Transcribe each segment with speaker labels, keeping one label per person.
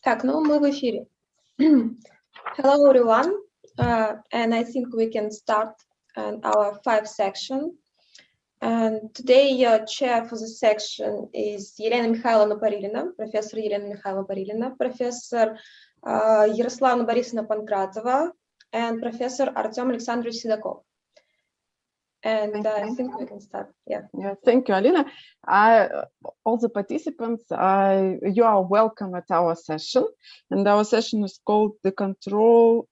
Speaker 1: Так, ну мы в эфире. Hello everyone, and I think we can start our 5th section. And today your chair for the section is Елена Михайловна Парилина, Professor Елена Михайловна Парилина, Professor Ярославна Борисовна Панкратова, and Professor Artem Alexandrovich Sedakov. And I think we can start. Yeah,
Speaker 2: thank you, Alina. All the participants, you are welcome at our session. And our session is called the control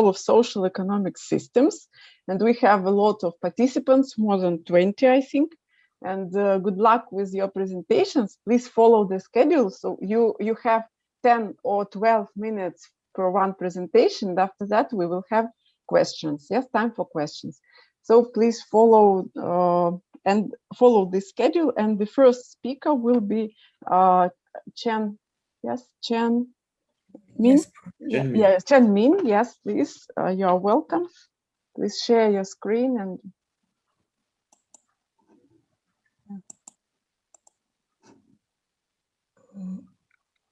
Speaker 2: of social economic systems. And we have a lot of participants, more than 20, I think. And good luck with your presentations. Please follow the schedule. So you have 10 or 12 minutes for one presentation. And after that, we will have questions. Yes, time for questions. So please follow this schedule. And the first speaker will be Chen. Yes, Chen Min. Yes, Chen Min. Yes, please. You are welcome. Please share your screen and.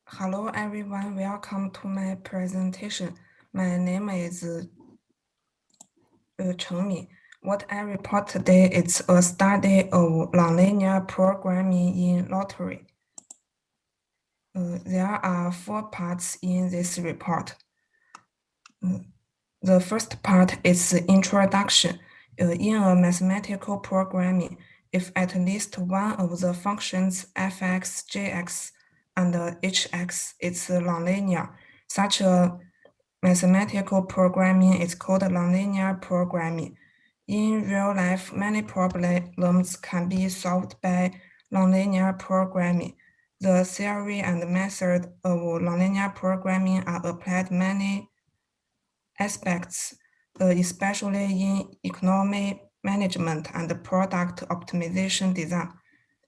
Speaker 3: Hello, everyone. Welcome to my presentation. My name is Chen Min. What I report today is a study of nonlinear programming in lottery. There are 4 parts in this report. The first part is the introduction. In a mathematical programming, if at least one of the functions fx, jx, and hx is nonlinear, such a mathematical programming is called nonlinear programming. In real life, many problems can be solved by nonlinear programming. The theory and method of nonlinear programming are applied many aspects, especially in economic management and product optimization design.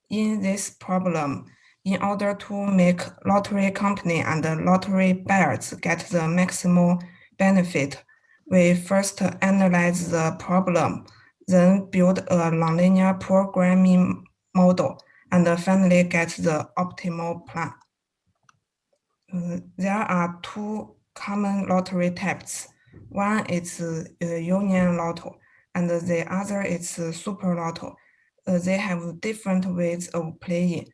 Speaker 3: In this problem, in order to make lottery company and lottery buyers get the maximum benefit, we first analyze the problem, then build a nonlinear programming model, and finally get the optimal plan. There are 2 common lottery types. One is union lotto, and the other is super lotto. They have different ways of playing.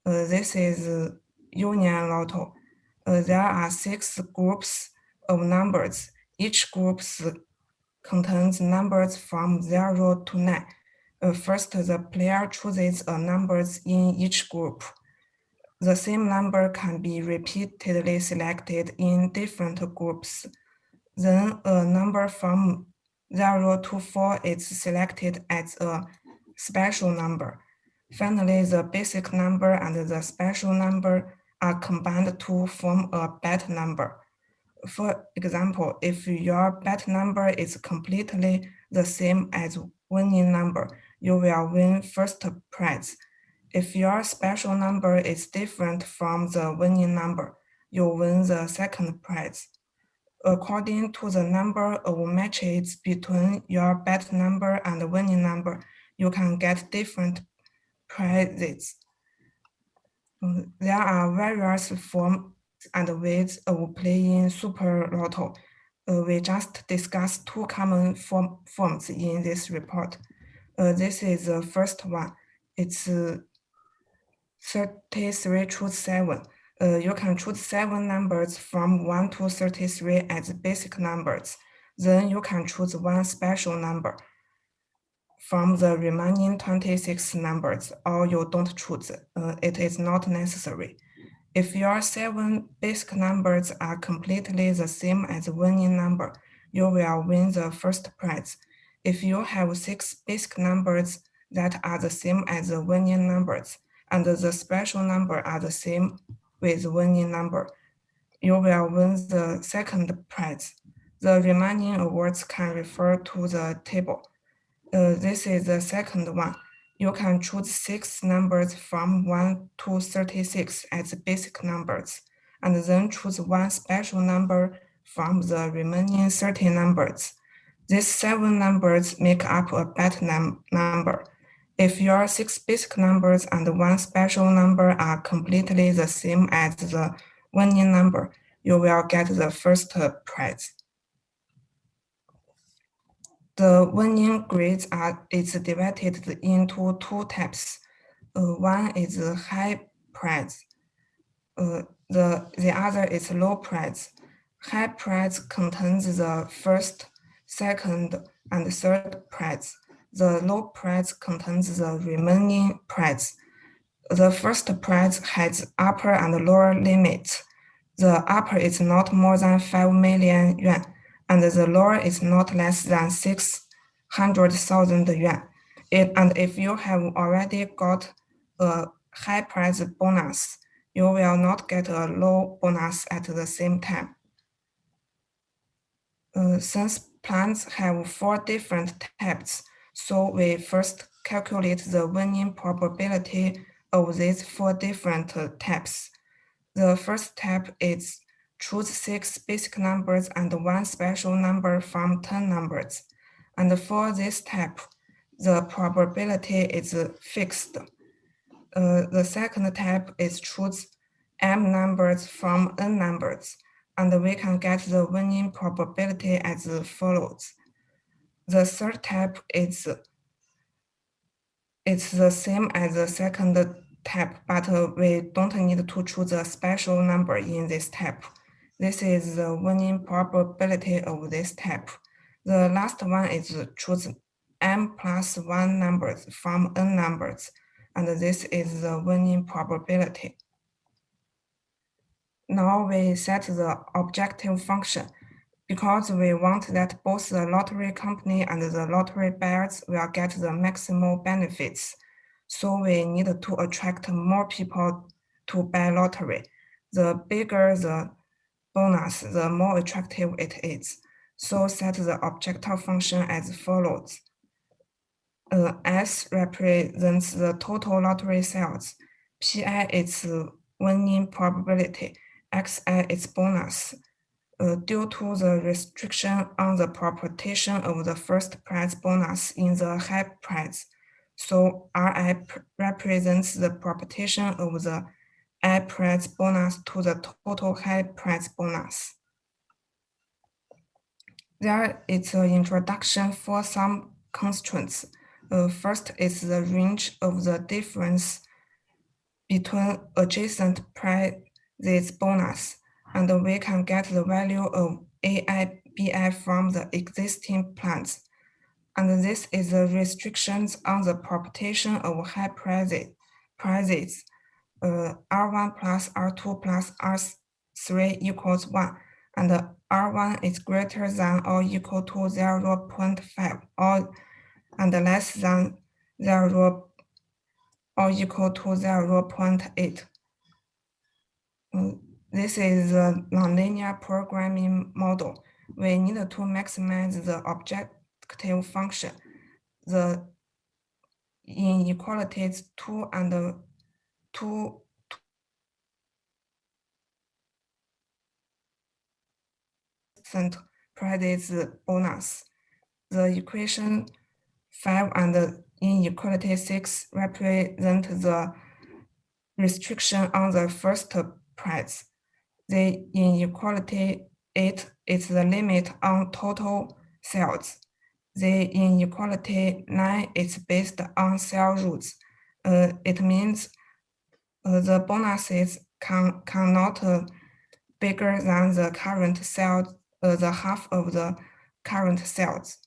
Speaker 3: This is union lotto. There are 6 groups of numbers. Each group contains numbers from 0 to 9. First, the player chooses numbers in each group. The same number can be repeatedly selected in different groups. Then a number from 0 to 4 is selected as a special number. Finally, the basic number and the special number are combined to form a bet number. For example, if your bet number is completely the same as winning number, you will win first prize. If your special number is different from the winning number, you win the second prize. According to the number of matches between your bet number and the winning number, you can get different prizes. There are various forms and ways of playing Super Lotto. We just discussed 2 common forms in this report. This is the first one. It's 33 choose 7. You can choose 7 numbers from 1 to 33 as basic numbers. Then you can choose 1 special number from the remaining 26 numbers, or you don't choose. It is not necessary. If your 7 basic numbers are completely the same as winning number, you will win the first prize. If you have 6 basic numbers that are the same as the winning numbers, and the special number are the same with winning number, you will win the second prize. The remaining awards can refer to the table. This is the second one. You can choose 6 numbers from 1 to 36 as basic numbers, and then choose 1 special number from the remaining 30 numbers. These 7 numbers make up a bet number. If your 6 basic numbers and 1 special number are completely the same as the winning number, you will get the first prize. The winning grades is divided into two types. One is high prize. The other is low prize. High prize contains the first, second, and third prize. The low prize contains the remaining prize. The first prize has upper and lower limits. The upper is not more than 5 million yuan, and the lower is not less than 600,000 yuan. And if you have already got a high prize bonus, you will not get a low bonus at the same time. Since plans have 4 different types, so we first calculate the winning probability of these 4 different types. The first type is choose 6 basic numbers and 1 special number from 10 numbers. And for this type, the probability is fixed. The second type is choose m numbers from n numbers, and we can get the winning probability as follows. The third type is the same as the second type, but we don't need to choose a special number in this type. This is the winning probability of this type. The last one is choose m plus 1 numbers from n numbers, and this is the winning probability. Now we set the objective function because we want that both the lottery company and the lottery buyers will get the maximal benefits. So we need to attract more people to buy lottery. The bigger the bonus, the more attractive it is. So set the objective function as follows. S represents the total lottery sales. Pi is winning probability. Xi is bonus. Due to the restriction on the proportion of the first prize bonus in the high prize, so Ri represents the proportion of the I prize bonus to the total high prize bonus. There is an introduction for some constraints. First is the range of the difference between adjacent prizes bonus, and we can get the value of AI, BI from the existing plans. And this is the restrictions on the proportion of high prizes. R1 plus R2 plus R3 equals 1, and R1 is greater than or equal to 0.5 and less than 0 or equal to 0.8. This is a nonlinear programming model. We need to maximize the objective function. The inequalities 2 and 2 prizes bonus. The equation 5 and inequality 6 represent the restriction on the first prize. The inequality 8 is the limit on total sales. The inequality 9 is based on sale rules. It means the bonuses cannot bigger than the current sales, the half of the current sales.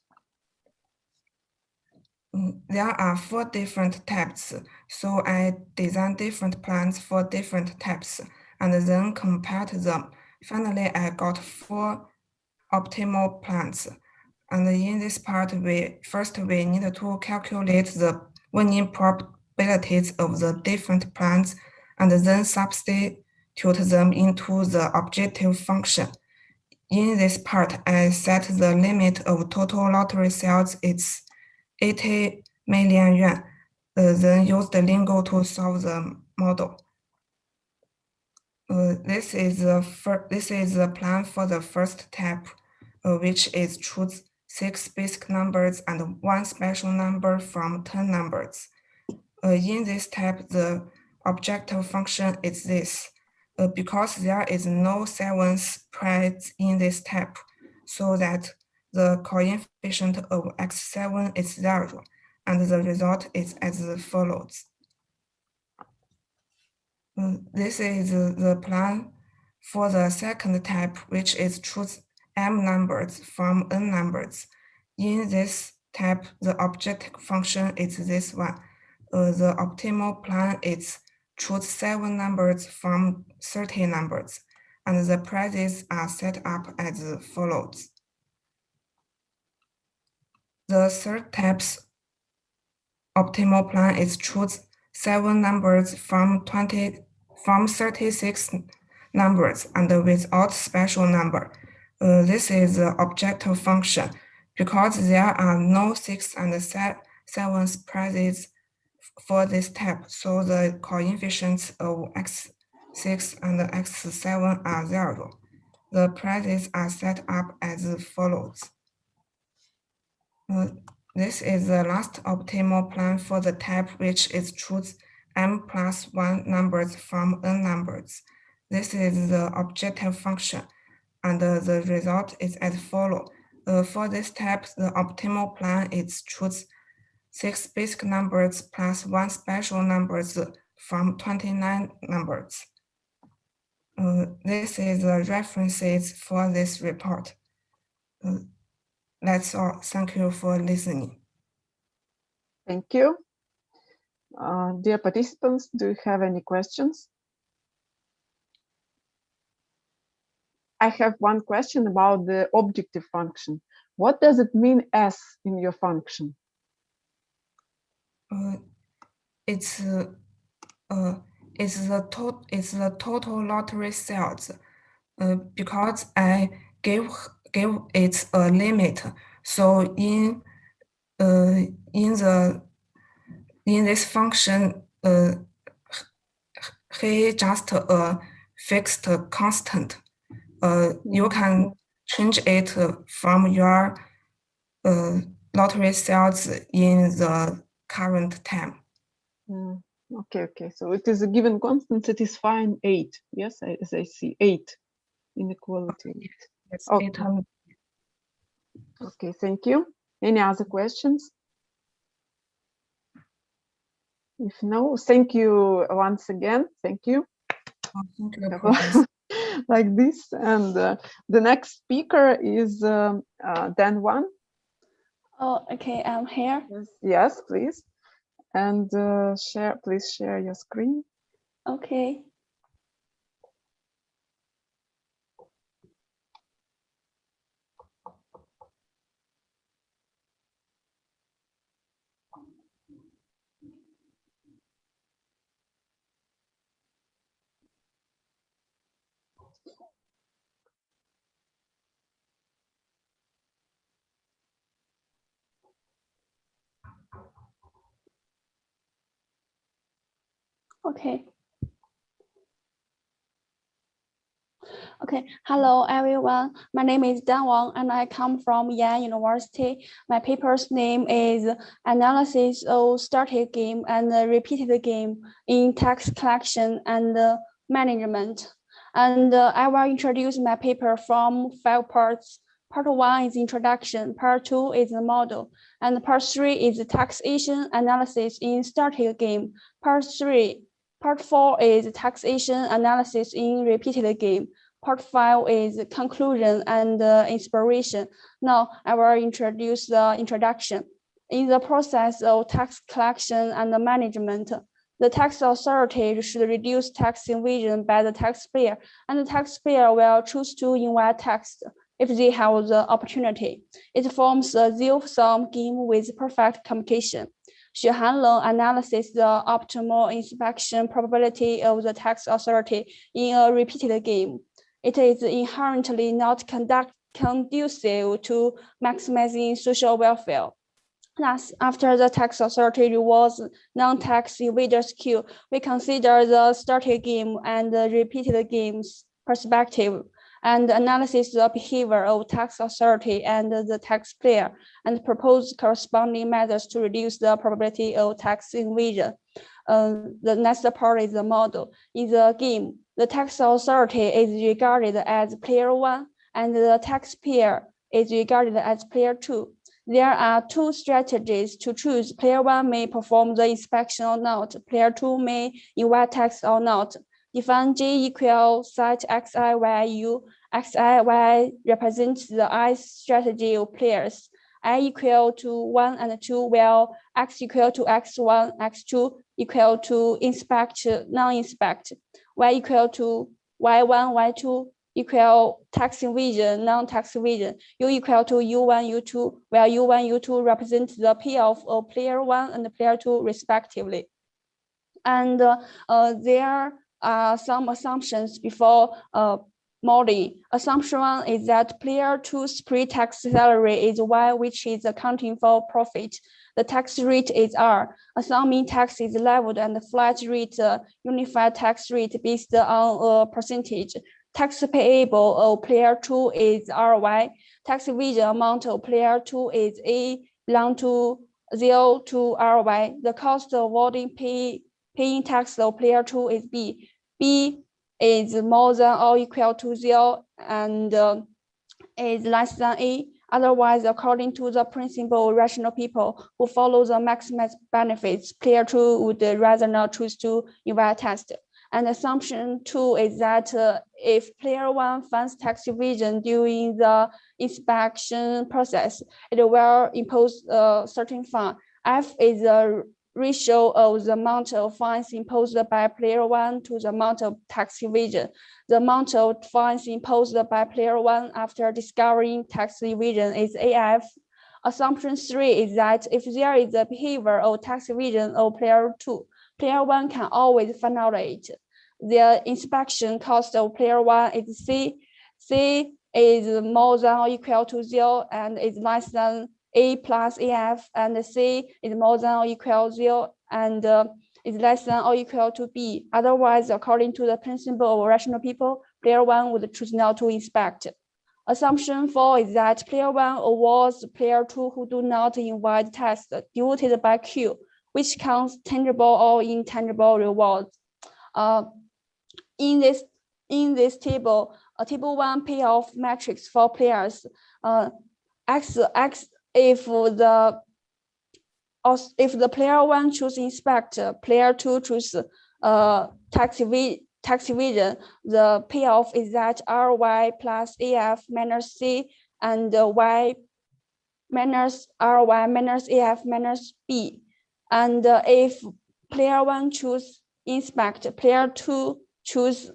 Speaker 3: There are 4 different types, so I designed different plans for different types and then compared them. Finally, I got 4 optimal plans. And in this part, we need to calculate the winning probabilities of the different plans and then substitute them into the objective function. In this part, I set the limit of total lottery sales. It's 80 million yuan. Then use the Lingo to solve the model. This is the plan for the first type, which is choose 6 basic numbers and 1 special number from 10 numbers. In this type, the objective function is this. because there is no 7th prize in this step, so that the coefficient of x7 is 0, and the result is as follows. This is the plan for the second type, which is choose m numbers from n numbers. In this type, the objective function is this one. The optimal plan is choose 7 numbers from 30 numbers, and the prizes are set up as follows. The third type's optimal plan is choose 7 numbers from 36 numbers and without special number. This is the objective function because there are no 6 and 7th prizes for this type, so the coefficients of x6 and x7 are 0. The prizes are set up as follows. This is the last optimal plan for the type, which is choose m+1 numbers from n numbers. This is the objective function, and the result is as follows. For this type, the optimal plan is choose 6 basic numbers plus 1 special numbers from 29 numbers. This is the references for this report. That's all. Thank you for listening.
Speaker 2: Thank you. Dear participants, do you have any questions? I have one question about the objective function. What does it mean S in your function?
Speaker 3: It's the total lottery sales because I gave it a limit. So in this function, he just a fixed constant. You can change it from your lottery sales in the current time.
Speaker 2: Okay. So it is a given constant satisfying 8. Yes, as I see 8 inequality.
Speaker 3: Yes,
Speaker 2: okay.
Speaker 3: 800.
Speaker 2: Okay, thank you. Any other questions? If no, thank you once again. Thank you.
Speaker 3: Oh, thank you, Professor.
Speaker 2: Like this, and the next speaker is Dan Wang.
Speaker 4: Oh, okay, I'm here.
Speaker 2: Yes, please. And please share your screen.
Speaker 4: Okay. Okay. Okay, hello everyone. My name is Dan Wang and I come from Yan University. My paper's name is Analysis of Static Game and Repeated Game in Text Collection and Management. And I will introduce my paper from 5 parts. Part 1 is introduction, part 2 is the model, and part 3 is taxation analysis in static game. Part 4 is taxation analysis in repeated game. Part 5 is conclusion and inspiration. Now I will introduce the introduction. In the process of tax collection and management, the tax authority should reduce tax evasion by the taxpayer, and the taxpayer will choose to invite tax if they have the opportunity. It forms a zero-sum game with perfect communication. Xu Hanlong analyzes the optimal inspection probability of the tax authority in a repeated game. It is inherently not conducive to maximizing social welfare. Thus, after the tax authority rewards non-tax evaders queue, we consider the static game and the repeated games perspective and analysis the behavior of tax authority and the taxpayer and propose corresponding measures to reduce the probability of tax evasion. The next part is the model. In the game, the tax authority is regarded as player 1 and the taxpayer is regarded as player 2. There are 2 strategies to choose. Player 1 may perform the inspection or not. Player 2 may invite tax or not. Define J equals such xi where u xi y represents the I strategy of players. I equal to 1 and 2 where x equal to x1, x2 equal to inspect, non-inspect, y equal to y1, y2 equal tax evasion, non-tax evasion, u equal to u1, u2, where u1, u2 represent the payoff of player 1 and player 2 respectively. And there are some assumptions before modeling. Assumption 1 is that player 2's pre-tax salary is y, which is accounting for profit. The tax rate is r. Assuming tax is leveled and flat rate, unified tax rate based on a percentage. Tax payable of player 2 is ry. Tax evasion amount of player 2 is a belong to 0 to ry. The cost of avoiding paying tax of player 2 is b. B is more than or equal to 0 and is less than a. Otherwise, according to the principle of rational people who follow the maximized benefits, player 2 would rather not choose to invite test. And assumption 2 is that if player 1 finds tax evasion during the inspection process, it will impose a certain fine. F is the ratio of the amount of fines imposed by player 1 to the amount of tax evasion. The amount of fines imposed by player 1 after discovering tax evasion is AF. Assumption 3 is that if there is a behavior of tax evasion of player 2, player 1 can always find out it. The inspection cost of player 1 is C. C is more than or equal to 0 and is less than A plus AF, and C is more than or equal to 0 and is less than or equal to B. Otherwise, according to the principle of rational people, player 1 would choose not to inspect. Assumption 4 is that player 1 awards player 2 who do not invite test divided by Q, which counts tangible or intangible rewards. In this table, table 1 payoff matrix for players, if the player 1 choose inspect, player 2 choose tax evasion, the payoff is that ry plus AF minus C and y minus ry minus AF minus B. And if player 1 choose inspect, player 2 choose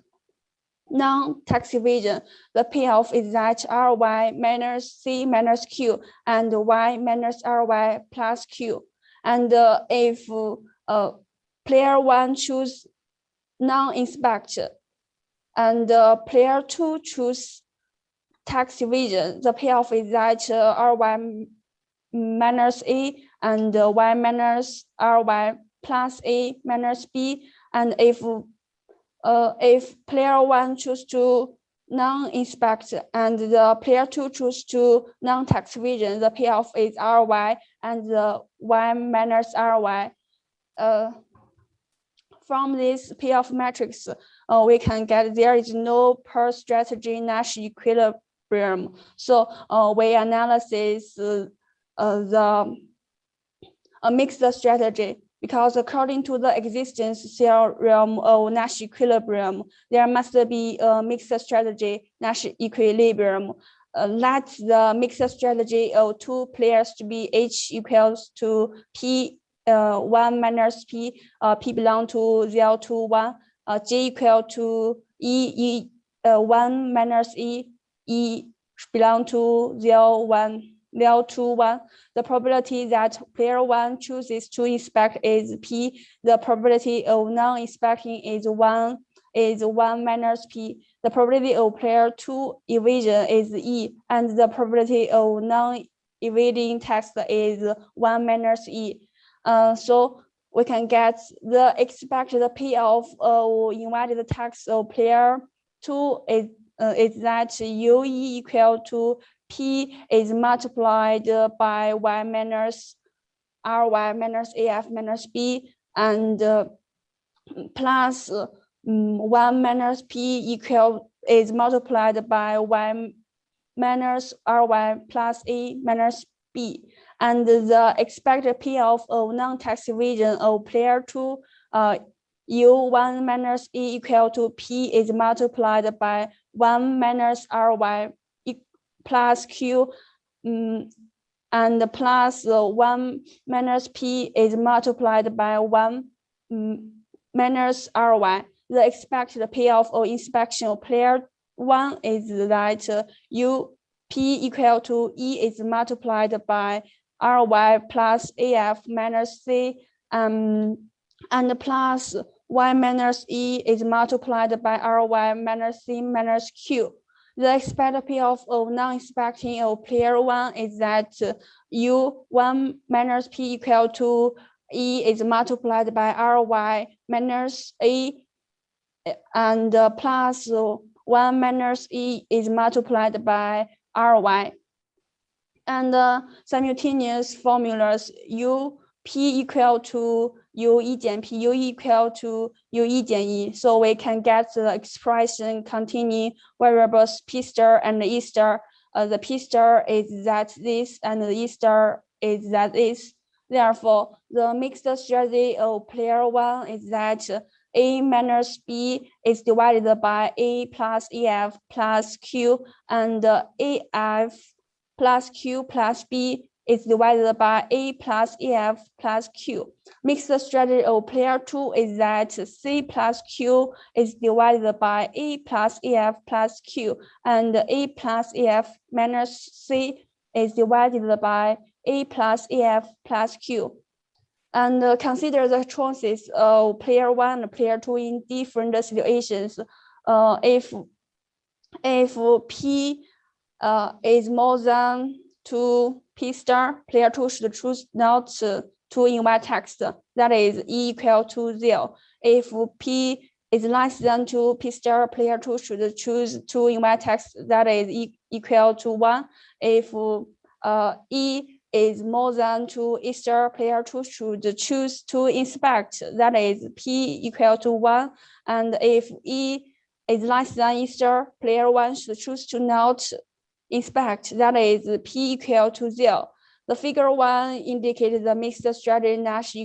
Speaker 4: non-tax evasion, the payoff is that ry minus C minus Q and y minus ry plus Q. And if player 1 choose non-inspect and player 2 choose tax evasion, the payoff is that ry minus A and y minus ry plus A minus B. And if player 1 choose to non-inspect and the player 2 choose to non-tax evasion, the payoff is ry and the y minus ry. From this payoff matrix, we can get there is no per strategy Nash equilibrium. So we analyze a mixed strategy, because according to the existence theorem of Nash equilibrium, there must be a mixed strategy Nash equilibrium. Let the mixed strategy of 2 players to be H equals to P 1 minus P, P belong to 0 to 1, J equal to E 1 minus E belong to 0 to 1. The probability that player 1 chooses to inspect is P. The probability of non-inspecting is 1 minus P. The probability of player 2 evasion is E, and the probability of non-evading tax is 1 minus E. So we can get the expected payoff of invited tax of player 2 is that UE equal to P is multiplied by y minus ry minus AF minus B and plus 1 minus p is multiplied by y minus ry plus a minus b, and the expected payoff of non-tax evasion of player 2 u1 minus e equal to p is multiplied by 1 minus ry plus q, and plus 1 minus p is multiplied by 1 minus ry. The expected payoff of inspection of player 1 is that u p equal to e is multiplied by ry plus af minus c, and plus y minus e is multiplied by ry minus c minus q. The expected payoff of non-inspecting of player 1 is that u1 minus p equal to e is multiplied by ry minus a, and plus 1 minus e is multiplied by ry. And simultaneous formulas u p equal to u e 减 p, u equal to u e 减 e. So we can get the expression containing variables p star and e star. The p star is that this, and the e star is that this. Therefore, the mixed strategy of player 1 is that a minus b is divided by a plus ef plus q, and af plus q plus b is divided by a plus ef plus q. Mixed strategy of player 2 is that c plus q is divided by a plus ef plus q, and a plus ef minus c is divided by a plus ef plus q. And consider the choices of player 1 and player 2 in different situations. If p is more than 2 p star, player 2 should choose not to invite text, that is e equal to 0. If p is less than 2 p star, player 2 should choose to invite text, that is e equal to 1. If e is more than 2 e star, player 2 should choose to inspect, that is p equal to 1. And if e is less than e star, player 1 should choose to not inspect, that is p equal to 0. The figure 1 indicates the mixed strategy Nash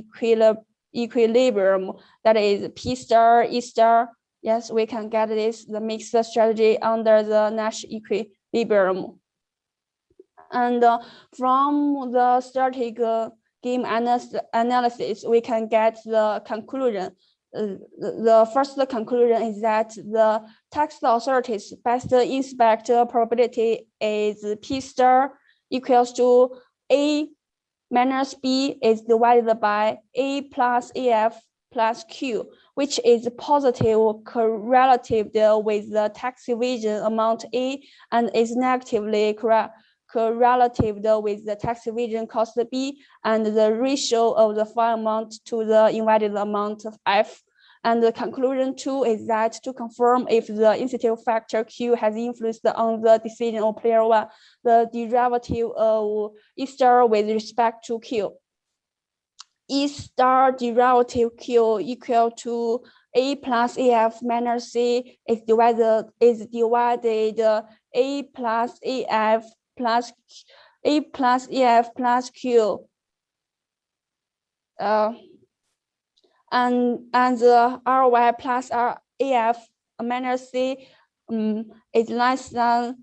Speaker 4: equilibrium, that is p star, e star. Yes, we can get this, the mixed strategy under the Nash equilibrium. And from the static game analysis, we can get the conclusion. The first conclusion is that the tax authorities' best inspect probability is p star equals to a minus b is divided by a plus af plus q, which is positive correlative with the tax evasion amount a, and is negatively correlative with the tax evasion cost b, and the ratio of the fine amount to the invited amount of f. And the conclusion 2 is that to confirm if the incentive factor q has influenced on the decision of player 1, the derivative of e star with respect to q. E star derivative q equal to a plus af minus c is divided a plus af plus a plus ef plus q, and the ry plus af minus c is less than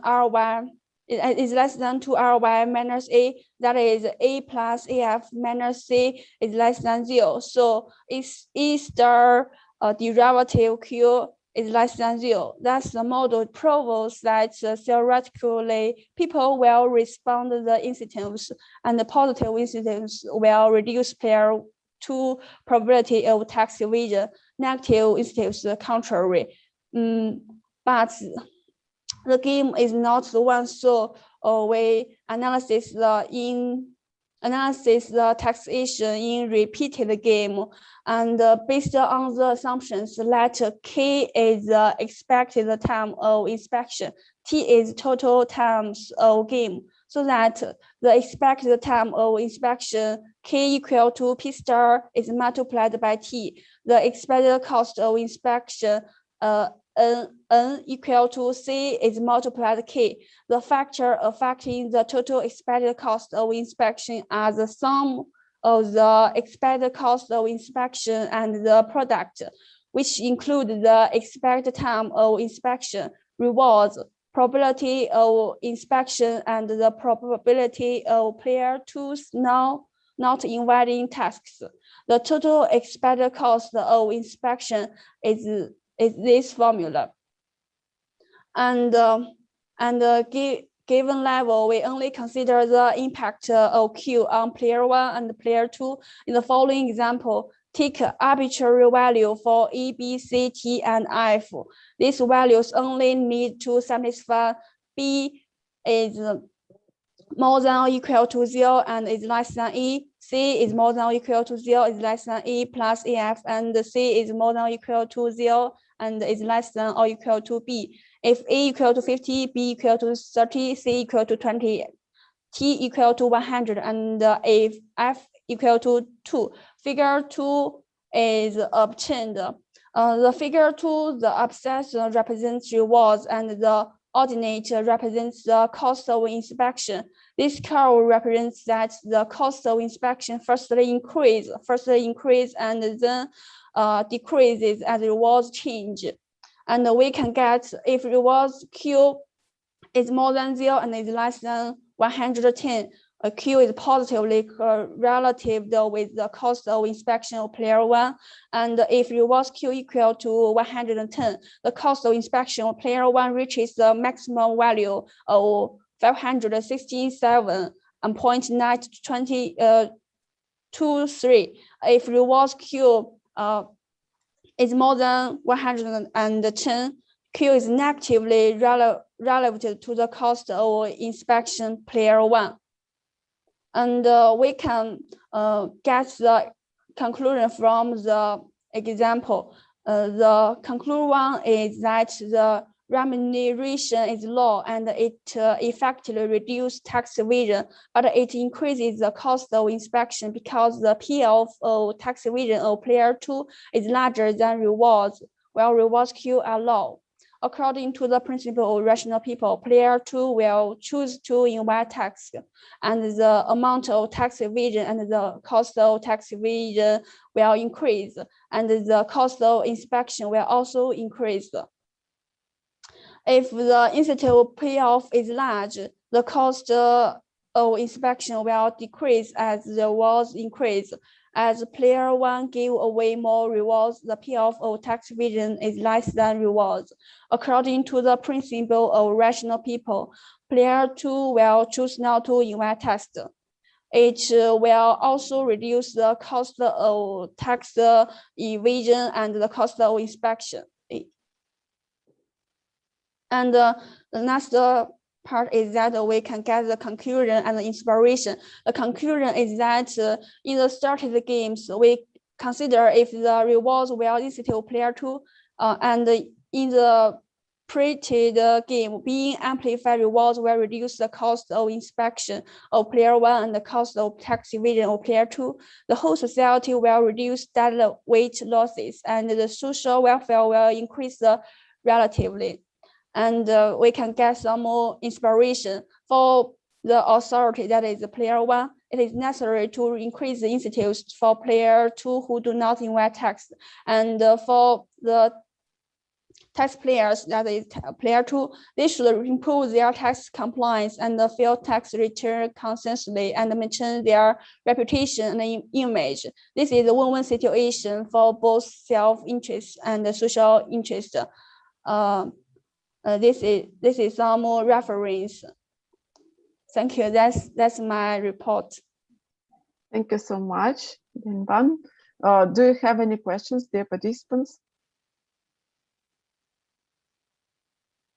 Speaker 4: ry. It is less than 2ry minus a, that is a plus af minus c is less than 0. So e star derivative q is less than 0. Thus, the model proves that theoretically people will respond to the incentives, and the positive incentives will reduce player 2 probability of tax evasion. Negative incentives the contrary. But the game is not the one, so we analyze the taxation in repeated game, and based on the assumptions that k is the expected time of inspection, t is total times of game. so that the expected time of inspection k equal to p star is multiplied by t. The expected cost of inspection n equal to c is multiplied k. The factor affecting the total expected cost of inspection are the sum of the expected cost of inspection and the product, which include the expected time of inspection, rewards, probability of inspection, and the probability of player 2's not inviting tasks. The total expected cost of inspection is this formula. Given level, we only consider the impact of Q on player 1 and player 2. In the following example, take arbitrary value for E, B, C, T, and F. These values only need to satisfy B is more than or equal to 0 and is less than E, C is more than or equal to 0 is less than E plus EF, and C is more than or equal to 0 and is less than or equal to B. If A equal to 50, B equal to 30, C equal to 20, T equal to 100, and if F equal to 2, figure 2 is obtained. The figure 2, the abscess represents rewards and the ordinate represents the cost of inspection. This curve represents that the cost of inspection firstly increase and then decreases as rewards change. And we can get if rewards Q is more than 0 and is less than 110, Q is positively relative with the cost of inspection of player 1. And if rewards Q equal to 110, the cost of inspection of player 1 reaches the maximum value of 567.923. If rewards Q is more than 110, Q is negatively relative to the cost of inspection player 1. And we can get the conclusion from the example. The conclusion one is that the remuneration is low and it effectively reduces tax evasion, but it increases the cost of inspection because the payoff of tax evasion of player 2 is larger than rewards, while rewards Q are low. According to the principle of rational people, player 2 will choose to invite tax, and the amount of tax evasion and the cost of tax evasion will increase, and the cost of inspection will also increase. If the incentive payoff is large, the cost of inspection will decrease as the rewards increase. As player 1 give away more rewards, the payoff of tax evasion is less than rewards. According to the principle of rational people, player 2 will choose not to invite tax. It will also reduce the cost of tax evasion and the cost of inspection. And the last part is that we can get the conclusion and the inspiration. The conclusion is that in the started games, we consider if the rewards will incentive player 2, and in the pre-treated game, being amplified rewards will reduce the cost of inspection of player 1 and the cost of tax evasion of player 2. The whole society will reduce dead weight losses, and the social welfare will increase relatively. And we can get some more inspiration for the authority, that is the player 1. It is necessary to increase the incentives for player 2 who do not invite tax, and for the tax players, that is player 2, they should improve their tax compliance and file tax return consistently and maintain their reputation and image. This is a win-win situation for both self-interest and social interest. This is some more reference. Thank you. That's my report.
Speaker 2: Thank you so much, Binban. Do you have any questions, dear participants?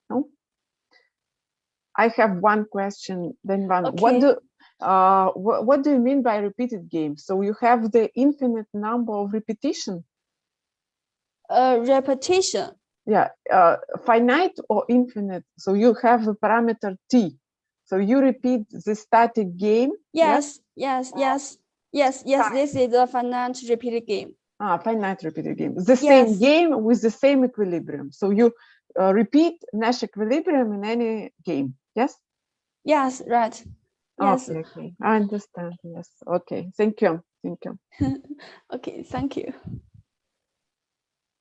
Speaker 2: No? I have one question, Binban.
Speaker 4: Okay.
Speaker 2: What do you mean by repeated games? So you have the infinite number of repetition?
Speaker 4: Repetition.
Speaker 2: Yeah, finite or infinite. So you have a parameter t. So you repeat the static game.
Speaker 4: Yes. This is the finite repeated game.
Speaker 2: Finite repeated game. The same game with the same equilibrium. So you repeat Nash equilibrium in any game. Yes.
Speaker 4: Yes. Right. Yes.
Speaker 2: Okay. I understand. Yes. Okay. Thank you.
Speaker 4: Okay. Thank you.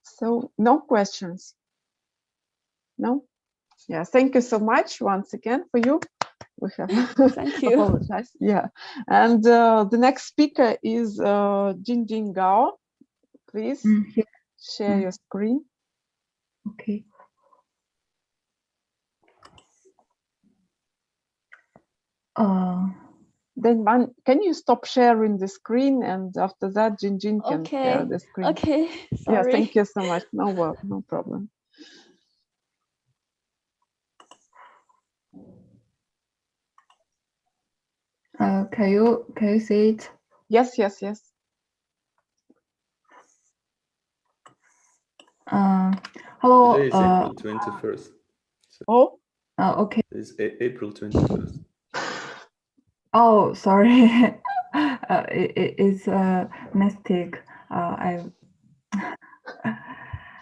Speaker 2: So no questions. No. Yeah. Thank you so much once again for you. We have
Speaker 4: thank you.
Speaker 2: Apologize. Yeah. And the next speaker is Jingjing Gao. Please share your screen.
Speaker 5: Okay.
Speaker 2: Then can you stop sharing the screen, and after that Jingjing can share the screen.
Speaker 4: Okay. Sorry.
Speaker 2: Yeah, thank you so much. No problem.
Speaker 5: Can you see it?
Speaker 2: Yes.
Speaker 5: Hello.
Speaker 6: Today is April 21st.
Speaker 2: Oh.
Speaker 5: Okay.
Speaker 6: It's April 21st.
Speaker 5: Oh, sorry. It's a mistake.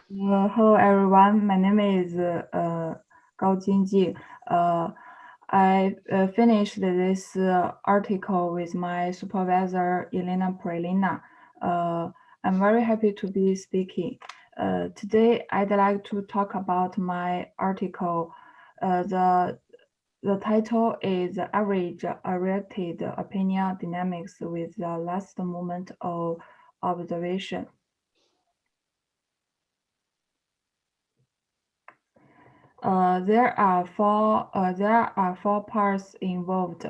Speaker 5: Hello everyone. My name is Gao Jingjing. I finished this article with my supervisor, Elena Prelina. I'm very happy to be speaking. Today, I'd like to talk about my article. The title is Average Oriented Opinion Dynamics with the Last Moment of Observation. There are four parts involved.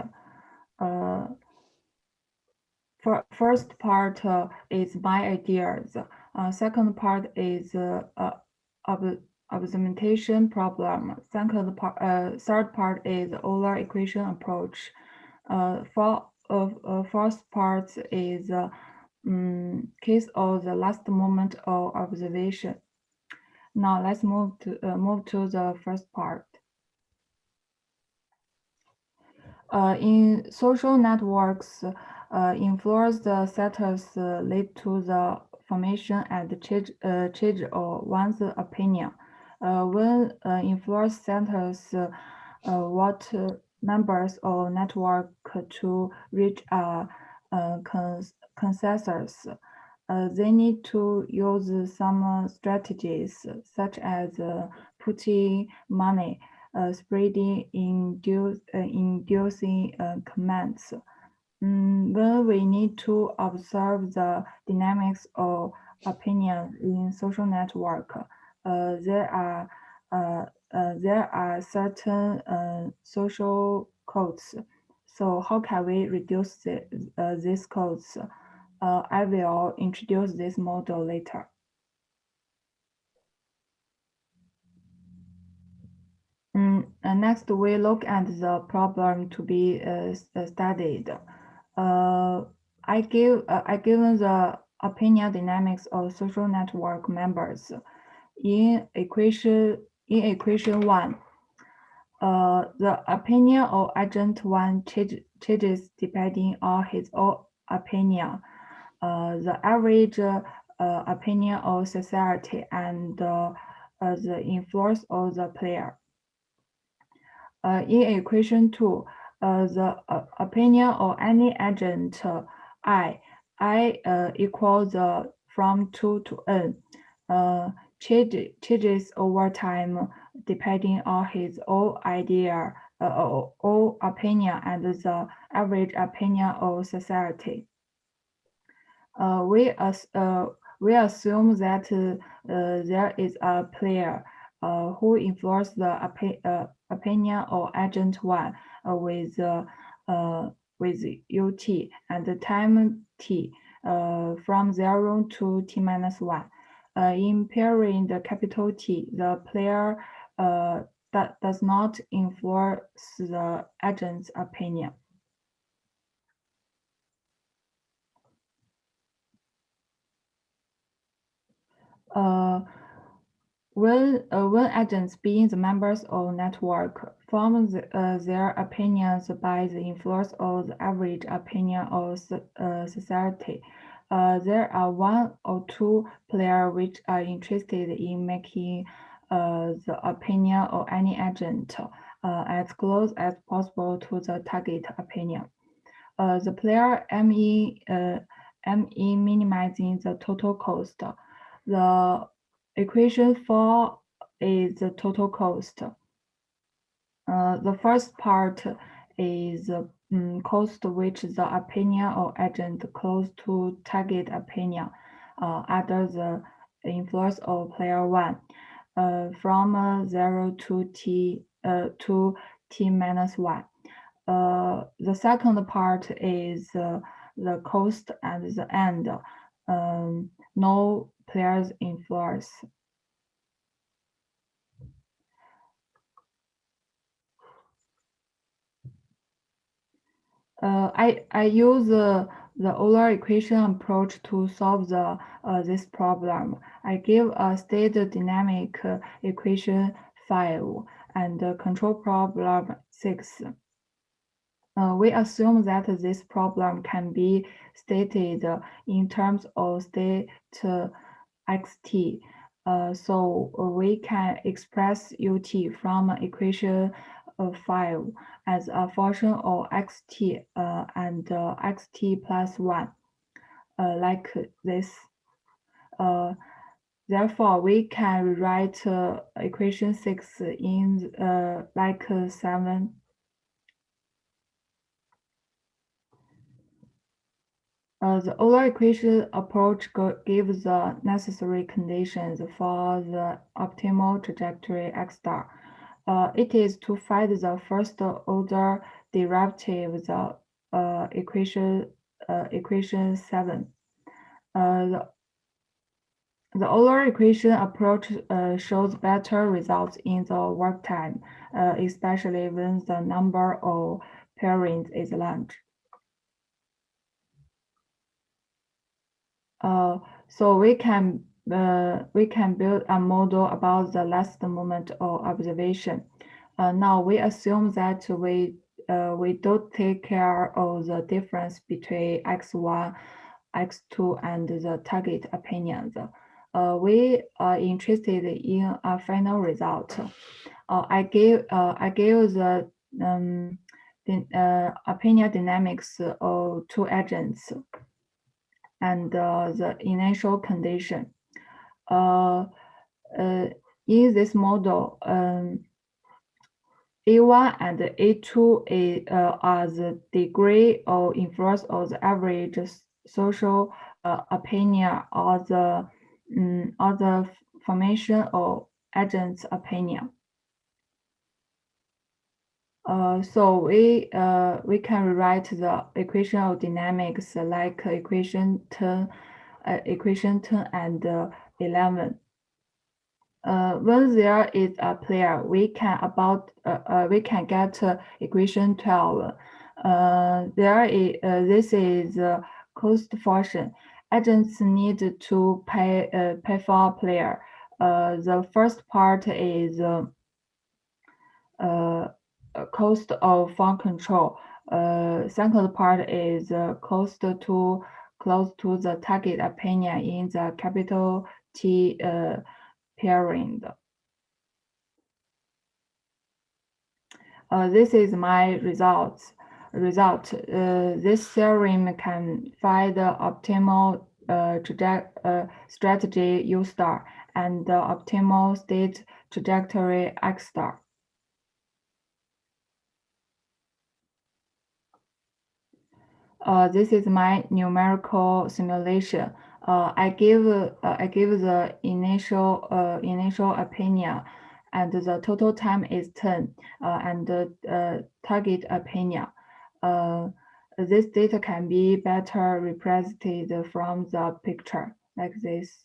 Speaker 5: First part is my ideas. Second part is observation problem. Third part is Euler equation approach. Fourth part is case of the last moment of observation. Now let's move to the first part. In social networks, influence setters lead to the formation and change of one's opinion. When influence setters want members of network to reach a consensus, they need to use some strategies such as putting money, spreading, inducing comments. When we need to observe the dynamics of opinion in social network, there are certain social codes. So how can we reduce these codes? I will introduce this model later. Next, we look at the problem to be studied. I given the opinion dynamics of social network members in equation 1. The opinion of agent 1 changes depending on his own opinion. The average opinion of society and the influence of the player. In equation 2, the opinion of any agent I equals from 2 to n changes over time depending on his own idea, own opinion, and the average opinion of society. We assume that there is a player who influences the opinion of agent 1 with ut and the time t from 0 to t minus 1. In period capital T, the player does not influence the agent's opinion. When agents being the members of network form their opinions by the influence of the average opinion of society, there are one or two players which are interested in making the opinion of any agent as close as possible to the target opinion. The player aim in minimizing the total cost. The equation 4 is the total cost. The first part is cost which the opinion or agent close to target opinion under the influence of player 1 from 0 to t minus 1. The second part is the cost at the end, no players influence. I use the Euler equation approach to solve this problem. I give a state dynamic equation 5 and control problem 6. We assume that this problem can be stated in terms of state xt. So we can express ut from equation 5 as a function of xt and xt plus 1, like this. Therefore, we can rewrite equation 6 in like 7. The Euler equation approach gives the necessary conditions for the optimal trajectory x star. It is to find the first order derivative of the equation 7. The Euler equation approach shows better results in the work time, especially when the number of pairings is large. So we can build a model about the last moment of observation. Now we assume that we don't take care of the difference between x1, x2, and the target opinions. We are interested in a final result. I gave the opinion dynamics of two agents and the initial condition. In this model, A1 and A2 are the degree of influence of the average social opinion or the formation of agent's opinion. So we can rewrite the equation of dynamics like equation 10 and 11. When there is a player, we can get equation 12. This is a cost function. Agents need to pay for a player. The first part is cost of fund control. Second part is cost to close to the target opinion in the capital T pairing. This is my result. This theorem can find the optimal strategy U star and the optimal state trajectory X star. This is my numerical simulation. I give the initial opinion, and the total time is 10, and the target opinion. This data can be better represented from the picture like this.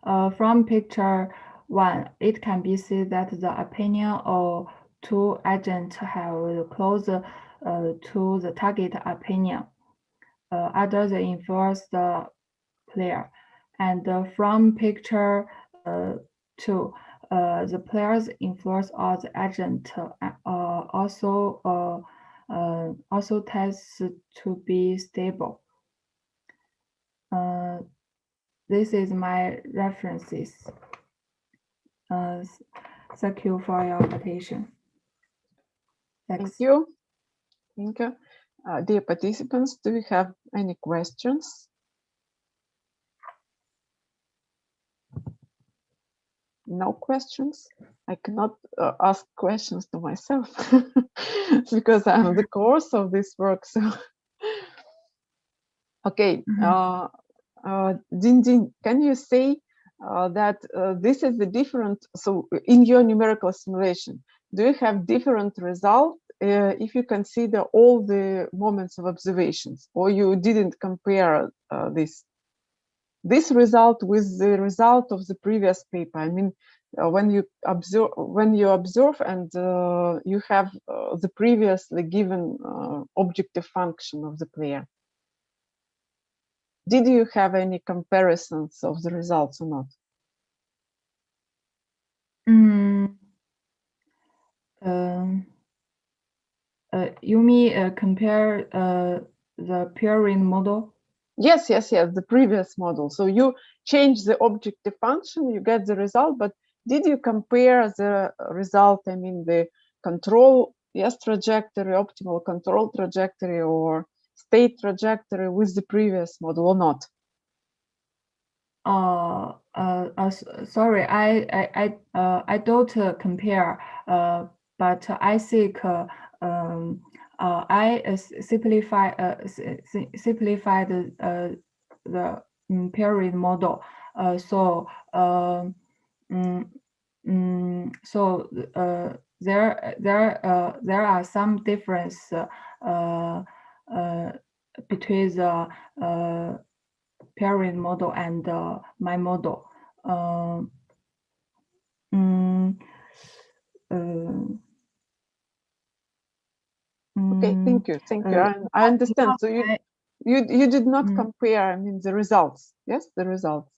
Speaker 5: From picture 1, it can be seen that the opinion of two agents have close to the target opinion under the influence the player. And from picture 2, the player's influence on the agent also tests to be stable. This is my references. Thank you for your attention.
Speaker 2: Thank you. Thank you. Dear participants, do you have any questions? No questions? I cannot ask questions to myself because I'm the course of this work. So, okay. Jinjin, can you say that this is the different, so in your numerical simulation, do you have different results if you consider all the moments of observations, or you didn't compare this result with the result of the previous paper? I mean, when you observe and you have the previously given objective function of the player. Did you have any comparisons of the results or not?
Speaker 5: You mean compare the pairing model?
Speaker 2: Yes, the previous model. So you change the objective function, you get the result, but did you compare the result, I mean the control, trajectory, optimal control trajectory, or state trajectory with the previous model or not?
Speaker 5: Sorry, I don't compare, but I think I simplify the pairing model. So there are some difference between the pairing model and my model.
Speaker 2: Okay, thank you. I understand. So you did not compare, I mean, the results. Yes, the results.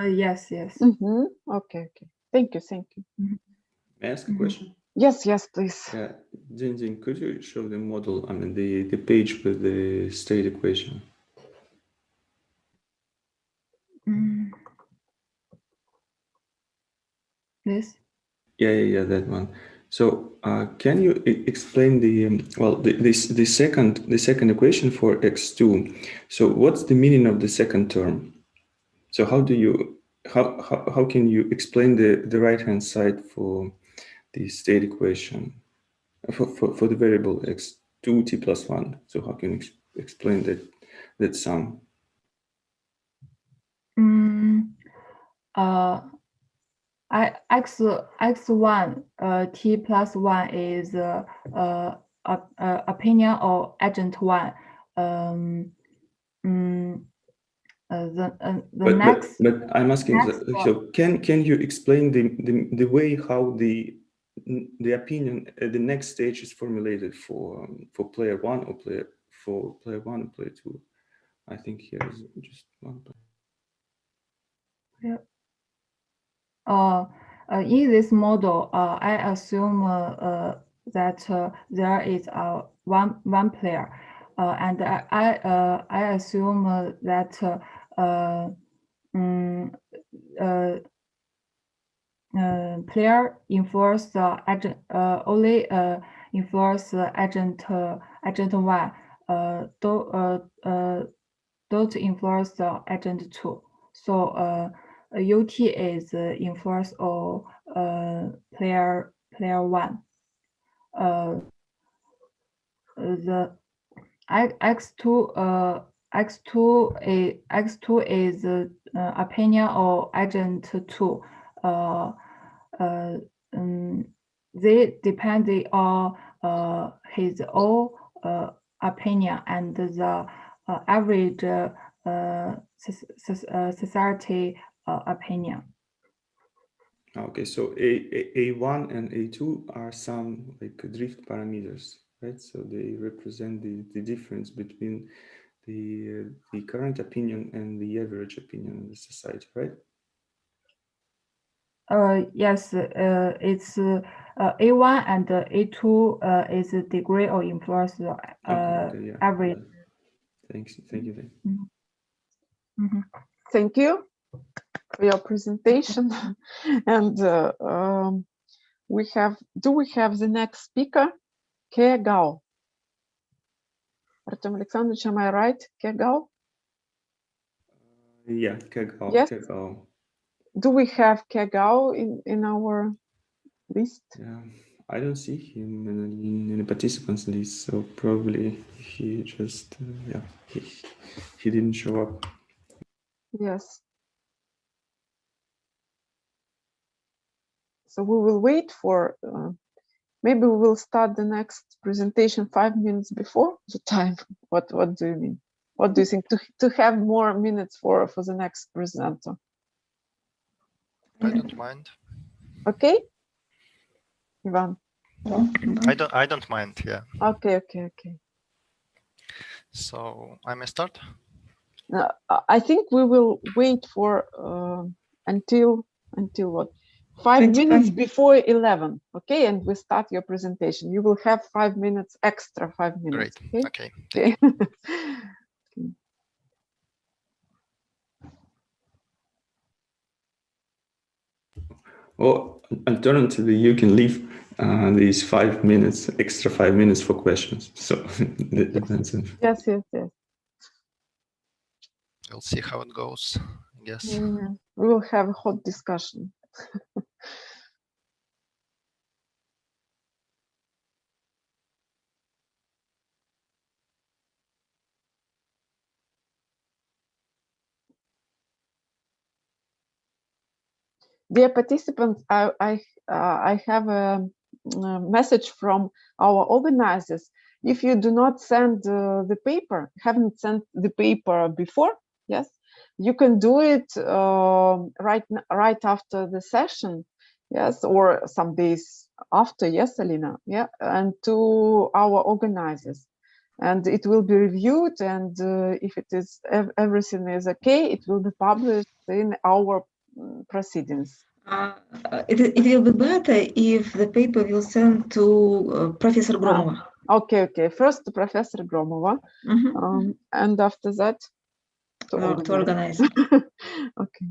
Speaker 5: Yes.
Speaker 2: Okay. Thank you.
Speaker 6: May I ask a question?
Speaker 2: Yes, please.
Speaker 6: Yeah, Jinjin, could you show the model, I mean, the page with the state equation?
Speaker 5: This?
Speaker 6: Yeah, that one. So can you explain the second equation for x2? So what's the meaning of the second term? So how can you explain the right hand side for the state equation for the variable x2 t plus 1? So how can you explain that sum?
Speaker 5: X1 t plus 1 is opinion of agent 1.
Speaker 6: But I'm asking, so can you explain the way how the opinion at the next stage is formulated for player 1 or player 1 and player 2? I think here is just one.
Speaker 5: Yeah. In this model, I assume that there is one player, and I assume that player influence the agent only influence agent 1. Don't influence the agent 2. So UT is influence of player 1. The X2 is opinion of agent 2. They depend on his own opinion and the average society opinion.
Speaker 6: Okay, so A1 and A2 are some like drift parameters, right? So they represent the difference between the current opinion and the average opinion in the society, right?
Speaker 5: Yes, it's A1 and A2 is the degree of influence
Speaker 6: Okay, yeah.
Speaker 5: average.
Speaker 6: Thank you. Then.
Speaker 5: Mhm.
Speaker 2: Thank you for your presentation. And do we have the next speaker? Ke Gao. Artem Alexandrovich, am I right? Ke Gao?
Speaker 6: Yeah, Kegao.
Speaker 2: Yes.
Speaker 6: Kegao.
Speaker 2: Do we have Ke Gao in our list?
Speaker 6: Yeah, I don't see him in the participants list, so probably he just he didn't show up.
Speaker 2: Yes. So we will wait for, maybe we will start the next presentation 5 minutes before the time. What do you mean? What do you think? To have more minutes for the next presenter?
Speaker 7: I don't mind.
Speaker 2: Okay, Ivan.
Speaker 7: I don't mind. Yeah.
Speaker 2: Okay.
Speaker 7: So I may start.
Speaker 2: I think we will wait for until what? 5 minutes before 11. Okay, and we start your presentation. You will have 5 minutes extra. 5 minutes.
Speaker 7: Great. Okay. Thank
Speaker 2: you.
Speaker 6: Or alternatively, you can leave these 5 minutes, extra 5 minutes for questions. So that depends on.
Speaker 2: Yes.
Speaker 7: We'll see how it goes, I guess.
Speaker 2: Yeah. We will have a hot discussion. Dear participants, I have a message from our organizers. If you do not send the paper, haven't sent the paper before, yes, you can do it right after the session, yes, or some days after, yes, Alina, yeah, and to our organizers. And it will be reviewed, and if it is everything is okay, it will be published in our proceedings.
Speaker 8: It will be better if the paper will send to Professor Gromova.
Speaker 2: Okay. First to Professor Gromova, and after that to
Speaker 8: organize.
Speaker 2: Okay.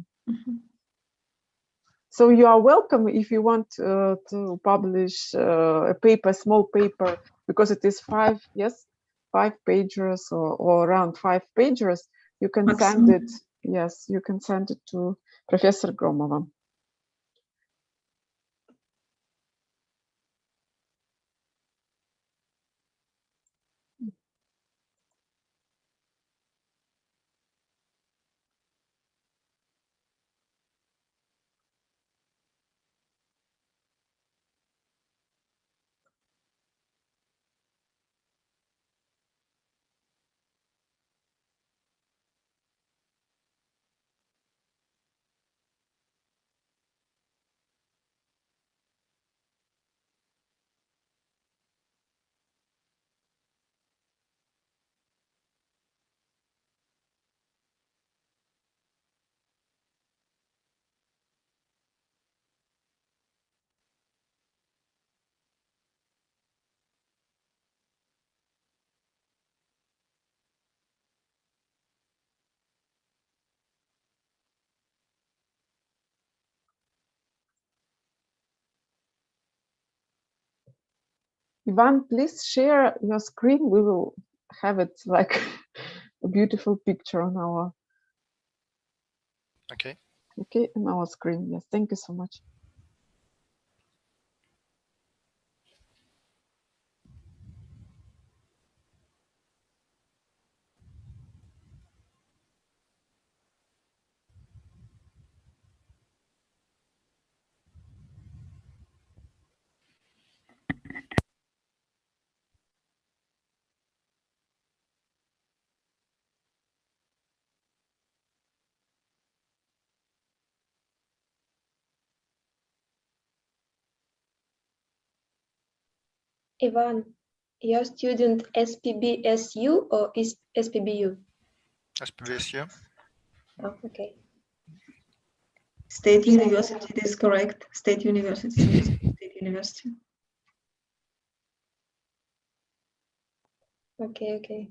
Speaker 2: So you are welcome if you want to publish a paper, small paper, because it is 5 pages or around 5 pages. You can send it. Yes, you can send it to Professor Gromova. Ivan, please share your screen. We will have it like a beautiful picture on our on our screen. Yes, thank you so much.
Speaker 1: Ivan, your student SPBSU or is SPBU?
Speaker 7: SPVSU.
Speaker 1: Oh, okay.
Speaker 8: State University, this is correct. State University. State University.
Speaker 1: Okay, okay.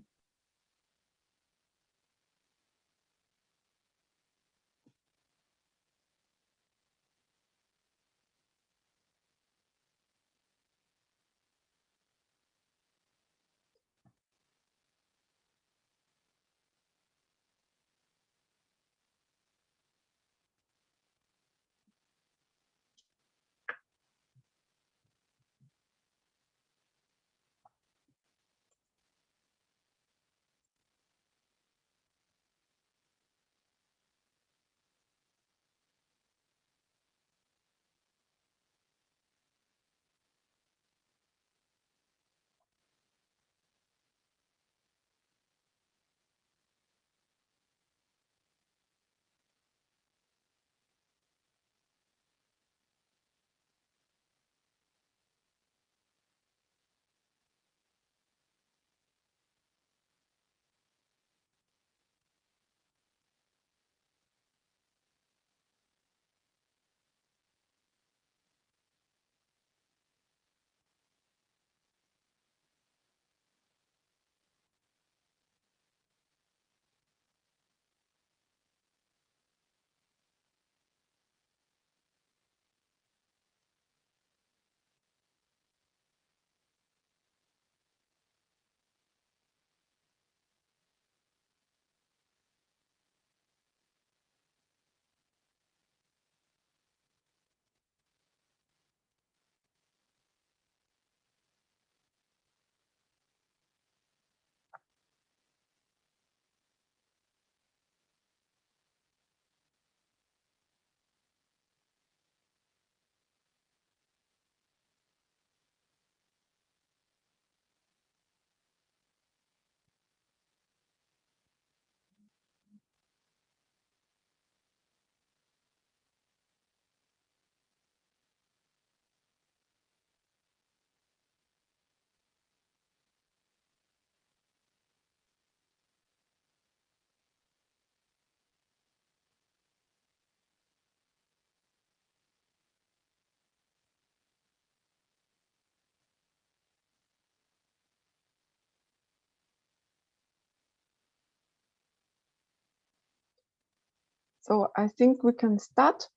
Speaker 2: So I think we can start.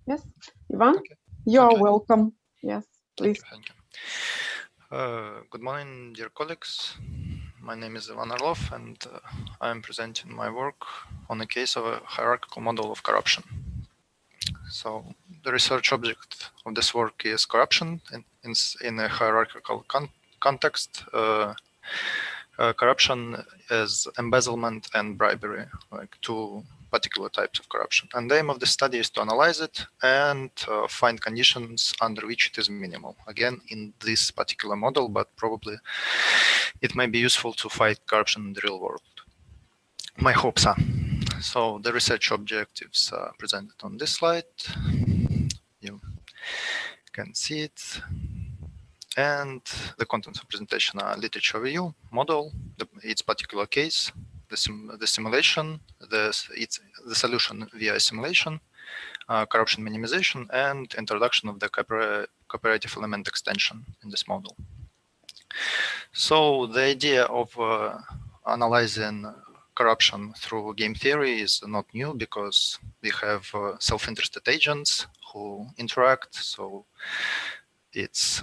Speaker 2: Yes, Ivan,
Speaker 7: Okay.
Speaker 2: you are
Speaker 7: Okay.
Speaker 2: welcome. Yes, please.
Speaker 7: Thank you. Good morning, dear colleagues. My name is Ivan Orlov, and I am presenting my work on a case of a hierarchical model of corruption. So the research object of this work is corruption in a hierarchical context. Corruption is embezzlement and bribery, like two particular types of corruption. And the aim of the study is to analyze it and find conditions under which it is minimal. Again, in this particular model, but probably it may be useful to fight corruption in the real world. My hopes are. So the research objectives are presented on this slide. You can see it. And the contents of presentation are literature review, model, its particular case, the simulation, the solution via simulation, corruption minimization, and introduction of the cooperative element extension in this model. So the idea of analyzing corruption through game theory is not new because we have self-interested agents who interact. So it's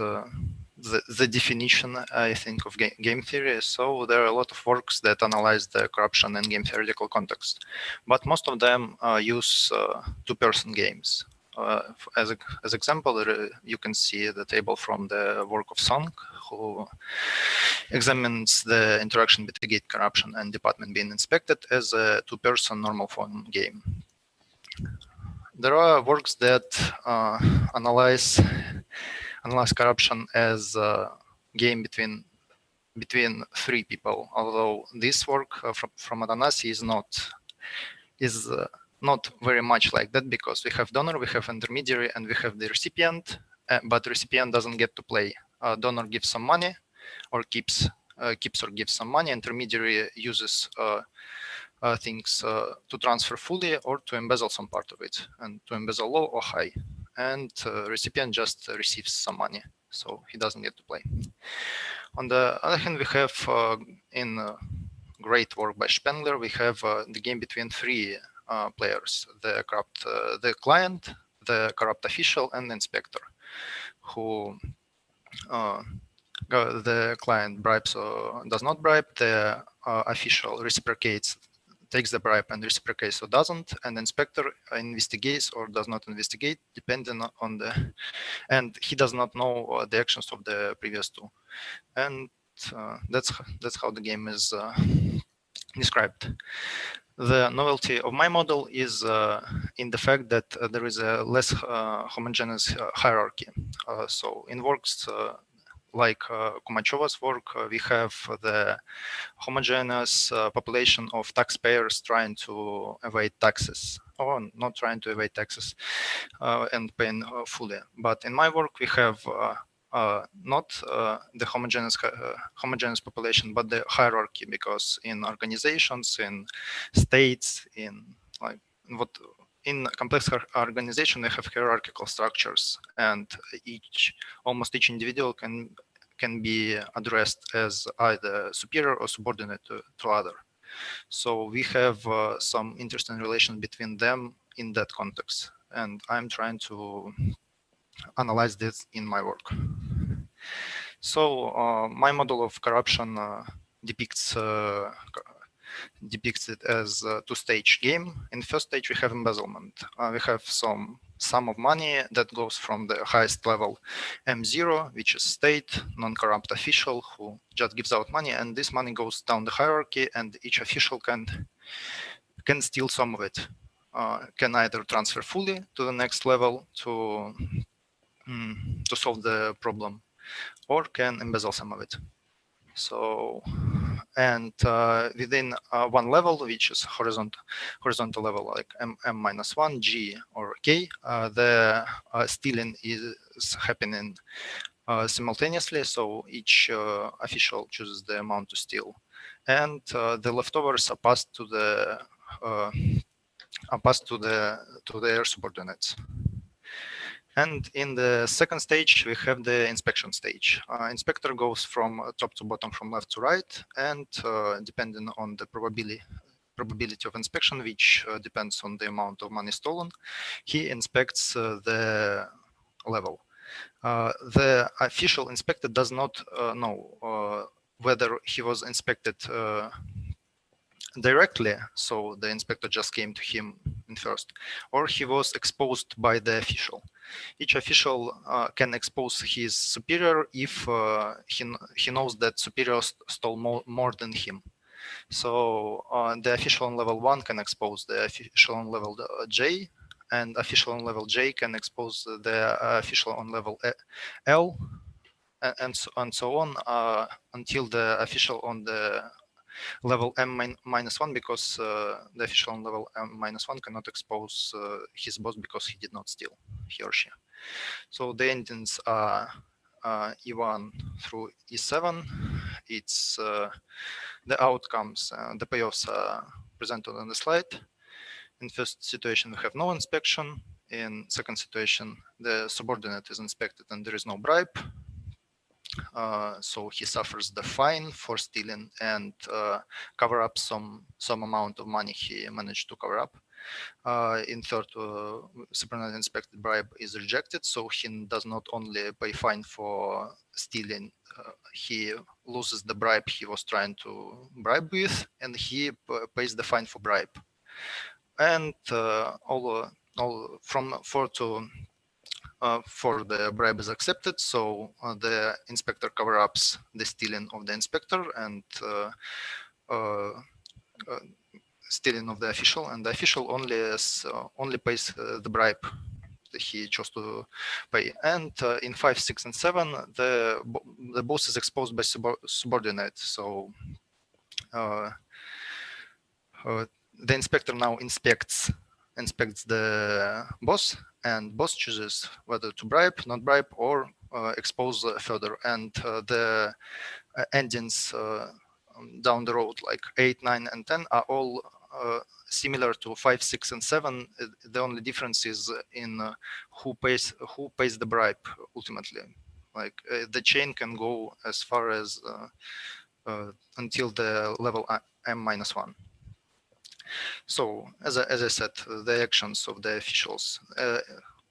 Speaker 7: the definition, I think, of game theory. So there are a lot of works that analyze the corruption in game theoretical context, but most of them use two-person games. As example, you can see the table from the work of Song, who examines the interaction between gate corruption and department being inspected as a two-person normal form game. There are works that analyze corruption as a game between three people. Although this work from Adanasi is not very much like that, because we have donor, we have intermediary, and we have the recipient, but the recipient doesn't get to play. Donor gives some money, or keeps or gives some money. Intermediary uses things to transfer fully or to embezzle some part of it, and to embezzle low or high. And recipient just receives some money, so he doesn't get to play. On the other hand, we have in great work by Spengler, we have the game between three players: the client, the corrupt official, and the inspector, who the client bribes or does not bribe, the official reciprocates, takes the bribe and reciprocates or doesn't, and the inspector investigates or does not investigate, depending on the, and he does not know the actions of the previous two. And that's how the game is described. The novelty of my model is in the fact that there is a less homogeneous hierarchy. So in works like Kumachova's work, we have the homogeneous population of taxpayers trying to evade taxes, or not trying to evade taxes and paying fully. But in my work, we have not the homogeneous population, but the hierarchy, because in organizations, in states, in complex organization, they have hierarchical structures, and almost each individual can be addressed as either superior or subordinate to other. So we have some interesting relation between them in that context, and I'm trying to analyze this in my work. So my model of corruption depicts it as a two-stage game. In the first stage, we have embezzlement. We have some sum of money that goes from the highest level, M0, which is state, non-corrupt official who just gives out money, and this money goes down the hierarchy, and each official can steal some of it. Can either transfer fully to the next level to solve the problem, or can embezzle some of it. So, and within one level, which is horizontal level, like M-1, G or K, the stealing is happening simultaneously. So each official chooses the amount to steal, and the leftovers are passed to their subordinates. And in the second stage, we have the inspection stage. Inspector goes from top to bottom, from left to right, and depending on the probability of inspection, which depends on the amount of money stolen, he inspects the level. The official inspector does not know whether he was inspected directly, so the inspector just came to him in first, or he was exposed by the official. Each official can expose his superior if he knows that superior stole more than him. So the official on level 1 can expose the official on level J, and official on level J can expose the official on level L, and so on until the official on the level M-1, because the official on level M-1 cannot expose his boss because he did not steal, he or she. So the endings are E1 through E7. It's the outcomes, the payoffs are presented on the slide. In first situation, we have no inspection. In second situation, the subordinate is inspected and there is no bribe. So he suffers the fine for stealing and cover up some amount of money he managed to cover up. In third, subordinate inspected bribe is rejected, so he does not only pay fine for stealing, he loses the bribe he was trying to bribe with, and he pays the fine for bribe. And all from 4 to for the bribe is accepted, so the inspector cover-ups the stealing of the inspector and stealing of the official, and the official only pays the bribe that he chose to pay. And in 5, 6, and 7, the boss is exposed by subordinate. So the inspector now inspects the boss, and boss chooses whether to bribe, not bribe, or expose further. And the endings down the road, like 8, 9, and 10, are all similar to 5, 6, and 7. The only difference is in who pays the bribe ultimately. Like the chain can go as far as until the level m-1. So as I said, the actions of the officials,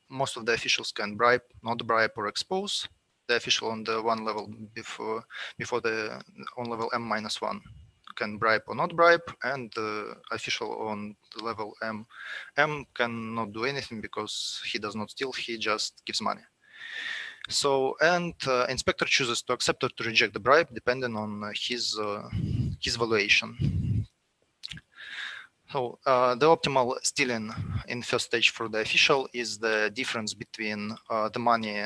Speaker 7: most of the officials can bribe, not bribe, or expose. The official on the one level before the on level m-1 can bribe or not bribe, and the official on the level m cannot do anything because he does not steal, he just gives money. So, and inspector chooses to accept or to reject the bribe depending on his valuation. So the optimal stealing in first stage for the official is the difference between the money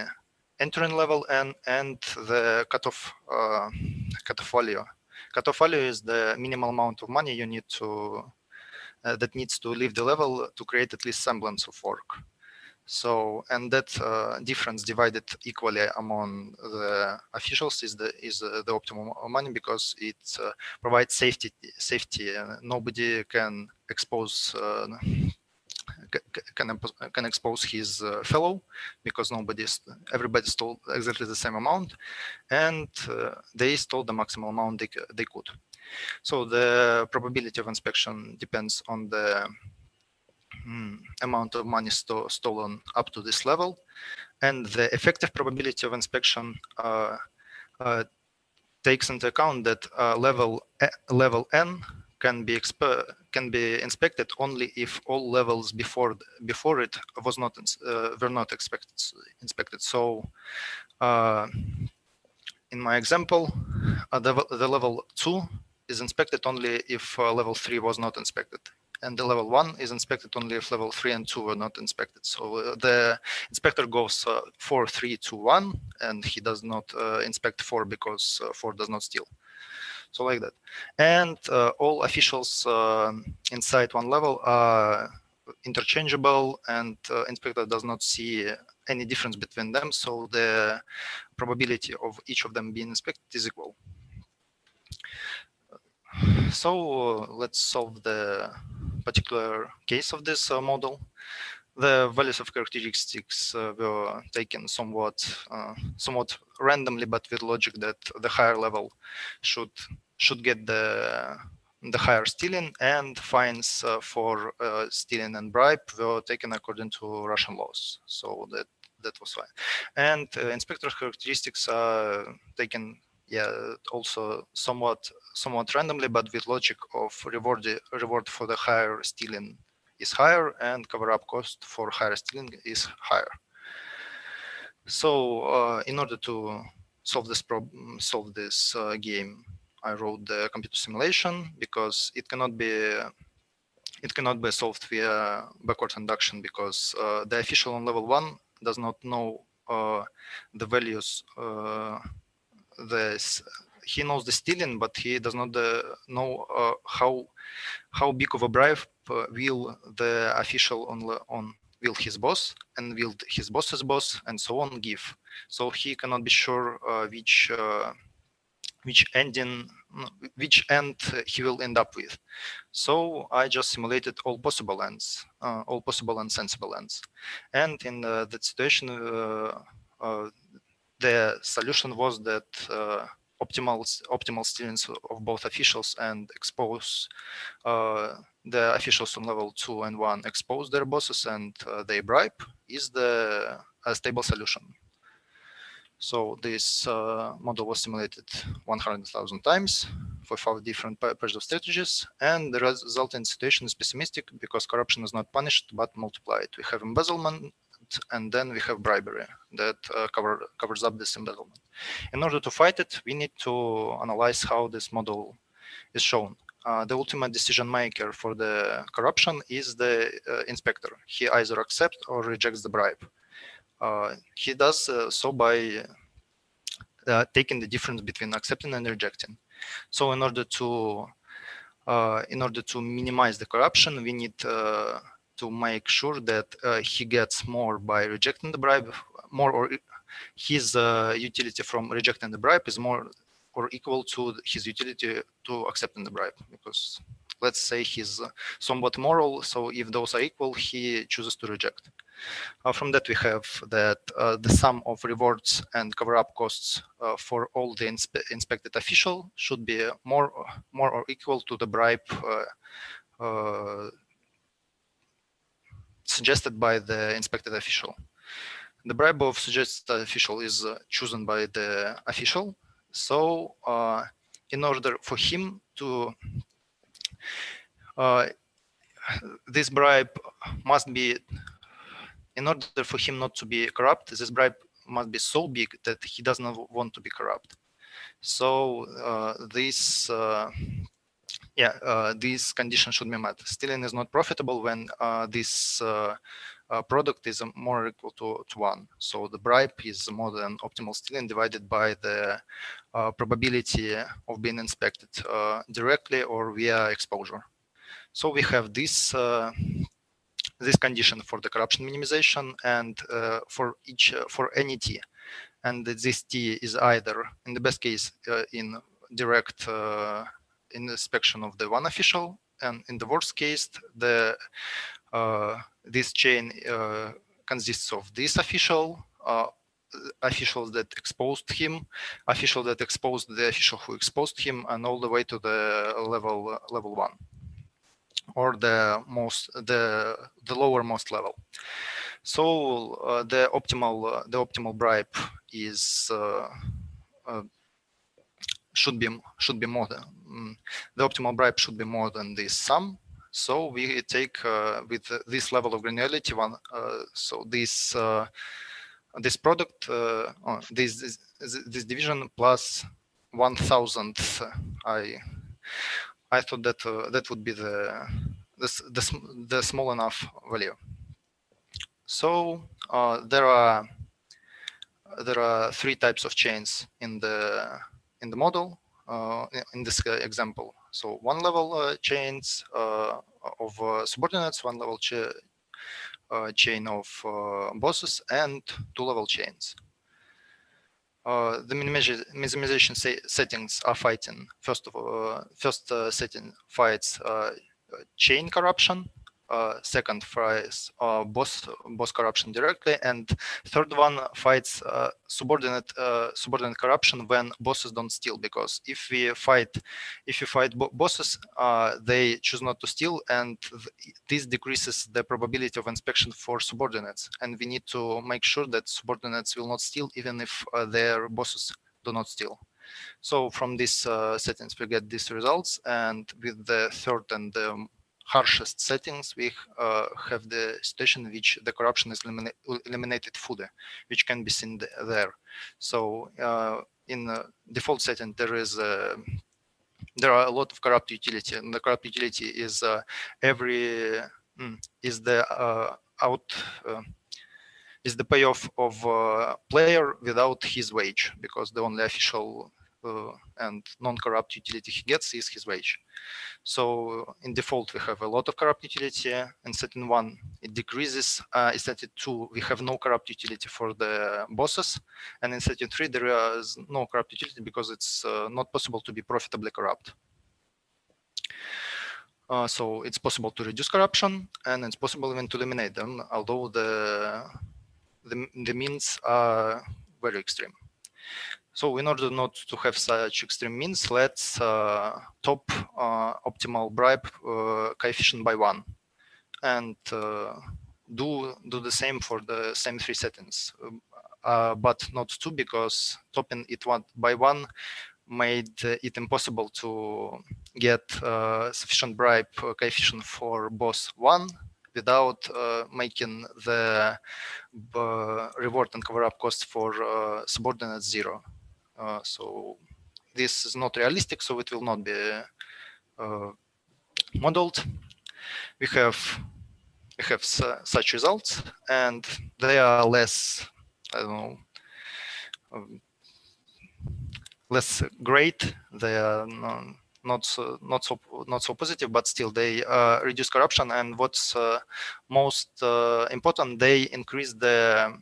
Speaker 7: entering level and the cutoff value. Cutoff value is the minimal amount of money you need to that needs to leave the level to create at least semblance of work. So, and that difference divided equally among the officials is the optimum money, because it provides safety. Nobody can expose can expose his fellow, because everybody stole exactly the same amount, and they stole the maximum amount they could. So the probability of inspection depends on the amount of money stolen up to this level, and the effective probability of inspection takes into account that level n can be inspected only if all levels before it was not were not inspected. So in my example, the level 2 is inspected only if level 3 was not inspected, and the level 1 is inspected only if level 3 and 2 were not inspected. So the inspector goes 4, 3, 2, 1, and he does not inspect 4 because 4 does not steal. So like that. And all officials inside one level are interchangeable, and inspector does not see any difference between them. So the probability of each of them being inspected is equal. So let's solve the particular case of this model. The values of characteristics were taken somewhat randomly, but with logic that the higher level should get the higher stealing, and fines for stealing and bribe were taken according to Russian laws. So that was fine. And inspector characteristics are taken, also somewhat randomly, but with logic of reward for the higher stealing is higher, and cover-up cost for higher stealing is higher. So in order to solve this game, I wrote the computer simulation, because it cannot be solved via backward induction, because the official on level 1 does not know the values. He knows the stealing, but he does not know how big of a bribe will the official on will his boss and will his boss's boss and so on give. So he cannot be sure which end he will end up with. So I just simulated all possible ends, all possible and sensible ends. And in that situation, the solution was that optimal stealings of both officials and expose the officials on level 2 and 1 expose their bosses and they bribe is a stable solution. So this model was simulated 100,000 times for 5 different pairs of strategies, and the resulting situation is pessimistic because corruption is not punished but multiplied. We have embezzlement, and then we have bribery that covers up this embezzlement. In order to fight it, we need to analyze how this model is shown. The ultimate decision maker for the corruption is the inspector. He either accepts or rejects the bribe. He does so by taking the difference between accepting and rejecting. So in order to minimize the corruption, we need to make sure that he gets more by rejecting the bribe, more, or his utility from rejecting the bribe is more or equal to his utility to accepting the bribe, because let's say he's somewhat moral. So if those are equal, he chooses to reject. From that, we have that the sum of rewards and cover-up costs for all the inspected official should be more or equal to the bribe suggested by the inspected official. The bribe of suggested official is chosen by the official. So in order for him to, this bribe must be, in order for him not to be corrupt, this bribe must be so big that he does not want to be corrupt. So this condition should be met. Stealing is not profitable when this product is more or equal to 1. So the bribe is more than optimal stealing divided by the probability of being inspected directly or via exposure. So we have this this condition for the corruption minimization and for any T. And this T is either, in the best case, in direct inspection of the one official, and in the worst case, this chain consists of this official, officials that exposed him, official that exposed the official who exposed him, and all the way to the level 1, or the lowermost level. So the optimal bribe is should be more than the optimal bribe should be more than this sum. So we take with this level of granularity one. So this this product, this division plus 1,000th. I thought that that would be the small enough value. So there are 3 types of chains in the model in this example. So 1 level chains of subordinates, 1 level chain of bosses, and 2 level chains. The minimization settings are fighting. First setting fights chain corruption. Second fights boss corruption directly, and third one fights subordinate corruption when bosses don't steal. Because if you fight bosses, they choose not to steal, and this decreases the probability of inspection for subordinates. And we need to make sure that subordinates will not steal even if their bosses do not steal. So from these settings we get these results, and with the third and the harshest settings, we have the situation in which the corruption is eliminated fully, which can be seen there. So in default setting, there are a lot of corrupt utility, and the corrupt utility is is the payoff of player without his wage, because the only official and non-corrupt utility he gets is his wage. So in default, we have a lot of corrupt utility. In setting 1, it decreases. In setting 2, we have no corrupt utility for the bosses. And in setting 3, there is no corrupt utility because it's not possible to be profitably corrupt. So it's possible to reduce corruption, and it's possible even to eliminate them, although the means are very extreme. So in order not to have such extreme means, let's top optimal bribe coefficient by 1, and do the same for the same 3 settings, but not 2, because topping it by 1 made it impossible to get sufficient bribe coefficient for boss 1 without making the reward and cover-up cost for subordinate 0. So this is not realistic, so it will not be modeled. We have such results, and they are less, I don't know, less great. They are not so positive, but still they reduce corruption. And what's most important, they increase the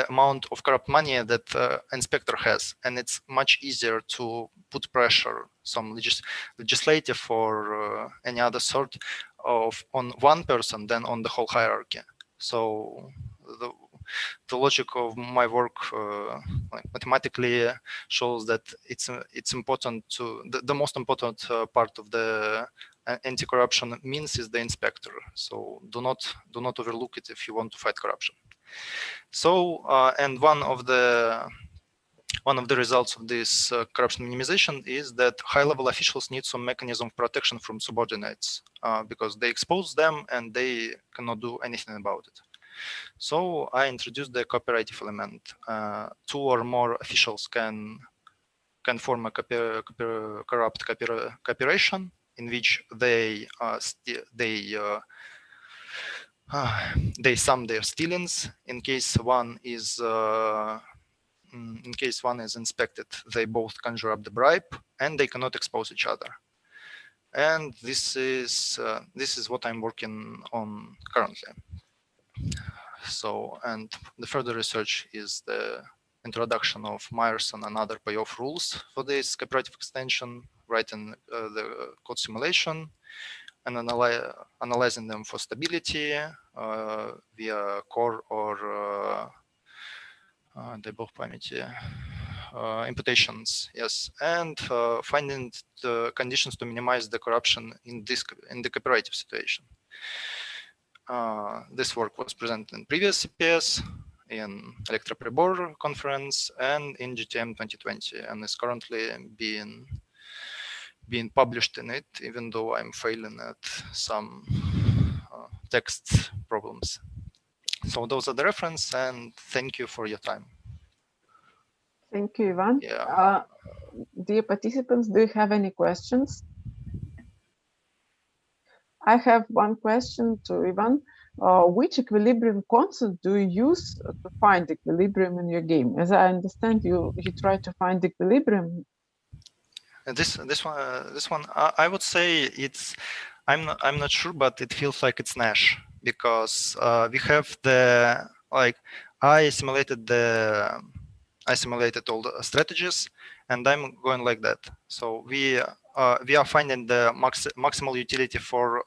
Speaker 7: amount of corrupt money that inspector has, and it's much easier to put pressure some legislative or any other sort of on one person than on the whole hierarchy. So the logic of my work like mathematically shows that it's important to the most important part of the anti-corruption means is the inspector. So do not overlook it if you want to fight corruption. So and one of the results of this corruption minimization is that high-level officials need some mechanism of protection from subordinates because they expose them and they cannot do anything about it. So I introduced the cooperative element. Two or more officials can form a corrupt cooperation in which they sum their stealings. In case one is inspected, they both conjure up the bribe and they cannot expose each other. And this is what I'm working on currently. So, and the further research is the introduction of Meyerson and other payoff rules for this cooperative extension, writing the code simulation, and analyzing them for stability via core or imputations, yes, and finding the conditions to minimize the corruption in the cooperative situation. This work was presented in previous CPS, in Electra Pribor conference, and in GTM 2020, and is currently being published in it, even though I'm failing at some text problems. So those are the reference, and thank you for your time.
Speaker 2: Thank you, Ivan.
Speaker 7: Yeah.
Speaker 2: Dear participants, do you have any questions? I have one question to Ivan. Which equilibrium concept do you use to find equilibrium in your game? As I understand, you try to find equilibrium.
Speaker 7: This one, I would say it's. I'm not sure, but it feels like it's Nash because we have the I simulated all the strategies, and I'm going like that. So we are finding the maximal utility for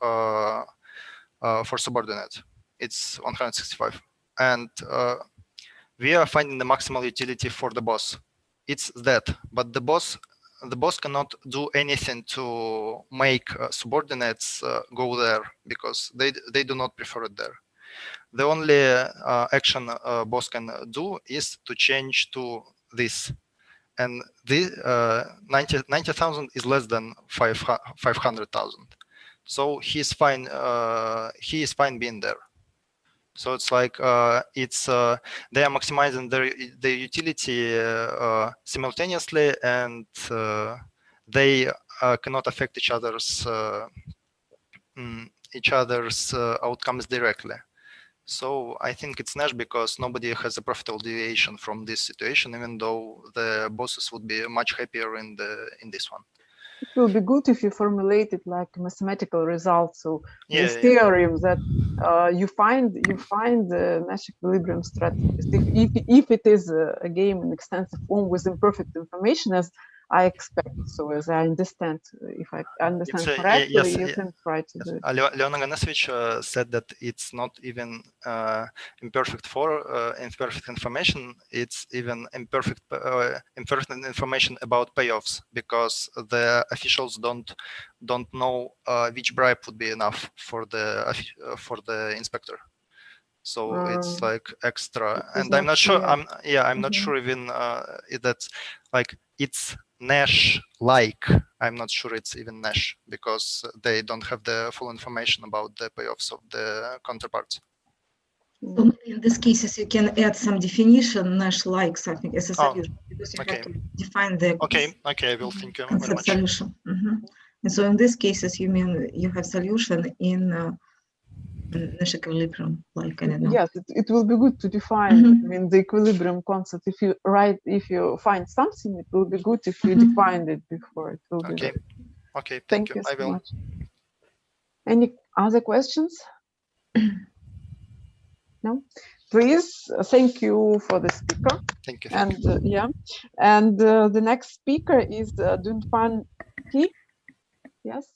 Speaker 7: subordinate. It's 165, and we are finding the maximal utility for the boss. It's that, but the boss cannot do anything to make subordinates go there because they do not prefer it there. The only action boss can do is to change to this, and the 90,000 is less than 500,000. So he's fine. He is fine being there. So it's like they are maximizing their utility simultaneously, and they cannot affect each other's outcomes directly. So I think it's Nash because nobody has a profitable deviation from this situation, even though the bosses would be much happier in this one.
Speaker 2: It will be good if you formulate it like a mathematical result. So this theorem that you find the Nash equilibrium strategies. If it is a game in extensive form with imperfect information, as I expect, so as I understand, if I understand correctly, you can try to do it.
Speaker 7: Leon Ganesovich said that it's not even imperfect information. It's even imperfect information about payoffs because the officials don't know which bribe would be enough for the inspector. So it's like extra, and I'm not sure. I'm not sure even that's like it's Nash-like. I'm not sure it's even Nash because they don't have the full information about the payoffs of the counterparts.
Speaker 8: So maybe in these cases you can add some definition Nash-like something as a solution because you have to define the
Speaker 7: okay. I will think very much.
Speaker 8: Solution. And so in these cases you mean you have solution in Nash equilibrium, like I don't know.
Speaker 2: Yes, it will be good to define. I mean, the equilibrium concept. If you find something, it will be good if you defined it before. It will be good.
Speaker 7: Okay. Thank you.
Speaker 2: So much. Any other questions? No. please, thank you for the speaker.
Speaker 7: Thank you.
Speaker 2: And yeah, and the next speaker is Dunfan Thi. Yes.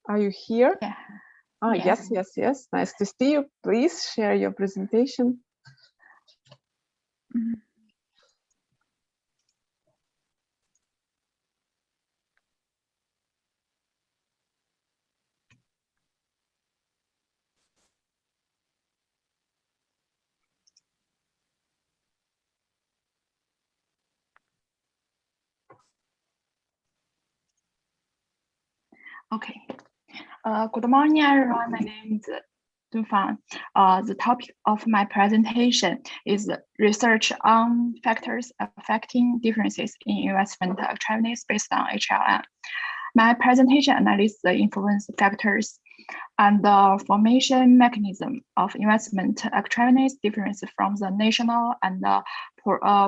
Speaker 2: Are you here?
Speaker 9: Yeah.
Speaker 2: Ah,
Speaker 9: Yeah.
Speaker 2: yes. Nice to see you. Please share your presentation.
Speaker 9: Mhm. Okay. Good morning, everyone. My name is Dunfan. The topic of my presentation is research on factors affecting differences in investment attractiveness based on HLN. My presentation analyzes the influence factors and the formation mechanism of investment attractiveness differences from the national and the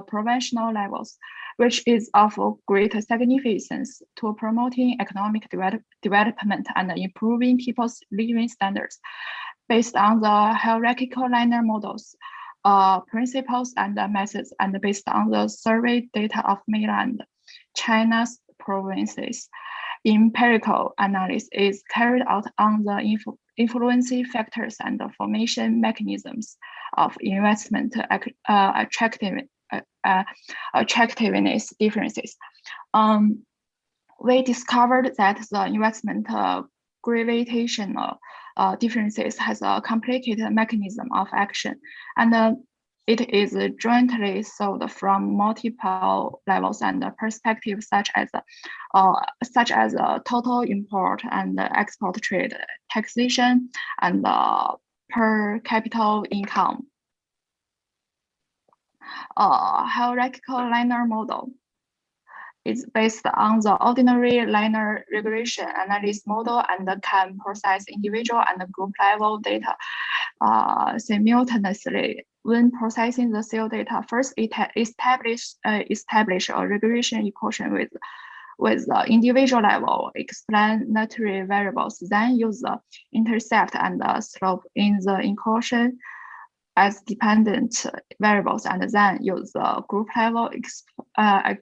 Speaker 9: provincial levels, which is of great significance to promoting economic development and improving people's living standards based on the hierarchical linear models, principles and methods, and based on the survey data of mainland China's provinces. Empirical analysis is carried out on the influencing factors and the formation mechanisms of investment attractiveness differences. We discovered that the investment gravitational differences has a complicated mechanism of action, and it is jointly solved from multiple levels and perspectives, such as total import and export trade, taxation, and per capita income. Hierarchical linear model is based on the ordinary linear regression analysis model and can process individual and group level data simultaneously. When processing the cell data, first it establish a regression equation with the individual level explanatory variables, then use the intercept and the slope in the equation as dependent variables, and then use the group level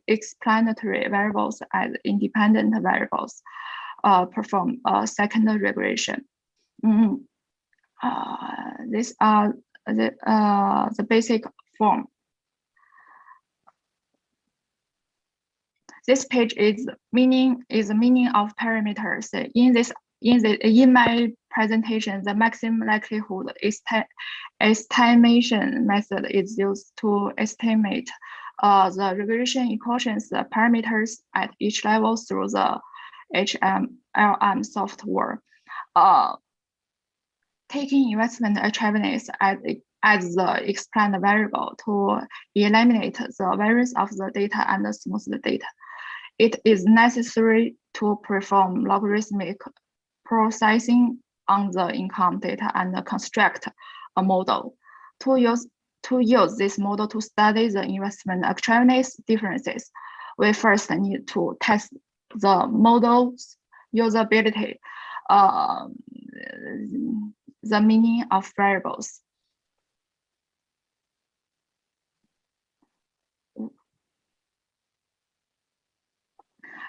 Speaker 9: explanatory variables as independent variables. Perform a second regression. These are the basic form. This page is meaning of parameters. In my presentation, the maximum likelihood estimation method is used to estimate the regression equations, the parameters at each level through the HMLM software. Taking investment attractiveness as the explained variable to eliminate the variance of the data and smooth the data. It is necessary to perform logarithmic processing on the income data and construct a model. To use this model to study the investment attractiveness differences, we first need to test the model's usability, the meaning of variables.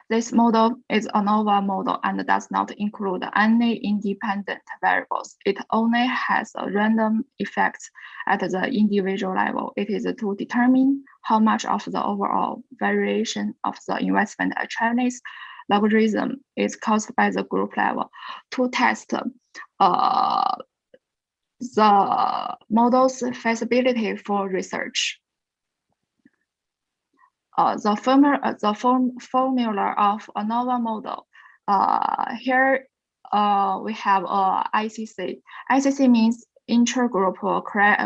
Speaker 9: This model is a ANOVA model and does not include any independent variables. It only has a random effects at the individual level. It is to determine how much of the overall variation of the investment attractiveness logarithm is caused by the group level. To test the model's feasibility for research. The formula of ANOVA model. Here we have ICC. ICC means intergroup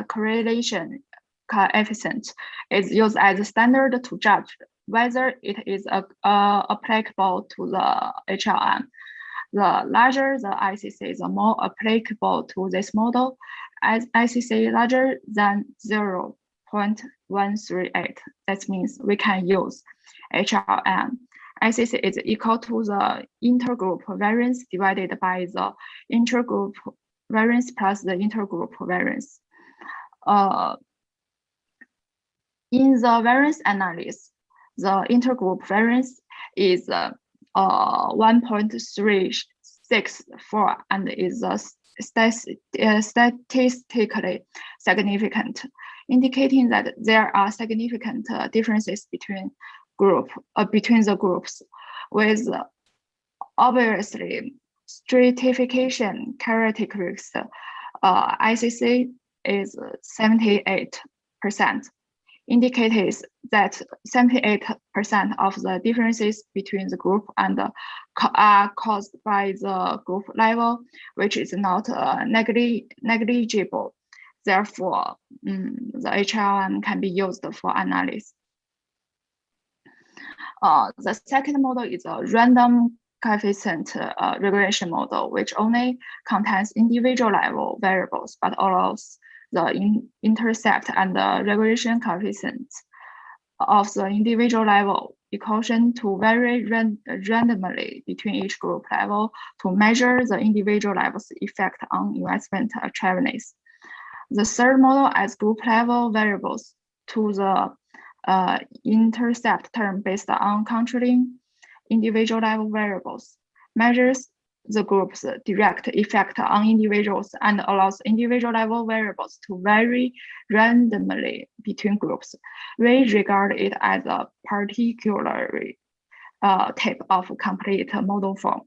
Speaker 9: correlation coefficient. It's used as a standard to judge whether it is applicable to the HLM. The larger the ICC, the more applicable to this model. As ICC larger than 0.138, that means we can use HLM. ICC is equal to the intergroup variance divided by the intergroup variance plus the intergroup variance. In the variance analysis, the intergroup variance is 1.364 and is statistically significant, indicating that there are significant differences between the groups, with obviously stratification characteristics. ICC is 78%, indicates that 78% of the differences between the group and are caused by the group level, which is not negligible. Therefore, the HLM can be used for analysis. The second model is a random coefficient regression model, which only contains individual level variables, but allows the intercept and the regression coefficients of the individual level equation to vary randomly between each group level to measure the individual level's effect on investment attractiveness. The third model adds group level variables to the intercept term based on controlling individual level variables, measures the group's direct effect on individuals, and allows individual level variables to vary randomly between groups. We regard it as a particular type of complete model form.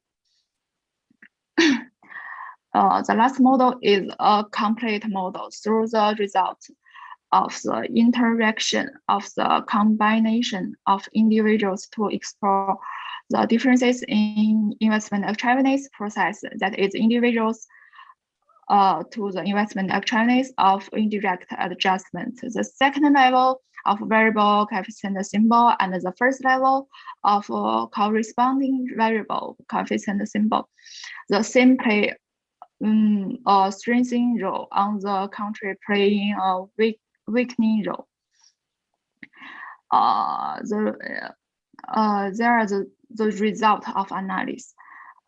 Speaker 9: The last model is a complete model through the result of the interaction of the combination of individuals to explore the differences in investment attractiveness process, that is individuals to the investment attractiveness of indirect adjustment. The second level of variable coefficient symbol and the first level of corresponding variable coefficient symbol. The same play a strengthening role, on the contrary playing a weakening role. There are the result of analysis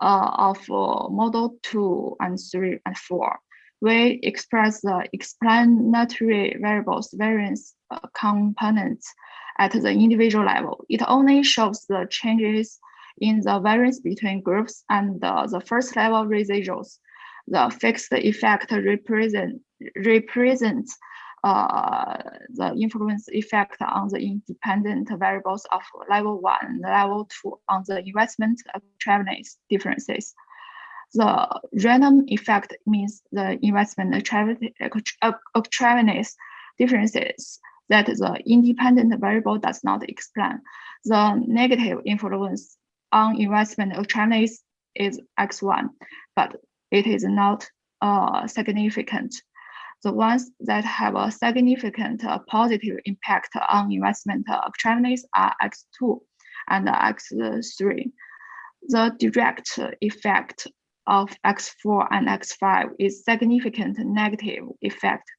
Speaker 9: of model 2 and 3 and 4. We express the explanatory variables variance components at the individual level. It only shows the changes in the variance between groups and the first level residuals. The fixed effect represents the influence effect on the independent variables of level 1 and level 2 on the investment attractiveness differences. The random effect means the investment attractiveness differences that the independent variable does not explain. The negative influence on investment attractiveness is X1, but it is not significant. The ones that have a significant positive impact on investment attractiveness are X2 and X3. The direct effect of X4 and X5 is significant negative effect.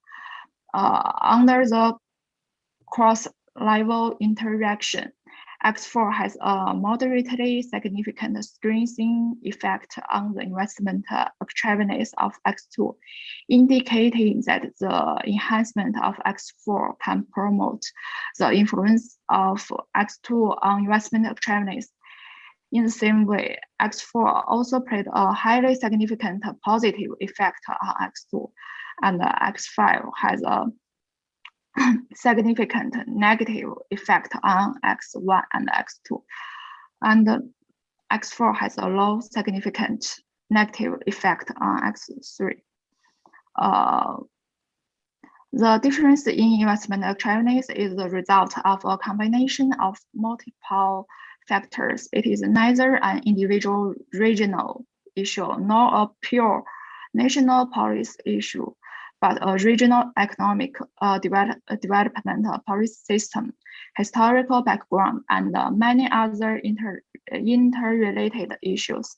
Speaker 9: Under the cross-level interaction, X4 has a moderately significant strengthening effect on the investment attractiveness of X2, indicating that the enhancement of X4 can promote the influence of X2 on investment attractiveness. In the same way, X4 also played a highly significant positive effect on X2, and X5 has a significant negative effect on X1 and X2, and X4 has a low significant negative effect on X3. The difference in investment attractiveness is the result of a combination of multiple factors. It is neither an individual regional issue nor a pure national policy issue, but a regional economic development policy system, historical background, and many other interrelated issues.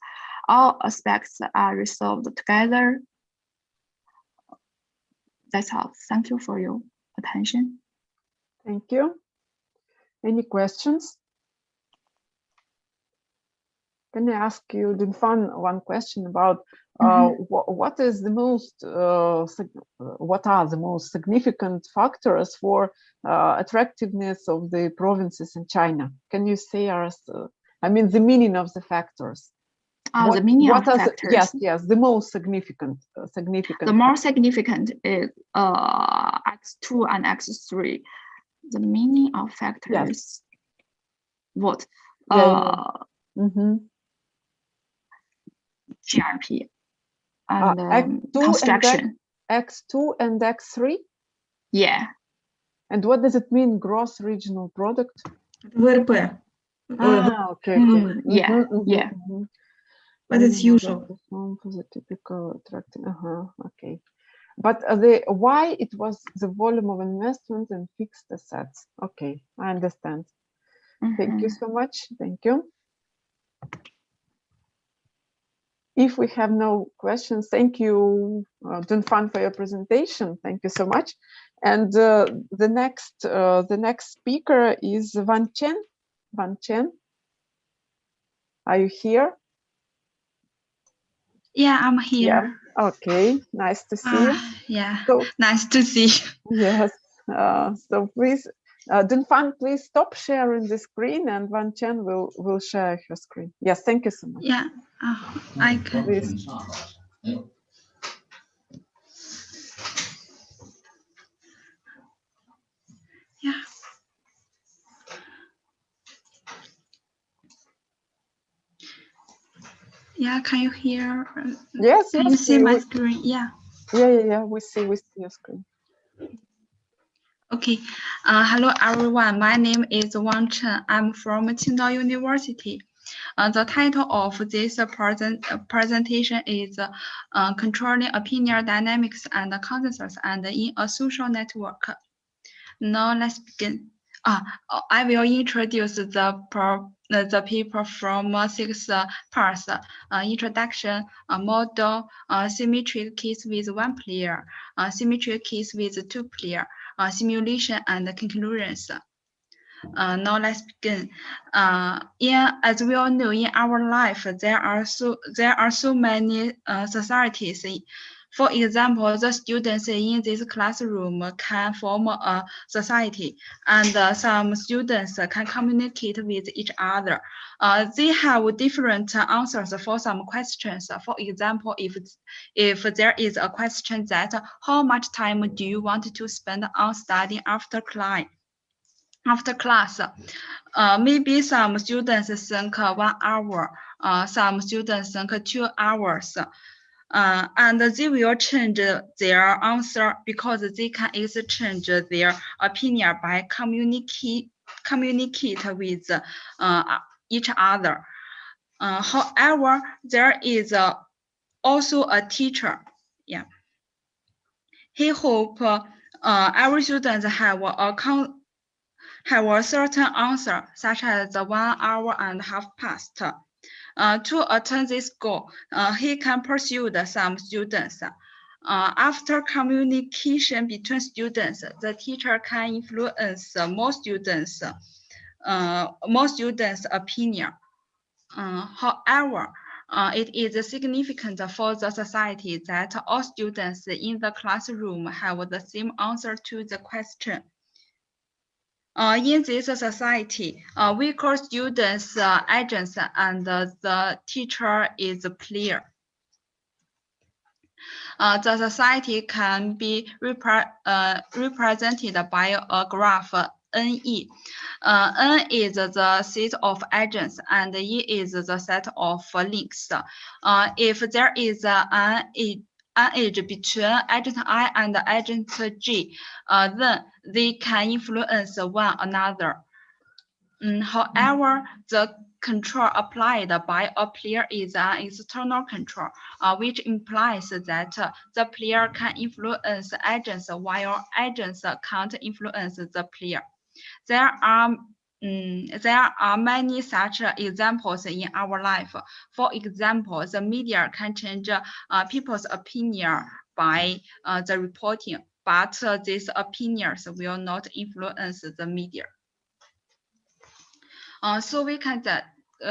Speaker 9: All aspects are resolved together. That's all. Thank you for your attention.
Speaker 2: Thank you. Any questions? Can I ask you, Dun Phan, one question about what is the most what are the most significant factors for attractiveness of the provinces in China? Can you say us? I mean, the meaning of the factors.
Speaker 9: The meaning of factors.
Speaker 2: Yes, the most significant.
Speaker 9: The more significant is X2 and X3. The meaning of factors.
Speaker 2: Yes.
Speaker 9: What? GRP and
Speaker 2: X2
Speaker 9: construction.
Speaker 2: X2 and X3.
Speaker 9: Yeah.
Speaker 2: And what does it mean? Gross regional product.
Speaker 8: ВРП.
Speaker 2: Okay.
Speaker 9: Yeah.
Speaker 8: But it's usual.
Speaker 2: For the typical attractive. Okay. But why it was the volume of investment in fixed assets. Okay, I understand. Thank you so much. Thank you. If we have no questions, thank you, Dunfan, for your presentation. Thank you so much. And the next speaker is Van Chen. Van Chen, are you here?
Speaker 10: Yeah, I'm here.
Speaker 2: Yeah. Okay, nice to see you.
Speaker 10: Yeah,
Speaker 2: so,
Speaker 10: nice to see you.
Speaker 2: Yes. So please, Dunfan, please stop sharing the screen, and Van Chen will share her screen. Yes, thank you so much.
Speaker 10: Yeah, I can.
Speaker 2: Please.
Speaker 10: Yeah. Yeah, can you hear?
Speaker 2: Yes,
Speaker 10: can you see my screen? Yeah.
Speaker 2: Yeah. We see your screen.
Speaker 10: Okay. Hello, everyone. My name is Wang Chen. I'm from Qingdao University. The title of this presentation is Controlling Opinion Dynamics and Consensus and in a Social Network. Now let's begin. I will introduce the paper from 6 parts: introduction, model, symmetric case with 1 player, symmetric case with 2 players, simulation, and conclusions. Now let's begin. As we all know, in our life, there are so many societies. For example, the students in this classroom can form a society, and some students can communicate with each other. They have different answers for some questions. For example, if there is a question that how much time do you want to spend on studying after class, maybe some students think 1 hour, some students think 2 hours. And they will change their answer because they can exchange their opinion by communicate with each other. However, there is also a teacher. Yeah, he hope every student have a certain answer, such as 1 hour and a half past. To attain this goal, he can pursue some students. After communication between students, the teacher can influence more students' opinion. However, it is significant for the society that all students in the classroom have the same answer to the question. In this society, we call students agents, and the teacher is a player. The society can be represented by a graph NE. N is the set of agents, and E is the set of links. If there is an edge between agent I and agent G, then they can influence one another. However, the control applied by a player is an external control, which implies that the player can influence agents while agents can't influence the player. There are many such examples in our life. For example, the media can change people's opinion by the reporting, but these opinions will not influence the media. So we can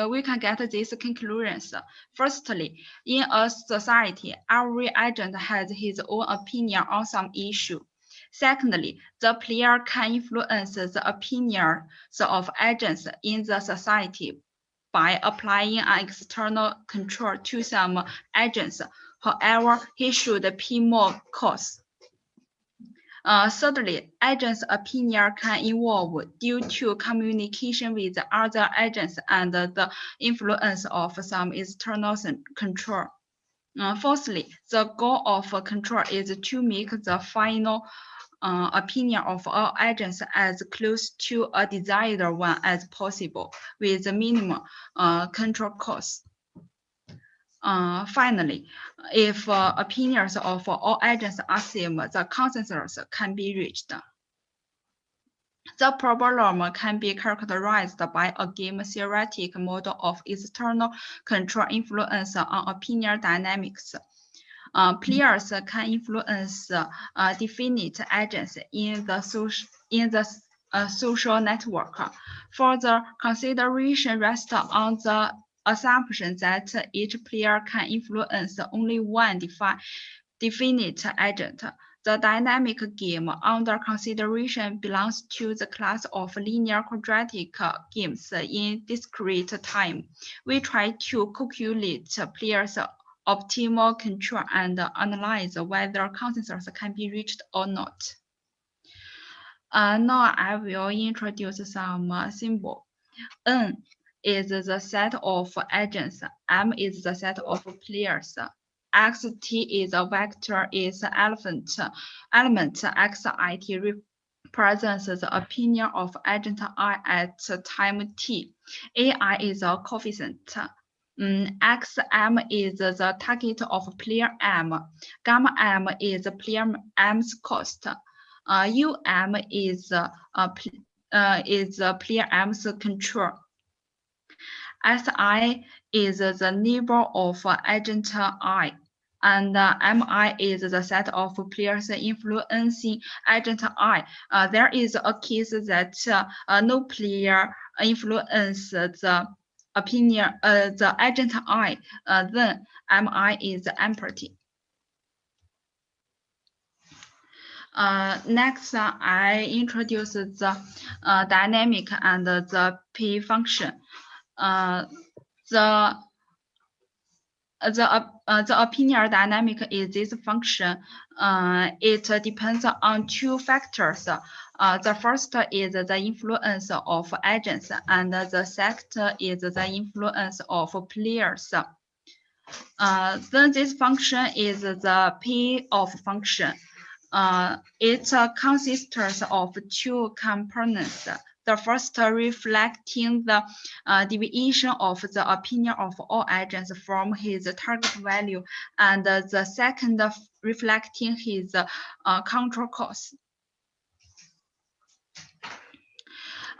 Speaker 10: we can get these conclusions. Firstly, in a society, every agent has his own opinion on some issue. Secondly, the player can influence the opinions of agents in the society by applying an external control to some agents. However, he should pay more costs. Thirdly, agents' opinion can evolve due to communication with other agents and the influence of some external control. Fourthly, the goal of control is to make the final opinion of all agents as close to a desired one as possible with the minimum control costs. Finally, if opinions of all agents are same, the consensus can be reached. The problem can be characterized by a game theoretic model of external control influence on opinion dynamics. Players can influence definite agents in the social network. Further consideration rests on the assumption that each player can influence only one definite agent. The dynamic game under consideration belongs to the class of linear quadratic games in discrete time. We try to calculate players' optimal control and analyze whether consensus can be reached or not. Now I will introduce some symbol. N is the set of agents. M is the set of players. Xt is a vector, is element Xit represents the opinion of agent I at time t. Ai is a coefficient. Xm is the target of player M. Gamma M is player M's cost. Um is player M's control. Si is the neighbor of agent I, and Mi is the set of players influencing agent I. There is a case that no player influences the opinion the agent I, then Mi is empty. Next, I introduce the dynamic and the P function. The opinion dynamic is this function. It depends on two factors. The first is the influence of agents, and the second is the influence of players. Then this function is the P-of function. It consists of two components. The first reflecting the deviation of the opinion of all agents from his target value, and the second reflecting his control cost.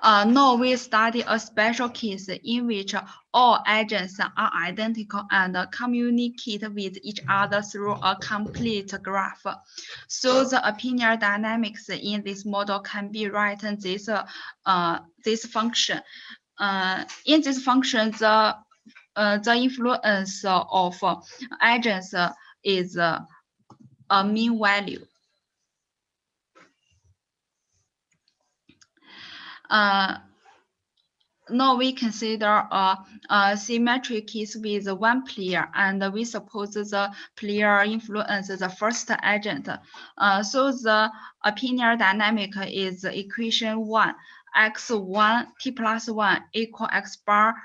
Speaker 10: Now we study a special case in which all agents are identical and communicate with each other through a complete graph. So the opinion dynamics in this model can be written this function. In this function, the influence of agents is a mean value. Now we consider a symmetric case with one player, and we suppose the player influences the first agent. So the opinion dynamic is equation 1, x1 t plus 1 equal x bar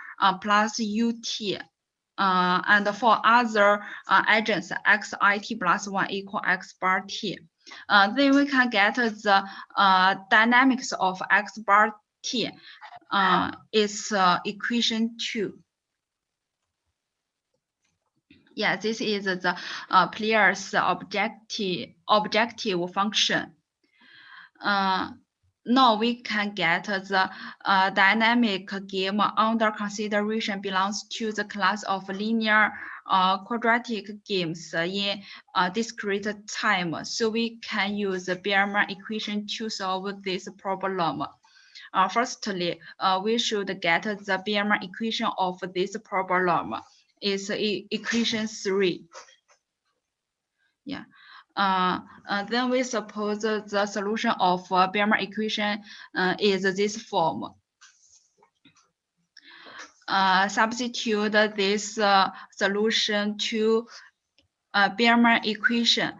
Speaker 10: plus ut. And for other agents, xit plus 1 equal x bar t. Then we can get the dynamics of x bar t is equation 2. Yeah, this is the player's objective function. Now we can get the dynamic game under consideration belongs to the class of linear quadratic games in discrete time. So we can use the Bellman equation to solve this problem. Firstly, we should get the Biermann equation of this problem. It's equation 3. Yeah. Then we suppose the solution of Biermann equation is this form. Substitute this solution to Biermann equation.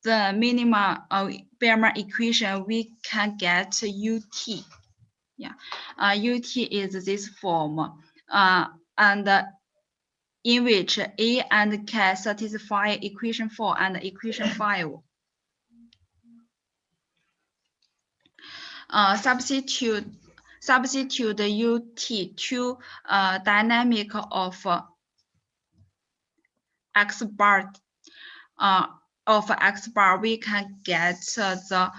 Speaker 10: The minimum Biermann equation, we can get UT. Yeah, UT is this form, and in which A and K satisfy equation 4 and equation 5. Substitute UT to dynamic of X bar. Of X bar, we can get the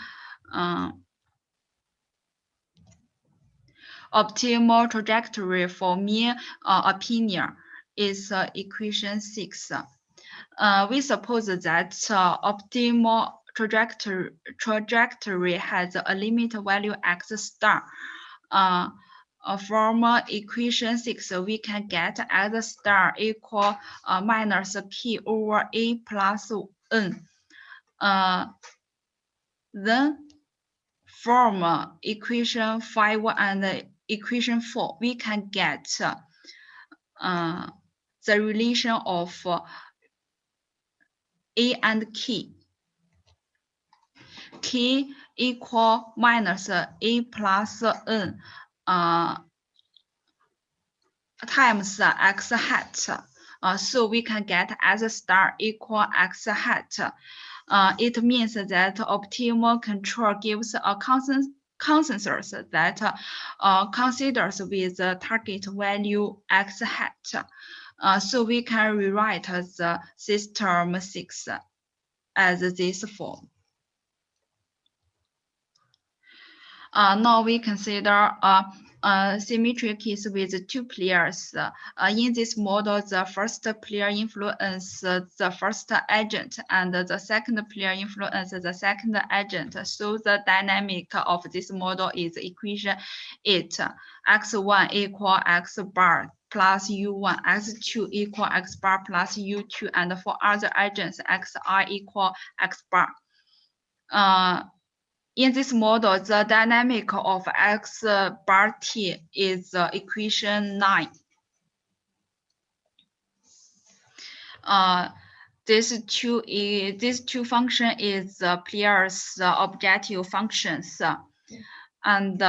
Speaker 10: optimal trajectory for mean opinion is equation 6. We suppose that optimal trajectory has a limit value X star. From equation 6, we can get X star equal minus K over A plus N. Then from equation 5 and equation 4, we can get the relation of A and K. K equal minus A plus N times X hat. So we can get X star equal X hat. It means that optimal control gives a consensus that considers with the target value X hat. So we can rewrite the system 6 as this form. Now we consider symmetric case with 2 players. In this model, the first player influences the first agent and the second player influences the second agent. So the dynamic of this model is equation 8. X1 equal X bar plus U1, X2 equal X bar plus U2, and for other agents, Xi equal X bar. In this model, the dynamic of X bar T is equation 9. This two function is players' objective functions, and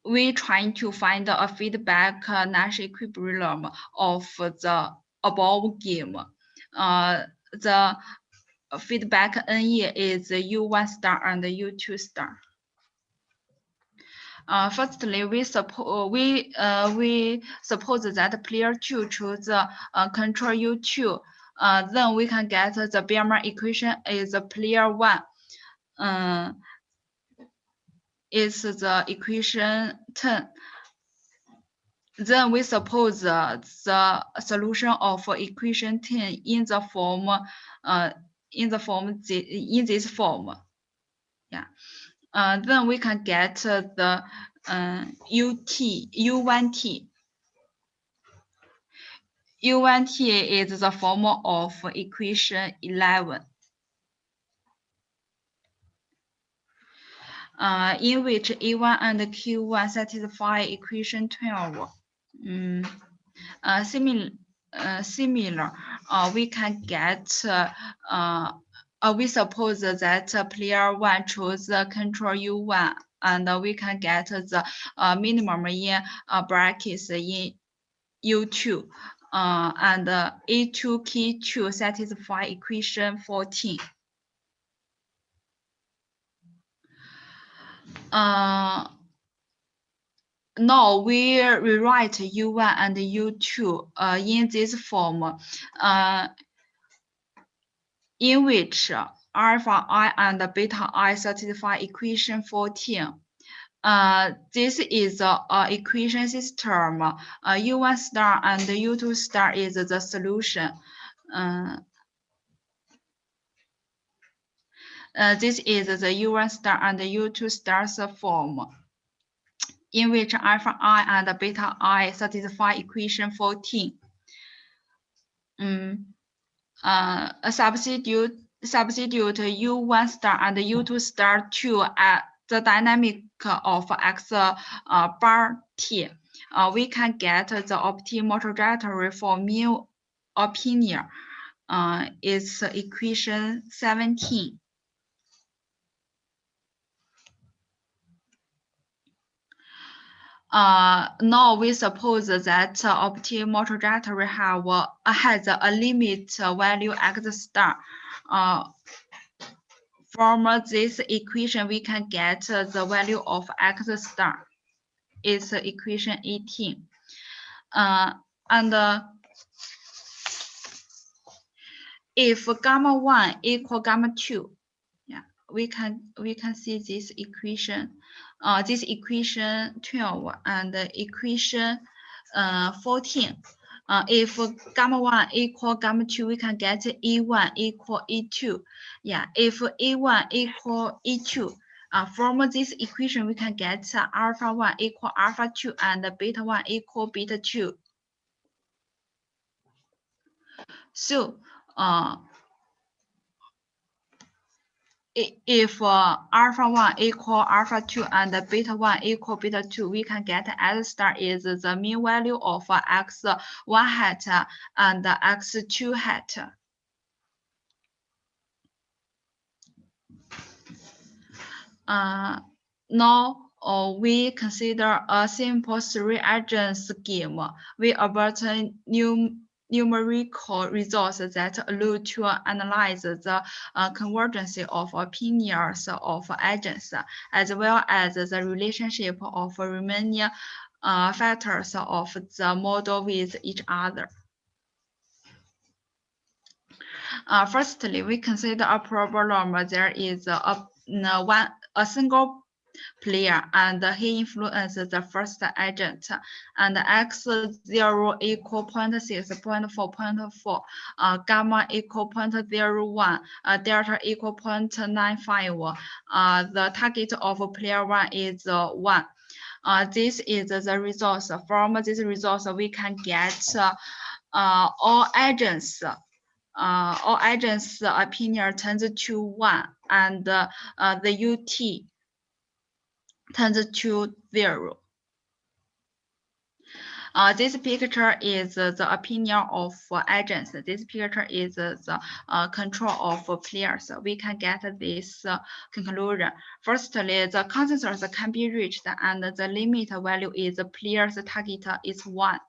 Speaker 10: we trying to find a feedback Nash equilibrium of the above game. The feedback NE is U1 star and U2 star. Firstly, we suppose that player 2 choose control U2. Then we can get the Biermann equation is player 1. Is the equation 10. Then we suppose the solution of equation 10 in the form in this form. Yeah. Then we can get the U1T. U1T is the form of equation 11. In which A1 and Q1 satisfy equation 12. Similar, we can get we suppose that player 1 chose control U1, and we can get the minimum in brackets in U2, and A2 K2 satisfy equation 14. Now we rewrite U1 and U2 in this form, in which alpha I and beta I satisfy equation 14. This is the equation system. U1 star and U2 star is the solution. This is the U1 star and the U2 stars form, in which alpha I and beta I satisfy equation 14. Substitute U1 star and U2 star to the dynamic of X bar T. We can get the optimal trajectory for mean opinion. It's equation 17. Now we suppose that optimal trajectory has a limit value X star. From this equation, we can get the value of X star. It's equation 18. And if gamma 1 equal gamma 2, yeah, we can see this equation. This equation 12 and equation 14. If gamma 1 equal gamma 2, we can get E1 equal E2. Yeah, if E1 equal E2, from this equation, we can get alpha 1 equal alpha 2 and beta 1 equal beta 2. So, if alpha 1 equal alpha 2 and beta 1 equal beta 2, we can get X star is the mean value of X1 hat and X2 hat. Now we consider a simple three-agent scheme. We obtain numerical results that allow to analyze the convergence of opinions of agents, as well as the relationship of remaining factors of the model with each other. Firstly, we consider a problem. There is a single player and he influences the first agent, and x0 equal 0.6, 0.4, gamma equal 0.01, delta equal 0.95. The target of player 1 is 1. This is the results. From this results, we can get all agents' opinion tends to 1, and the UT tends to 0. This picture is the opinion of agents. This picture is the control of players. We can get this conclusion. Firstly, the consensus can be reached, and the limit value is the player's target is 1.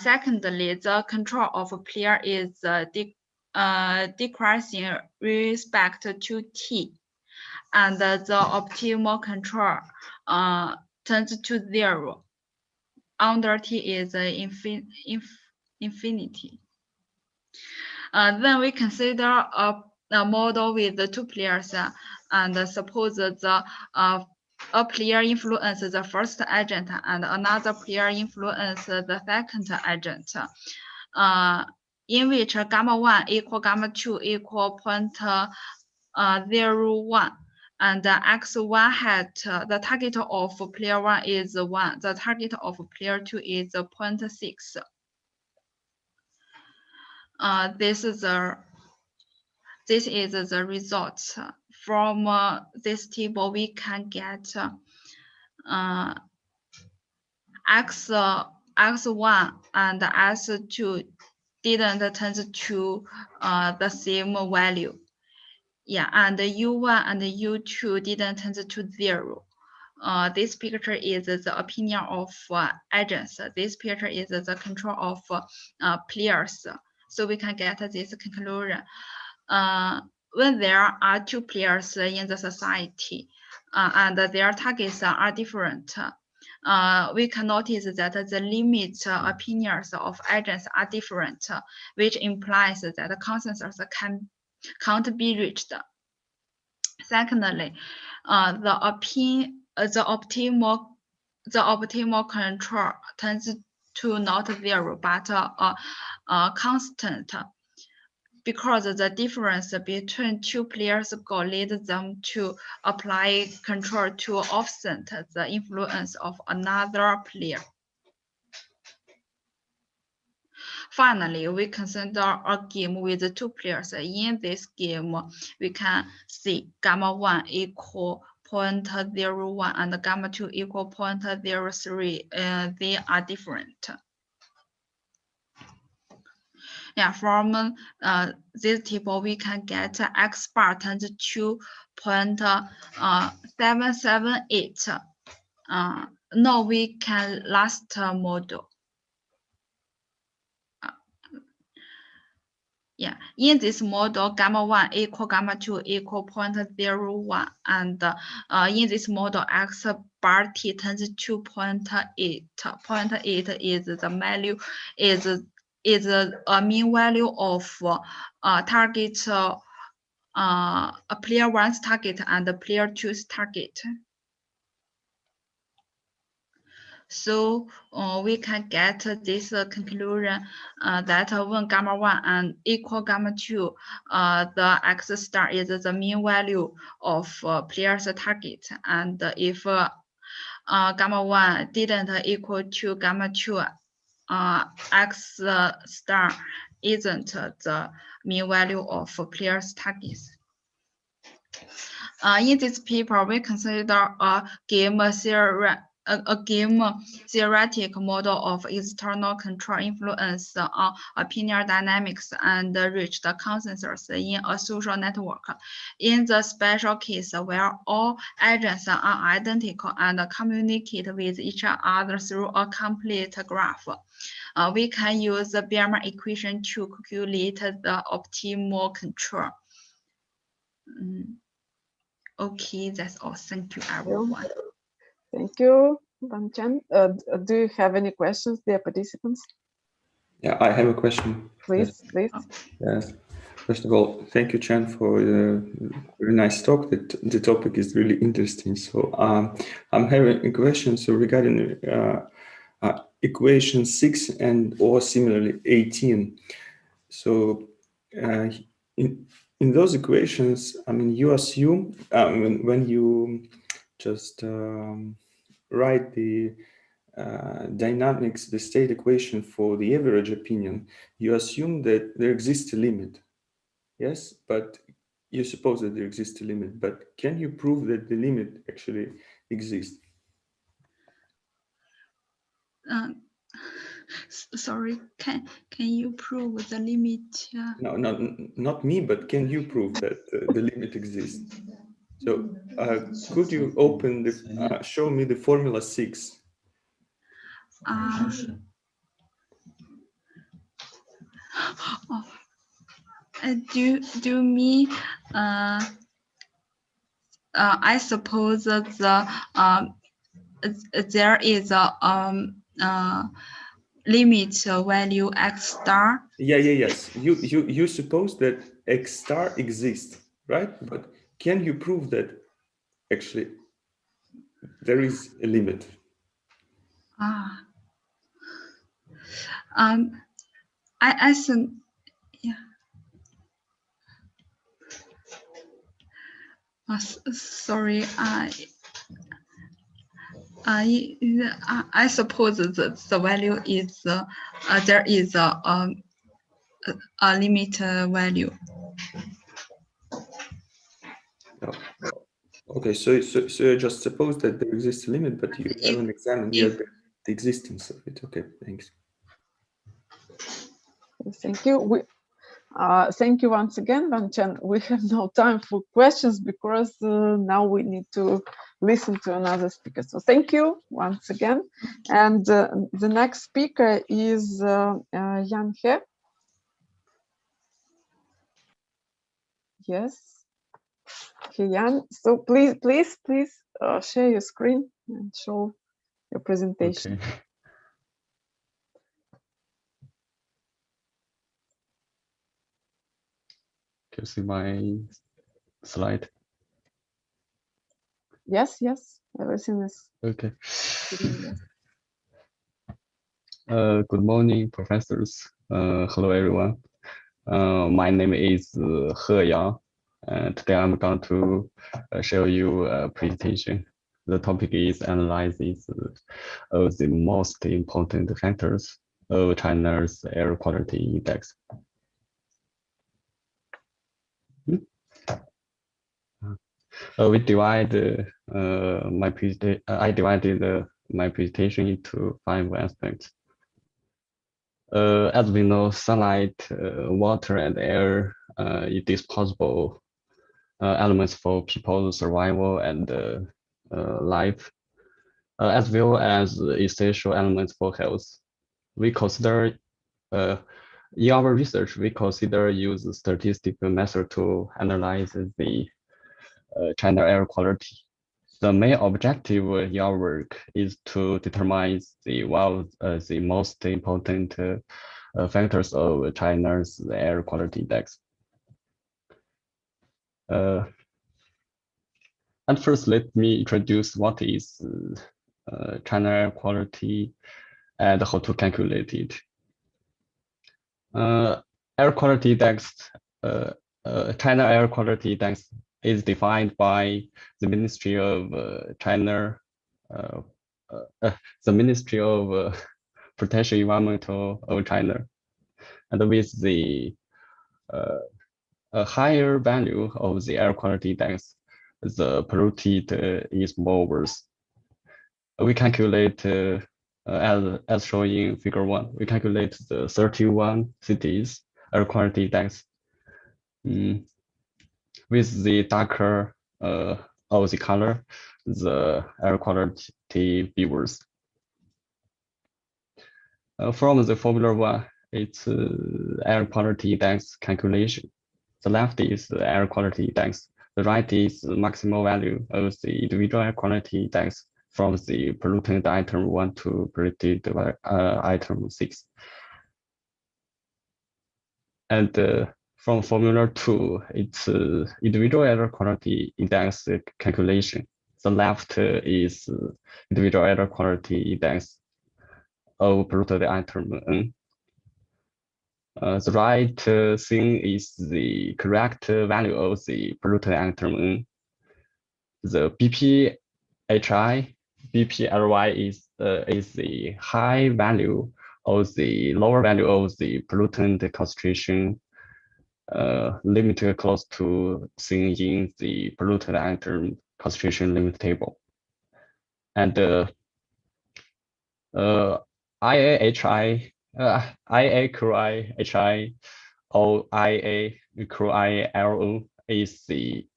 Speaker 10: Secondly, the control of a player is decreasing respect to t, and the optimal control tends to 0. Under t is infinity. Then we consider a model with the 2 players, and suppose the a player influences the first agent and another player influences the second agent, in which gamma 1 equal gamma 2 equal 0.01, and x1 hat, the target of player 1 is 1, the target of player 2 is 0.6. This is the result. From this table, we can get x1 and x2 didn't tend to the same value. Yeah, and U1 and U2 didn't tend to 0. This picture is the opinion of agents. This picture is the control of players. So we can get this conclusion. When there are 2 players in the society and their targets are different, we can notice that the limit opinions of agents are different, which implies that the consensus can't be reached. Secondly, the optimal control tends to not 0 but constant, because the difference between two players' goal leads them to apply control to offset the influence of another player. Finally, we consider a game with two players. In this game, we can see gamma 1 equal 0.01 and gamma 2 equal 0.03. They are different. Yeah, from this table, we can get X bar tends to 0.778. Now we can last model. Yeah, in this model, gamma 1 equal gamma 2 equal 0.01, and in this model, X bar T tends to 0.8. 0.8 is the value is a mean value of target a player 1's target and the player 2's target. So we can get this conclusion that when gamma 1 and equal gamma 2, the X star is the mean value of player's target. And if gamma 1 didn't equal to gamma 2, X star isn't the mean value of player's targets. In this paper, we consider a game theoretic model of external control influence on opinion dynamics and reached consensus in a social network. In the special case where all agents are identical and communicate with each other through a complete graph, we can use the Biermann equation to calculate the optimal control. Okay, that's all. Thank you, everyone.
Speaker 2: Thank you, Wanchen. Do you have any questions, dear participants?
Speaker 6: Yeah, I have a question.
Speaker 2: Please, please.
Speaker 6: Yes. First of all, thank you, Chen, for the very nice talk. The topic is really interesting. So I'm having a question. So regarding equation 6 or similarly 18. So in those equations, I mean, you assume when you just write the dynamics, the state equation for the average opinion, you assume that there exists a limit. Yes, but you suppose that there exists a limit. But can you prove that the limit actually exists?
Speaker 10: Sorry, can you prove the limit?
Speaker 6: No, not me, but can you prove that the limit exists? So could you open the, show me the formula 6?
Speaker 10: Do me, I suppose that there is a limit value X star.
Speaker 6: Yes. You suppose that X star exists, right? But can you prove that actually there is a limit?
Speaker 10: I think, yeah. Sorry, I suppose that the value is there is a limit value.
Speaker 6: Okay, so you just suppose that there exists a limit, but you haven't examined yet the existence of it. Okay, thanks.
Speaker 2: Thank you. Thank you once again, Wanchen. We have no time for questions because now we need to listen to another speaker. So thank you once again. And the next speaker is Yan He. Yes, Yan. So please share your screen and show your presentation.
Speaker 11: Okay. Can you see my slide?
Speaker 2: Yes, everything is
Speaker 11: okay. Good morning, professors. Hello, everyone. My name is He Yang. Today I'm going to show you a presentation. The topic is analysis of the most important factors of China's air quality index. I divided my presentation into 5 aspects. As we know, sunlight, water, and air are disposable elements for people's survival and life, as well as essential elements for health. We consider, in our research, we use statistical method to analyze the China air quality. The main objective in our work is to determine the most important factors of China's air quality index. And first, let me introduce what is China air quality and how to calculate it. Air quality index, China air quality index is defined by the Ministry of China, the Ministry of Protection Environmental of China, and with the a higher value of the air quality index, the polluted is more worse. We calculate, as shown in figure 1, we calculate the 31 cities air quality index. With the darker of the color, the air quality be worse. From the formula 1, it's air quality index calculation. The left is the air quality index. The right is the maximal value of the individual air quality index from the pollutant item 1 to polluted item 6. And from formula 2, it's individual air quality index calculation. The left is individual air quality index of polluted item N. The right thing is the correct value of the polluted item N. The BPHI, BPLY is the high value of the lower value of the pollutant concentration limited close to seen in the polluted item concentration limit table. And IAHI, IAQI, or IAQILO is the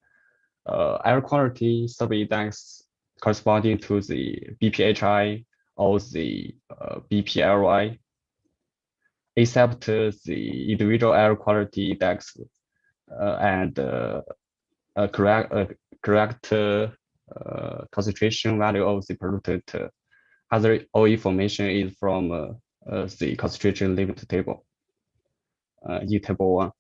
Speaker 11: air quality survey index corresponding to the BPHI or the BPLY, except the individual air quality index and correct concentration value of the pollutant. Other all information is from the concentration limit table, in table 1.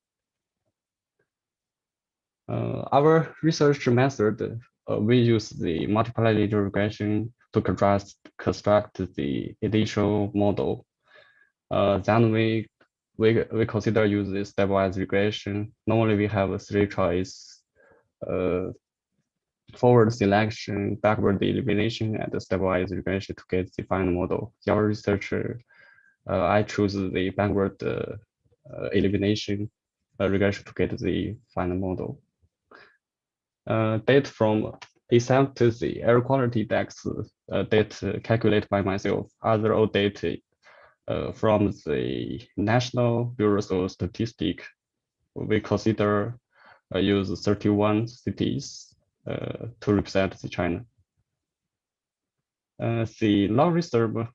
Speaker 11: Our research method, we use the multiple linear regression to construct the initial model. Then we consider use the stepwise regression. Normally we have 3 choices: forward selection, backward elimination, and stepwise regression to get the final model. In our research, I choose the backward elimination regression to get the final model. Data from except the air quality index data calculated by myself. Other all data from the National Bureau of Statistics, we consider use 31 cities to represent the China. The long-reserve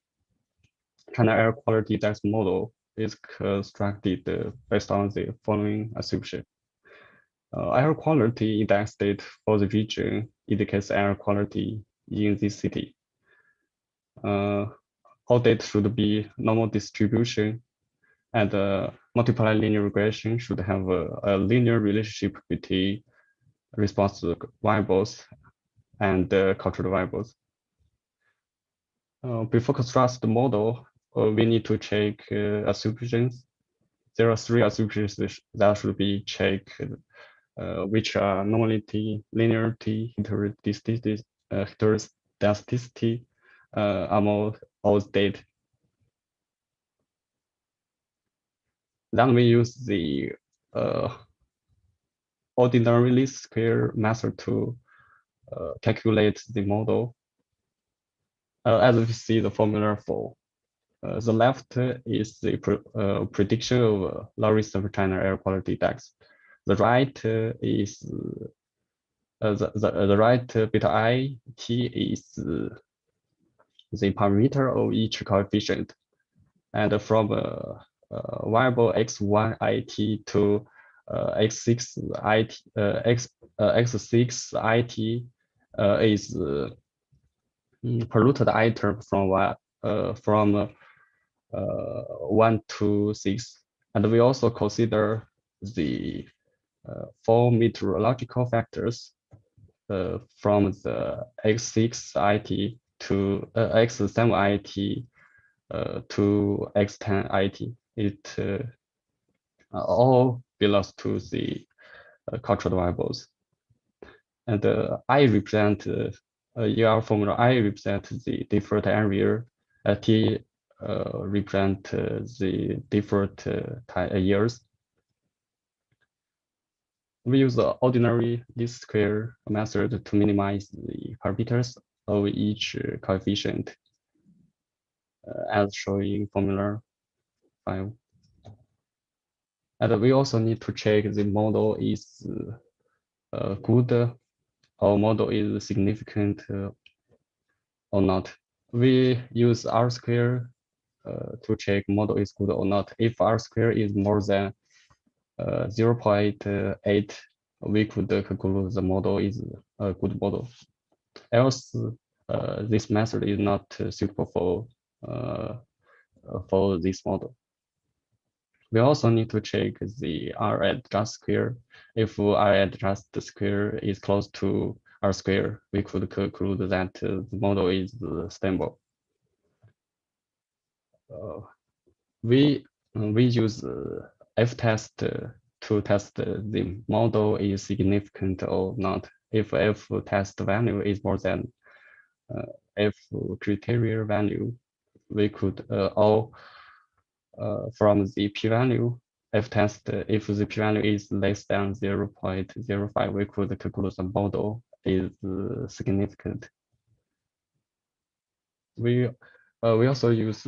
Speaker 11: China air quality index model is constructed based on the following assumption. Air quality index data for the region indicates air quality in this city. All data should be normal distribution, and multiple linear regression should have a linear relationship between response variables and control variables. Before construct the model, we need to check assumptions. there are three assumptions that should be checked, which are normality, linearity, heteroscedasticity among all data. Then we use the ordinary least square method to calculate the model. As we see the formula for the left is the prediction of low-risk China air quality index. The right is the right beta I t is the parameter of each coefficient, and from variable x1 it to x6 it x6 it is polluted item from 1 to 6, and we also consider the 4 meteorological factors from the x6 it to x7 it to x10 it. It all belongs to the controlled variables, and I represent in our formula. I represent the default area. T represent the default years. We use the ordinary least square method to minimize the parameters of each coefficient, as shown in formula 5. And we also need to check the model is good or model is significant or not. We use R square to check model is good or not. If R square is more than 0.8, we could conclude the model is a good model. Else, this method is not suitable for this model. We also need to check the R adjust square. If R adjust square is close to R square, we could conclude that the model is stable. We use F-test to test the model is significant or not. If F-test value is more than F criteria value, we could from the p-value F-test, if the p-value is less than 0.05, we could conclude the model is significant. We also use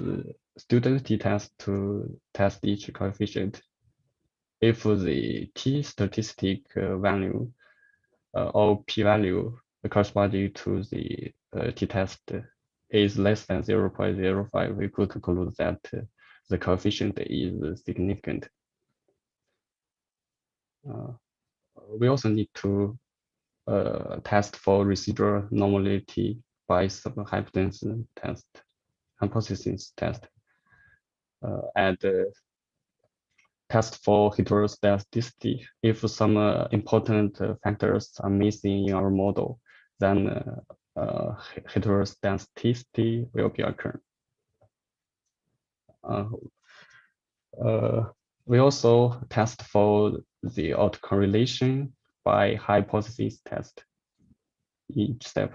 Speaker 11: student t-test to test each coefficient. If the t-statistic value or p-value corresponding to the t-test is less than 0.05, we could conclude that the coefficient is significant. We also need to test for residual normality by some hypothesis test, and test for heteroscedasticity. If some important factors are missing in our model, then heteroscedasticity will be occurring. We also test for the autocorrelation by hypothesis test each step.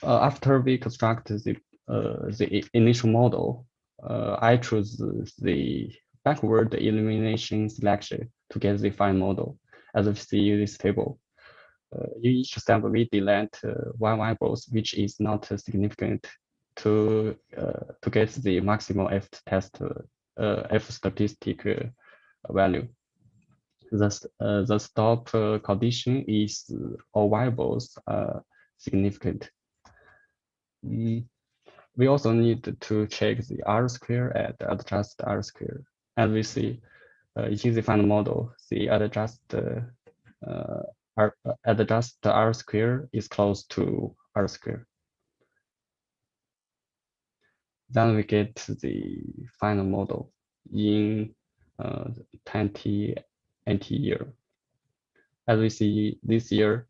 Speaker 11: After we construct the initial model, I choose the backward elimination selection to get the final model. As we see in this table, in each step we delete one variables which is not significant to get the maximal F-test F-statistic value. The stop condition is all variables significant. We also need to check the R square and adjust R square. As we see in the final model, the adjust R square is close to R square. Then we get the final model in 2020 year. As we see this year,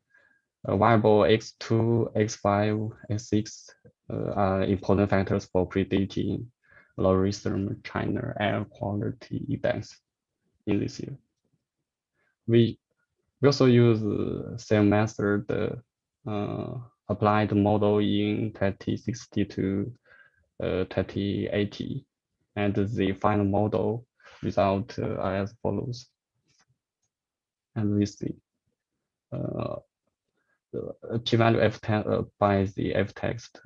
Speaker 11: variable X2, X5, X6 are important factors for predicting logarithm China air quality index in this year. We also use the same method, applied model in 2060 to 2080, and the final model result are as follows. And we see the p-value f by the f-text.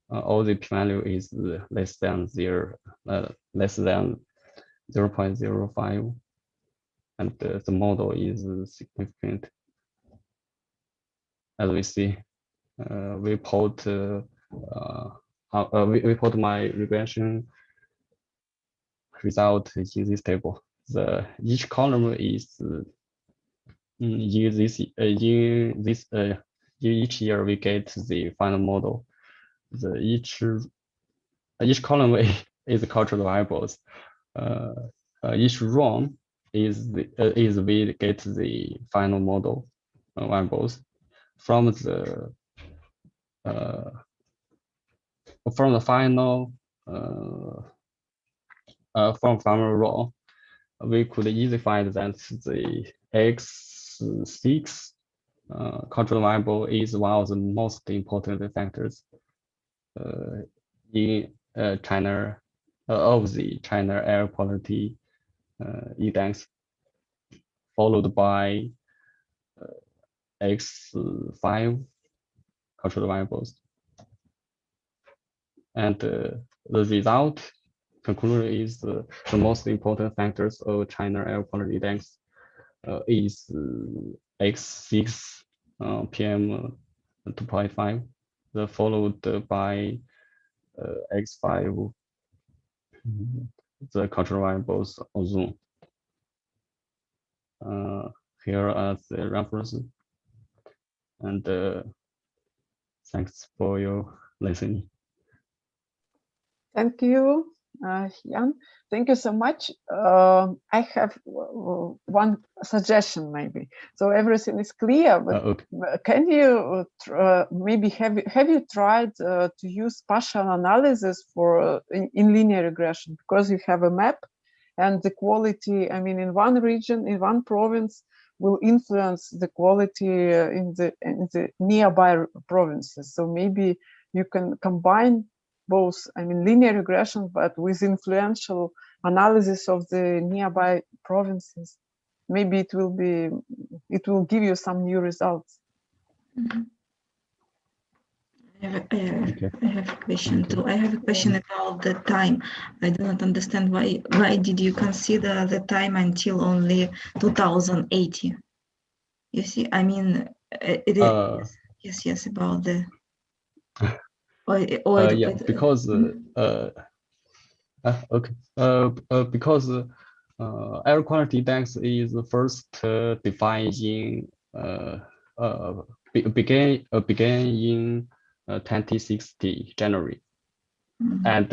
Speaker 11: All the p-value is less than 0.05, and the model is significant. As we see, we put my regression result in this table. Each column is in each year we get the final model. Each column is cultural variables. Each row is we get the final model variables from the final row. We could easily find that the X6 cultural variable is one of the most important factors in China of the China air quality index, followed by X5 cultural variables. And the result conclusion is the most important factors of China air quality index is X6 PM 2.5, followed by X5, the cultural variables ozone. Here are the references, and thanks for your listening.
Speaker 2: Thank you, Jan. Thank you so much. I have one suggestion, maybe. So everything is clear, but
Speaker 11: Okay.
Speaker 2: can you maybe have you tried to use spatial analysis for in linear regression, because you have a map and the quality, I mean, in one region, in one province, will influence the quality in the nearby provinces. So maybe you can combine both, I mean, linear regression, but with influential analysis of the nearby provinces. Maybe it will give you some new results.
Speaker 8: Mm-hmm. I have a question too. I have a question about the time. I do not understand why did you consider the time until only 2080? You see, I mean, it is yes about the
Speaker 11: yeah, because because air quality index is first defined in began in 2060 January, and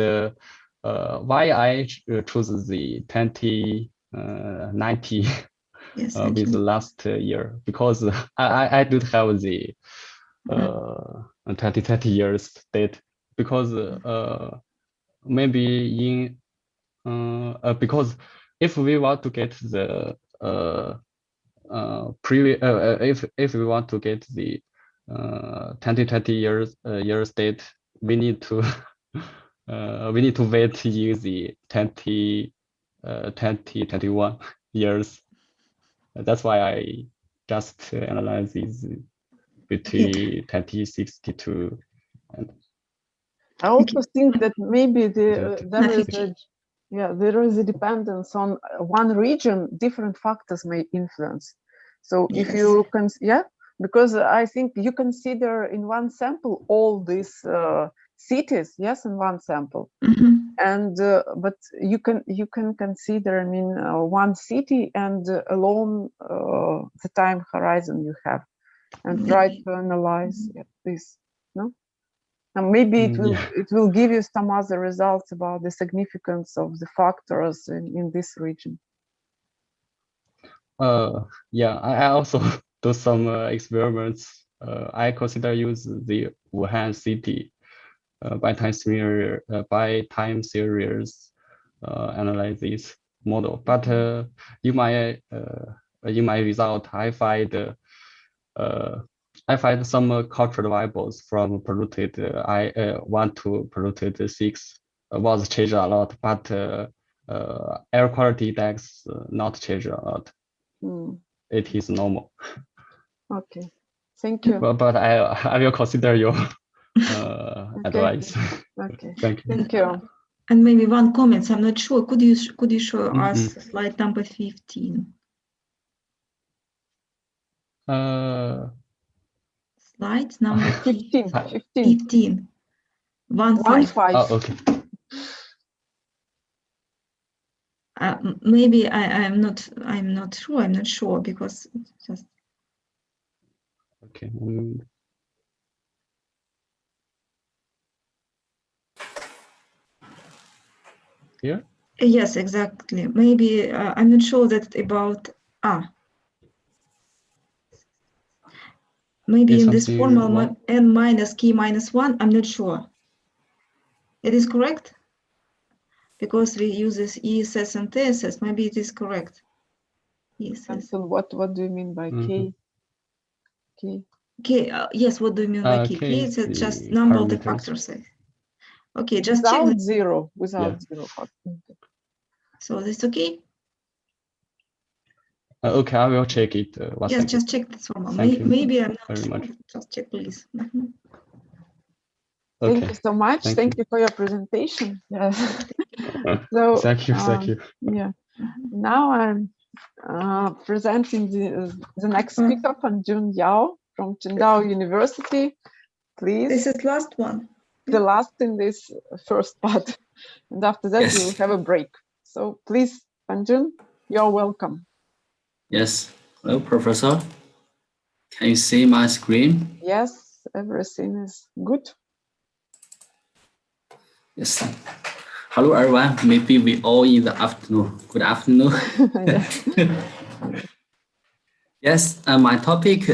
Speaker 11: why I choose the 2090
Speaker 8: yes,
Speaker 11: with the last year, because I don't have the 20 years date, because maybe in because if we want to get the if we want to get the 2020 years date, we need to wait in the 2021 years. That's why I just analyze this between 2062 and
Speaker 2: I also think that maybe there is a dependence on one region. Different factors may influence. So if you can, because I think you consider in one sample all these cities, yes, in one sample, and but you can consider, I mean, one city and alone the time horizon you have, and try to analyze this. No. And maybe it will give you some other results about the significance of the factors in this region.
Speaker 11: Yeah, I also do some experiments. I consider use the Wuhan city by time series analysis model. But in my result, I find some cultural variables from polluted I1 to polluted 6 was changed a lot, but air quality index not changed a lot. It is normal.
Speaker 2: Okay, thank you.
Speaker 11: But I will consider your advice.
Speaker 2: Okay,
Speaker 11: Thank you.
Speaker 2: Thank you.
Speaker 8: And maybe one comment. I'm not sure. Could you show us slide number 15? Slide number
Speaker 2: 15.
Speaker 8: 15. 1-5.
Speaker 11: Oh, okay.
Speaker 8: Maybe I'm not sure because it's just
Speaker 11: okay. Here?
Speaker 8: Yes, exactly. Maybe I'm not sure that about maybe in this formal n minus k minus 1, I'm not sure. It is correct? Because we use this ESS and TSS, maybe it is correct. ESS.
Speaker 2: So what do you mean by K?
Speaker 8: K, yes, what do you mean by K? K is just number of the factor size. Okay, just
Speaker 2: without
Speaker 8: check.
Speaker 2: Zero factor.
Speaker 8: So this okay?
Speaker 11: Okay, I will check it.
Speaker 8: Yes, just check this one. Maybe I'm not sure. Just check, please.
Speaker 11: Okay.
Speaker 2: Thank you so much. Thank you for your presentation. Yes. So,
Speaker 11: thank you.
Speaker 2: Yeah. Now I'm presenting the next speaker, Panjun Yao from Qingdao University. Please.
Speaker 8: This is last one.
Speaker 2: The last in this first part. And after that, we will have a break. So please, Panjun, you're welcome.
Speaker 12: Yes. Hello, Professor. Can you see my screen?
Speaker 2: Yes, everything is good.
Speaker 12: Yes. Hello, everyone. Maybe we all in the afternoon. Good afternoon. Yes, my topic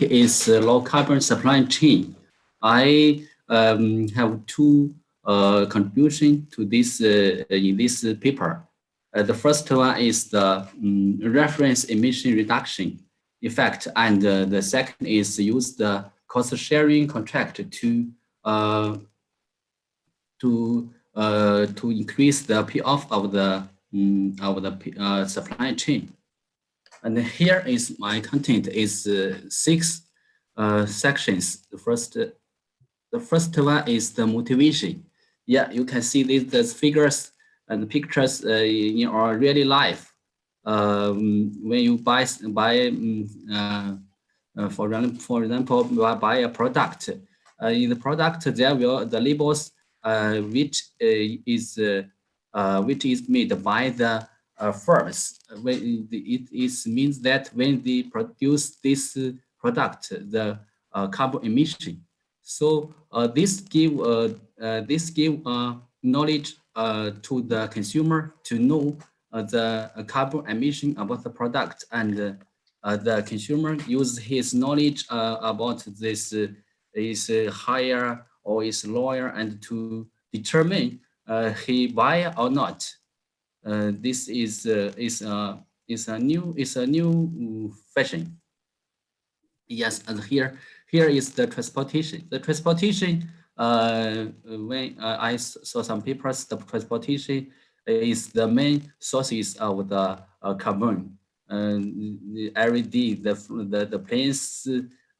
Speaker 12: is low carbon supply chain. I have two contributions to this in this paper. The first one is the reference emission reduction effect, and the second is use the cost sharing contract to increase the payoff of the supply chain. And here is my content is 6 sections. The first one is the motivation. Yeah, you can see the figures and the pictures in our really life. When you buy for example, buy a product. In the product, there will the labels which is made by the firms. When it means that when they produce this product, the carbon emission. So this give knowledge to the consumer to know the carbon emission about the product, and the consumer use his knowledge about this is higher or is lower, and to determine he buy or not. This is a new fashion. Yes, and here is the transportation. The transportation. When I saw some papers, the transportation is the main sources of the carbon. Every day, the planes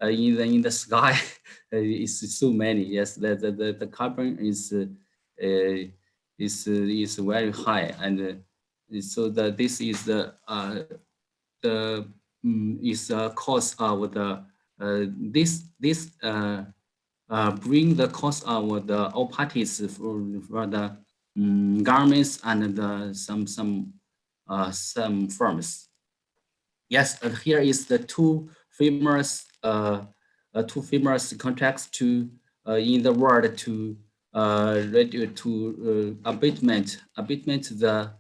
Speaker 12: in the sky is so many. Yes, the carbon is very high, and so that this is the cause of the bring the cost of the all parties for the governments and some firms. Yes, and here is the two famous contracts to in the world to abatement the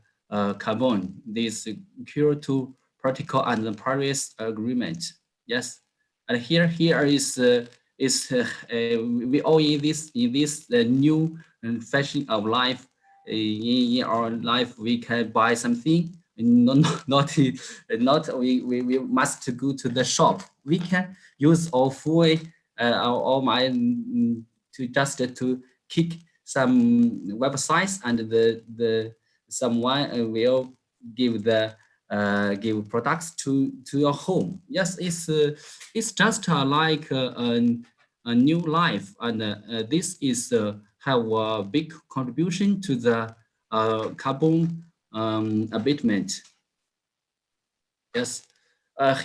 Speaker 12: carbon. This Kyoto Protocol and the Paris Agreement. Yes, and here is is we all in this new fashion of life. In our life, we can buy something. Not we must go to the shop. We can use our full our mind to just to kick some websites, and the someone will give the give products to your home. Yes, it's just like a new life, and this is have a big contribution to the carbon abatement. Yes,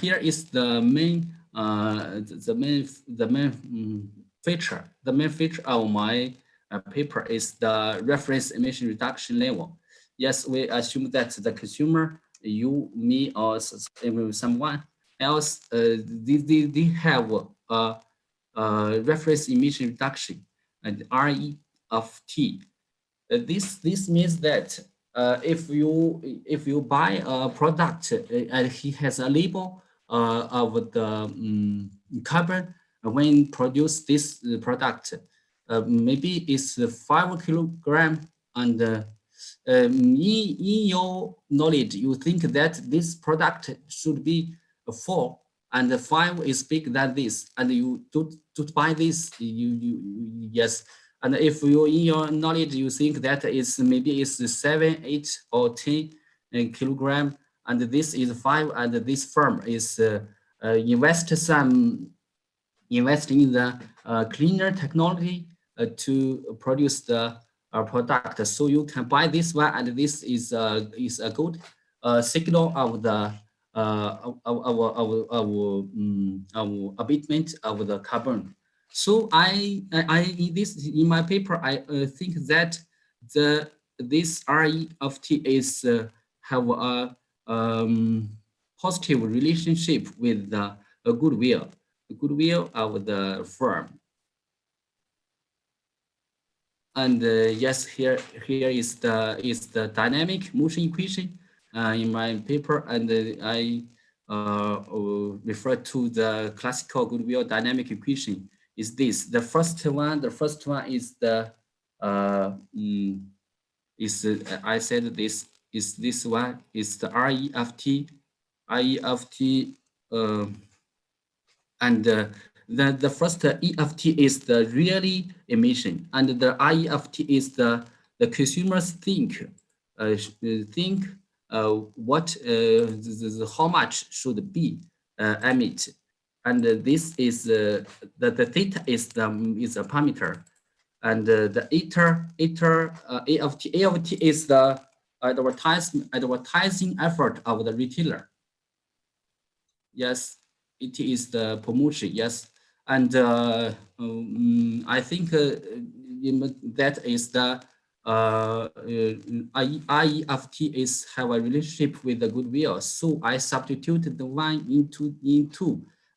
Speaker 12: here is the main feature. The main feature of my paper is the reference emission reduction level. Yes, we assume that the consumer, you, me, or someone else, they have a reference emission reduction and RE of T. This means that if you buy a product and he has a label of the carbon when produce this product, maybe it's 5 kilogram, and in your knowledge, you think that this product should be 4, and the 5 is bigger than this, and you don't buy this. Yes. And if you, in your knowledge, you think that it's maybe it's 7, 8, or 10 kilogram, and this is 5, and this firm is investing in the cleaner technology to produce the product. So you can buy this one, and this is a good signal of the our abatement of the carbon. So in my paper, I think that this RE of T is have a positive relationship with the goodwill of the firm. And yes, here is the dynamic motion equation in my paper, and I refer to the classical goodwill dynamic equation. Is this the first one? The first one is the I said this is this one is the RE of T, and the first E of T is the really emission, and the IE of T is the consumers think what how much should be emit, and this is the theta is a parameter, and the A of T is the advertising effort of the retailer. Yes, it is the promotion. Yes, and I think that is the IE of T is have a relationship with the goodwill. So I substituted the one into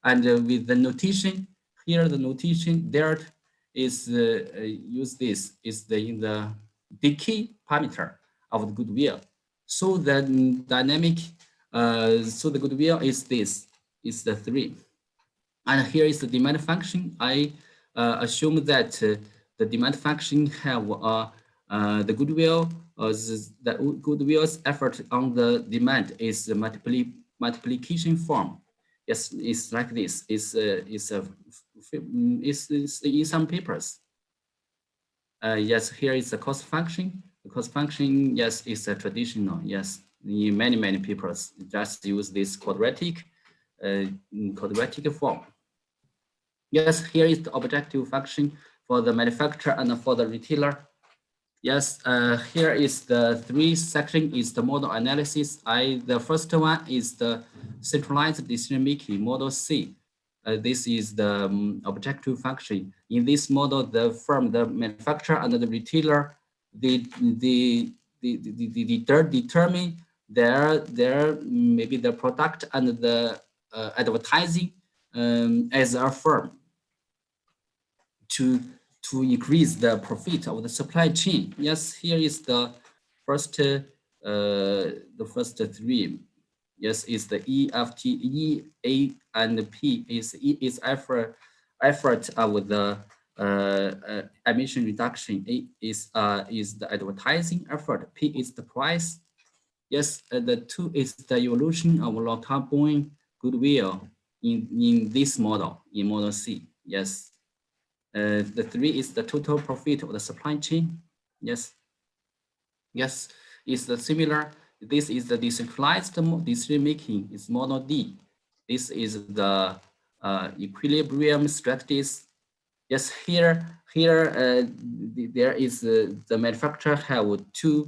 Speaker 12: and with the notation here, the notation there is use this is in the decay parameter of the goodwill. So the dynamic, so the goodwill is this, is the 3. And here is the demand function. I assume that the demand function have the goodwill, the goodwill's effort on the demand is the multiplication form. Yes, it's like this. It's in some papers. Yes, here is the cost function. The cost function, yes, is a traditional. Yes, in many papers just use this quadratic form. Yes, here is the objective function for the manufacturer and for the retailer. Yes, here is the 3 section is the model analysis. The first one is the centralized decision making, model C. This is the objective function. In this model, the firm, the manufacturer, and the retailer, they determine their maybe the product and the advertising as a firm to increase the profit of the supply chain. Yes, here is the first 3. Yes, is the E, F, T, E, A, and P. E is effort of the emission reduction. A is the advertising effort. P is the price. Yes, the 2 is the evolution of low carbon goodwill in this model, in model C. Yes. The 3 is the total profit of the supply chain. Yes. Yes, it's the similar. This is the decentralized decision making. It's model D. This is the equilibrium strategies. Yes, here there is the manufacturer have two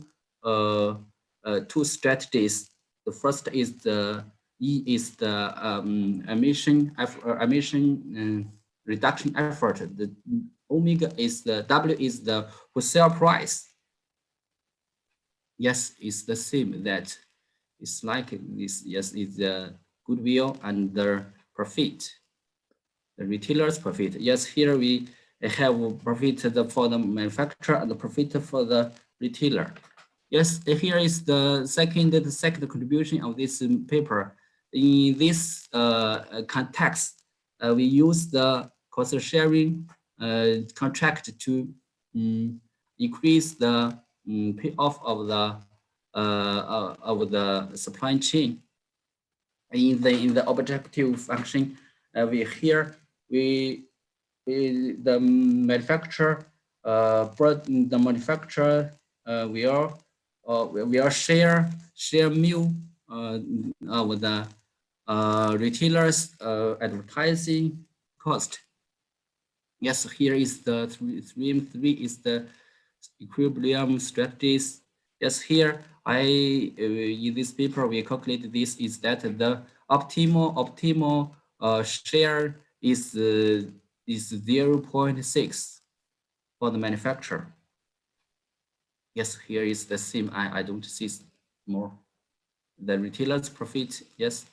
Speaker 12: strategies. The first is the E is the emission reduction effort. The omega is the W is the wholesale price. Yes, it's the same. That it's like this. Yes, it's the goodwill and the profit, the retailer's profit. Yes, here we have profit for the manufacturer and the profit for the retailer. Yes, here is the second contribution of this paper. In this context, we use the cost sharing contract to increase the payoff of the supply chain. In the objective function, the manufacturer will share meal with the retailers advertising cost. Yes, here is the 3 is the equilibrium strategies. Yes, here in this paper we calculate this is that the optimal share is 0.6 for the manufacturer. Yes, here is the same. I don't see more. The retailer's profit, yes.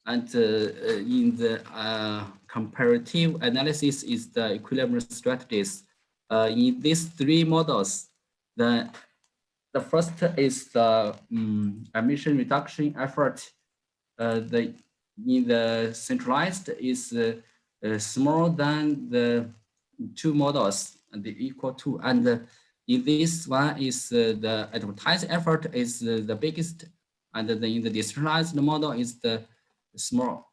Speaker 12: And in the comparative analysis is the equilibrium strategies. In these 3 models, the first is the emission reduction effort. In the centralized is smaller than the 2 models, and equal to, and in this one is the advertising effort is the biggest, and in the decentralized model is the small.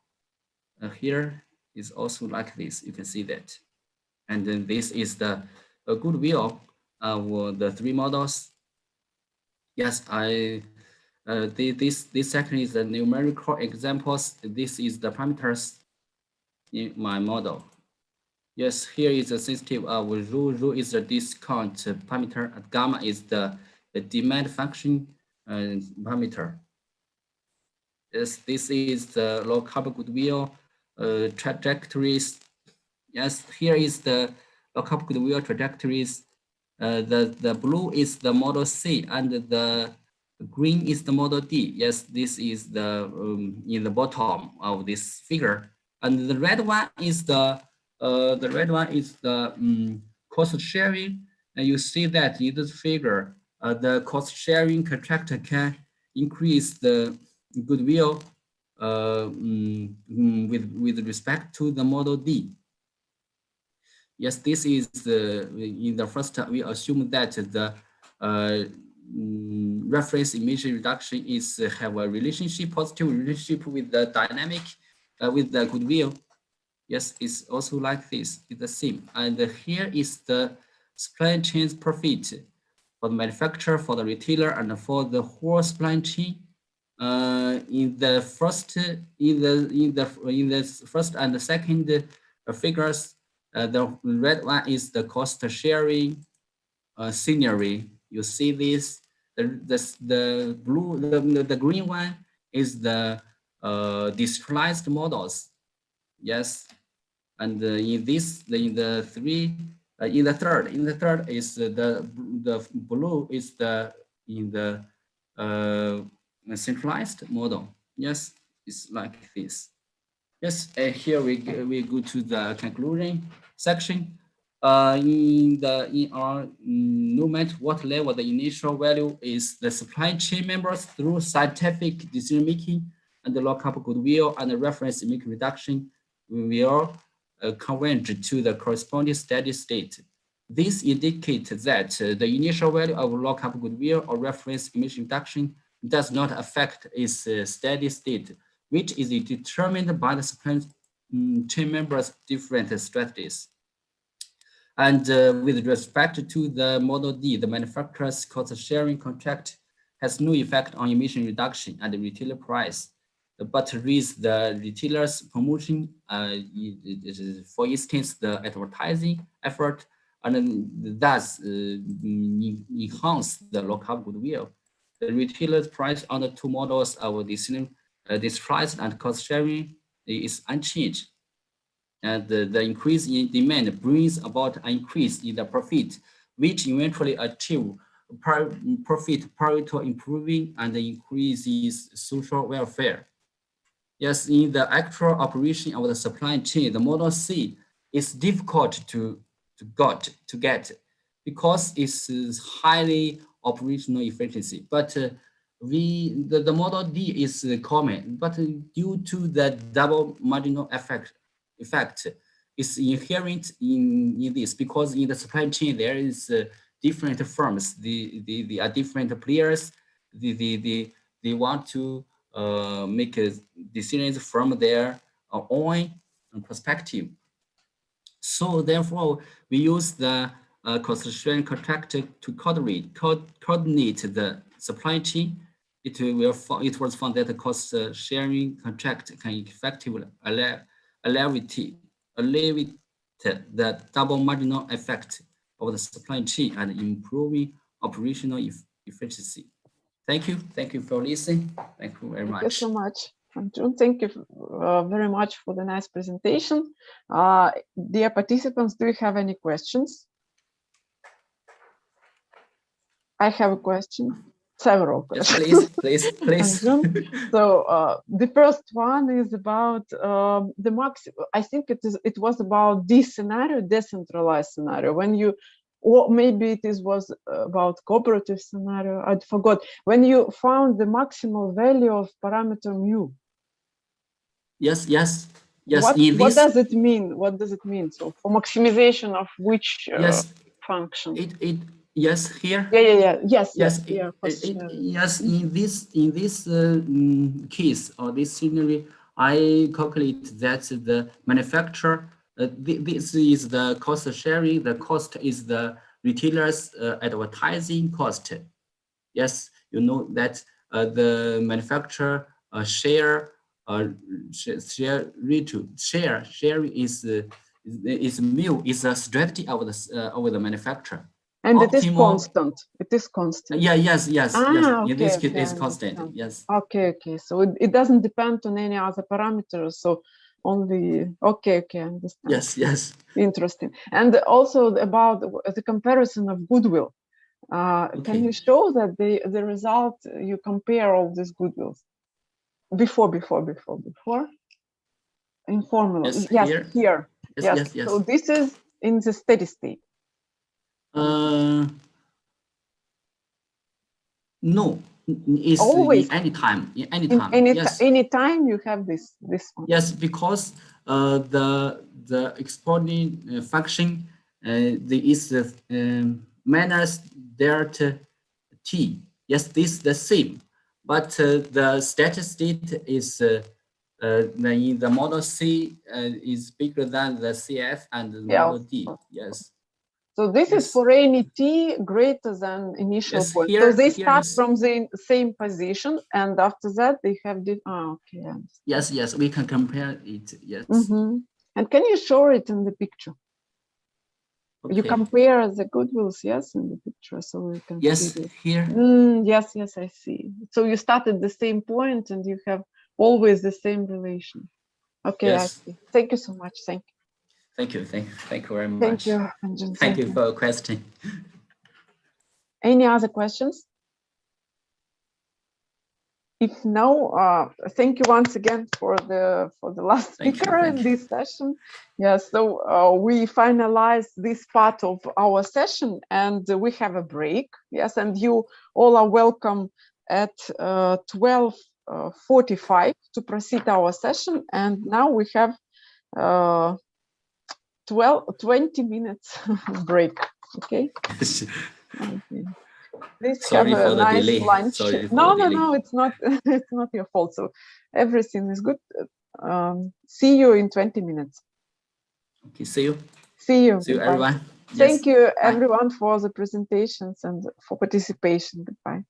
Speaker 12: Here is also like this. You can see that, and then this is the goodwill of the 3 models. Yes, this section is the numerical examples. This is the parameters in my model. Yes, here is the sensitive of rho. Rho is the discount parameter, and gamma is the demand function parameter. Yes, this is the low carbon goodwill trajectories. Yes, here is the low carbon goodwill trajectories. The blue is the model C, and the green is the model D. Yes, this is the in the bottom of this figure, and the red one is the cost sharing. And you see that in this figure, the cost sharing contract can increase the goodwill with respect to the model D. Yes, this is in the first, we assume that the reference emission reduction is have a relationship, positive relationship with the dynamic, with the goodwill. Yes, it's also like this, it's the same. And here is the supply chain profit for the manufacturer, for the retailer, and for the whole supply chain. In the first and the second figures, the red one is the cost sharing scenery. You see this. The blue, the green one is the decentralized models. Yes, and in the third is the blue is the centralized model. Yes, it's like this. Yes, here we go to the conclusion section. In our no matter what level, the initial value is the supply chain members through scientific decision making and the low carbon goodwill and the reference emission reduction. We will converge to the corresponding steady state. This indicates that the initial value of lockup goodwill or reference emission reduction does not affect its steady state, which is determined by the supply chain members' different strategies. And with respect to the Model D, the manufacturer's cost sharing contract has no effect on emission reduction and the retailer price, but raise the retailer's promotion, for instance, the advertising effort, and thus enhance the lockup goodwill. The retailer's price on the two models of this price and cost sharing is unchanged. And the increase in demand brings about an increase in the profit, which eventually achieve profit Pareto improving and increases social welfare. Yes, in the actual operation of the supply chain, the Model C is difficult to get because it's highly operational efficiency. But the Model D is common, but due to the double marginal effect is inherent in this, because in the supply chain there is different firms, they are different players, they want to make decisions from their own perspective. So therefore, we use the cost sharing contract to coordinate the supply chain. It was found that the cost sharing contract can effectively alleviate the double marginal effect of the supply chain and improving operational efficiency. Thank you for listening. Thank you very much.
Speaker 2: Thank you so much, Jun. Thank you very much for the nice presentation. Dear participants, do you have any questions? I have a question. Several questions.
Speaker 12: Yes, please.
Speaker 2: So the first one is about the maximum. I think it was about this scenario, decentralized scenario. When you, or maybe it was about cooperative scenario. I forgot. When you found the maximal value of parameter mu.
Speaker 12: Yes.
Speaker 2: What does it mean? What does it mean? So for maximization of which function?
Speaker 12: Yes, here.
Speaker 2: Yeah. Yes.
Speaker 12: In this case or this scenario, I calculate that the manufacturer. This is the cost sharing. The cost is the retailer's advertising cost. Yes, you know that the manufacturer share is mu is a strategy of the manufacturer.
Speaker 2: And optimal, it is constant. It is constant.
Speaker 12: Yes.
Speaker 2: Okay,
Speaker 12: in this case, it's constant. Yes.
Speaker 2: Okay. So it doesn't depend on any other parameters. So only. Okay. I understand.
Speaker 12: Yes.
Speaker 2: Interesting. And also about the comparison of goodwill. Can you show that the result? You compare all these goodwills before in formula. Yes, here. Yes. So this is in the steady state.
Speaker 12: No, it's
Speaker 2: always
Speaker 12: anytime.
Speaker 2: Anytime you have this one.
Speaker 12: Yes, because the exponent function is minus delta t. Yes, this is the same, but the steady state is in the Model C is bigger than the CF and the Model D. Yes.
Speaker 2: So this is for any t greater than initial point. So they start from the same position, and after that they have the. Okay.
Speaker 12: Yes, we can compare it. Yes.
Speaker 2: And can you show it in the picture? Okay. You compare the goodwills, yes, in the picture, so we can.
Speaker 12: See it. Here.
Speaker 2: Yes, I see. So you start at the same point, and you have always the same relation. Okay, yes. I see. Thank you so much. Thank you.
Speaker 12: Thank you very much.
Speaker 2: Thank you, Anjan.
Speaker 12: Thank you for your question.
Speaker 2: Any other questions? If no, thank you once again for the last speaker in this session. Yes, so we finalize this part of our session, and we have a break. Yes, and you all are welcome at 12:45 to proceed our session. And now we have 20 minutes break. Okay. Okay. Please
Speaker 12: Sorry
Speaker 2: have a
Speaker 12: for the
Speaker 2: nice
Speaker 12: delay.
Speaker 2: lunch.
Speaker 12: Sorry for
Speaker 2: No,
Speaker 12: the delay.
Speaker 2: no, it's not. It's not your fault. So everything is good. See you in 20 minutes.
Speaker 12: Okay, see you.
Speaker 2: See you.
Speaker 12: See you,
Speaker 2: Goodbye.
Speaker 12: everyone.
Speaker 2: Thank
Speaker 12: Yes.
Speaker 2: you,
Speaker 12: Bye.
Speaker 2: everyone, for the presentations and for participation. Goodbye.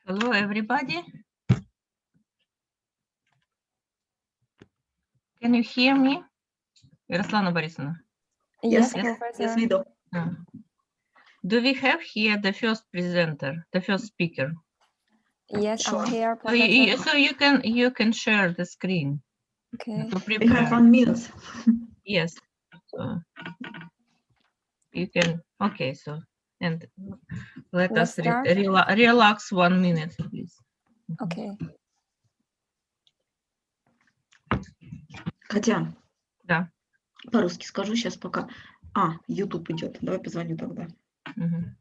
Speaker 13: Hello, everybody. Can you hear me? Ярославна Борисовна.
Speaker 8: Yes,
Speaker 4: Professor.
Speaker 8: yes, we do.
Speaker 13: Do we have here the first presenter, the first speaker?
Speaker 4: Yes,
Speaker 8: Sure.
Speaker 4: I'm here,
Speaker 13: So you,
Speaker 4: Professor.
Speaker 13: so you can share the screen.
Speaker 4: Okay.
Speaker 13: To
Speaker 8: We have
Speaker 13: prepare.
Speaker 8: 1 minute.
Speaker 13: Yes. So you can. Okay. So and let
Speaker 4: Let's
Speaker 13: us
Speaker 4: start.
Speaker 13: relax 1 minute, please.
Speaker 4: Okay.
Speaker 8: Катя,
Speaker 13: Да.
Speaker 8: по-русски скажу сейчас пока. YouTube идет. Давай позвоню тогда.
Speaker 13: Мгм.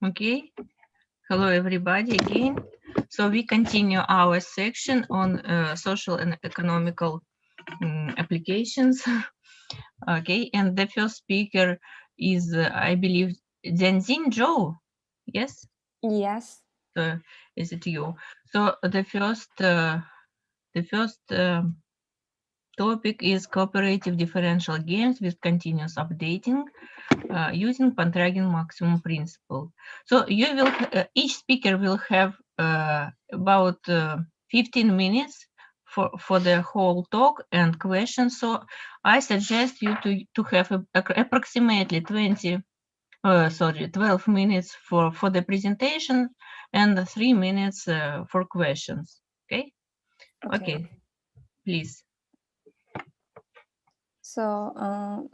Speaker 13: Okay. Hello, everybody again. So we continue our section on social and economical applications. Okay, and the first speaker is, I believe, Jianjin Zhou. Yes.
Speaker 4: Yes.
Speaker 13: So is it you? So the first topic is cooperative differential games with continuous updating using Pendragon maximum principle. So you will each speaker will have about 15 minutes for the whole talk and questions. So I suggest you to have approximately 12 minutes for the presentation and 3 minutes for questions. Okay, please.
Speaker 4: So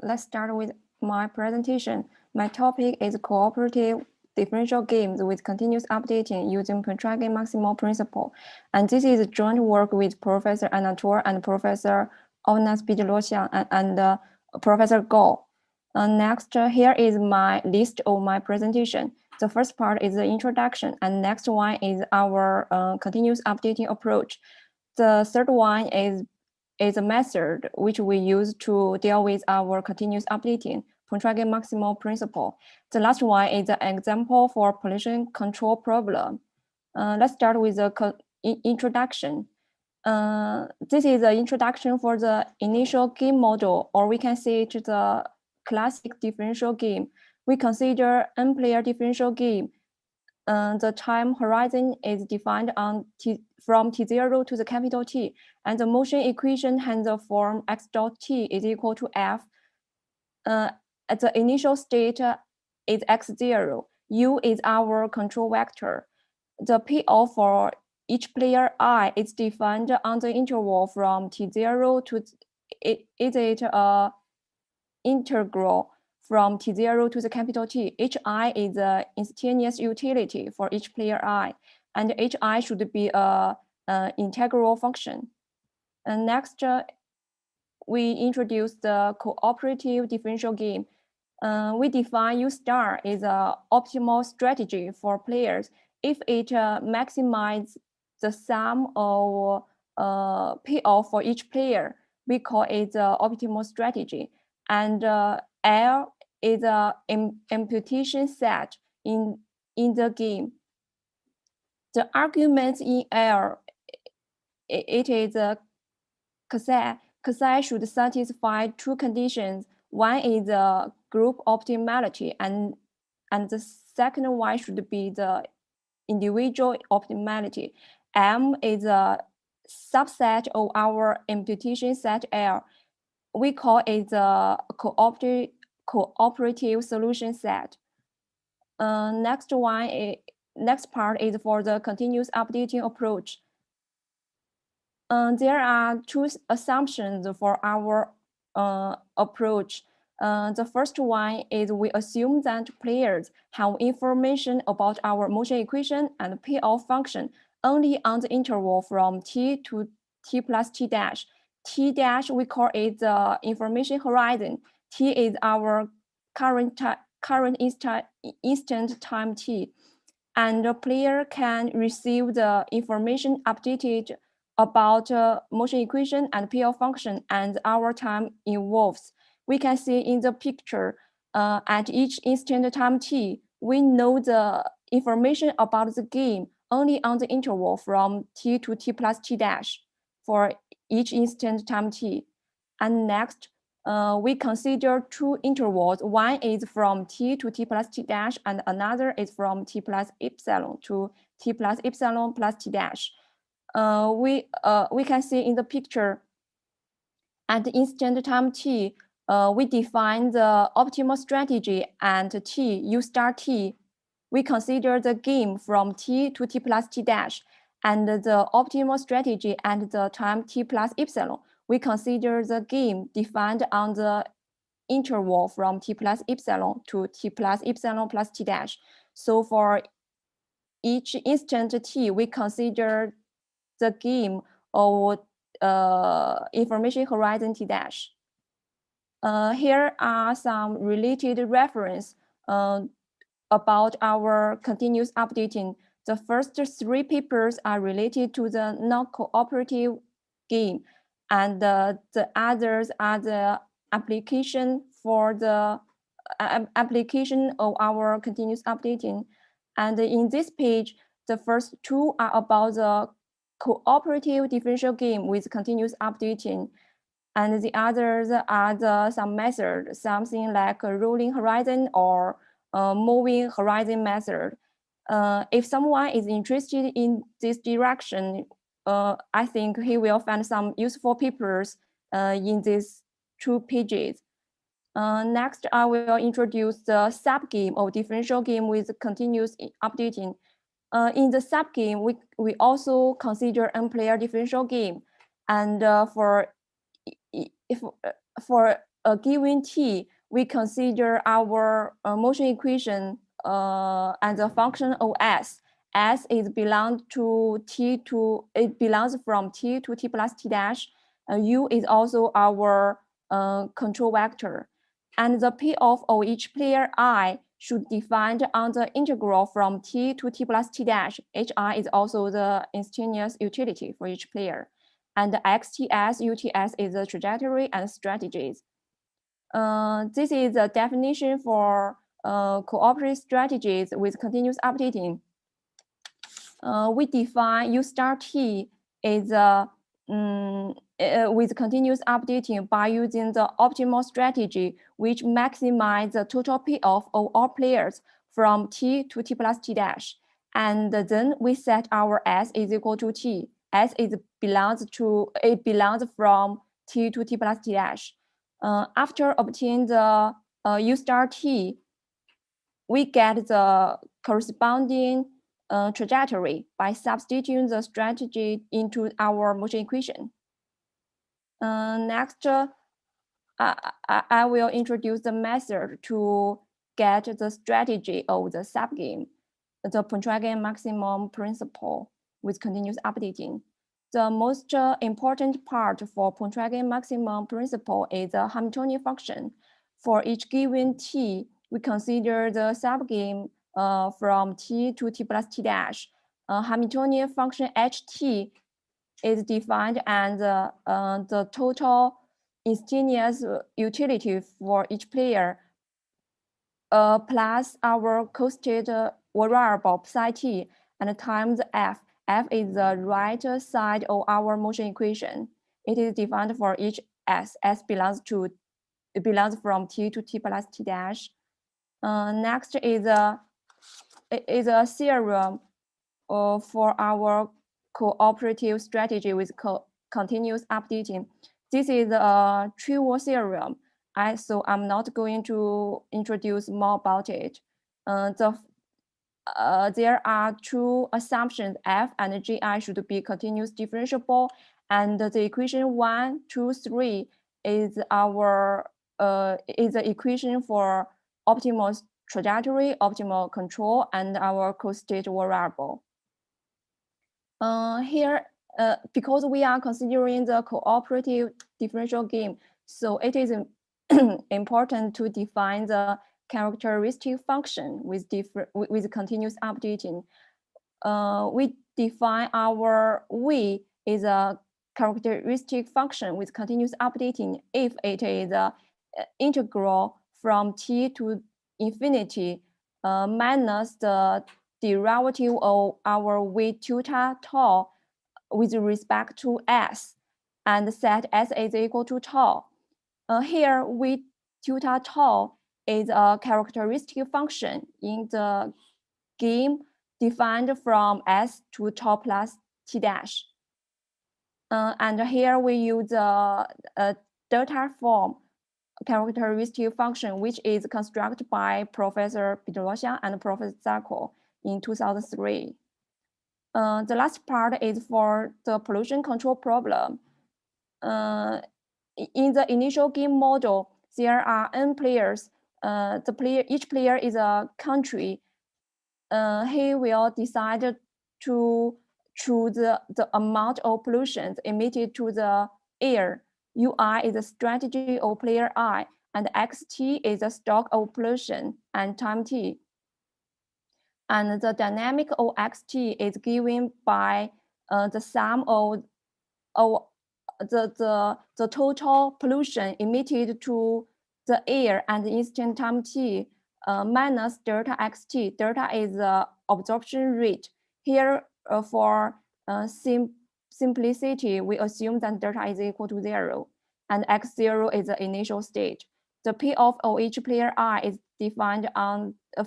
Speaker 4: let's start with my presentation. My topic is cooperative differential games with continuous updating using Pendragon maximal principle. And this is a joint work with Professor Anatol and Professor Onas Bijloxian and Professor Go. Next, here is my list of my presentation. The first part is the introduction, and next one is our continuous updating approach. The third one is a method which we use to deal with our continuous updating, Pendragon maximal principle. The last one is an example for pollution control problem. Let's start with the introduction. This is the introduction for the initial game model, or we can say it the classic differential game. We consider n-player differential game. The time horizon is defined on from t0 to the capital T, and the motion equation has the form x dot t is equal to f. At the initial state is x0. U is our control vector. The PO for each player I is defined on the interval from t0 to is it integral from t0 to the capital T. Hi is the instantaneous utility for each player I, and Hi should be a integral function. And next, we introduce the cooperative differential game. We define U star is an optimal strategy for players if it maximizes the sum of PO for each player. We call it the optimal strategy. And L is an imputation set in the game. The arguments in L, it is a Kasai should satisfy two conditions. One is the group optimality, and the second one should be the individual optimality. M is a subset of our imputation set L. We call it the cooperative solution set. Next part is for the continuous updating approach. There are two assumptions for our approach. The first one is we assume that players have information about our motion equation and payoff function only on the interval from t to t plus t dash. T dash, we call it the information horizon. T is our current instant time t. And the player can receive the information updated about motion equation and payoff function and our time involves. We can see in the picture at each instant time t, we know the information about the game only on the interval from t to t plus t dash for each instant time t. And next, we consider two intervals. One is from t to t plus t dash, and another is from t plus epsilon to t plus epsilon plus t dash. We can see in the picture at instant time t, we define the optimal strategy and t, u star t. We consider the game from t to t plus t dash, and the optimal strategy and the time t plus epsilon. We consider the game defined on the interval from t plus epsilon to t plus epsilon plus t dash. So for each instant t, we consider the game of information horizon t dash. Here are some related reference about our continuous updating. The first three papers are related to the non-cooperative game, and the others are the application for the application of our continuous updating. And in this page, the first two are about the cooperative differential game with continuous updating. And the others are some method, something like a rolling horizon or moving horizon method. If someone is interested in this direction, I think he will find some useful papers in these two pages. Next, I will introduce the subgame of differential game with continuous updating. In the subgame, we also consider n-player differential game. And for a given t, we consider our motion equation and the function of s. S is belongs from t to t plus t dash. U is also our control vector. And the payoff of each player I should define on the integral from t to t plus t dash. Hi is also the instantaneous utility for each player. And the XTS, UTS is the trajectory and strategies. This is the definition for cooperative strategies with continuous updating. We define U star T is with continuous updating by using the optimal strategy, which maximizes the total payoff of all players from T to T plus T dash. And then we set our S is equal to T. S belongs from T to T plus T dash. After obtaining the U star T, we get the corresponding trajectory by substituting the strategy into our motion equation. Next, I will introduce the method to get the strategy of the subgame, the Pontryagin maximum principle with continuous updating. The most important part for Pontryagin maximum principle is the Hamiltonian function. For each given t, we consider the subgame from t to t plus t dash. Hamiltonian function ht is defined as the total instantaneous utility for each player plus our co-state variable psi t and times f. F is the right side of our motion equation. It is defined for each s. S belongs to
Speaker 14: it belongs from T to T plus T dash. Next is a theorem for our cooperative strategy with continuous updating. This is a trivial theorem, so I'm not going to introduce more about it. There are two assumptions: F and GI should be continuous differentiable, and the equation 1, 2, 3 is our is the equation for optimal trajectory, optimal control, and our co-state variable. Here, because we are considering the cooperative differential game, so it is important to define the characteristic function with continuous updating. We define our V is a characteristic function with continuous updating if it is a integral from T to infinity minus the derivative of our V theta tau with respect to S, and set S is equal to tau. Here, V theta tau is a characteristic function in the game defined from S to tau plus T dash. And here we use a delta form characteristic function, which is constructed by Professor Bedrosian and Professor Zarko in 2003. The last part is for the pollution control problem. In the initial game model, there are n players. Each player is a country. He will decide to choose the amount of pollution emitted to the air. UI is a strategy of player I, and XT is a stock of pollution and time T. And the dynamic of XT is given by the sum of the total pollution emitted to the air and instant time T minus delta XT. Delta is the absorption rate. Here, for simplicity, we assume that delta is equal to 0, and x0 is the initial state. The P of each player I is defined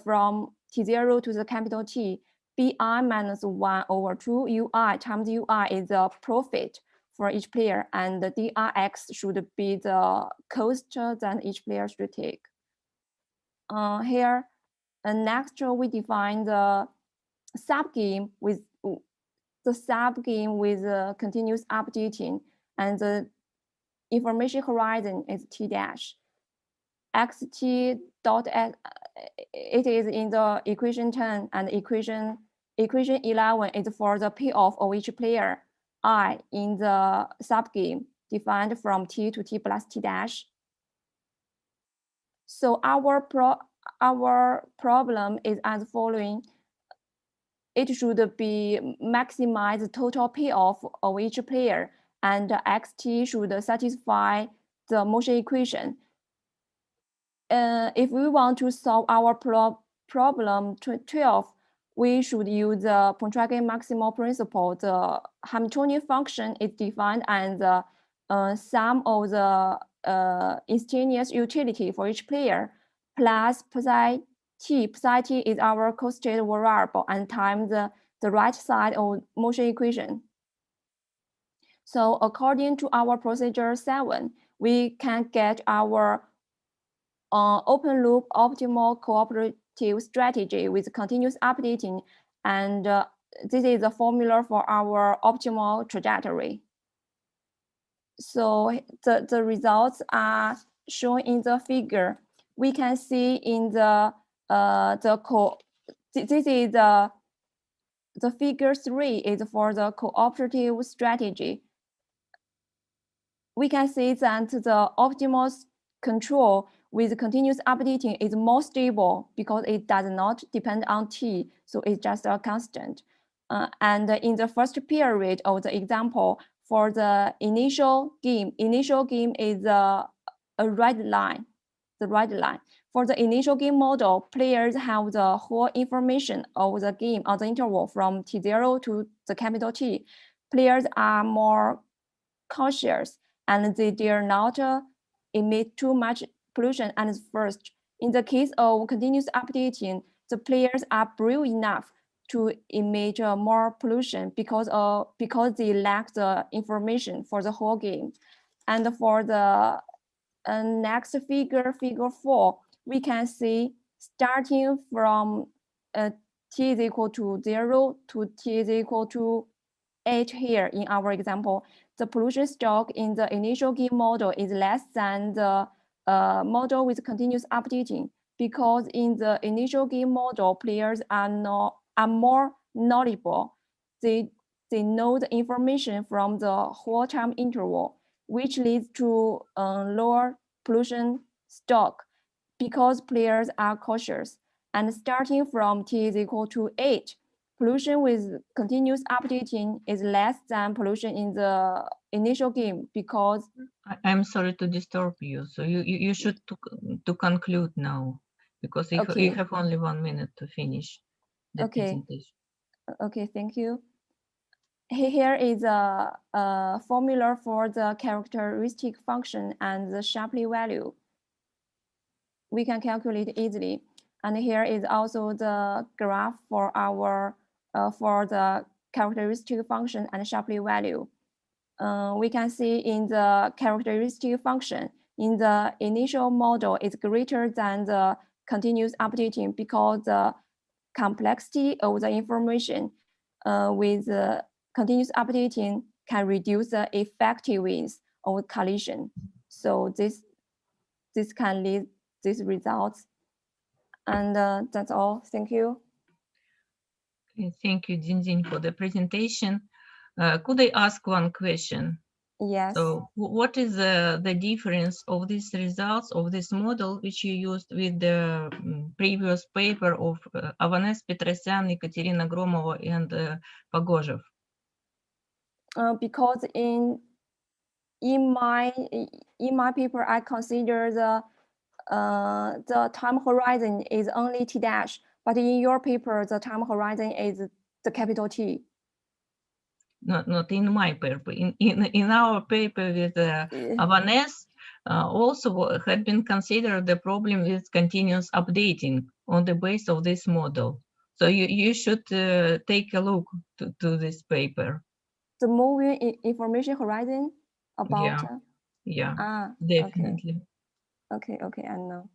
Speaker 14: from T0 to the capital T. Bi minus 1 over 2 UI times UI is the profit for each player, and the DRX should be the cost that each player should take. Here, next we define the subgame with continuous updating, and the information horizon is T dash. XT dot it is in the equation 10, and equation 11 is for the P of each player I in the subgame defined from T to T plus T dash. So our problem is as following. It should be maximize the total payoff of each player, and XT should satisfy the motion equation. If we want to solve our problem 12, we should use the Pontryagin maximal principle. The Hamiltonian function is defined as the sum of the instantaneous utility for each player plus psi t. Psi t is our co-state variable, and times the right side of motion equation. So according to our procedure 7, we can get our open loop optimal cooperative strategy with continuous updating, and this is the formula for our optimal trajectory. So the results are shown in the figure. We can see in the figure 3 is for the cooperative strategy. We can see that the optimal control with continuous updating is more stable because it does not depend on T, so it's just a constant. And in the first period of the example, for the initial game is a red line, the red line. For the initial game model, players have the whole information of the game on the interval from T0 to the capital T. Players are more cautious, and they dare not emit too much pollution and first. In the case of continuous updating, the players are brave enough to emit more pollution because they lack the information for the whole game. And for the next figure 4, we can see starting from t is equal to 0 to t is equal to 8 here in our example, the pollution stock in the initial game model is less than the model with continuous updating, because in the initial game model, players are more knowledgeable. They know the information from the whole time interval, which leads to lower pollution stock because players are cautious. And starting from t is equal to 8, pollution with continuous updating is less than pollution in the initial game because
Speaker 13: I'm sorry to disturb you. So you should to conclude now, because you have only 1 minute to finish the presentation.
Speaker 14: Okay, thank you. Here is a formula for the characteristic function and the Shapley value. We can calculate easily. And here is also the graph for our for the characteristic function and Shapley value. We can see in the characteristic function, in the initial model is greater than the continuous updating because the complexity of the information with continuous updating can reduce the effectiveness of collision. So this can lead these results. And that's all. Thank you.
Speaker 13: Okay, thank you, Jinjin, for the presentation. Could I ask one question?
Speaker 14: Yes.
Speaker 13: So what is the difference of these results of this model which you used with the previous paper of Avanes, Petrosyan, Ekaterina Gromova, and Pogozhev?
Speaker 14: Because in my paper, I consider the time horizon is only t dash, but in your paper, the time horizon is the capital T.
Speaker 13: Not in my paper. In our paper with Avanes, also had been considered the problem with continuous updating on the base of this model. So you should take a look to this paper.
Speaker 14: The moving information horizon about
Speaker 13: definitely.
Speaker 14: Okay, I know.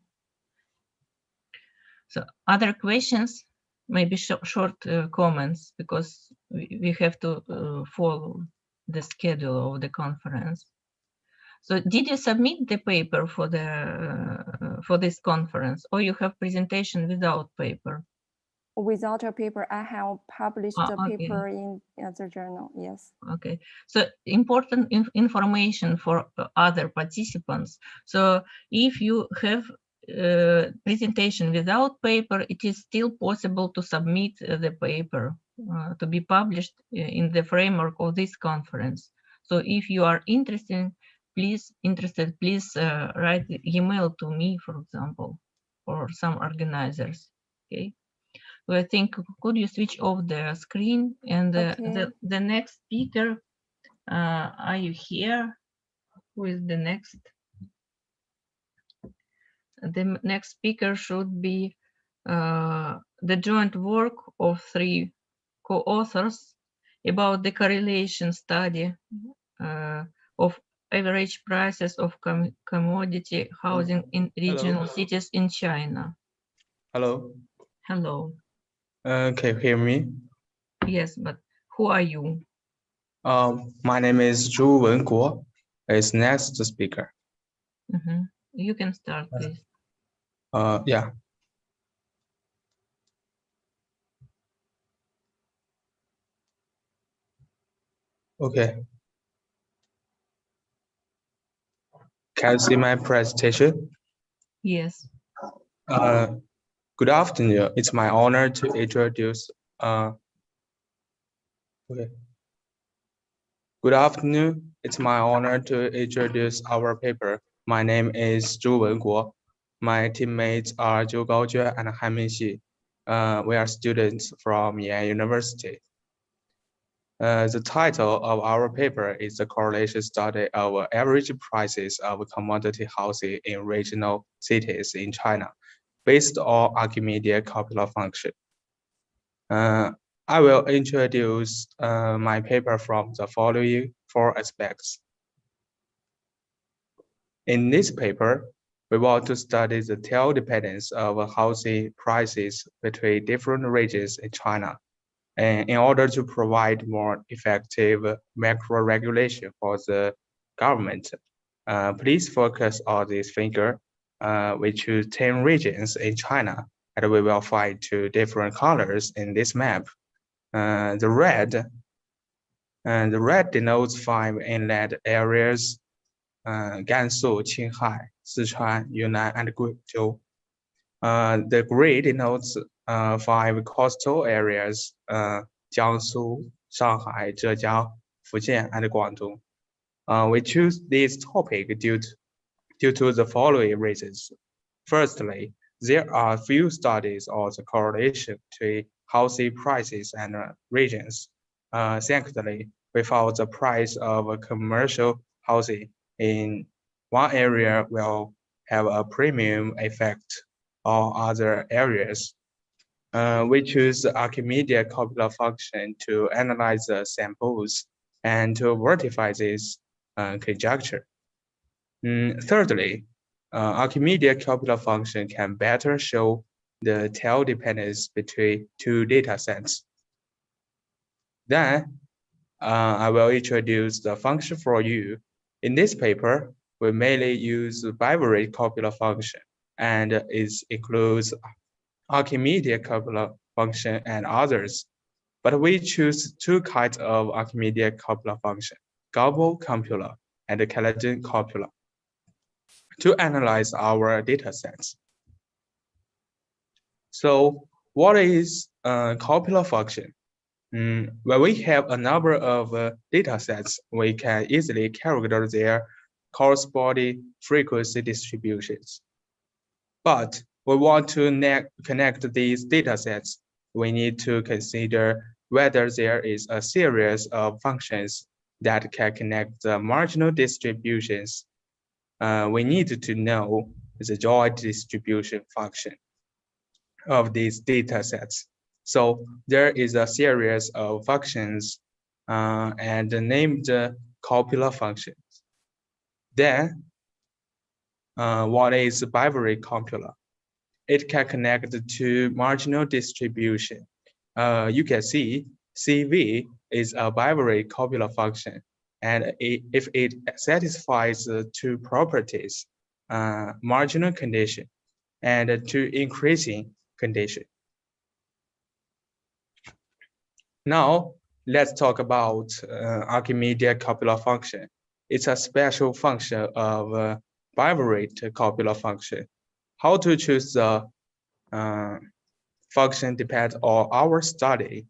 Speaker 13: So other questions, maybe short comments, because we have to follow the schedule of the conference. So did you submit the paper for the for this conference, or you have presentation without paper?
Speaker 14: Without a paper, I have published the paper in the journal, yes.
Speaker 13: Okay, so important information for other participants. So if you have presentation without paper, it is still possible to submit the paper to be published in the framework of this conference. So if you are interested, please write email to me, for example, or some organizers. Okay. So I think, could you switch off the screen? And the next speaker, are you here? Who is the next? The next speaker should be the joint work of 3 co-authors about the correlation study of average prices of commodity housing in regional cities in China.
Speaker 15: Hello.
Speaker 13: Hello.
Speaker 15: Can you hear me?
Speaker 13: Yes, but who are you?
Speaker 15: My name is Zhu Wenguo. Is next speaker.
Speaker 13: You can start, please.
Speaker 15: Yeah. Okay. Can you see my presentation?
Speaker 13: Yes.
Speaker 15: Good afternoon. It's my honor to introduce. Okay. Good afternoon. It's my honor to introduce our paper. My name is Zhu Wenguo. My teammates are Zhou Gaojue and Han Minxi. We are students from Yan University. The title of our paper is the correlation study of average prices of commodity housing in regional cities in China, based on Archimedes copula function. I will introduce my paper from the following 4 aspects. In this paper, we want to study the tail dependence of housing prices between different regions in China, and in order to provide more effective macro regulation for the government. Please focus on this figure. We choose 10 regions in China, and we will find 2 different colors in this map. The red denotes 5 inland areas, Gansu, Qinghai, Sichuan, Yunnan, and Guizhou. The gray denotes 5 coastal areas, Jiangsu, Shanghai, Zhejiang, Fujian, and Guangdong. We choose this topic due to the following reasons. Firstly, there are few studies on the correlation between housing prices and regions. Secondly, we found the price of commercial housing in one area will have a premium effect on other areas. We choose the Archimedes copula function to analyze the samples and to verify this conjecture. Thirdly, Archimedes copula function can better show the tail dependence between 2 data sets. Then, I will introduce the function for you. In this paper, we mainly use the bivariate copula function, and it includes Archimedes copula function and others. But we choose 2 kinds of Archimedes copula function, Gabel copula and Caledon copula, to analyze our data sets. So what is copula function? When we have a number of data sets, we can easily calculate their corresponding frequency distributions. But we want to connect these data sets. We need to consider whether there is a series of functions that can connect the marginal distributions. We need to know the joint distribution function of these data sets. So there is a series of functions and named copula functions. Then, what is bivariate copula? It can connect to marginal distribution. You can see CV is a bivariate copula function, and if it satisfies 2 properties, marginal condition and 2 increasing condition. Now, let's talk about Archimedes copula function. It's a special function of bivariate copula function. How to choose the function depends on our study.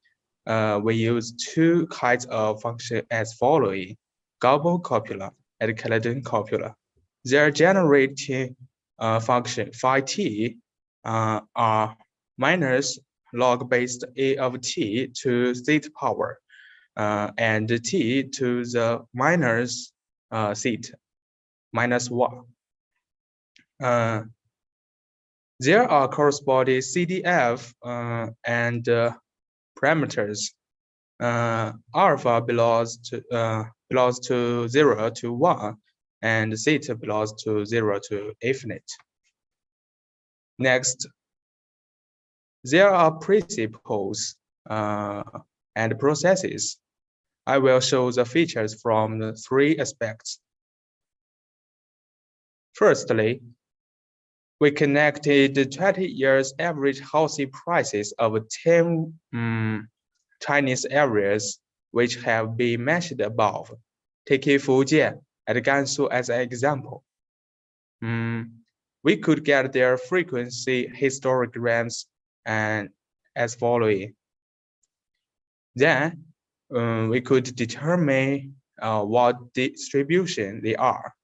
Speaker 15: We use 2 kinds of function as following, Gabel copula and Caledon copula. Their generating function phi t are minus log-based a of t to theta power, and t to the minus theta, minus 1. There are corresponding CDF and parameters. Alpha belongs to 0 to 1, and theta belongs to 0 to infinite. Next, there are principles and processes. I will show the features from the 3 aspects. Firstly, we connected 20 years average housing prices of 10 Chinese areas which have been mentioned above, taking Fujian and Gansu as an example. We could get their frequency histograms and as following. Then we could determine what distribution they are.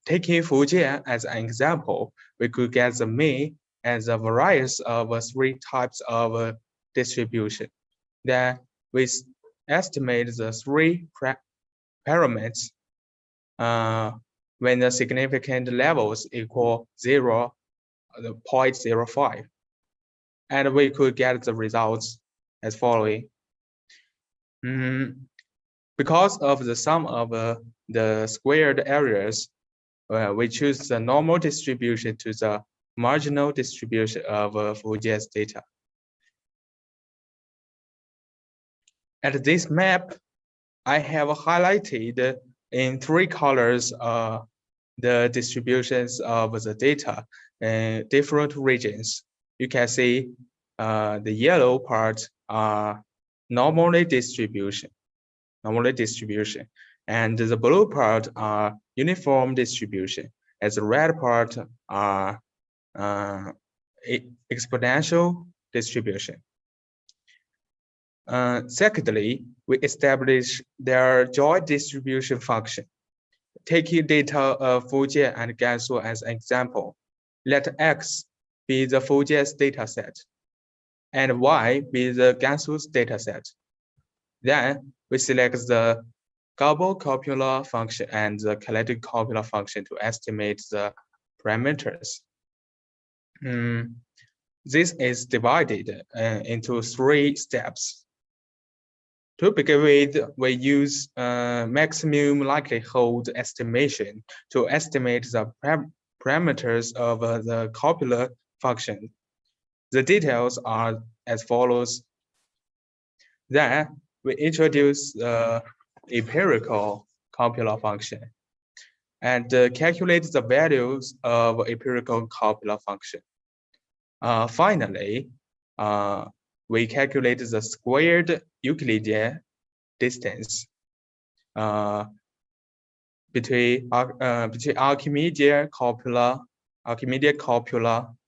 Speaker 15: Taking Fujian as an example, we could get the mean and the variance of 3 types of distribution. Then we estimate the three parameters when the significant levels equal 0.05. And we could get the results as following. Because of the sum of the squared areas, we choose the normal distribution to the marginal distribution of Fujian's data. At this map, I have highlighted in 3 colors the distributions of the data in different regions. You can see the yellow part are normal distribution, and the blue part are uniform distribution, as the red part are exponential distribution. Secondly, we establish their joint distribution function. Taking data of Fujian and Gansu as an example, let X be the Fujian's dataset and Y be the Gansu's dataset. Then we select the Gabor copula function and the collected copula function to estimate the parameters. This is divided into 3 steps. To begin with, we use maximum likelihood estimation to estimate the parameters of the copula function. The details are as follows. Then we introduce the empirical copula function and calculate the values of empirical copula function. Finally, we calculate the squared Euclidean distance between Archimedean copula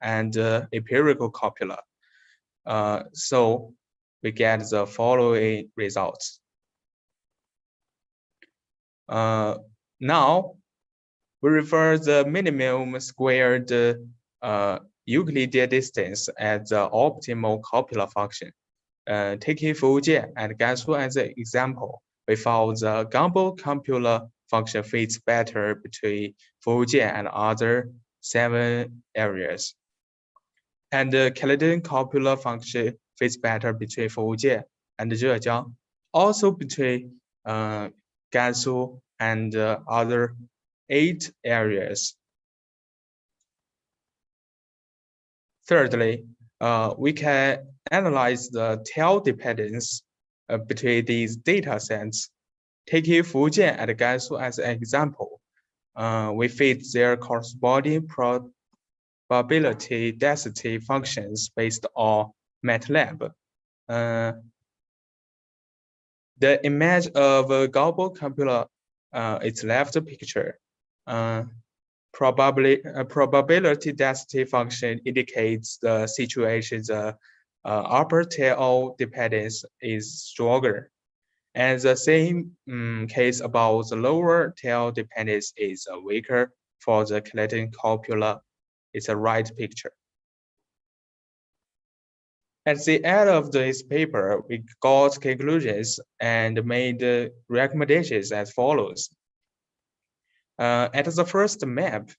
Speaker 15: and empirical copula. So we get the following results. Now we refer the minimum squared Euclidean distance as the optimal copula function. Taking Fujian and Gansu as an example, we found the Gabor copula function fits better between Fujian and other 7 areas. And the Caledonian copula function fits better between Fujian and Zhejiang, also between Gansu and other 8 areas. Thirdly, we can analyze the tail dependence between these data sets. Taking Fujian and Gansu as an example, we fit their corresponding probability density functions based on MATLAB. The image of Gabor copula is left picture. Probability density function indicates the situation the upper tail dependence is stronger. And the same case about the lower tail dependence is weaker for the Caledonian copula. It's a right picture. At the end of this paper, we got conclusions and made recommendations as follows. At the first map,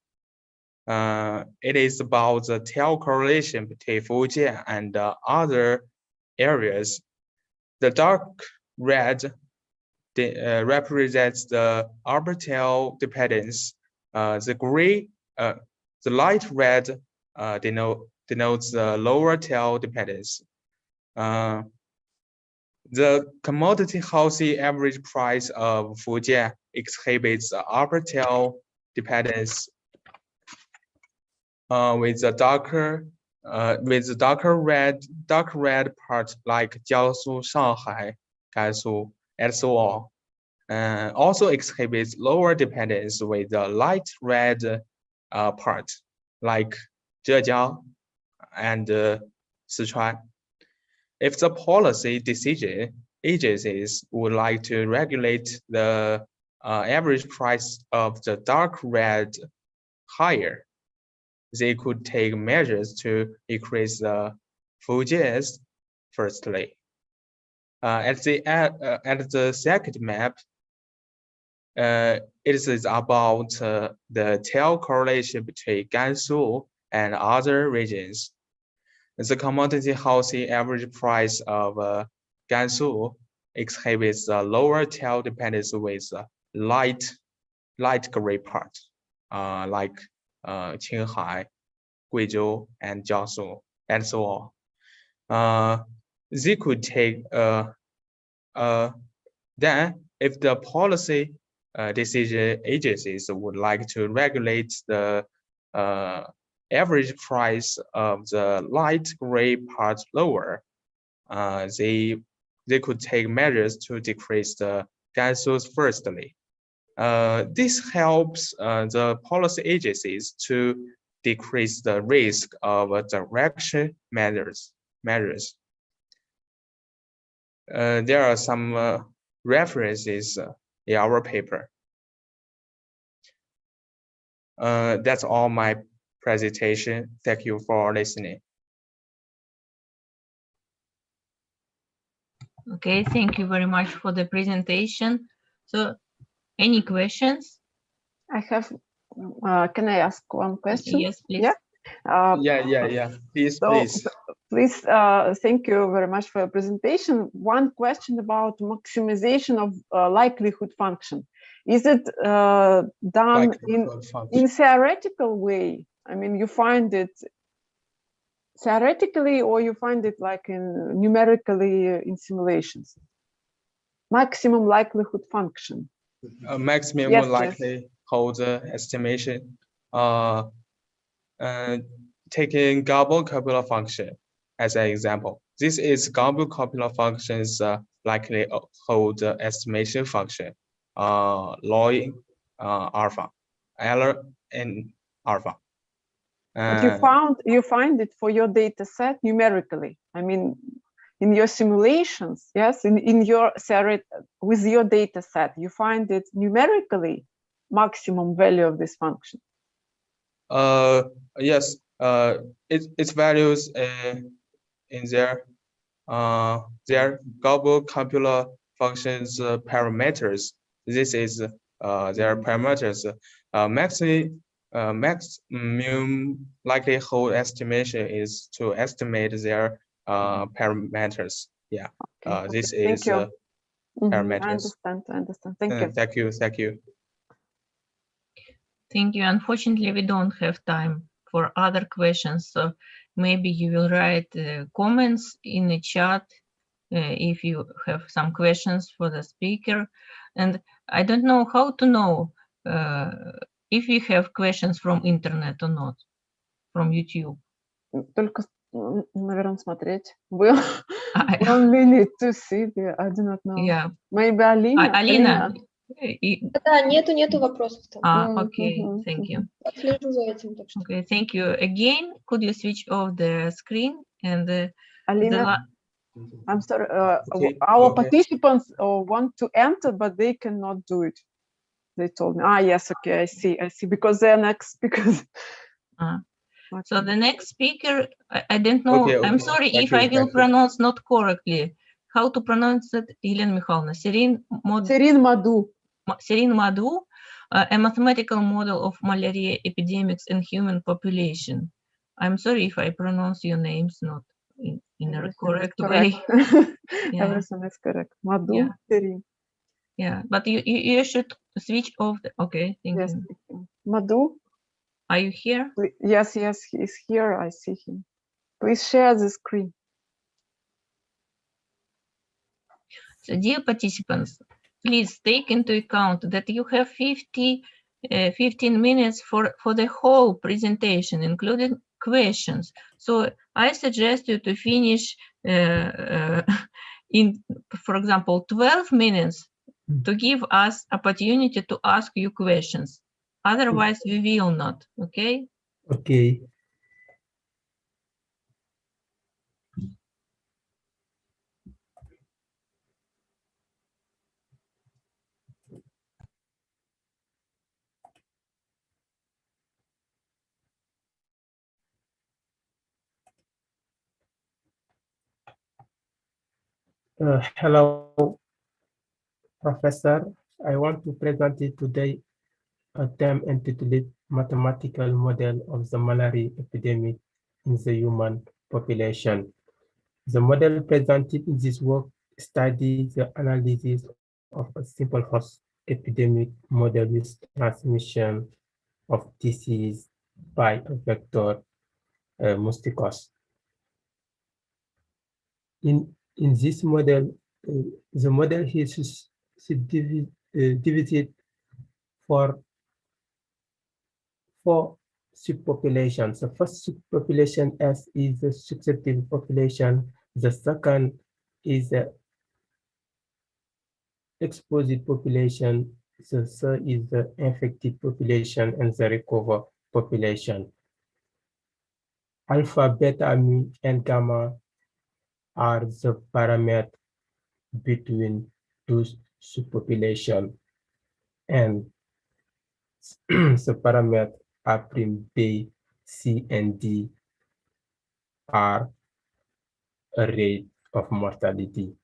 Speaker 15: it is about the tail correlation between Fujian and other areas. The dark red represents the upper tail dependence. The light red denotes the lower tail dependence. The commodity housing average price of Fujian exhibits the upper tail dependence with the darker red part like Jiangsu, Shanghai, Gansu, and so on. Also exhibits lower dependence with the light red part like Zhejiang and Sichuan. If the policy decision agencies would like to regulate the average price of the dark red higher, they could take measures to increase the Fujian's firstly. At the second map, it is about the tail correlation between Gansu and other regions. The commodity housing average price of Gansu exhibits a lower tail dependence with light gray part, like Qinghai, Guizhou, and Jiangsu, and so on. They could take then if the policy decision agencies would like to regulate the average price of the light gray part lower, they could take measures to decrease the Gansu's firstly. This helps the policy agencies to decrease the risk of direction measures. There are some references in our paper. That's all my presentation. Thank you for listening.
Speaker 13: Okay, thank you very much for the presentation. So, any questions?
Speaker 2: I have, can I ask one question?
Speaker 13: Yes, please.
Speaker 2: Yeah.
Speaker 15: Yeah. Please.
Speaker 2: Please, thank you very much for your presentation. One question about maximization of likelihood function. Is it done in theoretical way? I mean, you find it theoretically, or you find it like in numerically in simulations? Maximum likelihood function.
Speaker 15: Maximum likelihood estimation. Taking Gabor-Coppola function as an example. This is Gabor-Coppola function's likelihood estimation function, log alpha, L and alpha.
Speaker 2: But you find it for your data set numerically. I mean, in your simulations, yes, in your with your data set, you find it numerically maximum value of this function.
Speaker 15: Yes, its values in their Gabor-Coppola functions parameters. This is their parameters. Maximum likelihood estimation is to estimate their parameters. Yeah,
Speaker 2: okay.
Speaker 15: This
Speaker 2: Thank
Speaker 15: is
Speaker 2: you.
Speaker 15: parameters.
Speaker 2: I understand. Thank you.
Speaker 15: Thank you.
Speaker 13: Thank you. Unfortunately, we don't have time for other questions, so maybe you will write comments in the chat if you have some questions for the speaker. And I don't know how to know if you have questions from internet or not, from YouTube.
Speaker 2: Только, наверное, смотреть. We'll need to see. I do not know.
Speaker 13: Yeah.
Speaker 2: Maybe Alina.
Speaker 13: Alina.
Speaker 1: Да, нету вопросов там.
Speaker 13: Okay, thank you.
Speaker 1: Слежу за этим, так что.
Speaker 13: Okay, thank you. Again, could you switch off the screen and
Speaker 2: Alina, I'm sorry. Our participants want to enter, but they cannot do it. They told me. Yes, okay, I see. Because they're next speakers.
Speaker 13: Okay. So the next speaker, I don't know. Okay. I'm sorry if I will pronounce not correctly. How to pronounce it, Елена Михайловна? Serine Madhu. Serine Madhu, a mathematical model of malaria epidemics in human population. I'm sorry if I pronounce your names not in a correct way.
Speaker 2: Yeah. Everything is correct. Madhu, Serine.
Speaker 13: Yeah, but you should switch off. Okay, thank you.
Speaker 2: Madhu.
Speaker 13: Are you here?
Speaker 2: Yes, he is here. I see him. Please share the screen.
Speaker 13: So, dear participants, please take into account that you have 15 minutes for the whole presentation, including questions. So I suggest you to finish in, for example, 12 minutes to give us opportunity to ask you questions. Otherwise, we will not, okay?
Speaker 16: Okay. Hello, Professor. I want to present it today a term entitled Mathematical Model of the Malaria Epidemic in the Human Population. The model presented in this work studies the analysis of a simple host epidemic model with transmission of disease by a vector mosquitoes. In this model, the model is divided for four subpopulations. The first subpopulation S is the susceptible population. The second is the exposed population. The third is the infected population and the recovered population. Alpha, beta, mu, and gamma are the parameters between those subpopulations, and the parameters A prime, B, C, and D are a rate of mortality,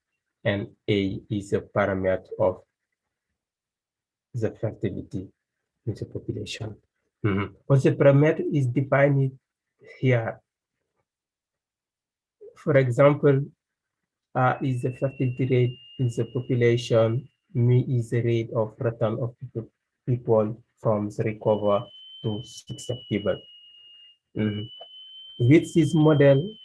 Speaker 16: and A is a parameter of the fertility in the population. But the parameter is defined here. For example, A is the fertility rate in the population, mu is the rate of return of people from the recover to susceptible. With this model,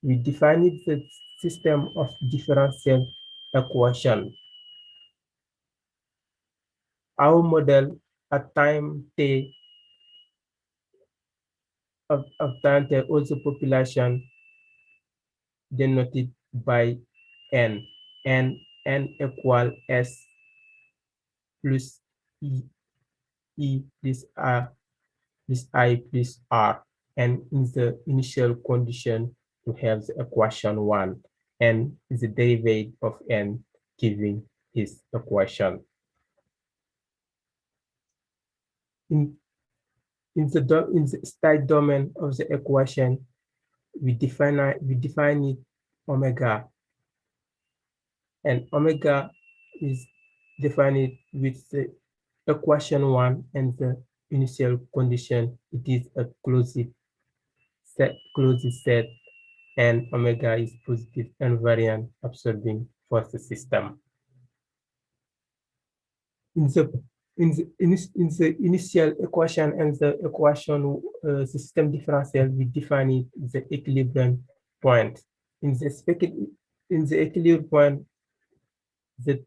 Speaker 16: we defined the system of differential equation. Our model at time t of time t also population denoted by n. N equal S plus E plus R plus I plus R. And in the initial condition to have the equation 1, and the derivative of n giving this equation. In the state domain of the equation, we define it omega, and omega is defined with the equation 1 and the initial condition. It is a closed set, and omega is positive invariant absorbing for the system. In the initial equation and the equation system differential, we define it the equilibrium point. In the equilibrium point, the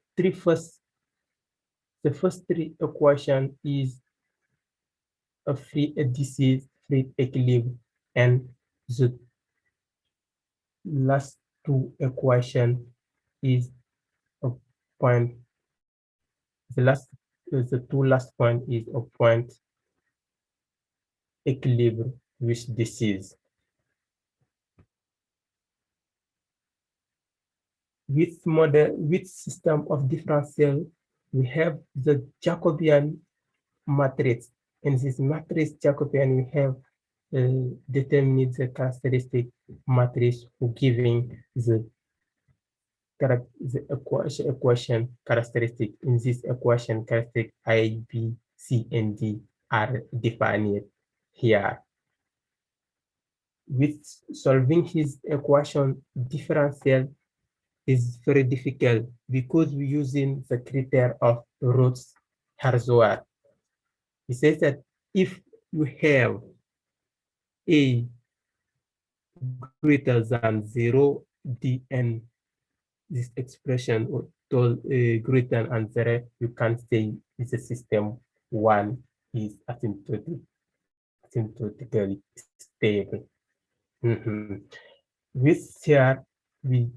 Speaker 16: first three equation is a disease free equilibrium, and the last two equation is a point. The two last point is a point equilibrium with disease. With system of differential, we have the Jacobian matrix. In this matrix Jacobian, we have determined the characteristic matrix for giving the equation characteristic. In this equation, characteristic A, B, C, and D are defined here. With solving his equation differential is very difficult because we're using the criteria of Rotz-Harzowitz. He says that if you have A greater than 0, Dn, this expression greater than 0, you can say it's a system 1 is asymptotically stable. With here, we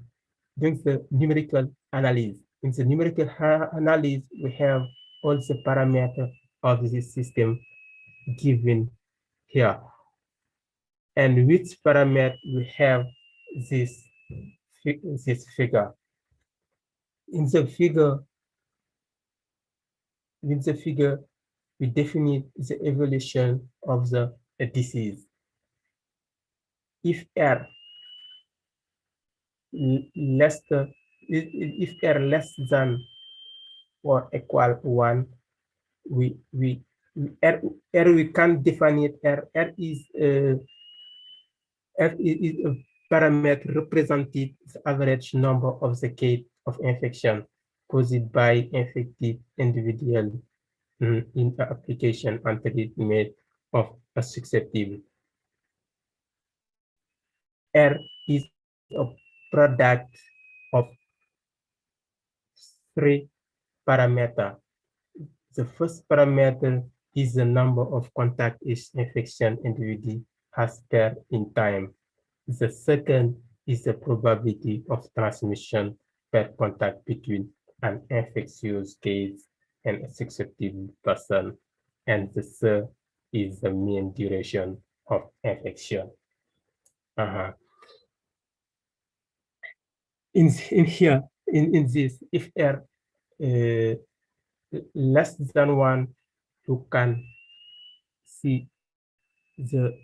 Speaker 16: do the numerical analysis. In the numerical analysis, we have all the parameters of this system given here. And which parameter we have this figure. In the figure, we define the evolution of the disease. If R less if r less than or equal 1, r we can't define it. R is a parameter representing the average number of the case of infection caused by infected individual in the application and treatment of a susceptible. R is a product of 3 parameters. The first parameter is the number of contact each infection individual has per in time. The second is the probability of transmission per contact between an infectious case and a susceptible person. And the third is the mean duration of infection. In here, in this, if R less than 1, you can see the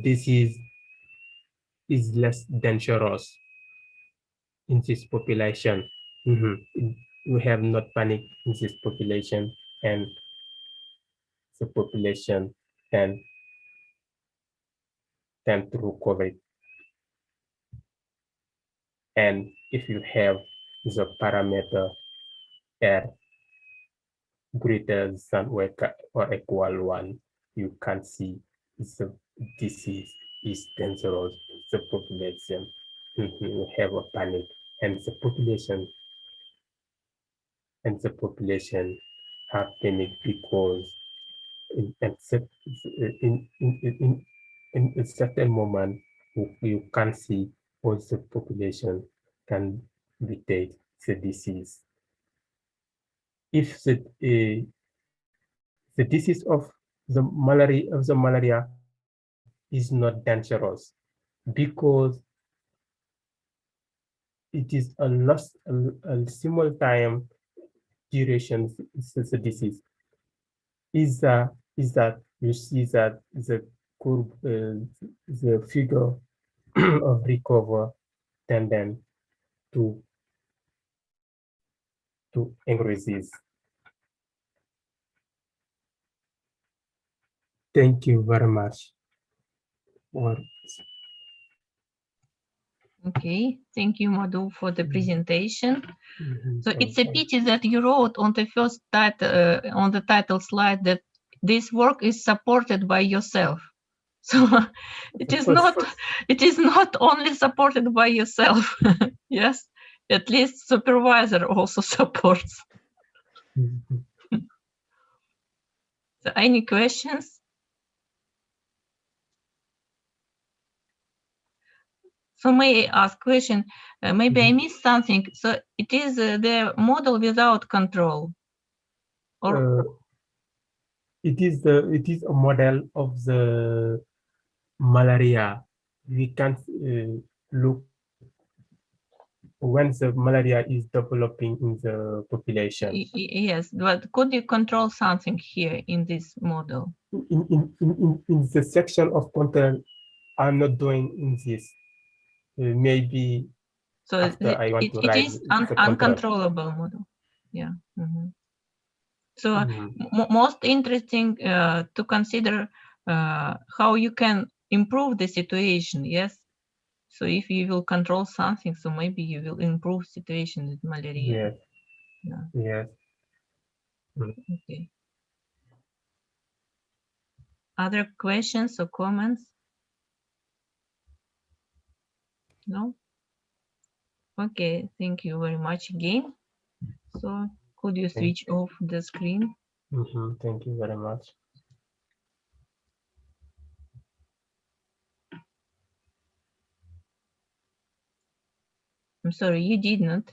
Speaker 16: disease is less dangerous in this population. We have not panic in this population, and the population can tend to recover. And if you have the parameter R greater than or equal 1, you can see the disease is dangerous. The population will have a panic, and the population have panic because in a certain moment you can see all the population can detect the disease. If the disease of the malaria is not dangerous because it is a simultaneous duration the disease is that you see that the curve, the figure of recover tending to increases. Thank you very much.
Speaker 13: Okay, thank you, Madhu, for the presentation. So it's a pity that you wrote on the first title, on the title slide, that this work is supported by yourself. So it is not only supported by yourself. Yes, at least supervisor also supports. So any questions? So may I ask question? Maybe I missed something. So it is the model without control, or
Speaker 16: it is a model of the malaria. We can look when the malaria is developing in the population.
Speaker 13: Yes, but could you control something here in this model?
Speaker 16: In the section of control, I'm not doing in this. Maybe
Speaker 13: so
Speaker 16: after I want to write
Speaker 13: it is uncontrollable model. Yeah. So most interesting to consider how you can improve the situation. Yes. So if you will control something, so maybe you will improve situation with malaria.
Speaker 16: Yes. Yeah. Yes.
Speaker 13: Okay. Other questions or comments? No? Okay, thank you very much again. So could you switch off the screen?
Speaker 16: Thank you very much.
Speaker 13: I'm sorry, you did not.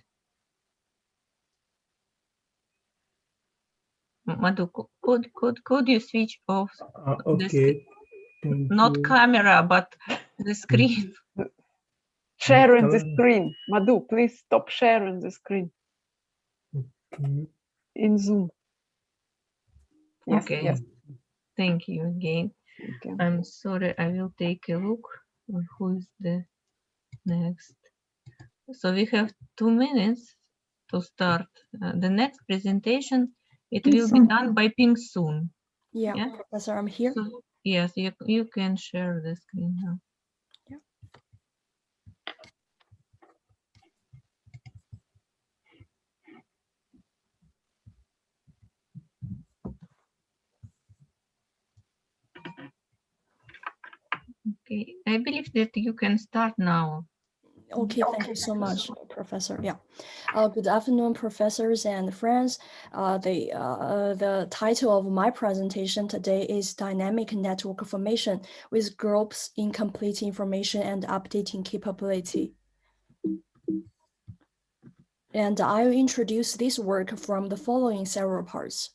Speaker 13: Madhu, could you switch off the screen? Not camera, but the screen.
Speaker 2: Sharing the screen. Madhu, please stop sharing the screen. In Zoom. Yes,
Speaker 13: Okay.
Speaker 2: yes.
Speaker 13: Thank you again.
Speaker 2: Okay.
Speaker 13: I'm sorry, I will take a look. Who is the next? So we have 2 minutes to start. The next presentation, it will be done by Ping Soon.
Speaker 14: Yeah, Professor, I'm here.
Speaker 13: So, yes, you can share the screen now. Okay, I believe that you can start now.
Speaker 14: Okay, thank you so much, Professor. Yeah. Good afternoon, professors and friends. The title of my presentation today is Dynamic Network Formation with Groups, Incomplete Information and Updating Capability. And I will introduce this work from the following several parts.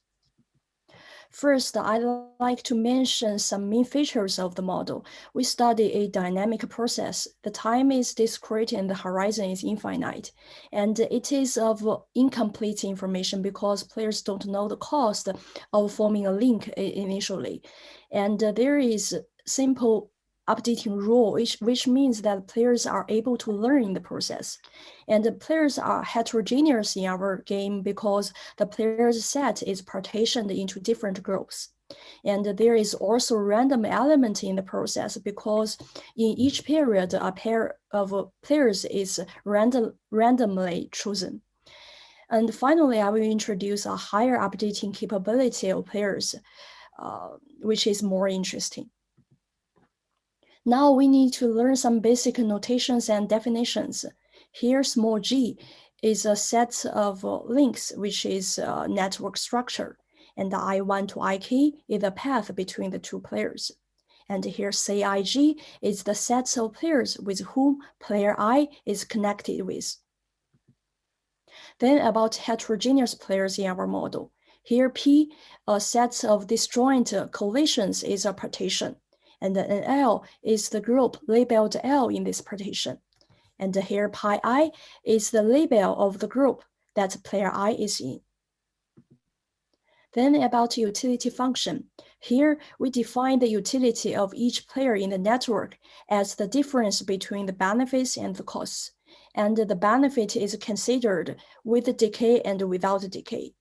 Speaker 14: First, I'd like to mention some main features of the model. We study a dynamic process. The time is discrete and the horizon is infinite. And it is of incomplete information because players don't know the cost of forming a link initially. And there is simple updating rule, which means that players are able to learn in the process. And the players are heterogeneous in our game because the players set is partitioned into different groups. And there is also random element in the process because in each period, a pair of players is randomly chosen. And finally, I will introduce a higher updating capability of players, which is more interesting. Now we need to learn some basic notations and definitions. Here, small g is a set of links, which is a network structure. And the I1 to IK is the path between the two players. And here, CIG is the set of players with whom player I is connected with. Then about heterogeneous players in our model. Here, P, a set of disjoint collisions is a partition. And then L is the group labeled L in this partition. And here pi I is the label of the group that player I is in. Then about utility function. Here we define the utility of each player in the network as the difference between the benefits and the costs. And the benefit is considered with the decay and without the decay.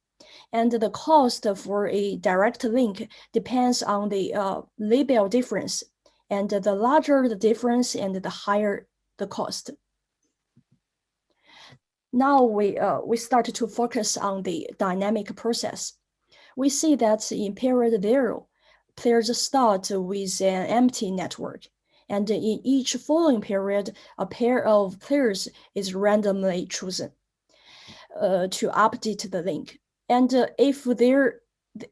Speaker 14: And the cost for a direct link depends on the label difference. And the larger the difference and the higher the cost. Now we start to focus on the dynamic process. We see that in period 0, players start with an empty network. And in each following period, a pair of players is randomly chosen to update the link. And if there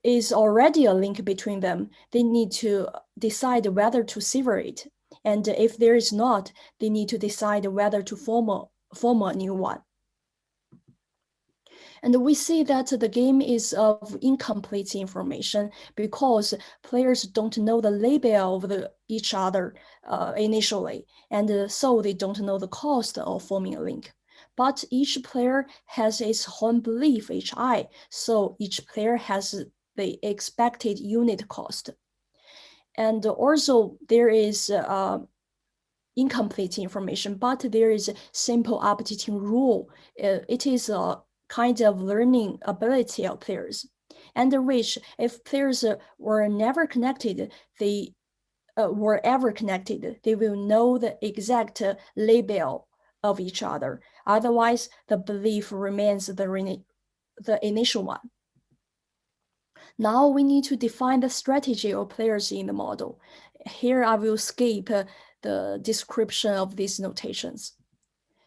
Speaker 14: is already a link between them, they need to decide whether to sever it. And if there is not, they need to decide whether to form a new one. And we see that the game is of incomplete information because players don't know the label of each other initially, and so they don't know the cost of forming a link. But each player has its own belief, HI, so each player has the expected unit cost. And also there is incomplete information, but there is a simple updating rule. It is a kind of learning ability of players, and which if players were never connected, they will know the exact label of each other. Otherwise, the belief remains the initial one. Now we need to define the strategy of players in the model. Here I will skip the description of these notations.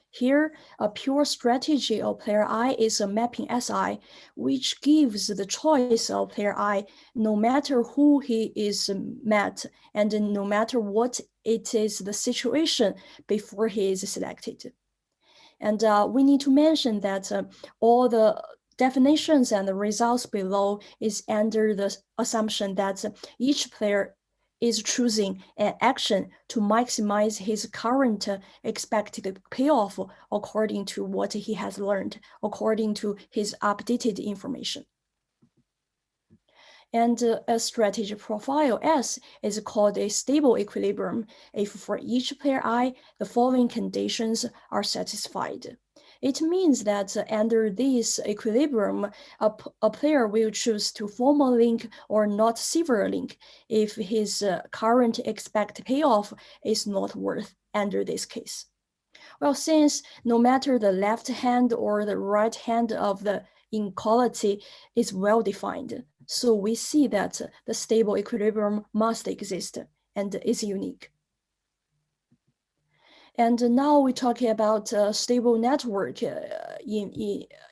Speaker 14: Here, a pure strategy of player I is a mapping SI, which gives the choice of player I no matter who he is met and no matter what it is the situation before he is selected. And we need to mention that all the definitions and the results below is under the assumption that each player is choosing an action to maximize his current expected payoff according to what he has learned, according to his updated information. And a strategy profile S is called a stable equilibrium if for each player I, the following conditions are satisfied. It means that under this equilibrium, a player will choose to form a link or not sever a link if his current expected payoff is not worth under this case. Well, since no matter the left hand or the right hand of the inequality is well defined, so we see that the stable equilibrium must exist and is unique. And now we're talking about a stable network in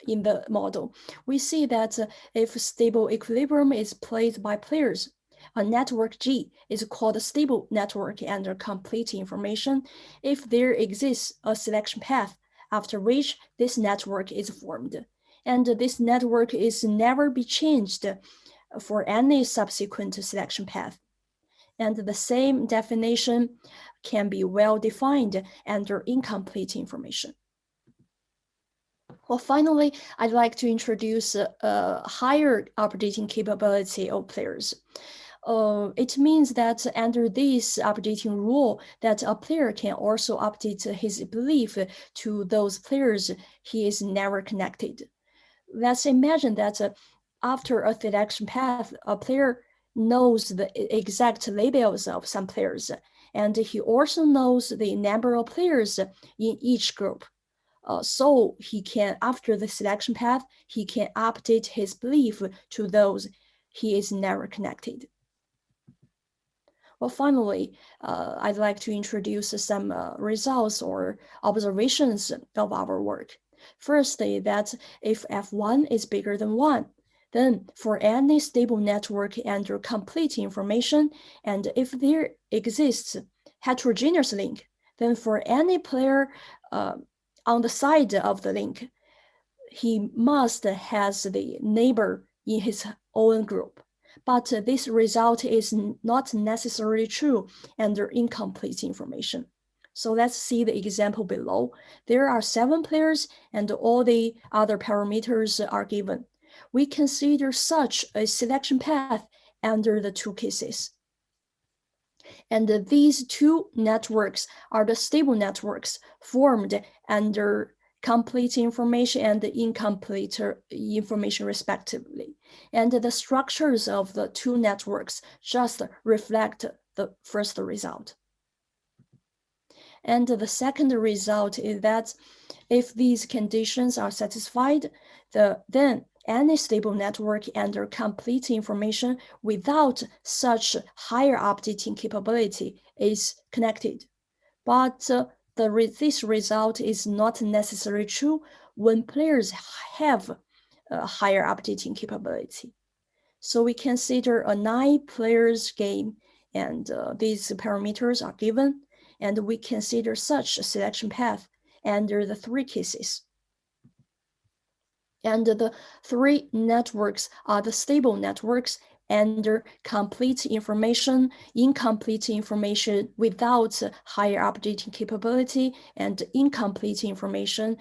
Speaker 14: the model. We see that if stable equilibrium is played by players, a network G is called a stable network under complete information if there exists a selection path after which this network is formed. And this network is never be changed for any subsequent selection path. And the same definition can be well defined under incomplete information. Well, finally, I'd like to introduce a higher updating capability of players. It means that under this updating rule, that a player can also update his belief to those players he is never connected. Let's imagine that after a selection path, a player knows the exact labels of some players, and he also knows the number of players in each group. So he can, after the selection path, he can update his belief to those he is never connected. Well, finally, I'd like to introduce some results or observations of our work. Firstly, that if F1 is bigger than 1, then for any stable network under complete information, and if there exists heterogeneous link, then for any player on the side of the link, he must has the neighbor in his own group. But this result is not necessarily true under incomplete information. So let's see the example below. There are 7 players and all the other parameters are given. We consider such a selection path under the 2 cases. And these 2 networks are the stable networks formed under complete information and incomplete information respectively. And the structures of the 2 networks just reflect the first result. And the second result is that if these conditions are satisfied, then any stable network under complete information without such higher updating capability is connected. But this result is not necessarily true when players have a higher updating capability. So we consider a 9 players game and these parameters are given, and we consider such a selection path under the 3 cases. And the 3 networks are the stable networks under complete information, incomplete information without higher updating capability, and incomplete information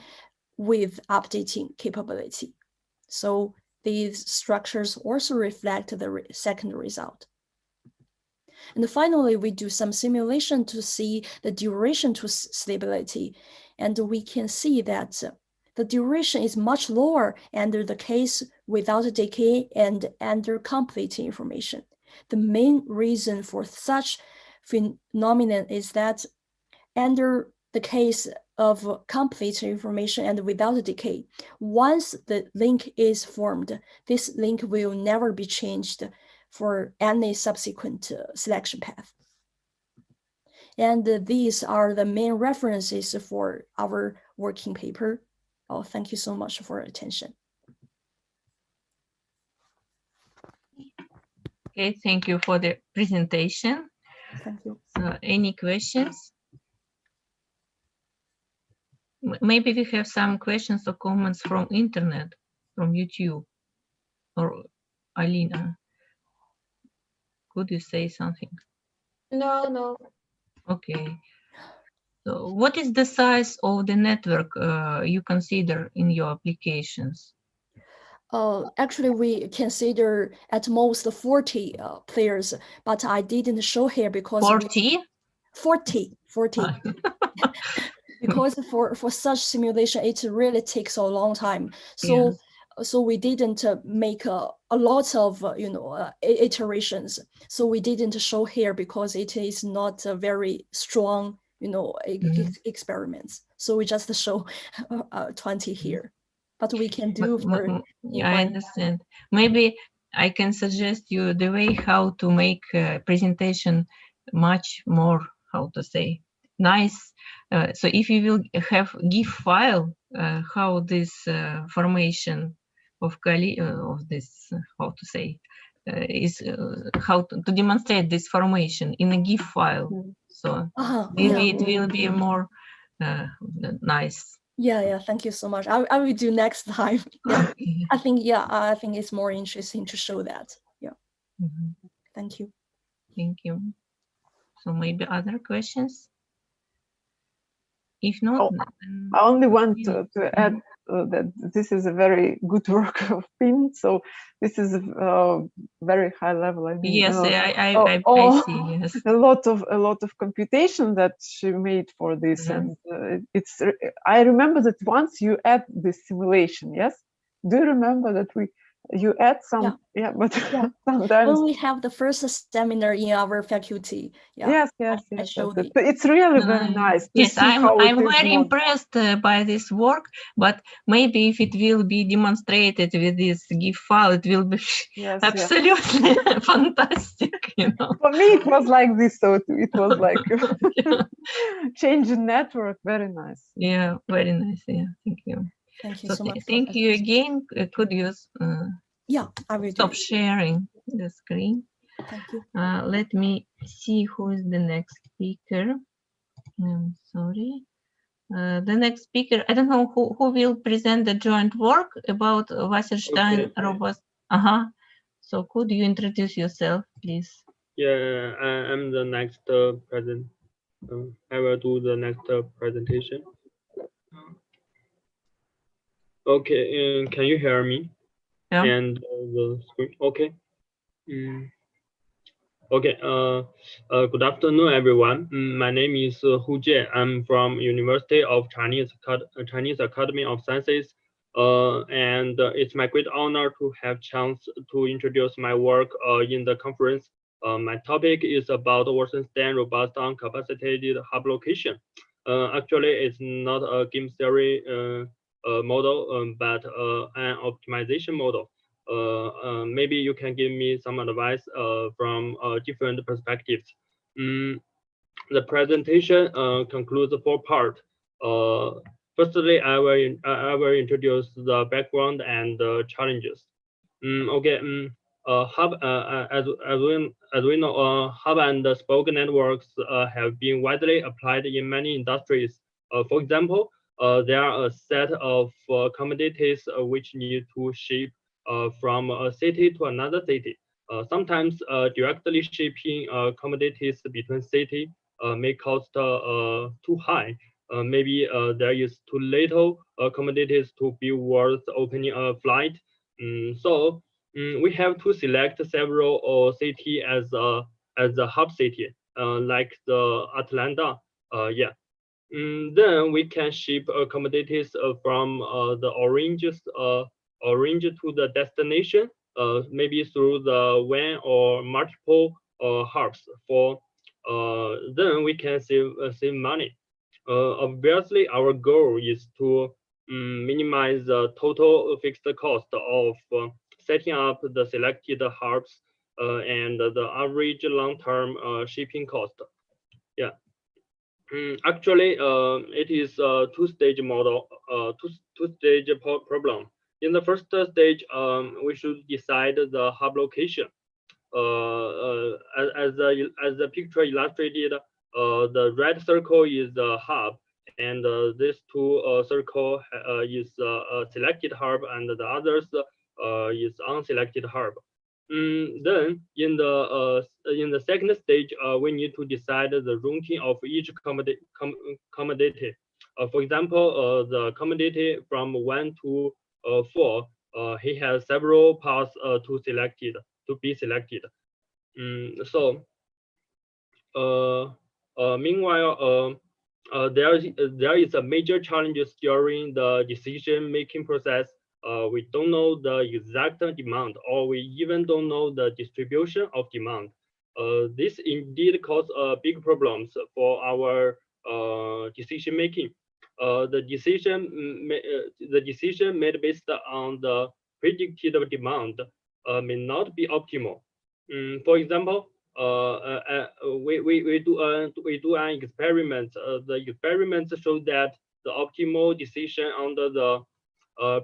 Speaker 14: with updating capability. So these structures also reflect the second result. And finally, we do some simulation to see the duration to stability. And we can see that the duration is much lower under the case without decay and under complete information. The main reason for such phenomenon is that under the case of complete information and without decay, once the link is formed, this link will never be changed for any subsequent selection path. And these are the main references for our working paper. Oh, thank you so much for your attention.
Speaker 13: Okay, thank you for the presentation.
Speaker 14: Thank you.
Speaker 13: So, any questions? Maybe we have some questions or comments from internet, from YouTube, or Alina. Could you say something?
Speaker 1: No.
Speaker 13: Okay. So what is the size of the network you consider in your applications?
Speaker 14: Actually, we consider at most 40 players, but I didn't show here because
Speaker 13: 40?
Speaker 14: 40. Because for such simulation, it really takes a long time. So
Speaker 13: Yes.
Speaker 14: so we didn't make a lot of iterations. So we didn't show here because it is not a very strong experiments. So we just show 20 here, but we can do for
Speaker 13: yeah, I understand. Maybe I can suggest you the way how to make a presentation much more, how to say, nice. So if you will have GIF file, how this formation of this, how to say, is how to demonstrate this formation in a GIF file. So maybe it will be more nice.
Speaker 14: Yeah, thank you so much. I will do next time. Yeah, I think it's more interesting to show that. Yeah. Thank you.
Speaker 13: Thank you. So maybe other questions? If not,
Speaker 2: I only want to add that this is a very good work of Pim. So this is a very high level. I mean,
Speaker 13: yes, I see. Yes,
Speaker 2: a lot of computation that she made for this, and it's. I remember that once you add this simulation. Yes, do you remember that you add some? Yeah, but sometimes
Speaker 14: when we have the first seminar in our faculty.
Speaker 2: Yeah. Yes. It's really very nice.
Speaker 13: Yes, I'm very impressed by this work, but maybe if it will be demonstrated with this GIF file, it will be absolutely fantastic.
Speaker 2: For me, it was like this, so it was like changing network. Very nice.
Speaker 13: Yeah, very nice. Yeah, thank you.
Speaker 14: Thank you so much.
Speaker 13: Thank you again. Could you
Speaker 14: I will
Speaker 13: stop sharing the screen?
Speaker 14: Thank you.
Speaker 13: Let me see who is the next speaker. I'm sorry. The next speaker, I don't know who will present the joint work about Wasserstein robust. So could you introduce yourself, please?
Speaker 17: Yeah, I'm the next present. I will do the next presentation. Okay, can you hear me?
Speaker 13: Yeah.
Speaker 17: And the screen. Okay. Okay. Good afternoon, everyone. My name is Hu Jie. I'm from University of Chinese Academy of Sciences. And it's my great honor to have chance to introduce my work in the conference. My topic is about Wasserstein robust uncapacitated hub location. Actually, it's not a game theory model, but an optimization model. Maybe you can give me some advice from different perspectives. The presentation concludes 4 parts. Firstly, I will introduce the background and the challenges. Hub, as we know, hub and spoke networks have been widely applied in many industries. For example, there are a set of commodities which need to ship from a city to another city. Sometimes directly shipping commodities between cities may cost too high. Maybe there is too little commodities to be worth opening a flight. So we have to select several cities as a hub city, like the Atlanta. Then we can ship commodities from the orange to the destination, maybe through the one or multiple hubs. Then we can save money. Obviously, our goal is to minimize the total fixed cost of setting up the selected hubs and the average long-term shipping cost. Yeah. Actually, it is a two-stage model, two-stage problem. In the first stage, we should decide the hub location. As the picture illustrated, the red circle is the hub, and this two circle is a selected hub, and the others is unselected hub. Then in the second stage, we need to decide the routing of each commodity. For example, the commodity from 1 to 4 he has several paths to be selected. Meanwhile, there is a major challenges during the decision-making process. We don't know the exact demand, or we even don't know the distribution of demand. This indeed cause big problems for our decision-making. The decision made based on the predicted demand may not be optimal. For example, we do an experiment. The experiment show that the optimal decision under the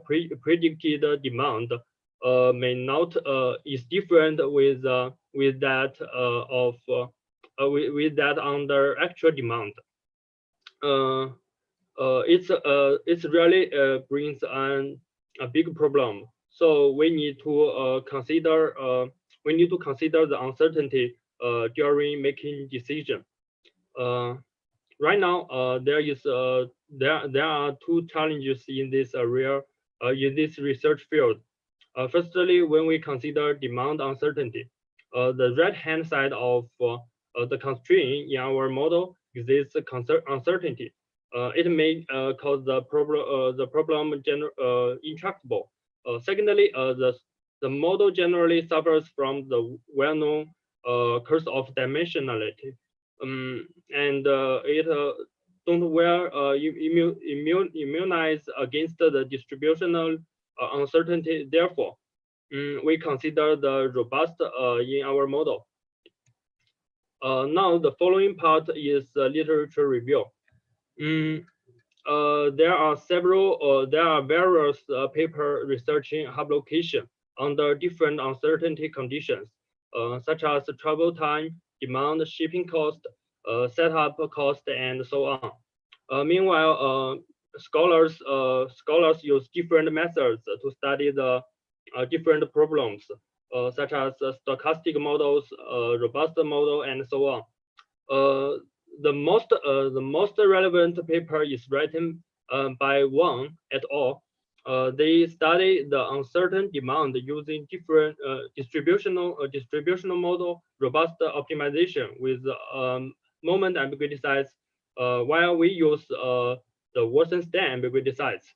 Speaker 17: predicted demand may not is different with that with that under actual demand. It's really brings a big problem. So we need to consider the uncertainty during making decision. Right now, there are two challenges in this area in this research field. Firstly, when we consider demand uncertainty, the right-hand side of the constraint in our model exists uncertainty. It may cause the problem intractable. Secondly, the model generally suffers from the well-known curse of dimensionality, and it don't well immunize against the distributional uncertainty. Therefore, we consider the robust in our model. Now, the following part is literature review. There are various paper researching hub location under different uncertainty conditions, such as travel time, demand, shipping cost, setup cost, and so on. Meanwhile, scholars use different methods to study the different problems, such as stochastic models, robust model, and so on. The most relevant paper is written by Wang et al. They study the uncertain demand using different distributional model, robust optimization with moment ambiguity size, while we use the Wasserstein ambiguity size.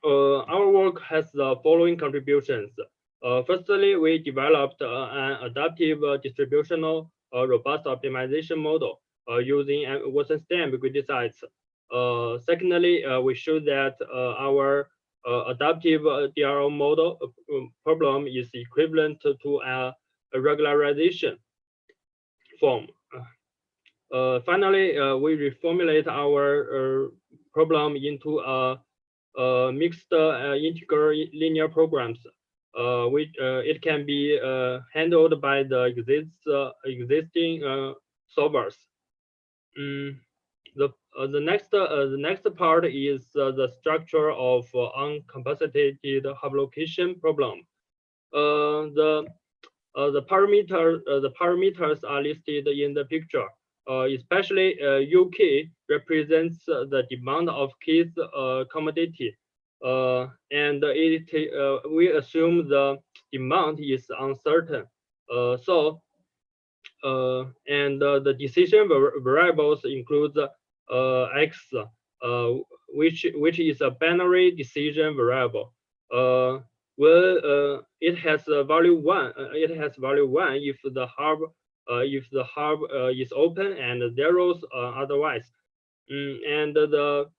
Speaker 17: Our work has the following contributions. Firstly, we developed an adaptive distributional robust optimization model using Wasserstein ambiguity size. Secondly, we show that our adaptive DRO model problem is equivalent to a regularization form. Finally, we reformulate our problem into a mixed integral linear programs. It can be handled by the existing solvers. The next part is the structure of uncapacitated hub location problem. The parameters are listed in the picture. Especially UK represents the demand of keys commodity. And we assume the demand is uncertain. And the decision variables include X, which is a binary decision variable. Well, it has a value 1. It has value 1 if the hub is open and zeros otherwise. And the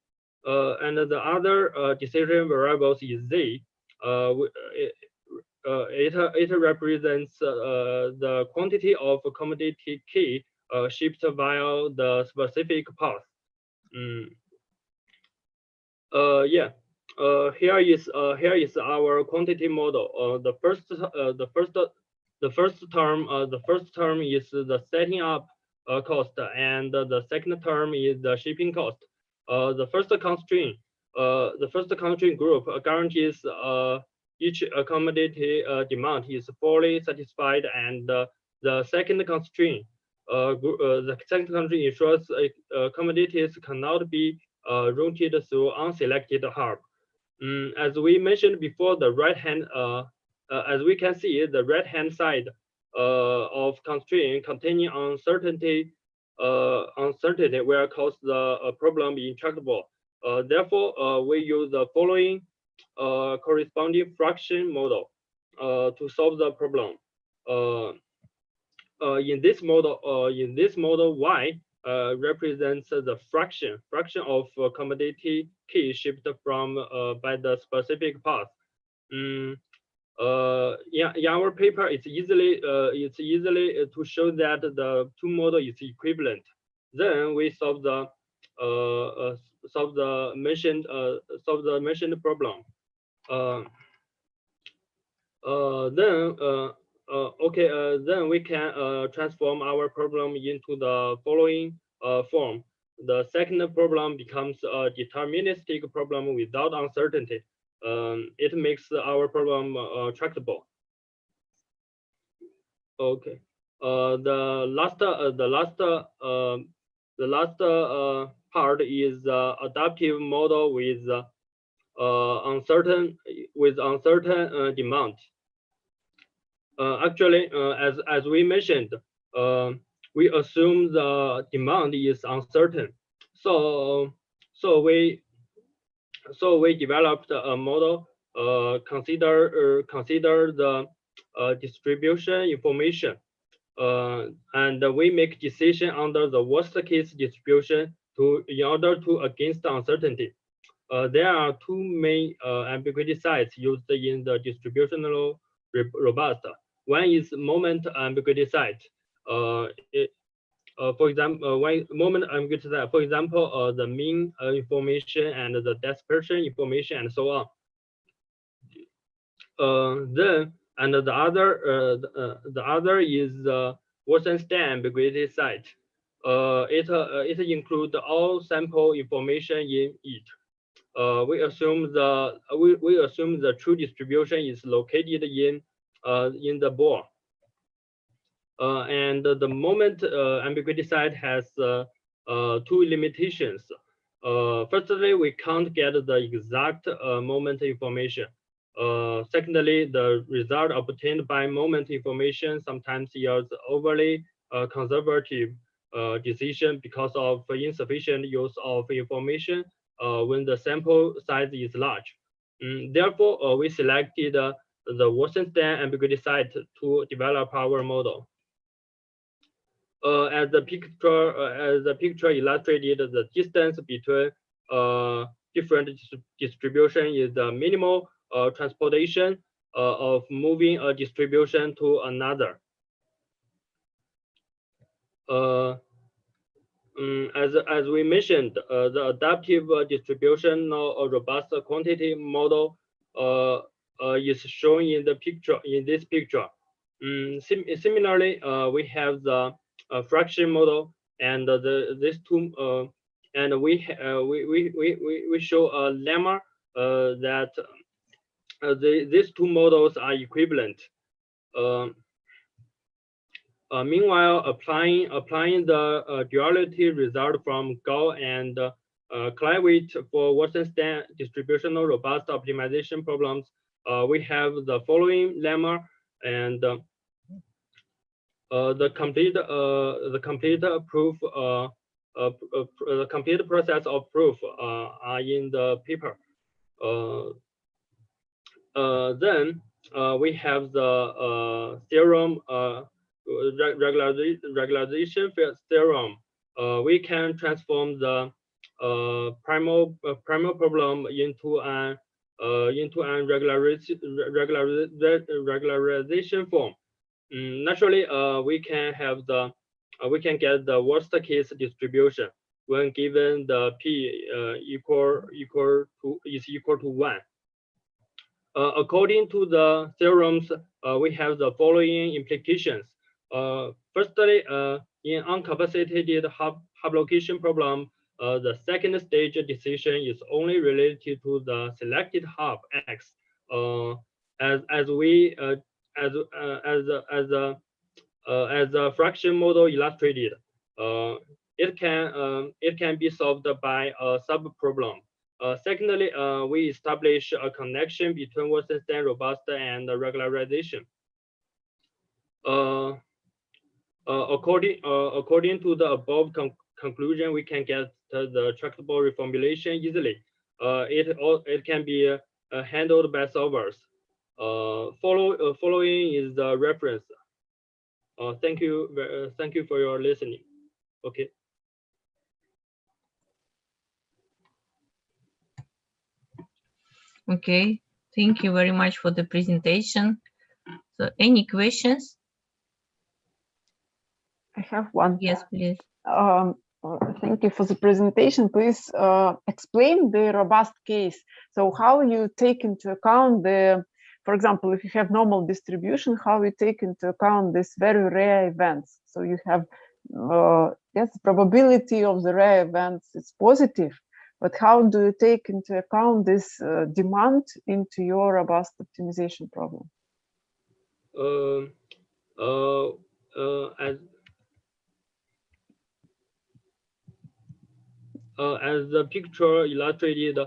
Speaker 17: other decision variables is Z. It represents the quantity of commodity key shipped via the specific path. Here is our quantity model. The first term is the setting up cost, and the second term is the shipping cost. The first constraint group guarantees each commodity demand is fully satisfied, and the second constraint ensures commodities cannot be routed through unselected hub. As we mentioned before, the right hand, as we can see, the right hand side of constraint containing uncertainty will cause the problem intractable. Therefore, we use the following corresponding fraction model to solve the problem. In this model, y represents the fraction of commodity key shipped from by the specific path. In our paper, it's easily to show that the two model is equivalent. Then we solve the mentioned problem. Then we can transform our problem into the following form. The second problem becomes a deterministic problem without uncertainty. It makes our problem tractable. Okay. The last part is adaptive model with uncertain demand. Actually, as we mentioned, we assume the demand is uncertain. So we developed a model consider the distribution information, and we make decision under the worst case distribution in order to against uncertainty. There are two main ambiguity sites used in the distributional robust. One is moment ambiguity site. For example, moment ambiguity site. For example, the mean information and the dispersion information and so on. Then the other is the Wasserstein ambiguity site. It includes all sample information in it. We assume the true distribution is located in the ball. And the moment ambiguity site has two limitations. Firstly, we can't get the exact moment information. Secondly, the result obtained by moment information sometimes yields overly conservative decision because of insufficient use of information when the sample size is large. Therefore, we selected the Wasserstein ambiguity site to develop our model. As the picture illustrated, the distance between different distribution is the minimal transportation of moving a distribution to another. As we mentioned, the adaptive distributional robust quantity model is shown in the picture. In this picture, similarly, we have the fraction model and these two, and we show a lemma that these two models are equivalent. Meanwhile, applying the duality result from Gao and Kleiweit for Wasserstein distributional robust optimization problems, we have the following lemma, and the complete process of proof are in the paper. Then we have the theorem. Regularization theorem. We can transform the primal problem into an regularization form. Naturally, we can get the worst case distribution when given the p is equal to 1. According to the theorems, we have the following implications. Firstly, in uncapacitated hub location problem, the second stage decision is only related to the selected hub X. As a fraction model illustrated, it can be solved by a sub problem. Secondly, we establish a connection between Wasserstein robust and regularization. According to the above conclusion, we can get the tractable reformulation easily. It can be handled by solvers. Following is the reference. Thank you for your listening. Okay.
Speaker 13: Okay, thank you very much for the presentation. So any questions?
Speaker 2: I have one.
Speaker 13: Yes, please.
Speaker 2: Thank you for the presentation. Please explain the robust case. So how you take into account the, for example, if you have normal distribution, how you take into account these very rare events. So you have, yes, probability of the rare events is positive, but how do you take into account this demand into your robust optimization problem?
Speaker 17: As the picture illustrated,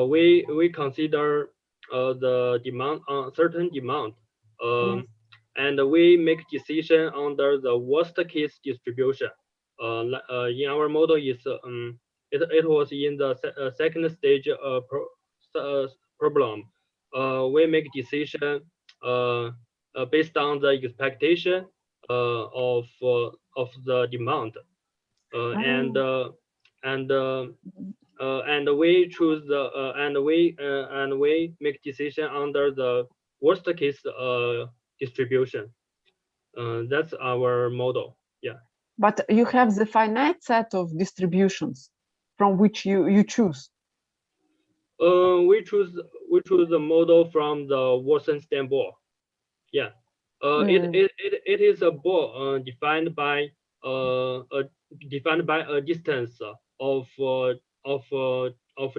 Speaker 17: we consider the demand on certain demand, and we make decision under the worst case distribution. In our model, it was in the second stage problem. We make decision based on the expectation of the demand, and we choose the and we make decision under the worst case distribution. That's our model. Yeah.
Speaker 2: But you have the finite set of distributions from which you choose.
Speaker 17: We choose the model from the Wasserstein ball. Yeah. It is a ball defined by a distance of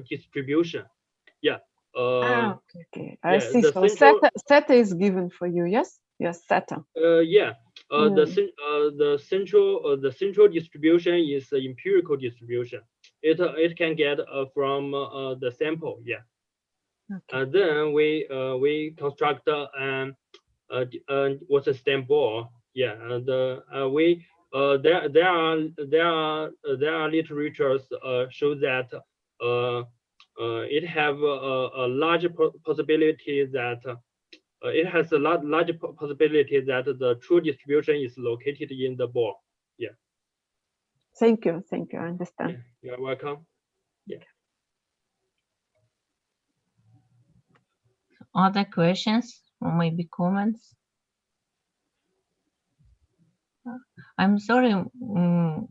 Speaker 17: distribution. Yeah.
Speaker 2: Okay. I see. So theta is given for you. Yes. Yes. Theta.
Speaker 17: Yeah. The central distribution is the empirical distribution. It can get from the sample. Yeah. Okay. Then we construct Wasserstein ball. Yeah. And there are literatures show that it have a large possibility that it has a large possibility that the true distribution is located in the ball. Yeah.
Speaker 2: Thank you. Thank you. I understand.
Speaker 17: Yeah, you're welcome. Yeah.
Speaker 13: Other questions or maybe comments? I'm sorry,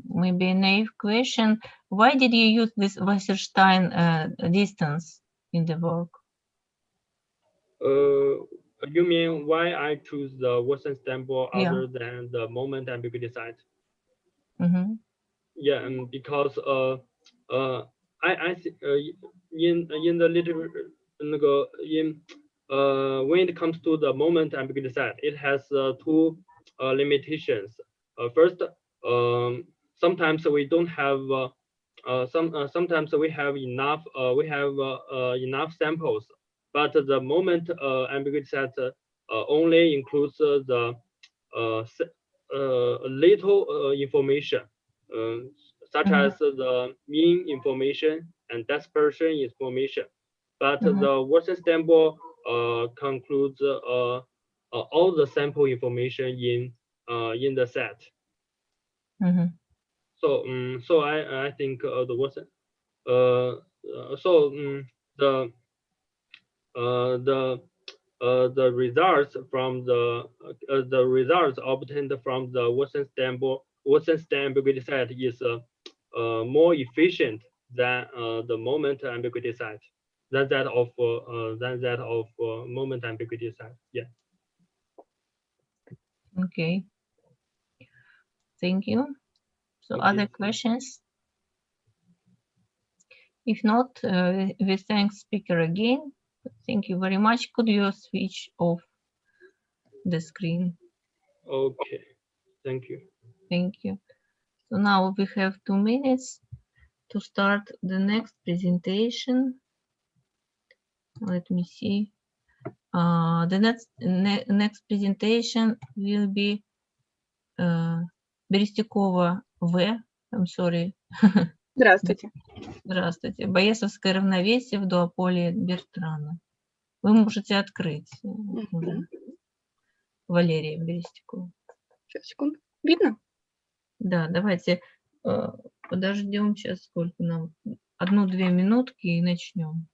Speaker 13: maybe a naive question. Why did you use this Wasserstein distance in the work?
Speaker 17: You mean why I choose the Wasserstein ball other than the moment ambiguity set? Yeah, because I in the literature when it comes to the moment ambiguity set, it has two limitations. First, sometimes we don't have sometimes we have enough enough samples, but the moment ambiguity set only includes the little information, such as the mean information and dispersion information. But the Wasserstein ball concludes all the sample information in the set. So I think the Wasserstein the results from the results obtained from the Wasserstein ambiguity set is more efficient than the moment ambiguity set, than that of moment ambiguity set. Yeah.
Speaker 13: Okay. Thank you. So other questions? If not, we thank speaker again. Thank you very much. Could you switch off the screen?
Speaker 17: Okay. Thank you.
Speaker 13: Thank you. So now we have 2 minutes to start the next presentation. Let me see. The next presentation will be Берестюкова В. I'm sorry.
Speaker 18: Здравствуйте.
Speaker 13: Здравствуйте. Боесовское равновесие в дуополе Бертрана. Вы можете открыть уже. Валерия Берестюкова.
Speaker 18: Сейчас, секунду. Видно?
Speaker 13: Да, давайте подождем сейчас, сколько нам, 1-2 минутки и начнем.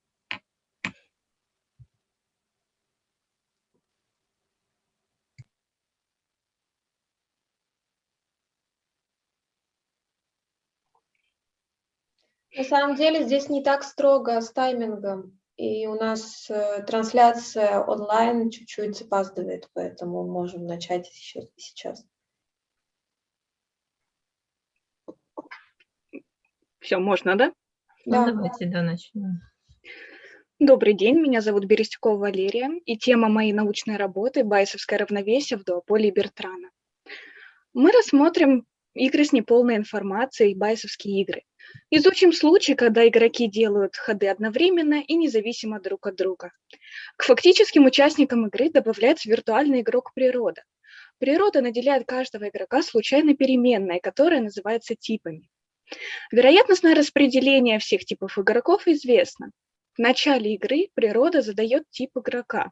Speaker 1: На самом деле здесь не так строго с таймингом, и у нас трансляция онлайн чуть-чуть запаздывает, поэтому можем начать еще сейчас.
Speaker 18: Все, можно, да?
Speaker 1: Да.
Speaker 13: Ну, давайте, да, начнем.
Speaker 18: Добрый день, меня зовут Берестюкова Валерия, и тема моей научной работы «Байесовское равновесие в дуополе Бертрана». Мы рассмотрим игры с неполной информацией, байесовские игры. Изучим случай, когда игроки делают ходы одновременно и независимо друг от друга. К фактическим участникам игры добавляется виртуальный игрок природа. Природа наделяет каждого игрока случайной переменной, которая называется типами. Вероятностное распределение всех типов игроков известно. В начале игры природа задает тип игрока.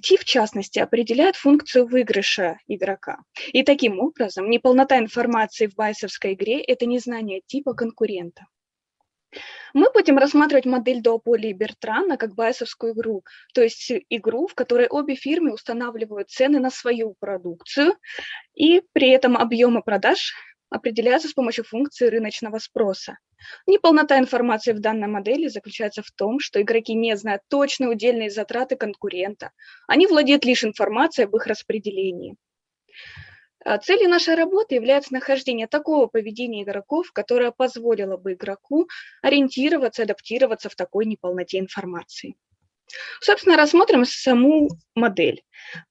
Speaker 18: Тип, в частности, определяет функцию выигрыша игрока. И таким образом, неполнота информации в байесовской игре – это незнание типа конкурента. Мы будем рассматривать модель дуополии Бертрана как байесовскую игру, то есть игру, в которой обе фирмы устанавливают цены на свою продукцию, и при этом объемы продаж определяются с помощью функции рыночного спроса. Неполнота информации в данной модели заключается в том, что игроки не знают точные удельные затраты конкурента. Они владеют лишь информацией об их распределении. Целью нашей работы является нахождение такого поведения игроков, которое позволило бы игроку ориентироваться, адаптироваться в такой неполноте информации. Собственно, рассмотрим саму модель.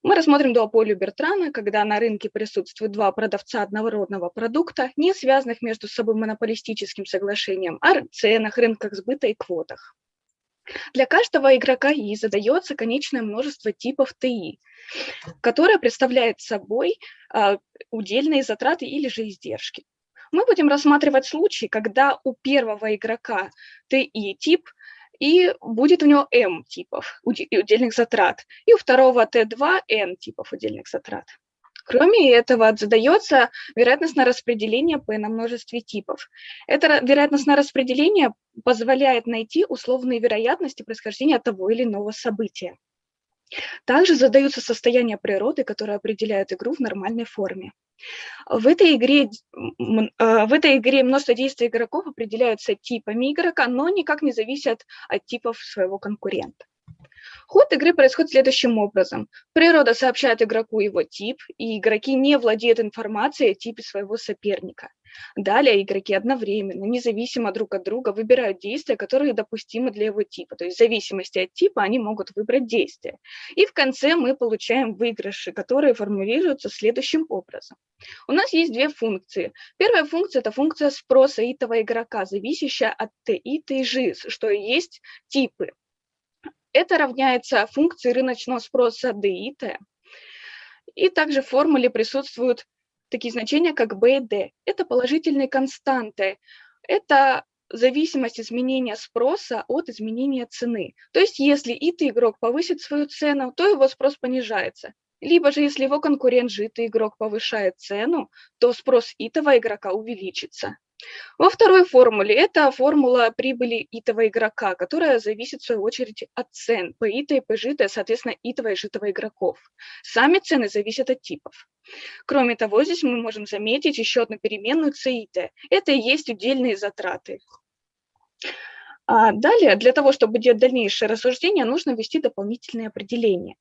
Speaker 18: Мы рассмотрим дуополию Бертрана, когда на рынке присутствуют два продавца однородного продукта, не связанных между собой монополистическим соглашением о ценах, рынках сбыта и квотах. Для каждого игрока И задается конечное множество типов ТИ, которое представляет собой удельные затраты или же издержки. Мы будем рассматривать случаи, когда у первого игрока ТИ тип и будет у него M типов удельных затрат, и у второго Т2 N типов удельных затрат. Кроме этого, задается вероятностное распределение P на множестве типов. Это вероятностное распределение позволяет найти условные вероятности происхождения того или иного события. Также задаются состояния природы, которые определяют игру в нормальной форме. В этой игре множество действий игроков определяются типами игрока, но никак не зависят от типов своего конкурента. Ход игры происходит следующим образом. Природа сообщает игроку его тип, и игроки не владеют информацией о типе своего соперника. Далее игроки одновременно, независимо друг от друга, выбирают действия, которые допустимы для его типа. То есть в зависимости от типа они могут выбрать действия. И в конце мы получаем выигрыши, которые формулируются следующим образом. У нас есть две функции. Первая функция – это функция спроса итого игрока, зависящая от ТИ, ТЖ, что и есть типы. Это равняется функции рыночного спроса D и T. И также в формуле присутствуют такие значения, как B и D. Это положительные константы. Это зависимость изменения спроса от изменения цены. То есть если итый игрок повысит свою цену, то его спрос понижается. Либо же если его конкурент житый игрок повышает цену, то спрос итого игрока увеличится. Во второй формуле это формула прибыли итого игрока, которая зависит в свою очередь от цен P-итая и P-житая, соответственно, итого и житого игроков. Сами цены зависят от типов. Кроме того, здесь мы можем заметить еще одну переменную C-итая. Это и есть удельные затраты. Далее, для того, чтобы делать дальнейшее рассуждение, нужно ввести дополнительные определения.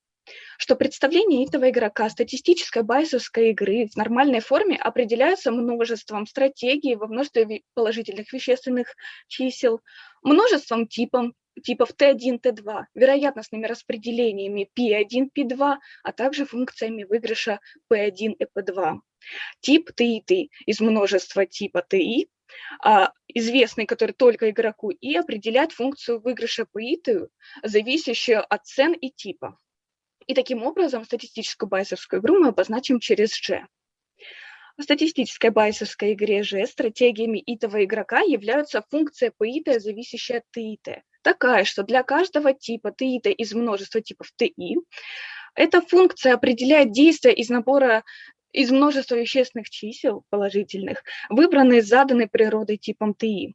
Speaker 18: Что представление этого игрока статистической байесовской игры в нормальной форме определяется множеством стратегий во множестве положительных вещественных чисел, множеством типов T1, T2, вероятностными распределениями P1, P2, а также функциями выигрыша P1 и P2. Тип TI из множества типа TI известный, который только игроку, и определять функцию выигрыша по зависящую от цен и типа. И таким образом статистическую байесовскую игру мы обозначим через G. В статистической байесовской игре G стратегиями итого игрока являются функция PI, зависящая от TI. Такая, что для каждого типа TI из множества типов TI, эта функция определяет действия из набора из множества вещественных чисел положительных, выбранные заданной природой типом TI.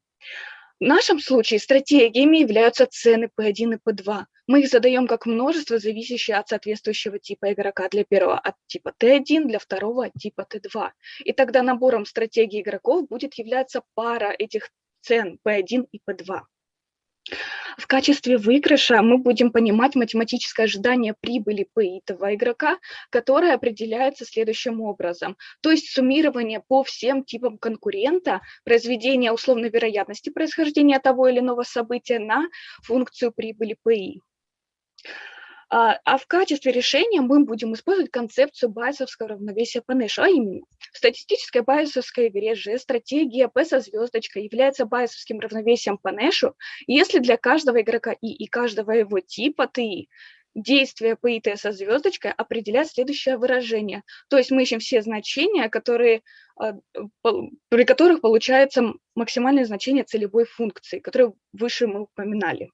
Speaker 18: В нашем случае стратегиями являются цены P1 и P2. Мы их задаем как множество, зависящее от соответствующего типа игрока. Для первого от типа T1, для второго от типа T2. И тогда набором стратегий игроков будет являться пара этих цен P1 и P2. В качестве выигрыша мы будем понимать математическое ожидание прибыли P этого игрока, которое определяется следующим образом. То есть суммирование по всем типам конкурента, произведение условной вероятности происхождения того или иного события на функцию прибыли PI. А в качестве решения мы будем использовать концепцию байесовского равновесия по Нэшу, а именно в статистической байесовской игре G стратегия P со звездочкой является байесовским равновесием по Нэшу, если для каждого игрока и каждого его типа TI действие PI со звездочкой определяет следующее выражение. То есть мы ищем все значения, при которых получается максимальное значение целевой функции, которую выше мы упоминали.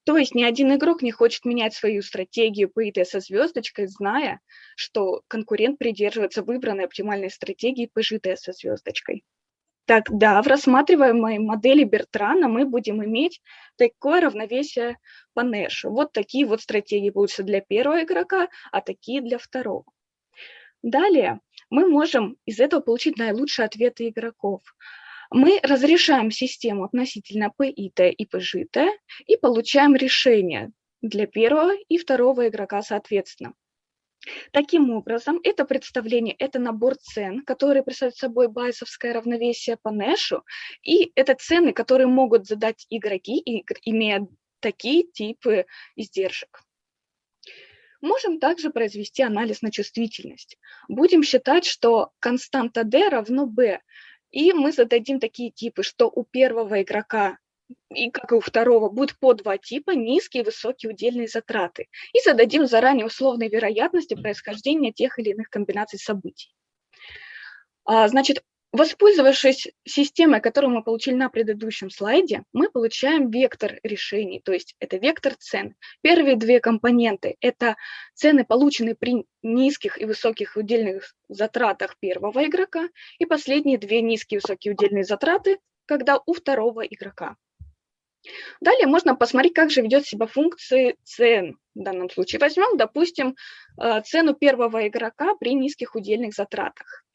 Speaker 18: То есть ни один игрок не хочет менять свою стратегию PI со звездочкой, зная, что конкурент придерживается выбранной оптимальной стратегии PGT со звездочкой. Тогда в рассматриваемой модели Бертрана мы будем иметь такое равновесие по Нэшу. Вот такие вот стратегии получатся для первого игрока, а такие для второго. Далее мы можем из этого получить наилучшие ответы игроков. Мы разрешаем систему относительно PI и PGT и получаем решение для первого и второго игрока соответственно. Таким образом, это представление – это набор цен, которые представляют собой байесовское равновесие по Нэшу, и это цены, которые могут задать игроки, имея такие типы издержек. Можем также произвести анализ на чувствительность. Будем считать, что константа D равно B, и мы зададим такие типы, что у первого игрока, и как и у второго, будет по два типа, низкие и высокие удельные затраты. И зададим заранее условные вероятности происхождения тех или иных комбинаций событий. Значит, воспользовавшись системой, которую мы получили на предыдущем слайде, мы получаем вектор решений, то есть это вектор цен. Первые две компоненты – это цены, полученные при низких и высоких удельных затратах первого игрока, и последние две низкие и высокие удельные затраты, когда у второго игрока. Далее можно посмотреть, как же ведет себя функции цен в данном случае. Возьмем, допустим, цену первого игрока при низких удельных затратах.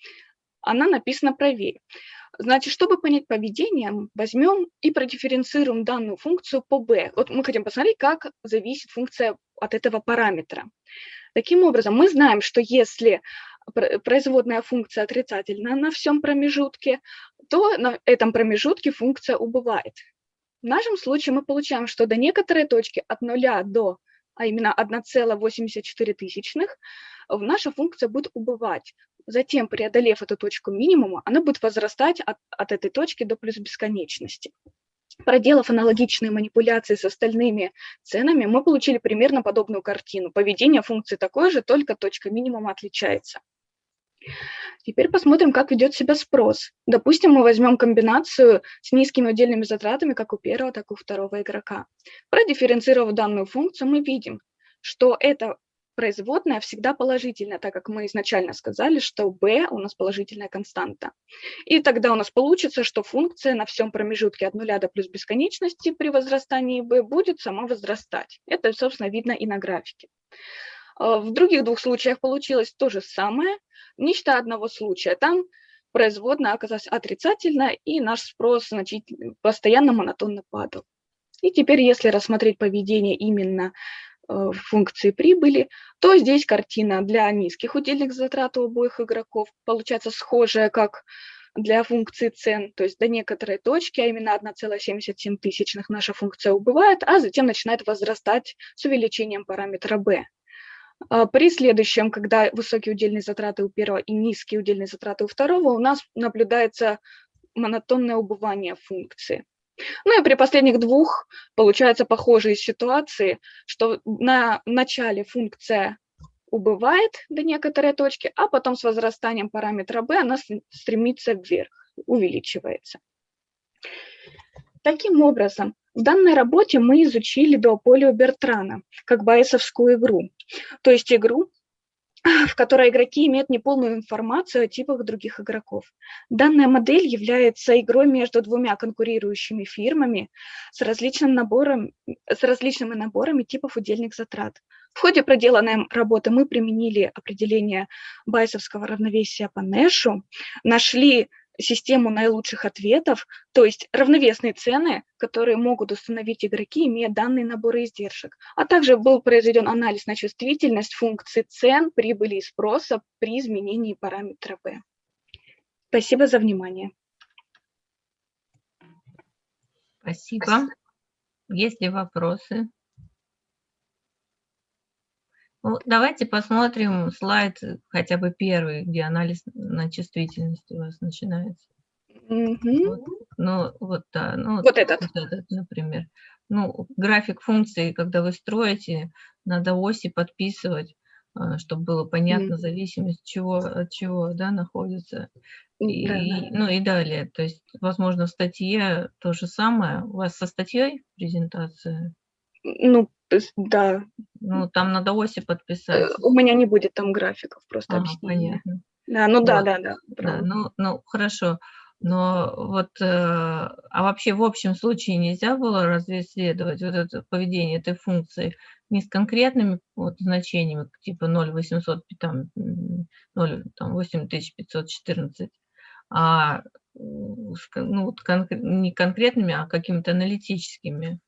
Speaker 18: Она написана правее. Значит, чтобы понять поведение, возьмем и продифференцируем данную функцию по b. Вот мы хотим посмотреть, как зависит функция от этого параметра. Таким образом, мы знаем, что если производная функция отрицательна на всем промежутке, то на этом промежутке функция убывает. В нашем случае мы получаем, что до некоторой точки от 0 до, а именно 1,84, наша функция будет убывать. Затем, преодолев эту точку минимума, она будет возрастать от этой точки до плюс бесконечности. Проделав аналогичные манипуляции с остальными ценами, мы получили примерно подобную картину. Поведение функции такое же, только точка минимума отличается. Теперь посмотрим, как ведет себя спрос. Допустим, мы возьмем комбинацию с низкими удельными затратами как у первого, так и у второго игрока. Продифференцировав данную функцию, мы видим, что эта производная всегда положительная, так как мы изначально сказали, что b у нас положительная константа. И тогда у нас получится, что функция на всем промежутке от 0 до плюс бесконечности при возрастании b будет сама возрастать. Это, собственно, видно и на графике. В других двух случаях получилось то же самое, не считая одного случая. Там производная оказалась отрицательная, и наш спрос постоянно монотонно падал. И теперь, если рассмотреть поведение именно функции прибыли, то здесь картина для низких удельных затрат у обоих игроков получается схожая, как для функции цен, то есть до некоторой точки, а именно 1,77 наша функция убывает, а затем начинает возрастать с увеличением параметра b. При следующем, когда высокие удельные затраты у первого и низкие удельные затраты у второго, у нас наблюдается монотонное убывание функции. Ну и при последних двух получаются похожие ситуации, что на начале функция убывает до некоторой точки, а потом с возрастанием параметра b она стремится вверх, увеличивается. Таким образом, в данной работе мы изучили дуополию Бертрана как байесовскую игру, то есть игру, в которой игроки имеют неполную информацию о типах других игроков. Данная модель является игрой между двумя конкурирующими фирмами с различными наборами типов удельных затрат. В ходе проделанной работы мы применили определение байесовского равновесия по Нэшу, нашли систему наилучших ответов, то есть равновесные цены, которые могут установить игроки, имея данные наборы издержек. А также был произведен анализ на чувствительность функций цен, прибыли и спроса при изменении параметра b. Спасибо за внимание.
Speaker 13: Спасибо. Есть ли вопросы? Ну, давайте посмотрим слайд, хотя бы первый, где анализ на чувствительность у вас начинается. Вот, ну, вот, да, ну,
Speaker 18: вот этот,
Speaker 13: например. Ну, график функции, когда вы строите, надо оси подписывать, чтобы было понятно зависимость от чего, да, находится. И, ну и далее. То есть, возможно, в статье то же самое. У вас со статьей презентация?
Speaker 18: Ну, да.
Speaker 13: Ну, там надо оси подписать.
Speaker 18: У меня не будет там графиков, просто
Speaker 13: объяснение.
Speaker 18: Понятно. Да, ну
Speaker 13: вот.
Speaker 18: да.
Speaker 13: Ну, хорошо. Но вот, а вообще в общем случае нельзя было разве исследовать вот это поведение этой функции не с конкретными вот значениями, типа 0,800, там, 8514, а ну, вот не конкретными, а какими-то аналитическими,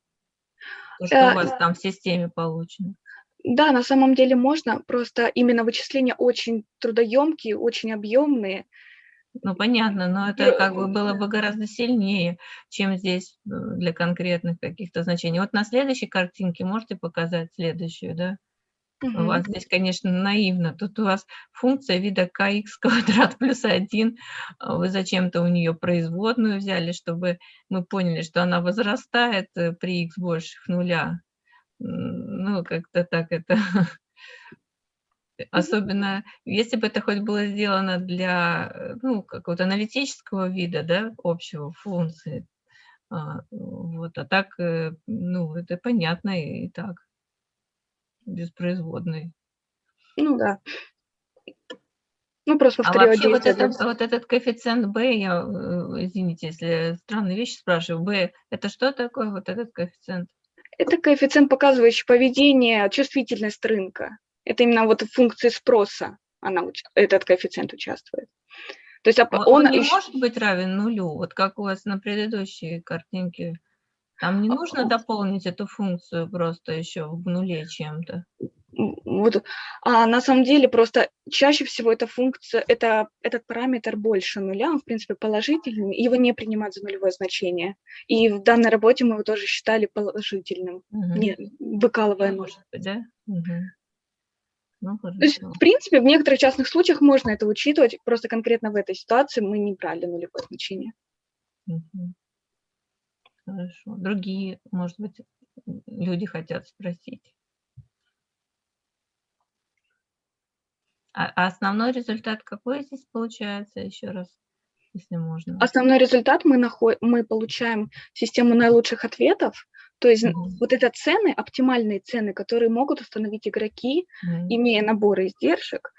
Speaker 13: то, что у вас там в системе получено.
Speaker 18: Да, на самом деле можно, просто именно вычисления очень трудоемкие, очень объемные.
Speaker 13: Ну, понятно, но это как бы было бы гораздо сильнее, чем здесь для конкретных каких-то значений. Вот на следующей картинке можете показать следующую, да? У вас здесь, конечно, наивно. Тут у вас функция вида kx квадрат плюс 1. Вы зачем-то у нее производную взяли, чтобы мы поняли, что она возрастает при x больших нуля. Ну, как-то так это... Особенно, если бы это хоть было сделано для, ну, какого-то аналитического вида, да, общего функции. Вот, а так, ну, это понятно и так, без производной.
Speaker 18: Ну, да. Ну, просто
Speaker 13: А вообще вот этот коэффициент b, я, извините, если странные вещи спрашиваю, b, это что такое вот этот коэффициент?
Speaker 18: Это коэффициент, показывающий поведение, чувствительность рынка. Это именно вот в функции спроса этот коэффициент участвует. То есть
Speaker 13: он не может быть равен нулю, вот как у вас на предыдущей картинке. Там не нужно дополнить эту функцию просто еще в нуле чем-то.
Speaker 18: Вот, на самом деле просто чаще всего эта функция, этот параметр больше нуля, он в принципе положительный, его не принимают за нулевое значение. И в данной работе мы его тоже считали положительным, не выкалывая ноль.
Speaker 13: Да? Ну,
Speaker 18: то есть, в принципе, в некоторых частных случаях можно это учитывать, просто конкретно в этой ситуации мы не брали нулевое значение.
Speaker 13: Хорошо. Другие, может быть, люди хотят спросить. А основной результат какой здесь получается, еще раз, если можно?
Speaker 18: Основной результат мы получаем систему наилучших ответов, то есть вот это цены, оптимальные цены, которые могут установить игроки, имея наборы издержек,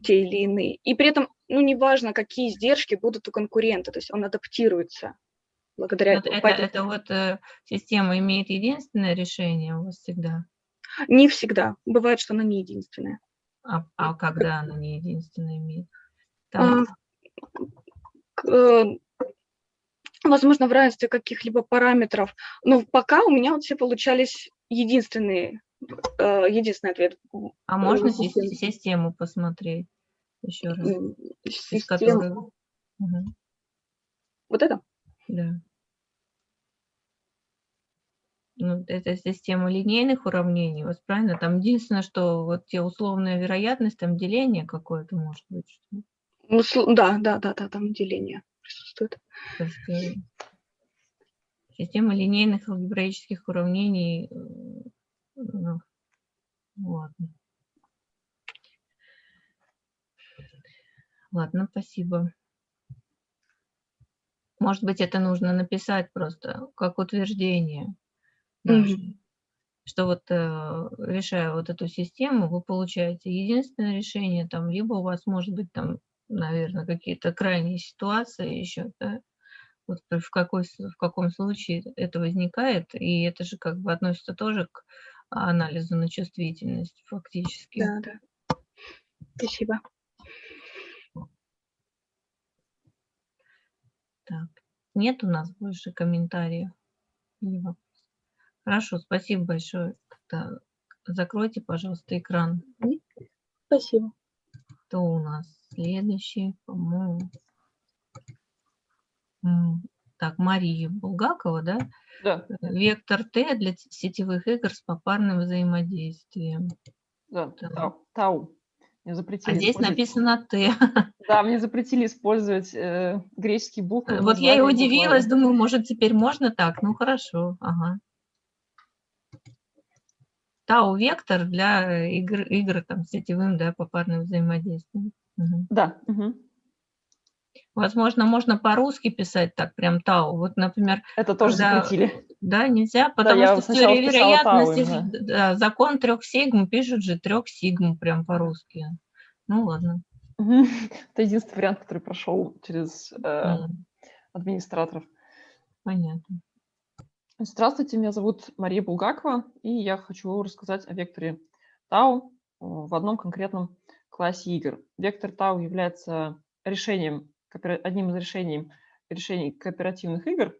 Speaker 18: те или иные. И при этом, ну, неважно, какие издержки будут у конкурента, то есть он адаптируется. Благодаря
Speaker 13: это вот система имеет единственное решение у вас всегда?
Speaker 18: Не всегда. Бывает, что она не единственная.
Speaker 13: А когда она не единственная имеет?
Speaker 18: Возможно, в равенстве каких-либо параметров. Но пока у меня вот все получались единственный ответ.
Speaker 13: А можно систему посмотреть еще раз? Из которой...
Speaker 18: Вот это?
Speaker 13: Да. Ну, это система линейных уравнений, у вас правильно? Там единственное, что вот те условная вероятность, там деление какое-то может быть. Что?
Speaker 18: Ну, да, там деление присутствует.
Speaker 13: То есть система линейных алгебраических уравнений. Ну, ладно. Ладно, спасибо. Может быть, это нужно написать просто как утверждение. Что вот решая вот эту систему, вы получаете единственное решение, там, либо у вас может быть там, наверное, какие-то крайние ситуации еще, да? Вот в каком случае это возникает, и это же как бы относится тоже к анализу на чувствительность фактически.
Speaker 18: Да. Спасибо.
Speaker 13: Так, нет у нас больше комментариев? Хорошо, спасибо большое. Тогда закройте, пожалуйста, экран.
Speaker 18: Спасибо.
Speaker 13: Кто у нас следующий? По-моему. Так, Мария Булгакова, да?
Speaker 2: Да.
Speaker 13: Вектор Т для сетевых игр с попарным взаимодействием.
Speaker 2: Да, Тау. Мне запретили
Speaker 13: здесь написано Т.
Speaker 2: Да, мне запретили использовать греческие буквы.
Speaker 13: Вот я и удивилась, думаю, может, теперь можно так? Ну, хорошо, ага. Тау-вектор для игр там, с сетевым, да, попарным взаимодействием.
Speaker 2: Да.
Speaker 13: Возможно, можно по-русски писать так, прям Тау. Вот, например...
Speaker 2: Это тоже запретили.
Speaker 13: Да, нельзя, потому что в теории вероятности закон 3 сигм пишут же 3 сигм прям по-русски. Ну, ладно.
Speaker 2: Это единственный вариант, который прошел через администраторов.
Speaker 13: Понятно.
Speaker 2: Здравствуйте, меня зовут Мария Булгакова, и я хочу рассказать о векторе Тау в одном конкретном классе игр. Вектор Тау является одним из решений кооперативных игр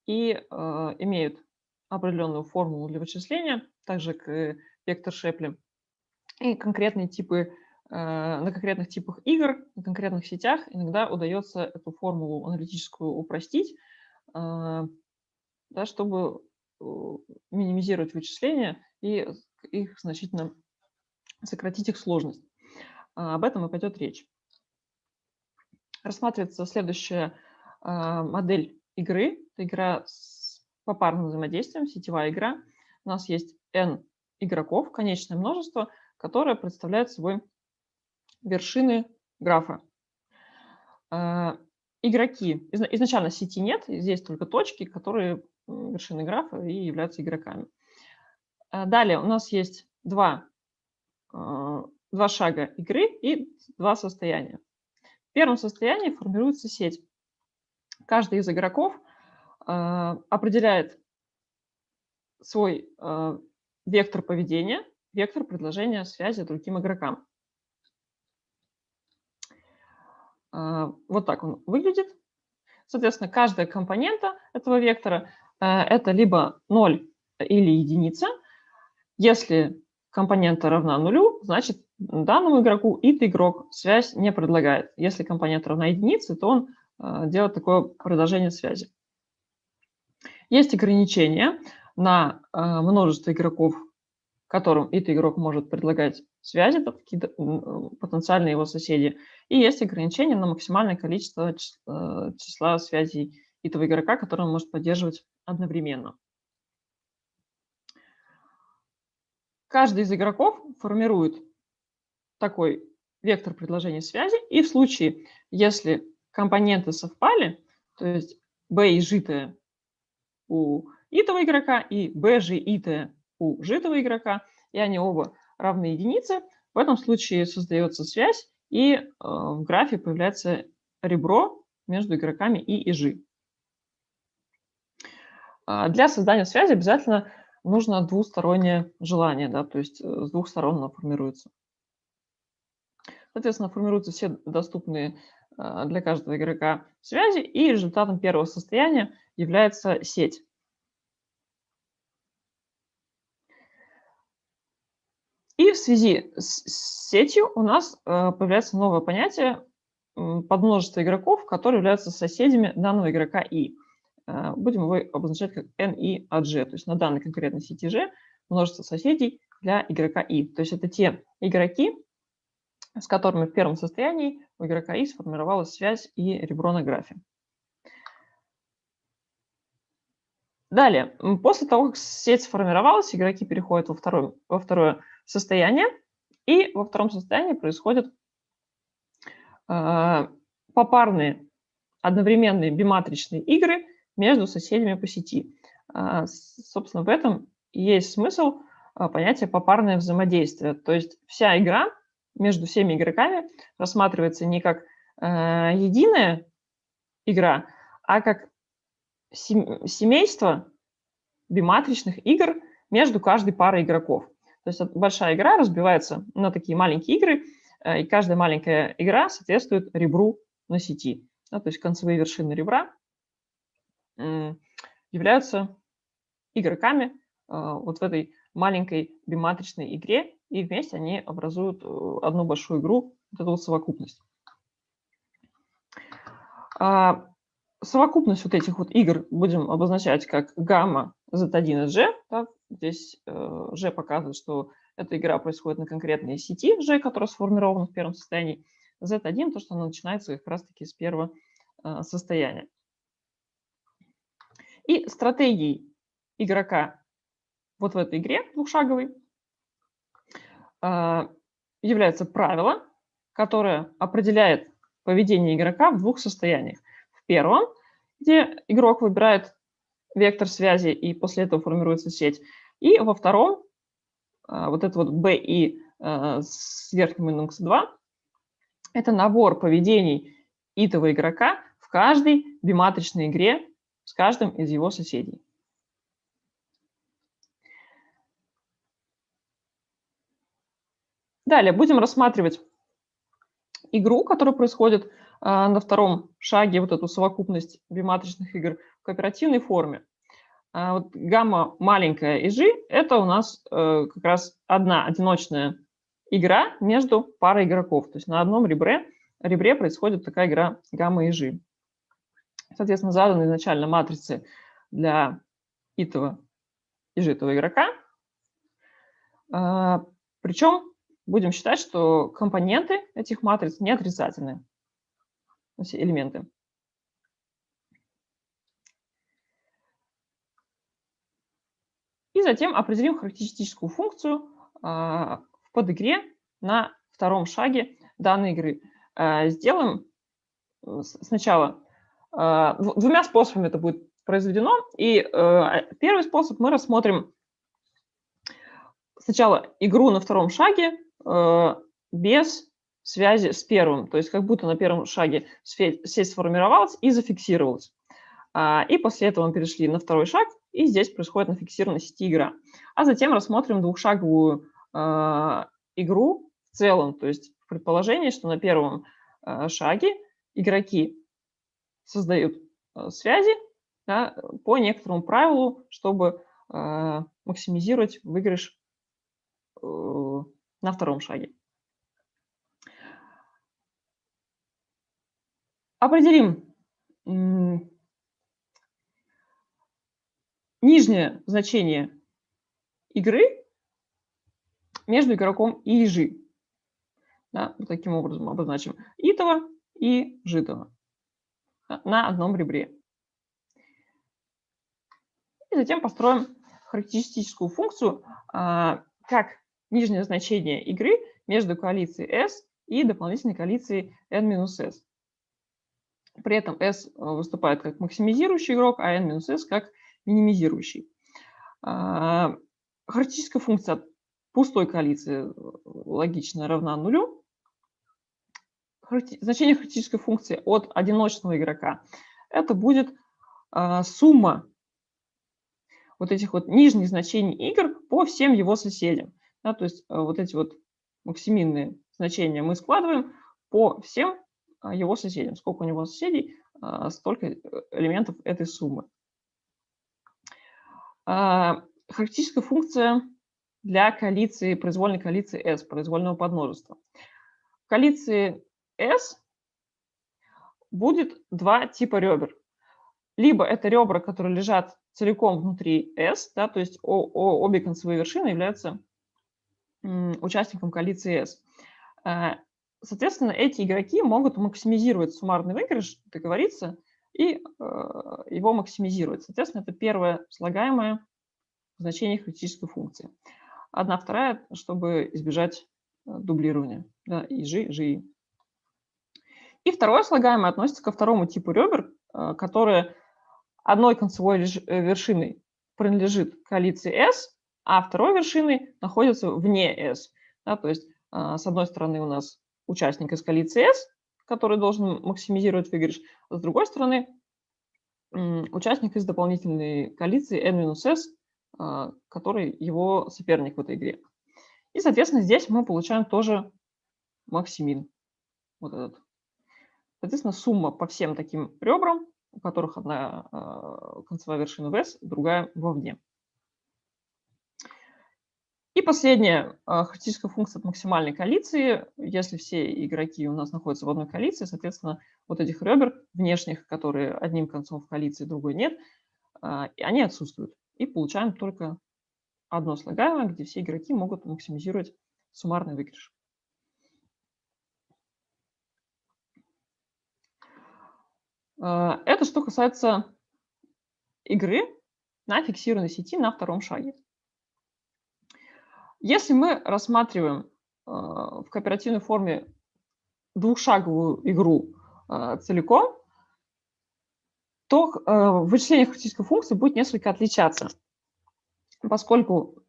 Speaker 2: и имеют определенную формулу для вычисления, также как вектор Шепли, и конкретные типы на конкретных типах игр, на конкретных сетях иногда удается эту формулу аналитическую упростить, да, чтобы минимизировать вычисления и их значительно сократить их сложность. Об этом и пойдет речь. Рассматривается следующая модель игры. Это игра с попарным взаимодействием, сетевая игра. У нас есть n игроков, конечное множество, которое представляет собой вершины графа. Игроки, изначально сети нет, здесь только точки, которые вершины графа и являются игроками. Далее у нас есть два шага игры и два состояния. В первом состоянии формируется сеть. Каждый из игроков определяет свой вектор поведения, вектор предложения связи другим игрокам. Вот так он выглядит. Соответственно, каждая компонента этого вектора это либо 0 или единица. Если компонента равна нулю, значит данному игроку ит игрок связь не предлагает. Если компонента равна единице, то он делает такое продолжение связи. Есть ограничения на множество игроков, которым ит игрок может предлагать связи, это такие потенциальные его соседи. И есть ограничения на максимальное количество числа связей этого игрока, который он может поддерживать одновременно. Каждый из игроков формирует такой вектор предложения связи, и в случае, если компоненты совпали, то есть b изжитое у итого игрока и b же итое у житого игрока, и они оба равны единице, в этом случае создается связь, и в графе появляется ребро между игроками и ижи. Для создания связи обязательно нужно двустороннее желание, да, то есть с двух сторон оно формируется. Соответственно, формируются все доступные для каждого игрока связи, и результатом первого состояния является сеть. И в связи с сетью у нас появляется новое понятие подмножество игроков, которые являются соседями данного игрока И. будем его обозначать как NI от G, то есть на данной конкретной сети G множество соседей для игрока I. То есть это те игроки, с которыми в первом состоянии у игрока I сформировалась связь и ребро на графе. Далее, после того, как сеть сформировалась, игроки переходят во второе состояние, и во втором состоянии происходят попарные одновременные биматричные игры между соседями по сети. Собственно, в этом и есть смысл понятия попарное взаимодействие. То есть вся игра между всеми игроками рассматривается не как единая игра, а как семейство биматричных игр между каждой парой игроков. То есть большая игра разбивается на такие маленькие игры, и каждая маленькая игра соответствует ребру на сети. То есть концевые вершины ребра являются игроками вот в этой маленькой биматричной игре, и вместе они образуют одну большую игру, вот эту вот совокупность. Совокупность вот этих вот игр будем обозначать как гамма Z1 и G. Да? Здесь G показывает, что эта игра происходит на конкретной сети G, которая сформирована в первом состоянии. Z1 то, что она начинается как раз-таки с первого состояния. И стратегией игрока вот в этой игре двухшаговой является правило, которое определяет поведение игрока в двух состояниях. В первом, где игрок выбирает вектор связи и после этого формируется сеть. И во втором, вот это вот BI с верхним индексом 2, это набор поведений итого игрока в каждой биматричной игре с каждым из его соседей. Далее будем рассматривать игру, которая происходит на втором шаге, вот эту совокупность биматричных игр в кооперативной форме. Вот гамма маленькая и G – это у нас как раз одна одиночная игра между парой игроков. То есть на одном ребре происходит такая игра гамма и G. Соответственно, заданы изначально матрицы для итого и житого игрока. Причем будем считать, что компоненты этих матриц не отрицательные. Все элементы. И затем определим характеристическую функцию в подигре на втором шаге данной игры. Сделаем сначала двумя способами это будет произведено. И первый способ мы рассмотрим сначала игру на втором шаге без связи с первым. То есть как будто на первом шаге сеть сформировалась и зафиксировалась. И после этого мы перешли на второй шаг, и здесь происходит на фиксированной сети игра. А затем рассмотрим двухшаговую игру в целом. То есть в предположении, что на первом шаге игроки создают связи, да, по некоторому правилу, чтобы максимизировать выигрыш на втором шаге. Определим нижнее значение игры между игроком и G. Да, вот таким образом обозначим итого и житого на одном ребре. И затем построим характеристическую функцию, как нижнее значение игры между коалицией S и дополнительной коалицией N-S. При этом S выступает как максимизирующий игрок, а N-S как минимизирующий. Характеристическая функция пустой коалиции логично равна нулю. Значение характеристической функции от одиночного игрока – это будет сумма вот этих вот нижних значений игр по всем его соседям. Да, то есть вот эти вот максиминные значения мы складываем по всем его соседям. Сколько у него соседей, столько элементов этой суммы. Характеристическая функция для коалиции, произвольной коалиции S, произвольного подмножества. В коалиции S будет два типа ребер. либо это ребра, которые лежат целиком внутри S, да, то есть обе концевые вершины являются участником коалиции S. Соответственно, эти игроки могут максимизировать суммарный выигрыш, договориться и его максимизировать. Соответственно, это первое слагаемое значение критической функции. 1/2, чтобы избежать дублирования, да, и G. И второе слагаемое относится ко второму типу ребер, которые одной концевой вершиной принадлежит коалиции S, а второй вершиной находится вне S. Да, то есть, с одной стороны, у нас участник из коалиции S, который должен максимизировать выигрыш, а с другой стороны, участник из дополнительной коалиции N-S, который его соперник в этой игре. И, соответственно, здесь мы получаем тоже максимин. Вот этот. Соответственно, сумма по всем таким ребрам, у которых одна концевая вершина в S, другая вовне. И последняя критическая функция от максимальной коалиции. Если все игроки у нас находятся в одной коалиции, соответственно, вот этих ребер внешних, которые одним концом в коалиции, другой нет, они отсутствуют. И получаем только одно слагаемое, где все игроки могут максимизировать суммарный выигрыш. Это что касается игры на фиксированной сети на втором шаге. Если мы рассматриваем в кооперативной форме двухшаговую игру целиком, то вычисление критической функции будет несколько отличаться, поскольку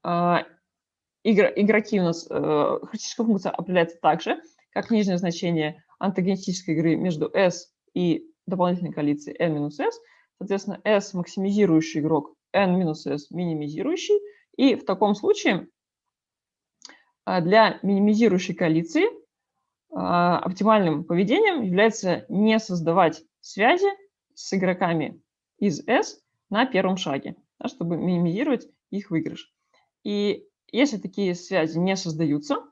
Speaker 2: игроки у нас, критическая функция определяется так же, как нижнее значение антагонистической игры между S и дополнительной коалицией N-S, соответственно, S максимизирующий игрок, N-S минимизирующий, и в таком случае для минимизирующей коалиции оптимальным поведением является не создавать связи с игроками из S на первом шаге, да, чтобы минимизировать их выигрыш. И если такие связи не создаются,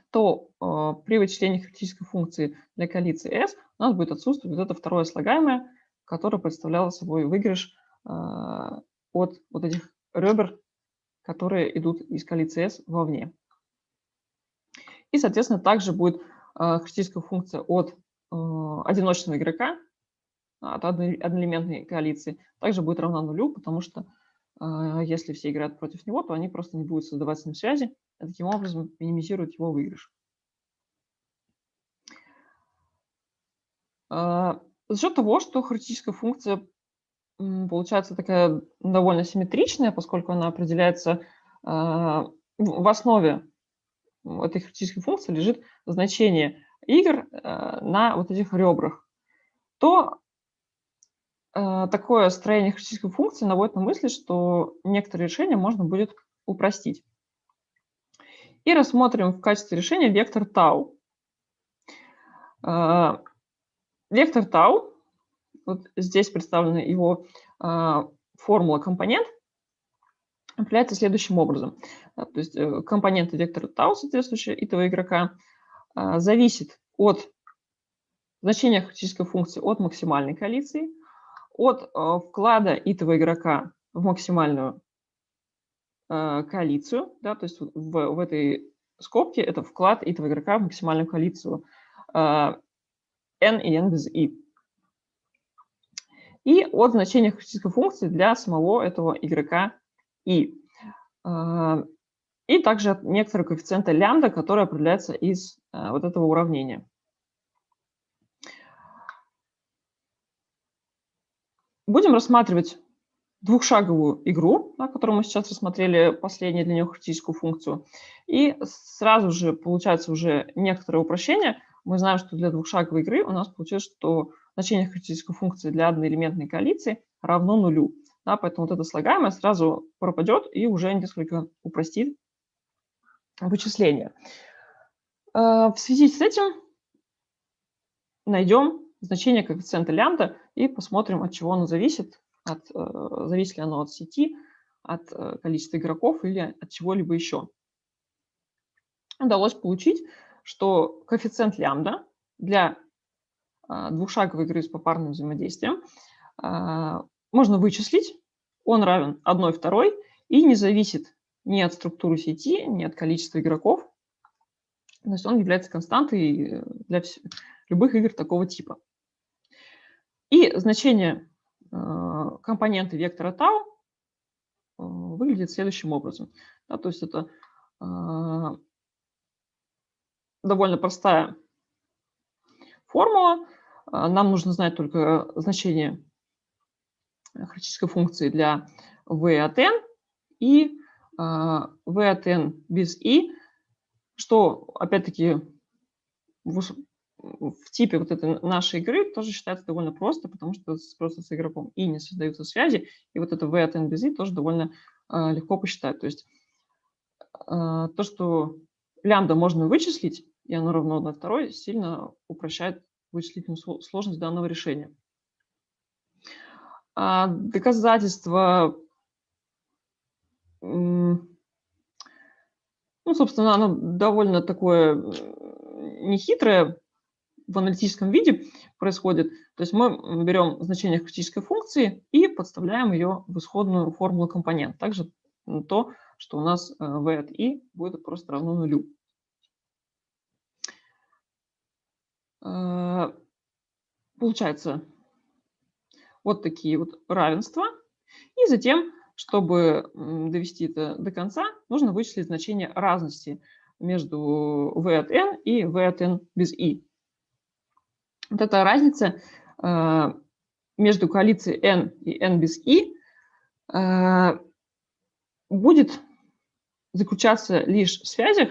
Speaker 2: то при вычислении критической функции для коалиции S у нас будет отсутствовать вот это второе слагаемое, которое представляло собой выигрыш от вот этих ребер, которые идут из коалиции S вовне. И, соответственно, также будет критическая функция от одиночного игрока, от одноэлементной коалиции, также будет равна нулю, потому что если все играют против него, то они просто не будут создавать с ним связи, и таким образом минимизируют его выигрыш. За счет того, что критическая функция получается такая довольно симметричная, поскольку она определяется в основе этой критической функции лежит значение игр на вот этих ребрах, то такое строение критической функции наводит на мысль, что некоторые решения можно будет упростить. И рассмотрим в качестве решения вектор тау. Вектор тау, вот здесь представлена его формула компонент, определяется следующим образом. То есть компоненты вектора тау, соответствующие итого игрока, зависит от значения критической функции от максимальной коалиции, от вклада итого игрока в максимальную коалицию, да, то есть в этой скобке это вклад итого игрока в максимальную коалицию n и n без i. И от значения критической функции для самого этого игрока i. И также от некоторого коэффициента лямбда, который определяется из вот этого уравнения. Будем рассматривать двухшаговую игру, да, которую мы сейчас рассмотрели, последнюю для нее критическую функцию. И сразу же получается уже некоторое упрощение. Мы знаем, что для двухшаговой игры у нас получилось, что значение критической функции для одноэлементной коалиции равно нулю. Да, поэтому вот это слагаемое сразу пропадет и уже несколько упростит вычисление. В связи с этим найдем значение коэффициента лямбда и посмотрим, от чего оно зависит. Зависит ли оно от сети, от количества игроков или от чего-либо еще. Удалось получить, что коэффициент лямбда для двухшаговой игры с попарным взаимодействием
Speaker 19: можно вычислить, он равен 1, 2 и не зависит ни от структуры сети, ни от количества игроков. То есть он является константой для любых игр такого типа. И значение компоненты вектора tau выглядит следующим образом. Да, то есть это довольно простая формула. Нам нужно знать только значение характеристической функции для v от n и v от n без i, что, опять-таки, в типе вот этой нашей игры тоже считается довольно просто, потому что просто с игроком и не создаются связи, и вот это v от n без i тоже довольно легко посчитать. То есть то, что лямбда можно вычислить, и оно равно 1, 2, сильно упрощает вычислительную сложность данного решения. Доказательство, ну, собственно, оно довольно такое нехитрое, в аналитическом виде происходит. То есть мы берем значение характеристической функции и подставляем ее в исходную формулу компонент. Также то, что у нас v от i будет просто равно 0. Получается вот такие вот равенства. И затем, чтобы довести это до конца, нужно вычислить значение разности между v от n и v от n без i. Вот эта разница между коалицией n и n без i будет заключаться лишь в связях,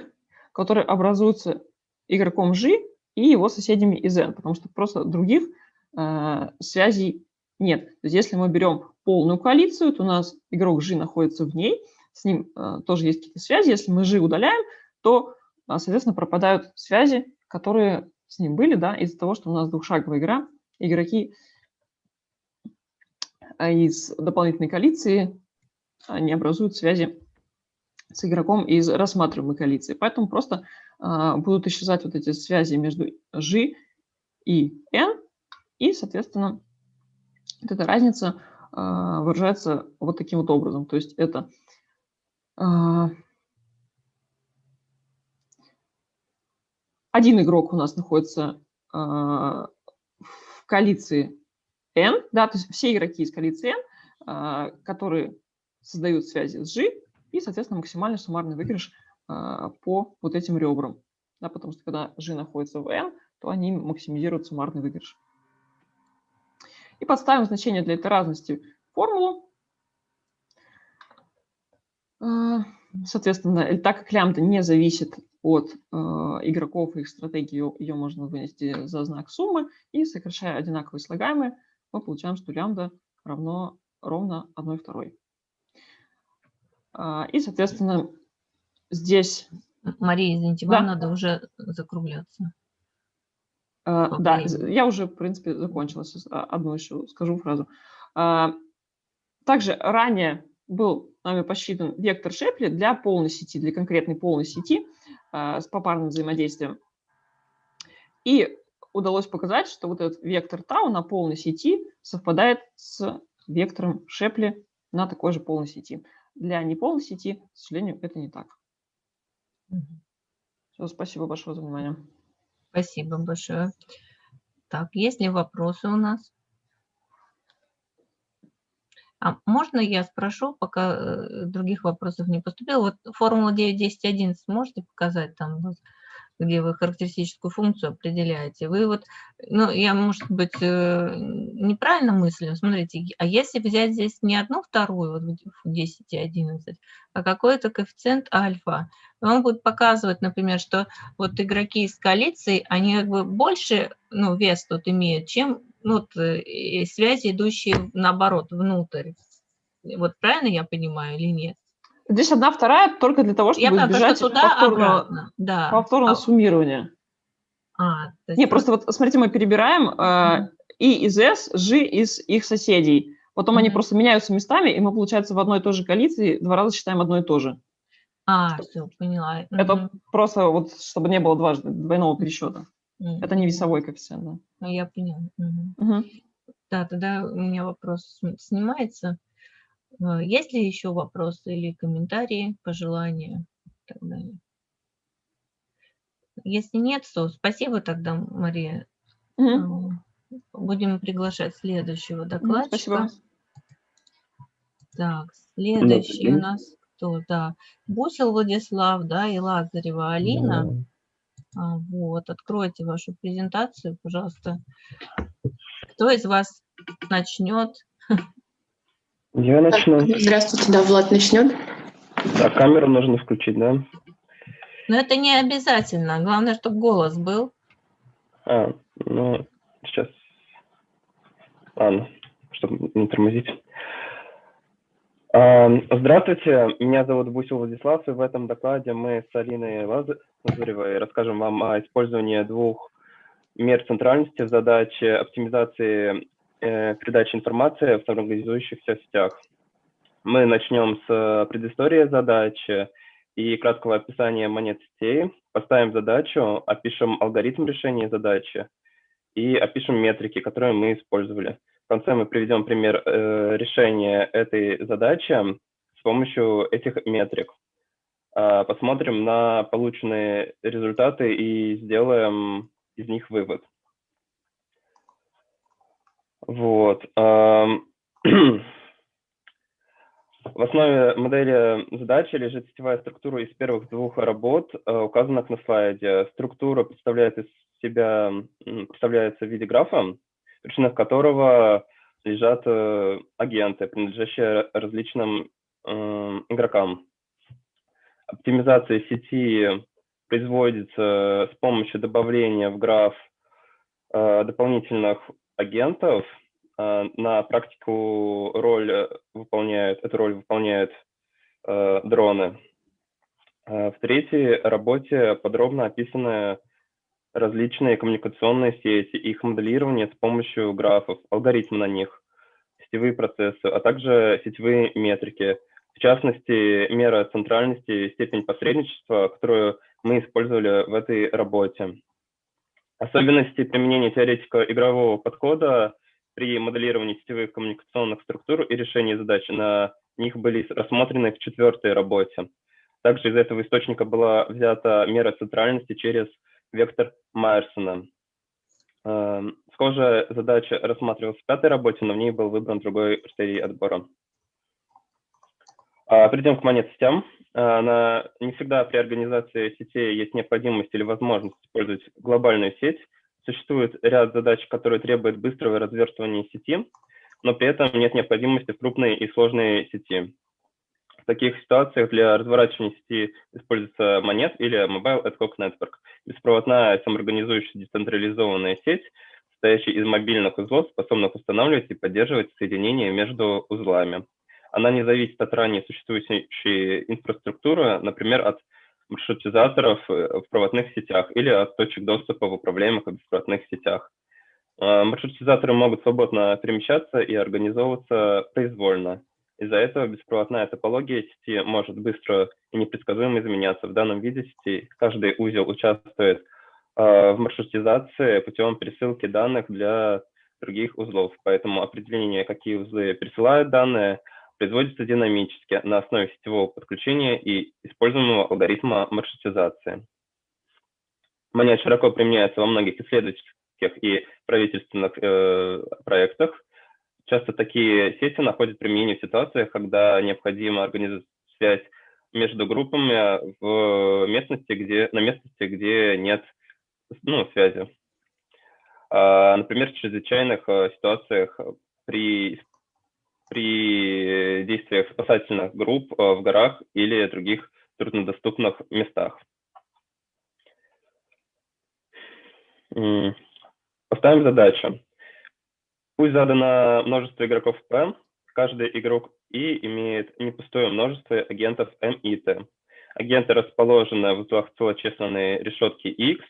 Speaker 19: которые образуются игроком G и его соседями из n, потому что просто других связей нет. То есть если мы берем полную коалицию, то у нас игрок G находится в ней, с ним тоже есть какие-то связи. Если мы G удаляем, то, соответственно, пропадают связи, которые с ним были, да, из-за того, что у нас двухшаговая игра, игроки из дополнительной коалиции не образуют связи с игроком из рассматриваемой коалиции. Поэтому просто будут исчезать вот эти связи между G и N, и, соответственно, вот эта разница выражается вот таким вот образом. То есть это один игрок у нас находится в коалиции N, да, то есть все игроки из коалиции N, которые создают связи с G, и, соответственно, максимальный суммарный выигрыш по вот этим ребрам. Да, потому что когда G находится в N, то они максимизируют суммарный выигрыш. И подставим значение для этой разности в формулу. Соответственно, так как лямбда не зависит от игроков и их стратегии, ее можно вынести за знак суммы, и сокращая одинаковые слагаемые, мы получаем, что лямбда равно ровно 1, 2. И, соответственно, здесь...
Speaker 13: Мария, извините, вам надо уже закругляться.
Speaker 19: Да, я уже, в принципе, закончила. Одну еще скажу фразу. Также ранее был нами посчитан вектор Шепли для полной сети, для конкретной полной сети с попарным взаимодействием. И удалось показать, что вот этот вектор тау на полной сети совпадает с вектором Шепли на такой же полной сети. Для неполной сети, к сожалению, это не так. Все, спасибо большое за внимание.
Speaker 13: Спасибо большое. Так, есть ли вопросы у нас? Можно я спрошу, пока других вопросов не поступило? Вот формула 9, 10, 11 можете показать там, где вы характеристическую функцию определяете? Вы вот, ну, я, может быть, неправильно мыслю, смотрите, а если взять здесь не 1, 2, вот в 10 и 11, а какой-то коэффициент альфа, он будет показывать, например, что вот игроки из коалиции, они как бы больше, ну, вес тут имеют, чем вот, связи, идущие наоборот, внутрь. Вот правильно я понимаю или нет?
Speaker 19: Здесь 1, 2 только для того, чтобы избежать повторного суммирования. Не, просто вот смотрите, мы перебираем и из S, G из их соседей. Потом они просто меняются местами, и мы, получается, в одной и той же коалиции 2 раза считаем одно и то же.
Speaker 13: Все, поняла.
Speaker 19: Это просто вот, чтобы не было двойного пересчета. Это не весовой коэффициент. Да.
Speaker 13: Я поняла. Да, тогда у меня вопрос снимается. Есть ли еще вопросы или комментарии, пожелания и так далее? Если нет, то спасибо тогда, Мария. Будем приглашать следующего докладчика.
Speaker 19: Спасибо.
Speaker 13: Так, следующий у нас кто? Да, Бусел Владислав, да, и Лазарева Алина. Вот, откройте вашу презентацию, пожалуйста. Кто из вас начнет?
Speaker 20: Я начну.
Speaker 21: Здравствуйте, да, Влад начнет.
Speaker 20: Так, камеру нужно включить, да?
Speaker 13: Но это не обязательно. Главное, чтобы голос был.
Speaker 20: Ну, сейчас. Ладно, чтобы не тормозить. Здравствуйте, меня зовут Бусел Владислав, и в этом докладе мы с Алиной Лазаревой расскажем вам о использовании двух мер центральности в задаче оптимизации передачи информации в самоорганизующихся сетях. Мы начнем с предыстории задачи и краткого описания монет сетей, поставим задачу, опишем алгоритм решения задачи и опишем метрики, которые мы использовали. В конце мы приведем пример решения этой задачи с помощью этих метрик. Посмотрим на полученные результаты и сделаем из них вывод. Вот. В основе модели задачи лежит сетевая структура из первых двух работ, указанных на слайде. Структура представляется в виде графа, в вершинах которого лежат агенты, принадлежащие различным игрокам. Оптимизация сети производится с помощью добавления в граф дополнительных агентов. На практику эту роль выполняют дроны. В третьей работе подробно описаны различные коммуникационные сети, их моделирование с помощью графов, алгоритмы на них, сетевые процессы, а также сетевые метрики. В частности, мера центральности и степень посредничества, которую мы использовали в этой работе. Особенности применения теоретика игрового подхода при моделировании сетевых коммуникационных структур и решении задач на них были рассмотрены в четвертой работе. Также из этого источника была взята мера центральности через вектор Майерсона. Схожая задача рассматривалась в пятой работе, но в ней был выбран другой критерий отбора. Перейдем к монет-сетям. Не всегда при организации сетей есть необходимость или возможность использовать глобальную сеть. Существует ряд задач, которые требуют быстрого разверстывания сети, но при этом нет необходимости в крупной и сложной сети. В таких ситуациях для разворачивания сети используется монет или Mobile Ad Hoc Network, беспроводная самоорганизующаяся децентрализованная сеть, состоящая из мобильных узлов, способных устанавливать и поддерживать соединения между узлами. Она не зависит от ранее существующей инфраструктуры, например, от маршрутизаторов в проводных сетях или от точек доступа в управляемых и беспроводных сетях. Маршрутизаторы могут свободно перемещаться и организовываться произвольно. Из-за этого беспроводная топология сети может быстро и непредсказуемо изменяться. В данном виде сети каждый узел участвует в маршрутизации путем пересылки данных для других узлов. Поэтому определение, какие узлы пересылают данные, производится динамически на основе сетевого подключения и используемого алгоритма маршрутизации. Монет широко применяется во многих исследовательских и правительственных проектах. Часто такие сети находят применение в ситуациях, когда необходимо организовать связь между группами на местности, где нет связи. Например, в чрезвычайных ситуациях при действиях спасательных групп в горах или других труднодоступных местах. Поставим задачу. Пусть задано множество игроков P, каждый игрок I имеет непустое множество агентов M и T. Агенты расположены в узлах целочисленной решетки X.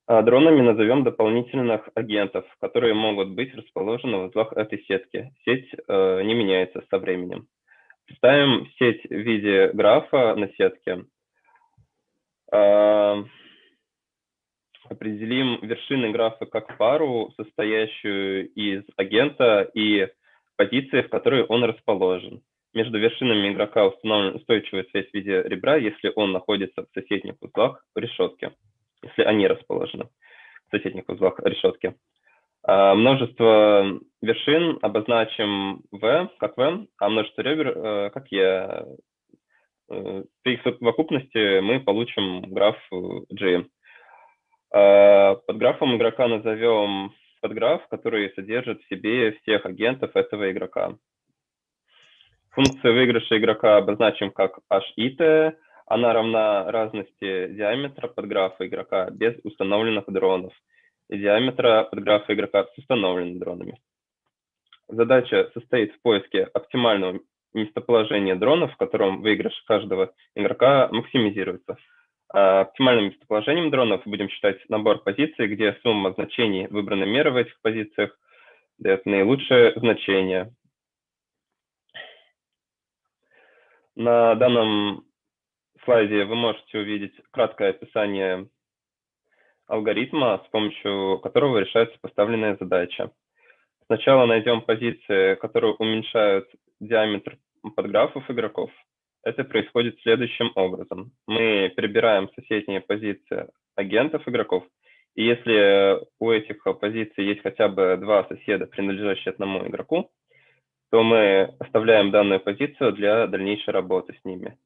Speaker 20: Дронами назовем дополнительных агентов, которые могут быть расположены в узлах этой сетки. Сеть не меняется со временем. Представим сеть в виде графа на сетке. определим вершины графа как пару, состоящую из агента и позиции, в которой он расположен. Между вершинами игрока установлена устойчивая связь в виде ребра, если он находится в соседних узлах решетки, если они расположены в соседних узлах решетки. Множество вершин обозначим V как V, а множество ребер как E. При их совокупности мы получим граф G. Под графом игрока назовем подграф, который содержит в себе всех агентов этого игрока. Функцию выигрыша игрока обозначим как HIT. Она равна разности диаметра подграфа игрока без установленных дронов и диаметра подграфа игрока с установленными дронами. Задача состоит в поиске оптимального местоположения дронов, в котором выигрыш каждого игрока максимизируется. Оптимальным местоположением дронов будем считать набор позиций, где сумма значений выбранной меры в этих позициях дает наилучшее значение. На данном слайде вы можете увидеть краткое описание алгоритма, с помощью которого решается поставленная задача. Сначала найдем позиции, которые уменьшают диаметр подграфов игроков. Это происходит следующим образом. Мы перебираем соседние позиции агентов игроков, и если у этих позиций есть хотя бы два соседа, принадлежащие одному игроку, то мы оставляем данную позицию для дальнейшей работы с ними.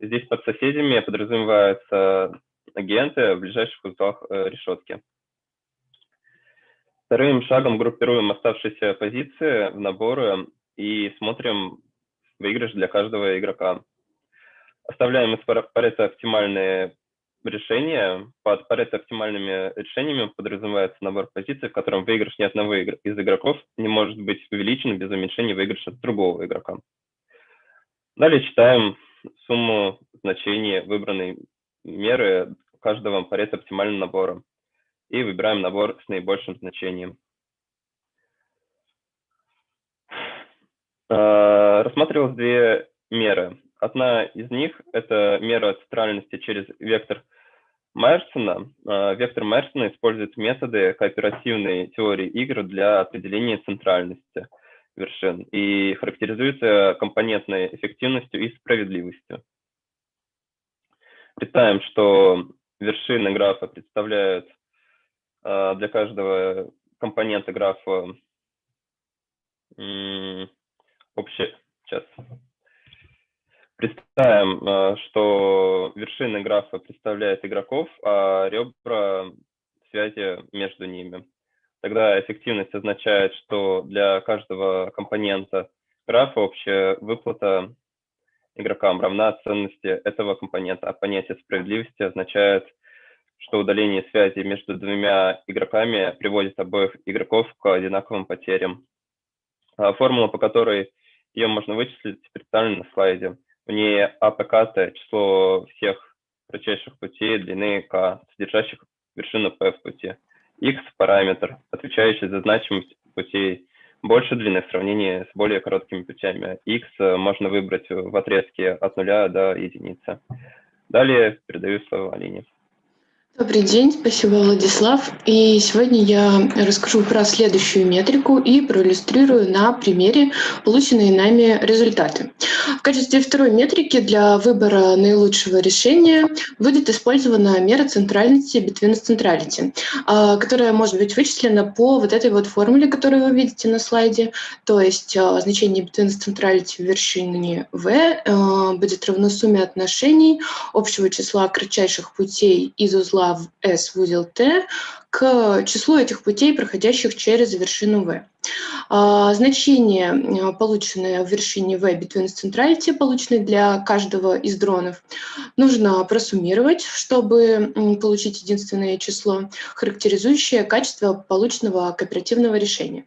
Speaker 20: Здесь под соседями подразумеваются агенты в ближайших узлах решетки. Вторым шагом группируем оставшиеся позиции в наборы и смотрим выигрыш для каждого игрока. Оставляем из Парето оптимальные решения. Под Парето оптимальными решениями подразумевается набор позиций, в котором выигрыш ни одного из игроков не может быть увеличен без уменьшения выигрыша другого игрока. Далее читаем сумму значений выбранной меры каждого Парето оптимального набора и выбираем набор с наибольшим значением. Рассматривалось две меры. Одна из них – это мера центральности через вектор Майерсона. Вектор Майерсона использует методы кооперативной теории игр для определения центральности вершин и характеризуется компонентной эффективностью и справедливостью. Представим, что вершины графа представляют для каждого компонента графа Представим, что вершины графа представляют игроков, а ребра — связи между ними. Тогда эффективность означает, что для каждого компонента графа общая выплата игрокам равна ценности этого компонента, а понятие справедливости означает, что удаление связи между двумя игроками приводит обоих игроков к одинаковым потерям. Формула, по которой ее можно вычислить, представлена на слайде. В ней АПК – число всех кратчайших путей длины k, содержащих вершину P в пути. X – параметр, отвечающий за значимость путей больше длины в сравнении с более короткими путями. X можно выбрать в отрезке от 0 до единицы. Далее передаю слово Алине.
Speaker 21: Добрый день, спасибо, Владислав. И сегодня я расскажу про следующую метрику и проиллюстрирую на примере полученные нами результаты. В качестве второй метрики для выбора наилучшего решения будет использована мера центральности Between Centrality, которая может быть вычислена по вот этой вот формуле, которую вы видите на слайде. То есть значение Between Centrality в вершине V будет равно сумме отношений общего числа кратчайших путей из узла в S в узел T к числу этих путей, проходящих через вершину V. Значение, полученное в вершине V Between Centrality, полученное для каждого из дронов, нужно просуммировать, чтобы получить единственное число, характеризующее качество полученного кооперативного решения.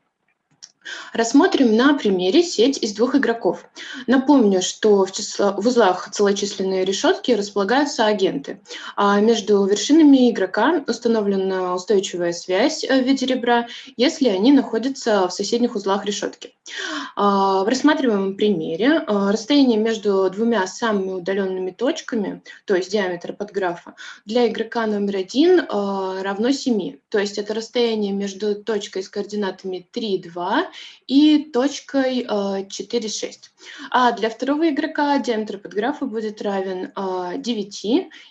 Speaker 21: Рассмотрим на примере сеть из двух игроков. Напомню, что в узлах целочисленной решетки располагаются агенты, а между вершинами игрока установлена устойчивая связь в виде ребра, если они находятся в соседних узлах решетки. В рассматриваемом примере расстояние между двумя самыми удаленными точками, то есть диаметр подграфа, для игрока номер 1 равно 7. То есть это расстояние между точкой с координатами 3, 2 и точкой 4, 6. А для второго игрока диаметр подграфа будет равен 9,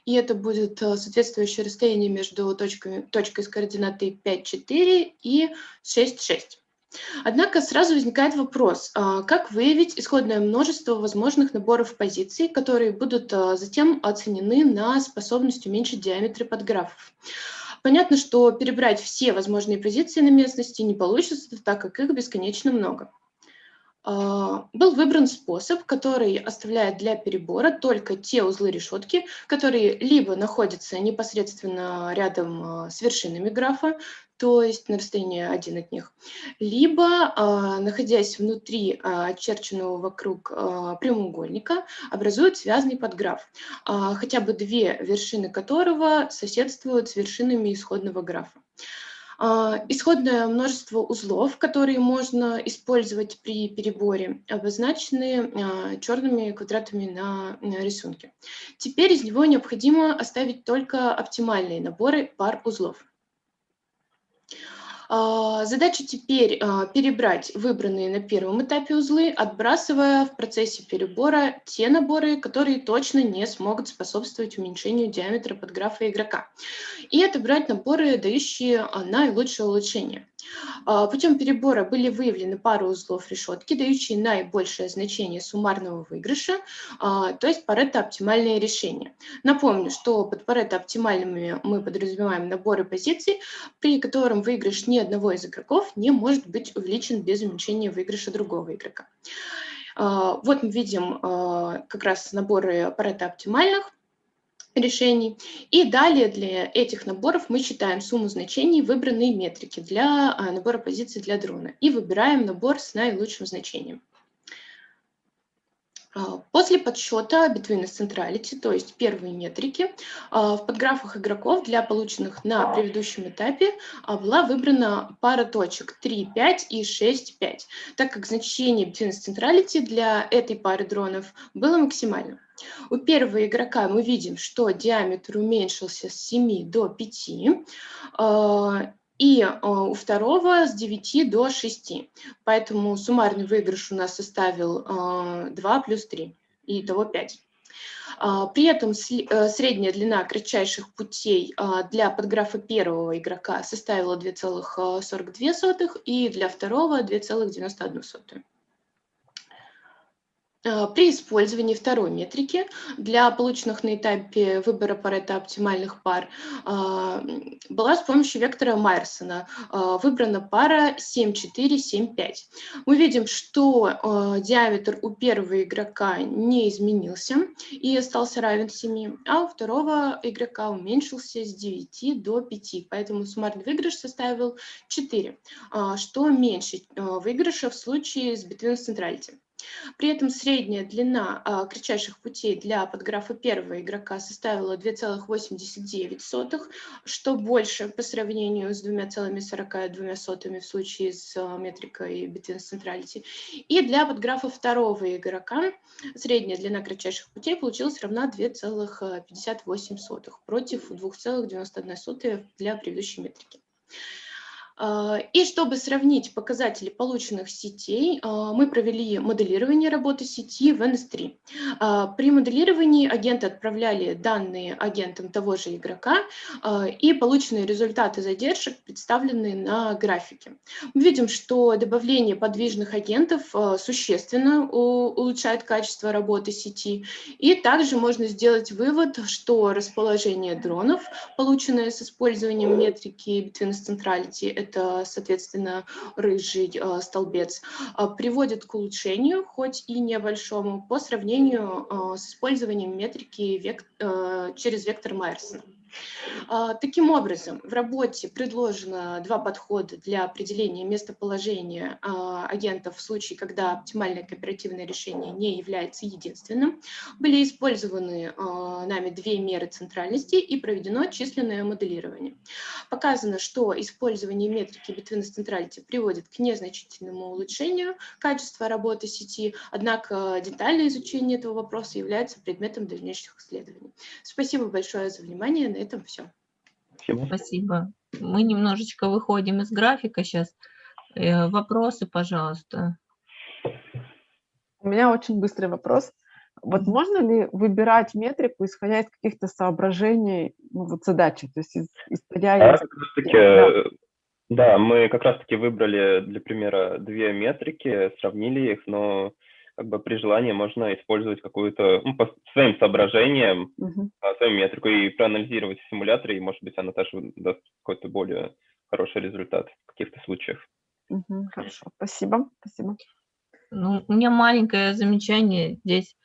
Speaker 21: и это будет соответствующее расстояние между точкой с координатой 5, 4 и 6, 6. Однако сразу возникает вопрос, как выявить исходное множество возможных наборов позиций, которые будут затем оценены на способность уменьшить диаметры подграфов. Понятно, что перебрать все возможные позиции на местности не получится, так как их бесконечно много. Был выбран способ, который оставляет для перебора только те узлы решетки, которые либо находятся непосредственно рядом с вершинами графа, то есть на расстоянии 1 от них, либо, находясь внутри очерченного вокруг прямоугольника, образуют связанный подграф, хотя бы две вершины которого соседствуют с вершинами исходного графа. Исходное множество узлов, которые можно использовать при переборе, обозначены черными квадратами на рисунке. Теперь из него необходимо оставить только оптимальные наборы пар узлов. Задача теперь перебрать выбранные на первом этапе узлы, отбрасывая в процессе перебора те наборы, которые точно не смогут способствовать уменьшению диаметра подграфа игрока, и отобрать наборы, дающие наилучшее улучшение. Путем перебора были выявлены пары узлов решетки, дающие наибольшее значение суммарного выигрыша, то есть Парето-оптимальное решение. Напомню, что под Парето-оптимальными мы подразумеваем наборы позиций, при котором выигрыш ни одного из игроков не может быть увеличен без уменьшения выигрыша другого игрока. Вот мы видим как раз наборы Парето-оптимальных решений. И далее для этих наборов мы считаем сумму значений выбранной метрики для набора позиций для дрона и выбираем набор с наилучшим значением. После подсчета between centrality, то есть первой метрики, в подграфах игроков для полученных на предыдущем этапе была выбрана пара точек 3, 5 и 6, 5, так как значение between centrality для этой пары дронов было максимальным. У первого игрока мы видим, что диаметр уменьшился с 7 до 5, и у второго с 9 до 6. Поэтому суммарный выигрыш у нас составил 2 плюс 3, и итого 5. При этом средняя длина кратчайших путей для подграфа первого игрока составила 2,42 и для второго 2,91. При использовании второй метрики для полученных на этапе выбора Парето оптимальных пар была с помощью вектора Майерсона выбрана пара 7,4, 7,5. Мы видим, что диаметр у первого игрока не изменился и остался равен 7, а у второго игрока уменьшился с 9 до 5, поэтому суммарный выигрыш составил 4, что меньше выигрыша в случае с between centrality. При этом средняя длина кратчайших путей для подграфа первого игрока составила 2,89, что больше по сравнению с 2,42 в случае с метрикой between centrality. И для подграфа второго игрока средняя длина кратчайших путей получилась равна 2,58 против 2,91 для предыдущей метрики. И чтобы сравнить показатели полученных сетей, мы провели моделирование работы сети в NS3. При моделировании агенты отправляли данные агентам того же игрока, и полученные результаты задержек представлены на графике. Мы видим, что добавление подвижных агентов существенно улучшает качество работы сети, и также можно сделать вывод, что расположение дронов, полученное с использованием метрики between centrality, это, соответственно, рыжий столбец, приводит к улучшению, хоть и небольшому, по сравнению с использованием метрики через вектор Майерсона. Таким образом, в работе предложено два подхода для определения местоположения агентов в случае, когда оптимальное кооперативное решение не является единственным. Были использованы нами две меры центральности и проведено численное моделирование. Показано, что использование метрики Between Centrality приводит к незначительному улучшению качества работы сети, однако детальное изучение этого вопроса является предметом дальнейших исследований. Спасибо большое за внимание. На этом все.
Speaker 13: Спасибо. Мы немножечко выходим из графика сейчас. Вопросы, пожалуйста.
Speaker 2: У меня очень быстрый вопрос. Вот можно ли выбирать метрику, исходя из каких-то соображений, ну, вот задачи, то есть исходя из...
Speaker 20: Да, мы как раз-таки выбрали для примера две метрики, сравнили их, но как бы при желании можно использовать какую-то, ну, по своим соображениям, свою метрику и проанализировать в симуляторе, и, может быть, она тоже даст какой-то более хороший результат в каких-то случаях.
Speaker 2: Хорошо, спасибо.
Speaker 13: Ну, у меня маленькое замечание здесь.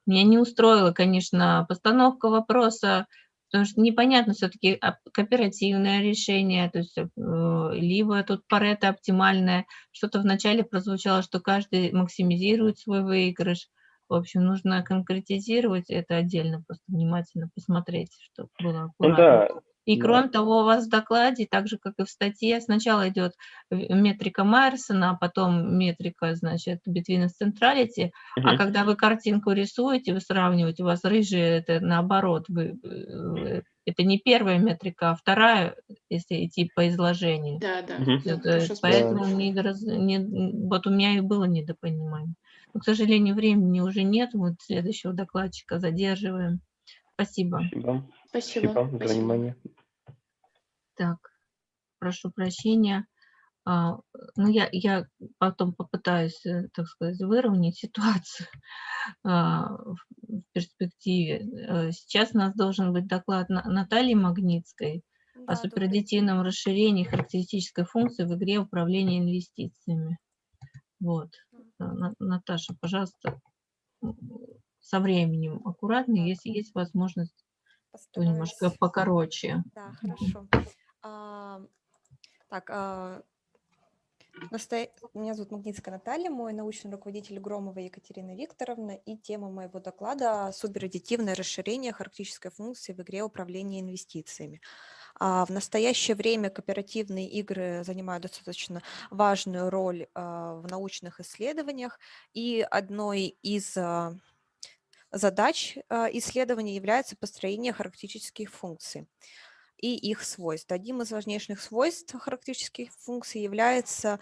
Speaker 13: Меня не устроила, конечно, постановка вопроса, потому что непонятно все-таки кооперативное решение, то есть либо тут Парето оптимальное. Что-то вначале прозвучало, что каждый максимизирует свой выигрыш. В общем, нужно конкретизировать это отдельно, просто внимательно посмотреть, чтобы было аккуратно. И кроме того, у вас в докладе, так же, как и в статье, сначала идет метрика Майерсона, а потом метрика, значит, Between Centrality, а когда вы картинку рисуете, вы сравниваете, у вас рыжие, это наоборот, это не первая метрика, а вторая, если идти по изложению.
Speaker 21: Да.
Speaker 13: Поэтому вот у меня и было недопонимание. Но, к сожалению, времени уже нет, вот следующего докладчика задерживаем. Спасибо.
Speaker 20: Спасибо за внимание.
Speaker 13: Так, прошу прощения. Ну, я потом попытаюсь, так сказать, выровнять ситуацию в перспективе. Сейчас у нас должен быть доклад Натальи Магнитской о супераддитивном расширении характеристической функции в игре управления инвестициями. Вот. Наташа, пожалуйста, со временем аккуратно, если есть возможность, то немножко покороче.
Speaker 3: Да, хорошо. Меня зовут Магнитская Наталья, мой научный руководитель Громова Екатерина Викторовна, и тема моего доклада – супераддитивное расширение характеристической функции в игре управления инвестициями. В настоящее время кооперативные игры занимают достаточно важную роль в научных исследованиях, и одной из задач исследования является построение характеристических функций и их свойств. Одним из важнейших свойств характеристических функций является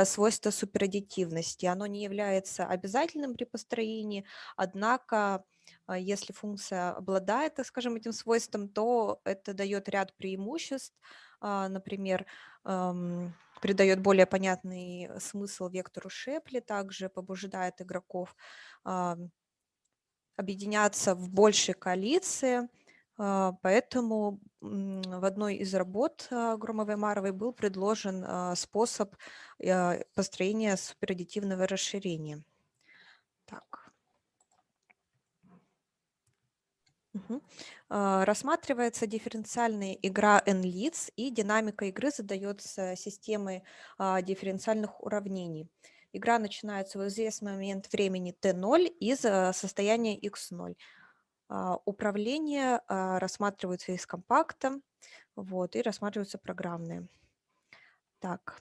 Speaker 3: свойство супераддитивности. Оно не является обязательным при построении, однако если функция обладает, так скажем, этим свойством, то это дает ряд преимуществ, например, придает более понятный смысл вектору Шепли, также побуждает игроков объединяться в большей коалиции. Поэтому в одной из работ Громовой-Маровой был предложен способ построения супераддитивного расширения. Так. Рассматривается дифференциальная игра n-лиц, и динамика игры задается системой дифференциальных уравнений. Игра начинается в известный момент времени t0 из состояния x0. Управление рассматривается из компакта, вот, и рассматриваются программные. Так.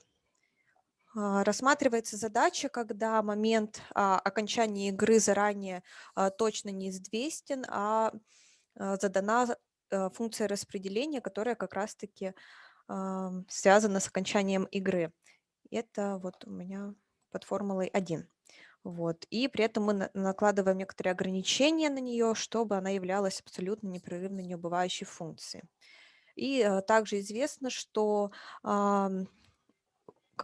Speaker 3: Рассматривается задача, когда момент окончания игры заранее точно неизвестен, а задана функция распределения, которая как раз-таки связана с окончанием игры. Это вот у меня под формулой 1. Вот. И при этом мы накладываем некоторые ограничения на нее, чтобы она являлась абсолютно непрерывно неубывающей функцией. И также известно, что как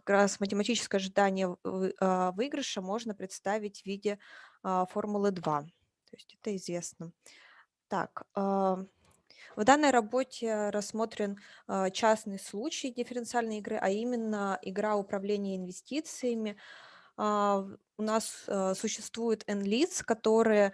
Speaker 3: раз математическое ожидание выигрыша можно представить в виде формулы 2. То есть это известно. Так, в данной работе рассмотрен частный случай дифференциальной игры, а именно игра управления инвестициями. У нас существует n-лиц, которые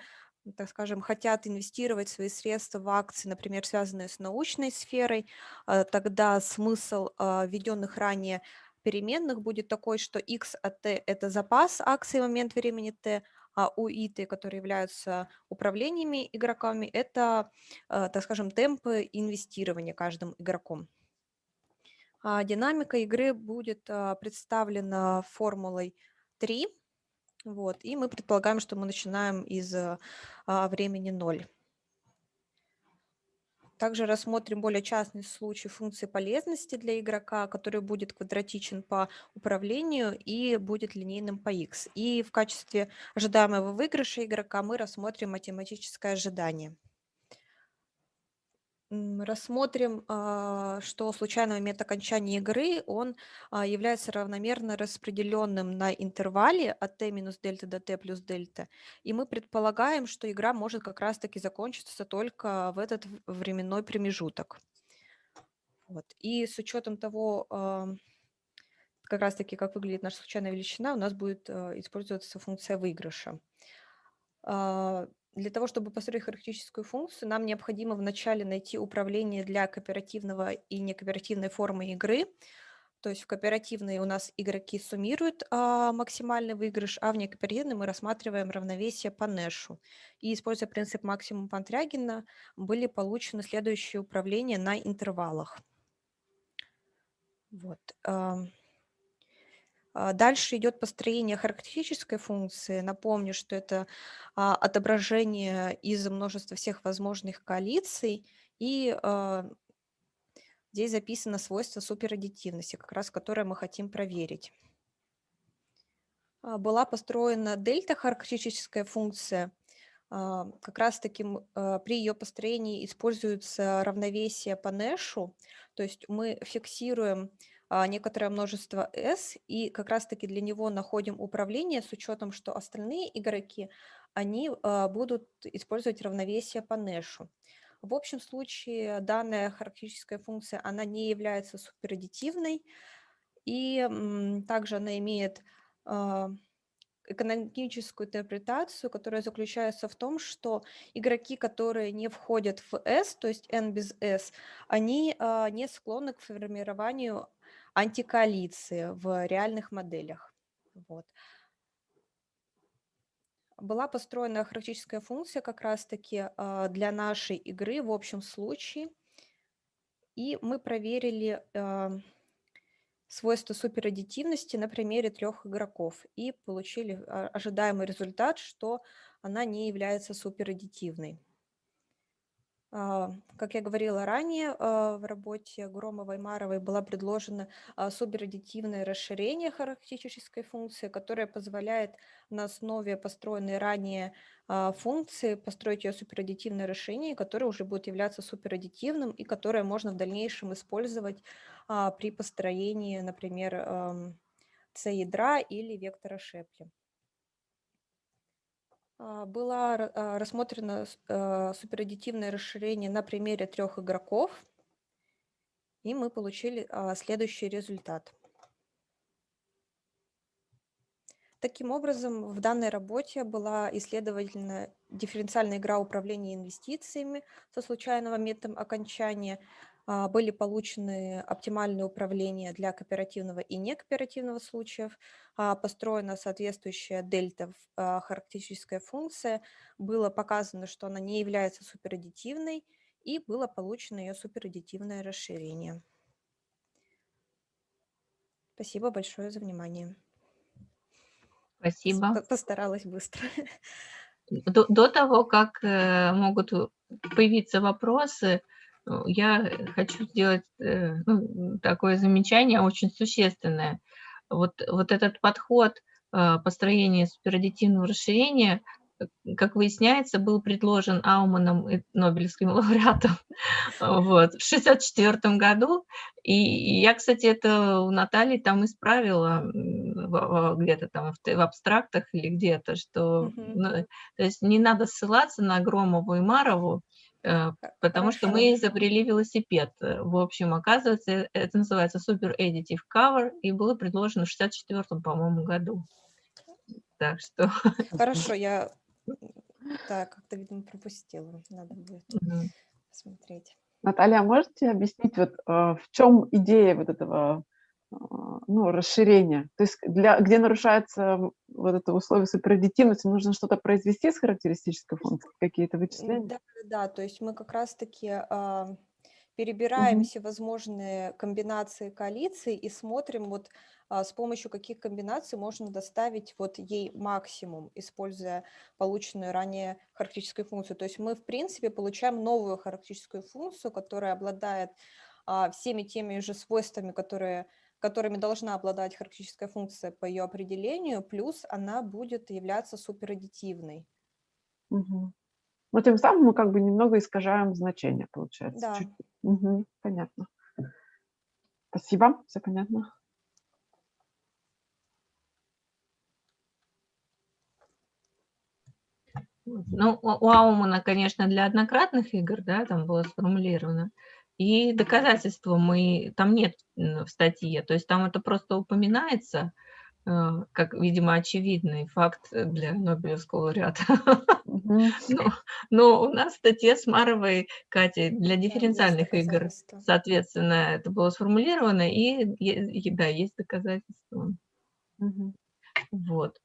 Speaker 3: так скажем, хотят инвестировать свои средства в акции, например, связанные с научной сферой, тогда смысл введенных ранее переменных будет такой, что x от t – это запас акций в момент времени t, а U и T, которые являются управлениями игроками, это, так скажем, темпы инвестирования каждым игроком. Динамика игры будет представлена формулой 3. Вот, и мы предполагаем, что мы начинаем из времени 0. Также рассмотрим более частный случай функции полезности для игрока, который будет квадратичен по управлению и будет линейным по x. И в качестве ожидаемого выигрыша игрока мы рассмотрим математическое ожидание. Рассмотрим, что случайный момент окончания игры, он является равномерно распределенным на интервале от t минус дельта до t плюс дельта. И мы предполагаем, что игра может как раз-таки закончиться только в этот временной промежуток. Вот. И с учетом того, как раз-таки, как выглядит наша случайная величина, у нас будет использоваться функция выигрыша. Для того, чтобы построить характеристическую функцию, нам необходимо вначале найти управление для кооперативного и некооперативной формы игры. То есть в кооперативной у нас игроки суммируют максимальный выигрыш, а в некооперативной мы рассматриваем равновесие по Нэшу. И, используя принцип максимум Пантрягина, были получены следующие управления на интервалах. Вот. Дальше идет построение характеристической функции. Напомню, что это отображение из множества всех возможных коалиций. И здесь записано свойство супераддитивности, как раз которое мы хотим проверить. Была построена дельта-характеристическая функция. Как раз-таки при ее построении используется равновесие по Нэшу. То есть мы фиксируем некоторое множество S, и как раз-таки для него находим управление с учетом, что остальные игроки, они будут использовать равновесие по Нэшу. В общем случае данная характеристическая функция, она не является супераддитивной, и также она имеет экономическую интерпретацию, которая заключается в том, что игроки, которые не входят в S, то есть N без S, они не склонны к формированию антикоалиции в реальных моделях. Вот. Была построена характеристическая функция как раз-таки для нашей игры в общем случае, и мы проверили свойства супераддитивности на примере 3 игроков и получили ожидаемый результат, что она не является супераддитивной. Как я говорила ранее, в работе Громовой и Маровой было предложено супераддитивное расширение характеристической функции, которое позволяет на основе построенной ранее функции построить ее супераддитивное решение, которое уже будет являться супераддитивным и которое можно в дальнейшем использовать при построении, например, C-ядра или вектора Шепли. Было рассмотрено супераддитивное расширение на примере 3 игроков, и мы получили следующий результат. Таким образом, в данной работе была исследовательная дифференциальная игра управления инвестициями со случайным методом окончания. Были получены оптимальные управления для кооперативного и некооперативного случаев, построена соответствующая дельта характеристическая функция, было показано, что она не является супераддитивной, и было получено ее супераддитивное расширение. Спасибо большое за внимание.
Speaker 13: Спасибо.
Speaker 3: Постаралась быстро.
Speaker 13: До того, как могут появиться вопросы, я хочу сделать такое замечание очень существенное. Вот этот подход построения супераддитивного расширения, как выясняется, был предложен Ауманом и Нобелевским лауреатом в 1964 году. И я, кстати, это у Натальи там исправила где-то там в абстрактах или где-то, что то есть не надо ссылаться на Громову и Марову, потому что мы изобрели велосипед. В общем, оказывается, это называется Super Additive Cover, и было предложено в 1964, по-моему, году. Так что...
Speaker 3: Хорошо, я Да, как-то, видимо, пропустила. Надо будет посмотреть.
Speaker 2: Наталья, а можете объяснить, вот, в чем идея вот этого ну, расширения? То есть где нарушается вот это условие супераддитивности, нужно что-то произвести с характеристической функцией, какие-то вычисления?
Speaker 3: Да, то есть мы как раз-таки перебираем всевозможные комбинации коалиций и смотрим, вот с помощью каких комбинаций можно доставить вот ей максимум, используя полученную ранее характеристическую функцию. То есть мы, в принципе, получаем новую характеристическую функцию, которая обладает всеми теми же свойствами, которыми должна обладать характеристическая функция по ее определению, плюс она будет являться супераддитивной.
Speaker 2: Но тем самым мы как бы немного искажаем значение, получается.
Speaker 3: Да.
Speaker 2: Чуть. Понятно. Спасибо, все понятно.
Speaker 13: Ну, у Аумана, конечно, для однократных игр, да, там было сформулировано. И доказательства там нет в статье. То есть там это просто упоминается, как, видимо, очевидный факт для Нобелевского лауреата. Но у нас в статье с Маровой, Катей, для дифференциальных игр, соответственно, это было сформулировано, и да, есть доказательства. Вот.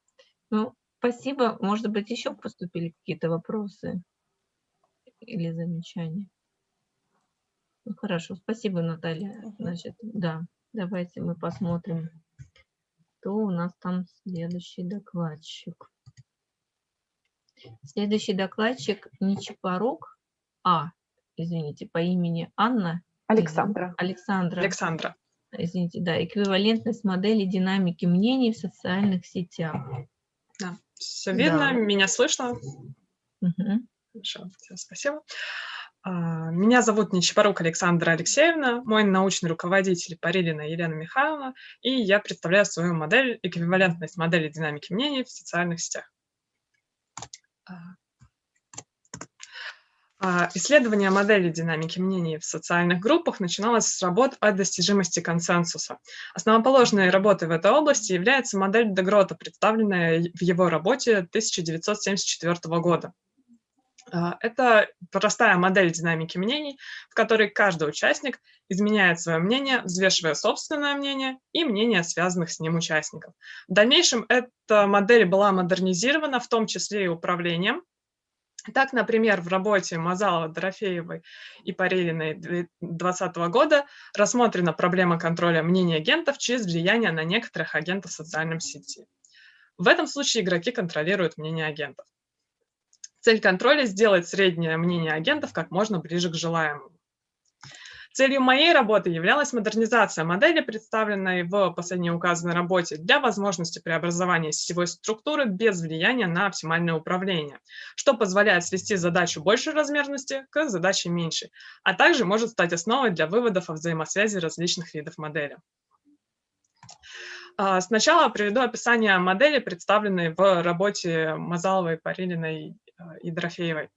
Speaker 13: Ну, спасибо. Может быть, еще поступили какие-то вопросы или замечания? Ну, хорошо, спасибо, Наталья. Значит, да, давайте мы посмотрим, кто у нас там следующий докладчик. Следующий докладчик Нечипорук, извините, по имени Анна.
Speaker 2: Александра.
Speaker 13: Александра. Извините, да, эквивалентность модели динамики мнений в социальных сетях.
Speaker 5: Да, все видно, меня слышно. Хорошо, спасибо. Меня зовут Нечипорук Александра Алексеевна, мой научный руководитель Парилина Елена Михайловна, и я представляю свою модель, эквивалентность модели динамики мнений в социальных сетях. Исследование модели динамики мнений в социальных группах начиналось с работ о достижимости консенсуса. Основоположной работой в этой области является модель де Грота, представленная в его работе 1974 года. Это простая модель динамики мнений, в которой каждый участник изменяет свое мнение, взвешивая собственное мнение и мнение связанных с ним участников. В дальнейшем эта модель была модернизирована, в том числе и управлением. Так, например, в работе Мазалова, Дорофеевой и Парилиной 2020 года рассмотрена проблема контроля мнений агентов через влияние на некоторых агентов в социальной сети. В этом случае игроки контролируют мнение агентов. Цель контроля – сделать среднее мнение агентов как можно ближе к желаемому. Целью моей работы являлась модернизация модели, представленной в последней указанной работе, для возможности преобразования сетевой структуры без влияния на оптимальное управление, что позволяет свести задачу большей размерности к задаче меньшей, а также может стать основой для выводов о взаимосвязи различных видов модели. Сначала приведу описание модели, представленной в работе Мазаловой, Парилиной и Дорофеевой.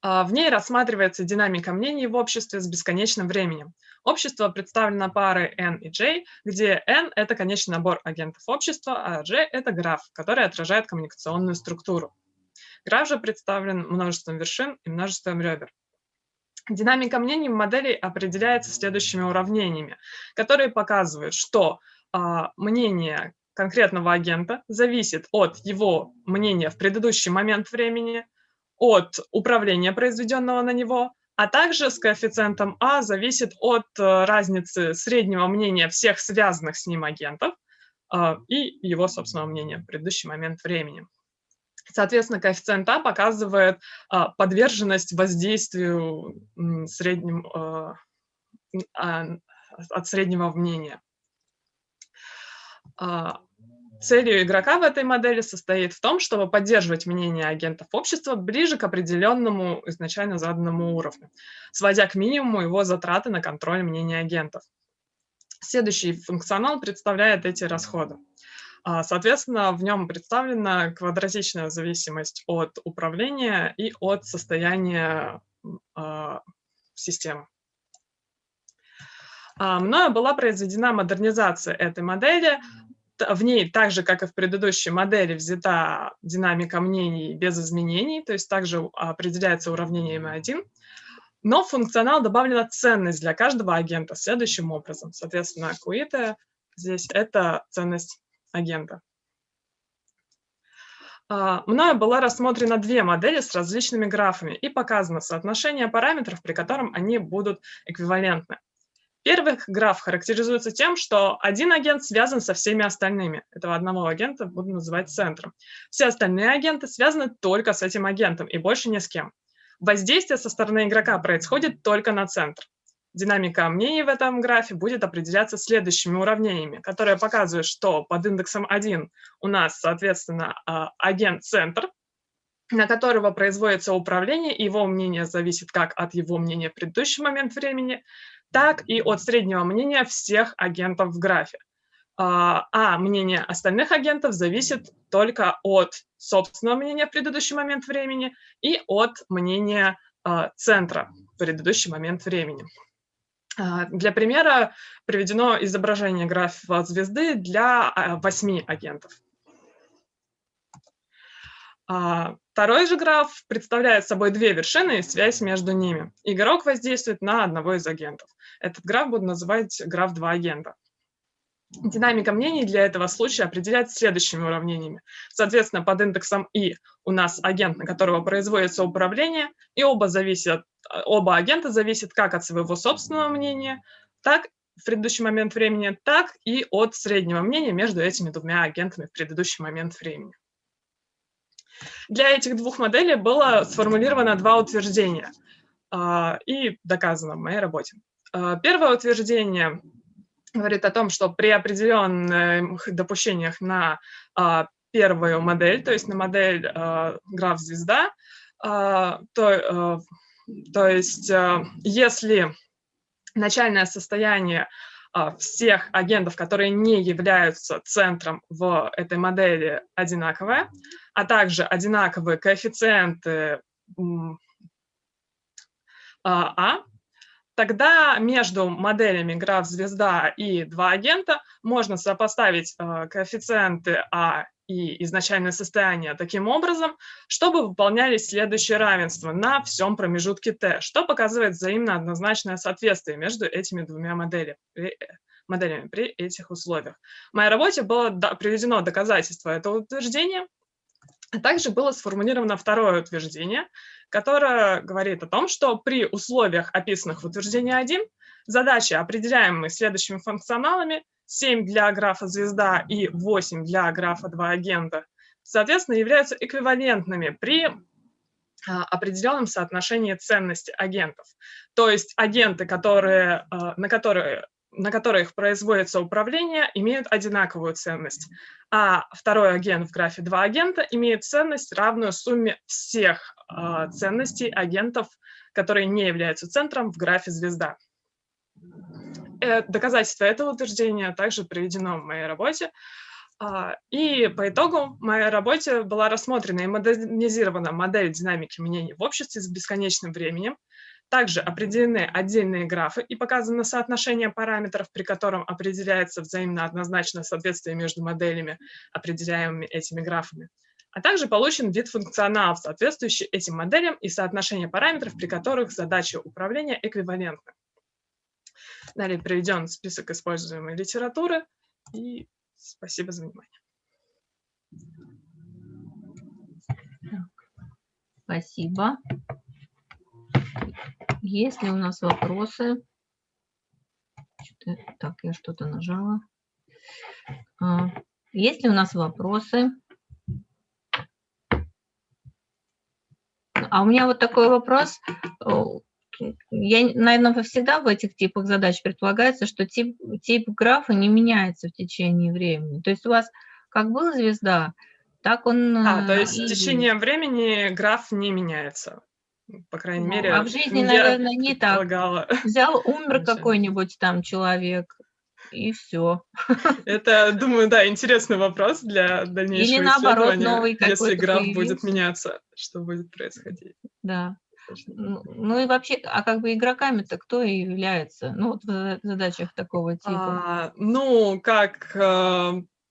Speaker 5: В ней рассматривается динамика мнений в обществе с бесконечным временем. Общество представлено парой N и J, где N – это конечный набор агентов общества, а J – это граф, который отражает коммуникационную структуру. Граф же представлен множеством вершин и множеством ребер. Динамика мнений в модели определяется следующими уравнениями, которые показывают, что мнение конкретного агента зависит от его мнения в предыдущий момент времени, от управления, произведенного на него, а также с коэффициентом А зависит от разницы среднего мнения всех связанных с ним агентов и его собственного мнения в предыдущий момент времени. Соответственно, коэффициент А показывает подверженность воздействию от среднего мнения. Целью игрока в этой модели состоит в том, чтобы поддерживать мнение агентов общества ближе к определенному изначально заданному уровню, сводя к минимуму его затраты на контроль мнения агентов. Следующий функционал представляет эти расходы. Соответственно, в нем представлена квадратичная зависимость от управления и от состояния системы. Мною была произведена модернизация этой модели В ней, так же, как и в предыдущей модели, взята динамика мнений без изменений, то есть также определяется уравнение M1, но в функционал добавлена ценность для каждого агента следующим образом. Соответственно, QIT здесь это ценность агента. Мною была рассмотрена две модели с различными графами и показано соотношение параметров, при котором они будут эквивалентны. Первый граф характеризуется тем, что один агент связан со всеми остальными. Этого одного агента буду называть центром. Все остальные агенты связаны только с этим агентом и больше ни с кем. Воздействие со стороны игрока происходит только на центр. Динамика мнений в этом графе будет определяться следующими уравнениями, которые показывают, что под индексом 1 у нас, соответственно, агент-центр, на которого производится управление, и его мнение зависит как от его мнения в предыдущий момент времени, так и от среднего мнения всех агентов в графе. А мнение остальных агентов зависит только от собственного мнения в предыдущий момент времени и от мнения центра в предыдущий момент времени. Для примера приведено изображение графа звезды для 8 агентов. Второй же граф представляет собой две вершины и связь между ними. Игрок воздействует на одного из агентов. Этот граф буду называть граф 2 агента. Динамика мнений для этого случая определяется следующими уравнениями. Соответственно, под индексом И у нас агент, на которого производится управление, и оба агента зависят как от своего собственного мнения, так в предыдущий момент времени, так и от среднего мнения между этими двумя агентами в предыдущий момент времени. Для этих двух моделей было сформулировано два утверждения и доказано в моей работе. Первое утверждение говорит о том, что при определенных допущениях на первую модель, то есть на модель граф-звезда, то есть если начальное состояние всех агентов, которые не являются центром в этой модели, одинаковое, а также одинаковые коэффициенты тогда между моделями граф-звезда и два агента можно сопоставить коэффициенты А и изначальное состояние таким образом, чтобы выполнялись следующие равенства на всем промежутке Т, что показывает взаимно однозначное соответствие между этими двумя моделями при этих условиях. В моей работе было приведено доказательство этого утверждения, а также было сформулировано второе утверждение, которое говорит о том, что при условиях, описанных в утверждении 1, задачи, определяемые следующими функционалами, 7 для графа звезда и 8 для графа 2 агента, соответственно, являются эквивалентными при определенном соотношении ценности агентов. То есть агенты, на которых производится управление, имеют одинаковую ценность, а второй агент в графе 2 агента имеет ценность, равную сумме всех ценностей агентов, которые не являются центром в графе звезда. Доказательство этого утверждения также приведено в моей работе. И по итогу в моей работе была рассмотрена и модернизирована модель динамики мнений в обществе с бесконечным временем. Также определены отдельные графы и показано соотношение параметров, при котором определяется взаимно однозначное соответствие между моделями, определяемыми этими графами. А также получен вид функционалов, соответствующий этим моделям, и соотношение параметров, при которых задачи управления эквивалентны. Далее приведен список используемой литературы. И спасибо за внимание.
Speaker 13: Спасибо. Есть ли у нас вопросы? Так, я что-то нажала. Есть ли у нас вопросы? А у меня вот такой вопрос. Наверное, всегда в этих типах задач предполагается, что тип графа не меняется в течение времени. То есть у вас как была звезда, так он...
Speaker 5: то есть в течение времени граф не меняется. По крайней мере,
Speaker 13: а в жизни, наверное, не так. Взял, умер
Speaker 5: Ничего.
Speaker 13: Какой-нибудь там человек, и все.
Speaker 5: Это, думаю, да, интересный вопрос для дальнейшего
Speaker 13: Или наоборот,
Speaker 5: исследования.
Speaker 13: новый какой-то
Speaker 5: Если граф
Speaker 13: появился.
Speaker 5: будет меняться, что будет происходить?
Speaker 13: Да. Ну и вообще, а как бы игроками-то кто и является? Ну вот в задачах такого типа.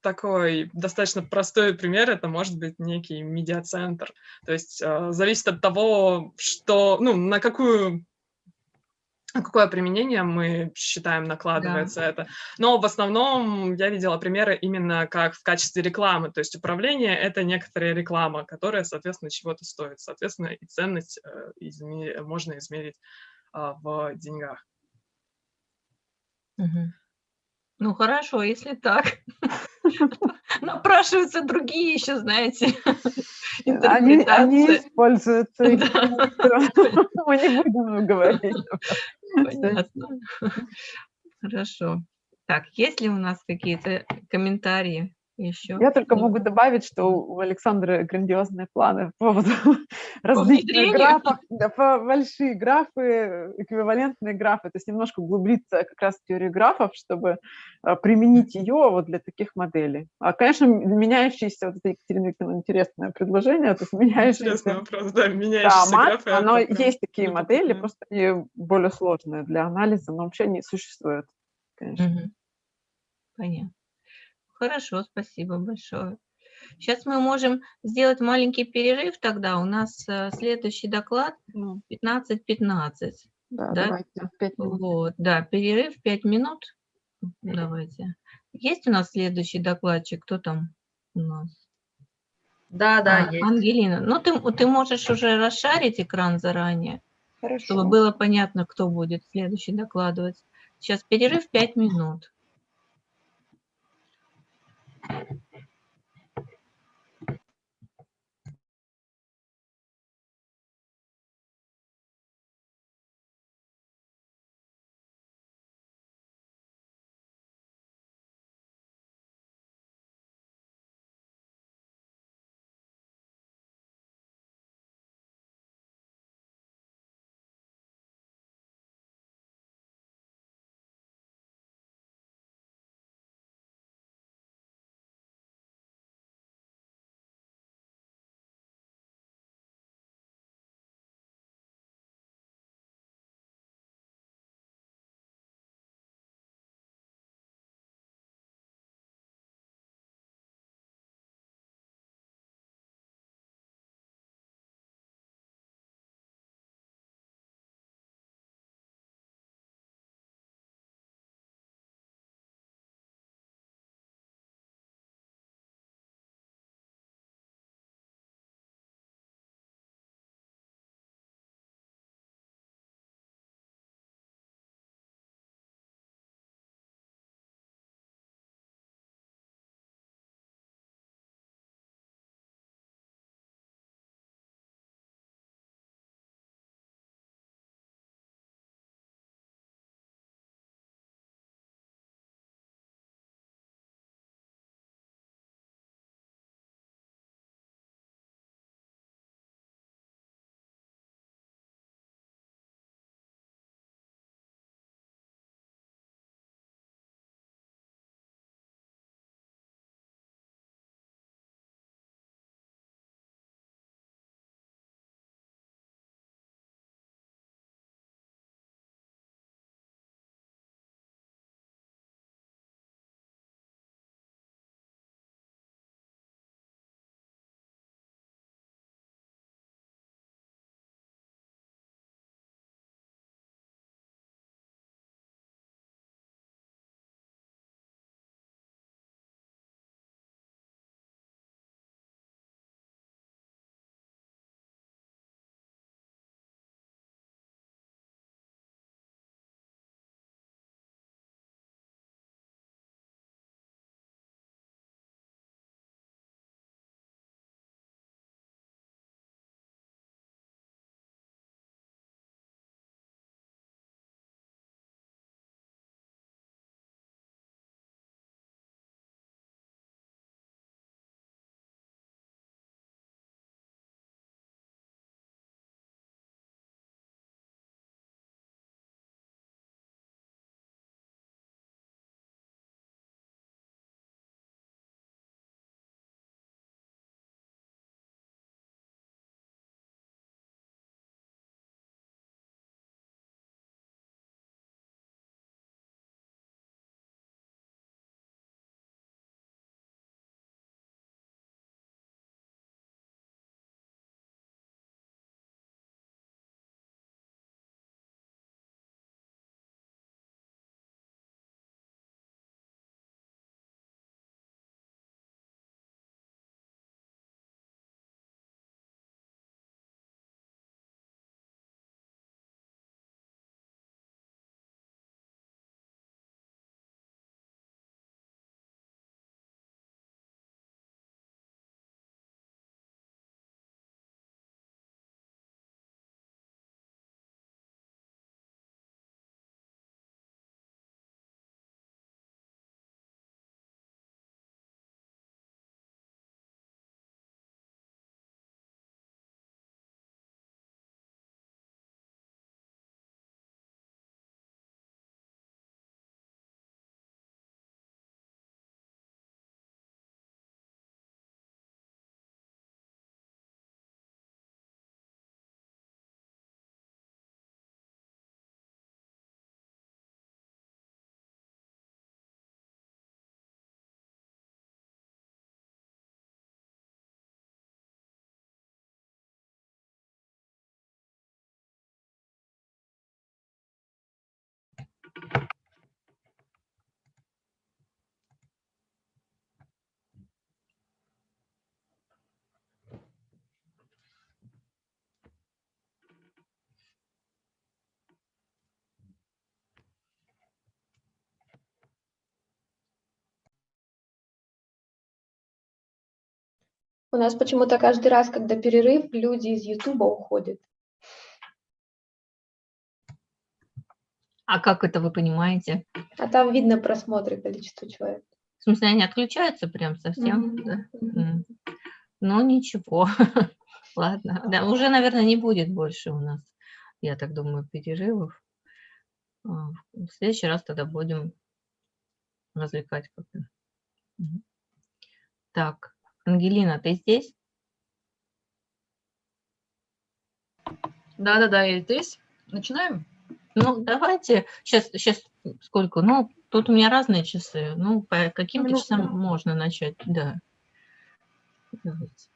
Speaker 5: Как такой достаточно простой пример, это может быть некий медиацентр. То есть зависит от того, что, ну, на какое применение мы считаем накладывается это. Но в основном я видела примеры именно как в качестве рекламы. То есть управление — это некоторая реклама, которая, соответственно, чего-то стоит. Соответственно, и ценность можно измерить в деньгах.
Speaker 13: Ну хорошо, если так. Напрашиваются другие еще, знаете,
Speaker 2: Они
Speaker 13: интерпретации.
Speaker 2: используются.
Speaker 13: Да.
Speaker 2: Мы не будем говорить.
Speaker 13: Понятно. Хорошо. Так, есть ли у нас какие-то комментарии еще?
Speaker 2: Я только могу добавить, что у Александры грандиозные планы по поводу различных
Speaker 13: внедрению?
Speaker 2: графов, да, по большие графы, эквивалентные графы, то есть немножко углубиться как раз в теорию графов, чтобы применить ее вот для таких моделей. Конечно, меняющиеся, вот это, Екатерина Викторовна, интересное предложение, то есть меняющиеся...
Speaker 5: Интересный вопрос, да, меняющиеся графы.
Speaker 2: Оно есть такие модели, просто они более сложные для анализа, но вообще они существуют, конечно.
Speaker 13: Понятно. Хорошо, спасибо большое. Сейчас мы можем сделать маленький перерыв тогда. У нас следующий доклад 15:15.
Speaker 2: Да, давайте 5 минут.
Speaker 13: Вот, да, перерыв 5 минут. Давайте. Есть у нас следующий докладчик? Кто там у нас?
Speaker 7: Да, есть.
Speaker 13: Ангелина, ну ты можешь уже расшарить экран заранее,
Speaker 7: Хорошо.
Speaker 13: чтобы было понятно, кто будет следующий докладывать. Сейчас перерыв 5 минут.
Speaker 1: У нас почему-то каждый раз, когда перерыв, люди из Ютуба уходят.
Speaker 13: А как это вы понимаете?
Speaker 1: А там видно просмотры, количество человек.
Speaker 13: В смысле, они отключаются прям совсем? Да? Ну, ничего. Ладно. Да, уже, наверное, не будет больше у нас, я так думаю, перерывов. В следующий раз тогда будем развлекать как-то. Так, Ангелина, ты здесь?
Speaker 7: Да, я здесь. Начинаем?
Speaker 13: Ну, давайте. Сейчас сколько? Ну, тут у меня разные часы. Ну, по каким-то часам можно начать, да. Давайте.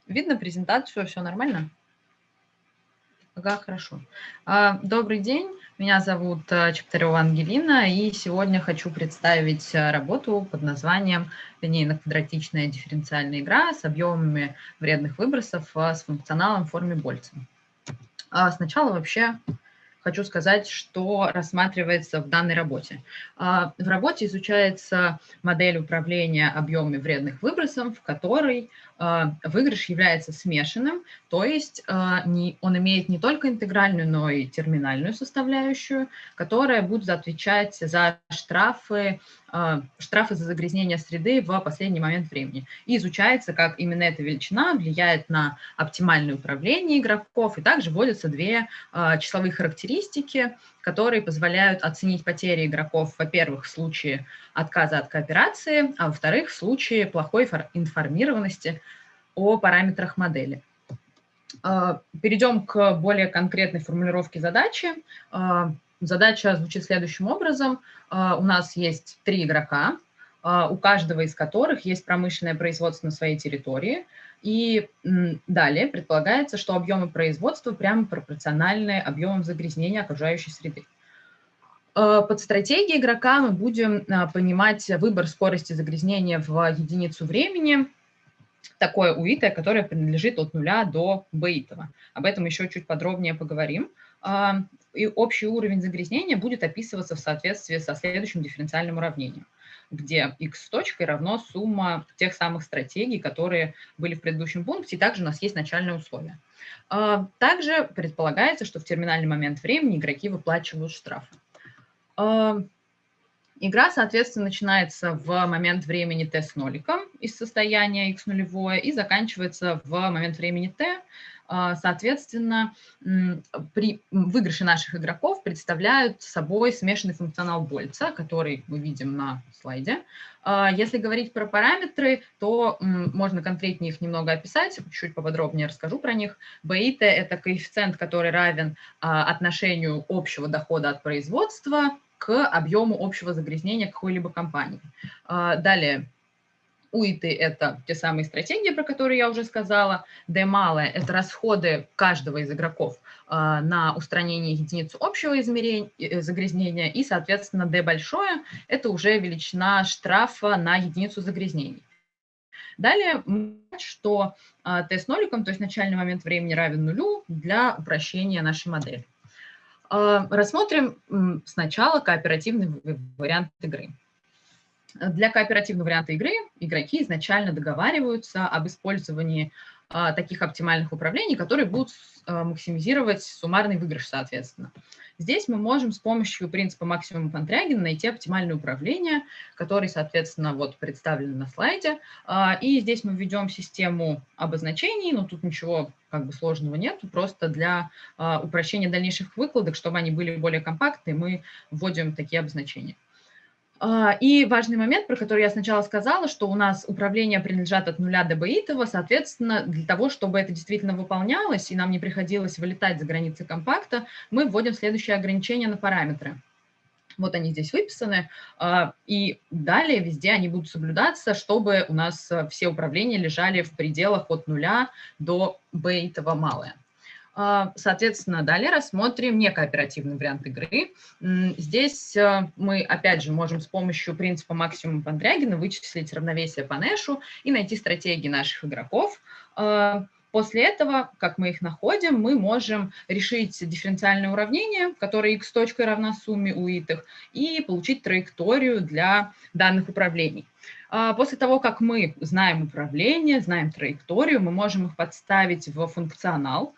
Speaker 7: Видно презентацию, все нормально? Ага, хорошо. Добрый день, меня зовут Чептарева Ангелина, и сегодня хочу представить работу под названием «Линейно-квадратичная дифференциальная игра с объемами вредных выбросов с функционалом в форме Больца». Сначала вообще хочу сказать, что рассматривается в данной работе. В работе изучается модель управления объемами вредных выбросов, в которой выигрыш является смешанным, то есть он имеет не только интегральную, но и терминальную составляющую, которая будет отвечать за штрафы за загрязнение среды в последний момент времени. И изучается, как именно эта величина влияет на оптимальное управление игроков, и также вводятся две числовые характеристики, которые позволяют оценить потери игроков, во-первых, в случае отказа от кооперации, а во-вторых, в случае плохой информированности о параметрах модели. Перейдем к более конкретной формулировке задачи. Задача звучит следующим образом. У нас есть 3 игрока, у каждого из которых есть промышленное производство на своей территории. И далее предполагается, что объемы производства прямо пропорциональны объемам загрязнения окружающей среды. Под стратегией игрока мы будем понимать выбор скорости загрязнения в единицу времени, такое УИТ, которое принадлежит от 0 до б-итого. Об этом еще чуть подробнее поговорим. И общий уровень загрязнения будет описываться в соответствии со следующим дифференциальным уравнением, где x с точкой равно сумма тех самых стратегий, которые были в предыдущем пункте, и также у нас есть начальные условия. Также предполагается, что в терминальный момент времени игроки выплачивают штрафы. Игра, соответственно, начинается в момент времени t с ноликом из состояния x нулевое и заканчивается в момент времени t. Соответственно, при выигрыше наших игроков представляют собой смешанный функционал Больца, который мы видим на слайде. Если говорить про параметры, то можно конкретнее их немного описать, чуть поподробнее расскажу про них. БИТ – это коэффициент, который равен отношению общего дохода от производства к объему общего загрязнения какой-либо компании. Далее, УИТы – это те самые стратегии, про которые я уже сказала. D малое – это расходы каждого из игроков на устранение единицы общего загрязнения. И, соответственно, D большое – это уже величина штрафа на единицу загрязнений. Далее, что T с ноликом, то есть начальный момент времени равен нулю для упрощения нашей модели. Рассмотрим сначала кооперативный вариант игры. Для кооперативного варианта игры игроки изначально договариваются об использовании таких оптимальных управлений, которые будут максимизировать суммарный выигрыш, соответственно. Здесь мы можем с помощью принципа максимума Пантрягина найти оптимальное управление, которое, соответственно, вот представлено на слайде. И здесь мы введем систему обозначений, но тут ничего как бы сложного нет, просто для упрощения дальнейших выкладок, чтобы они были более компактны, мы вводим такие обозначения. И важный момент, про который я сначала сказала, что у нас управления принадлежат от 0 до б-итого, соответственно, для того, чтобы это действительно выполнялось и нам не приходилось вылетать за границы компакта, мы вводим следующие ограничения на параметры. Вот они здесь выписаны, и далее везде они будут соблюдаться, чтобы у нас все управления лежали в пределах от 0 до б-итого малое. Соответственно, далее рассмотрим некооперативный вариант игры. Здесь мы, опять же, можем с помощью принципа максимума Пантрягина вычислить равновесие по Нэшу и найти стратегии наших игроков. После этого, как мы их находим, мы можем решить дифференциальное уравнение, которое x точка равна сумме уитых, и получить траекторию для данных управлений. После того, как мы знаем управление, знаем траекторию, мы можем их подставить в функционал,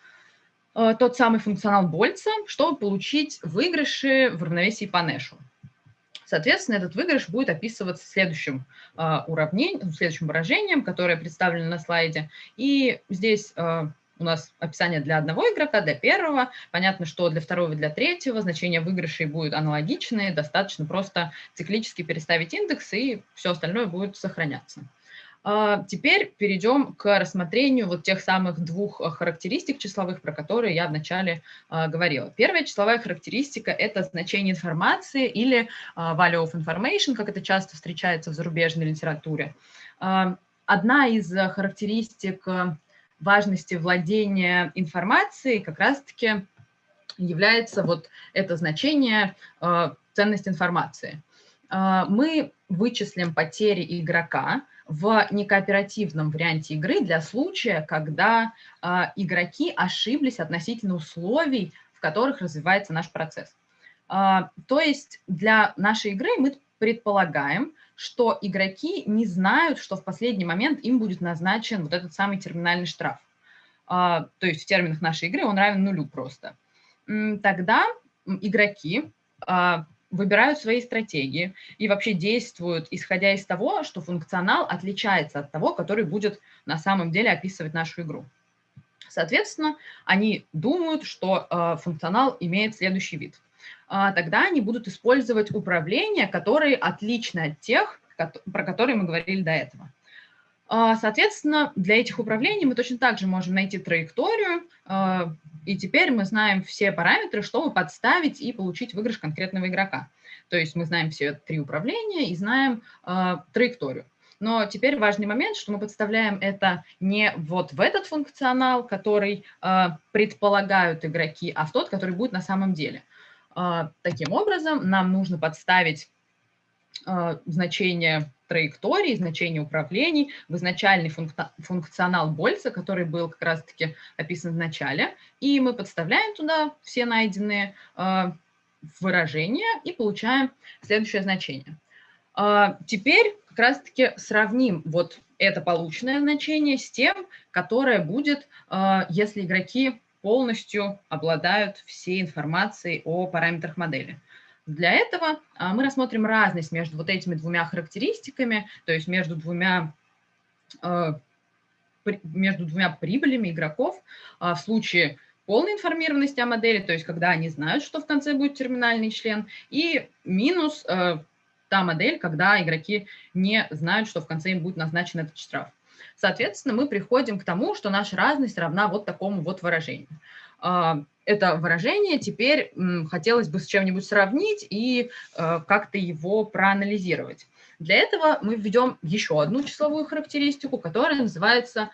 Speaker 7: тот самый функционал Больца, чтобы получить выигрыши в равновесии по Нэшу. Соответственно, этот выигрыш будет описываться следующим следующим выражением, которое представлено на слайде. И здесь у нас описание для одного игрока, для первого. Понятно, что для второго и для третьего значения выигрышей будут аналогичные. Достаточно просто циклически переставить индекс, и все остальное будет сохраняться. Теперь перейдем к рассмотрению вот тех самых двух характеристик числовых, про которые я вначале говорила. Первая числовая характеристика – это значение информации или value of information, как это часто встречается в зарубежной литературе. Одна из характеристик важности владения информацией как раз-таки является вот это значение ценность информации. Мы вычислим потери игрока в некооперативном варианте игры для случая, когда игроки ошиблись относительно условий, в которых развивается наш процесс. То есть для нашей игры мы предполагаем, что игроки не знают, что в последний момент им будет назначен вот этот самый терминальный штраф. То есть в терминах нашей игры он равен нулю просто. Тогда игроки выбирают свои стратегии и вообще действуют, исходя из того, что функционал отличается от того, который будет на самом деле описывать нашу игру. Соответственно, они думают, что функционал имеет следующий вид. Тогда они будут использовать управления, которые отличны от тех, про которые мы говорили до этого. Соответственно, для этих управлений мы точно так же можем найти траекторию, и теперь мы знаем все параметры, чтобы подставить и получить выигрыш конкретного игрока. То есть мы знаем все три управления и знаем траекторию. Но теперь важный момент, что мы подставляем это не вот в этот функционал, который предполагают игроки, а в тот, который будет на самом деле. Таким образом, нам нужно подставить значение траекторий, значение управлений в изначальный функционал Больца, который был как раз-таки описан в начале, и мы подставляем туда все найденные выражения и получаем следующее значение. Теперь как раз-таки сравним вот это полученное значение с тем, которое будет, если игроки полностью обладают всей информацией о параметрах модели. Для этого мы рассмотрим разность между вот этими двумя характеристиками, то есть между двумя прибылями игроков в случае полной информированности о модели, то есть когда они знают, что в конце будет терминальный член, и минус та модель, когда игроки не знают, что в конце им будет назначен этот штраф. Соответственно, мы приходим к тому, что наша разность равна вот такому вот выражению. Это выражение теперь хотелось бы с чем-нибудь сравнить и как-то его проанализировать. Для этого мы введем еще одну числовую характеристику, которая называется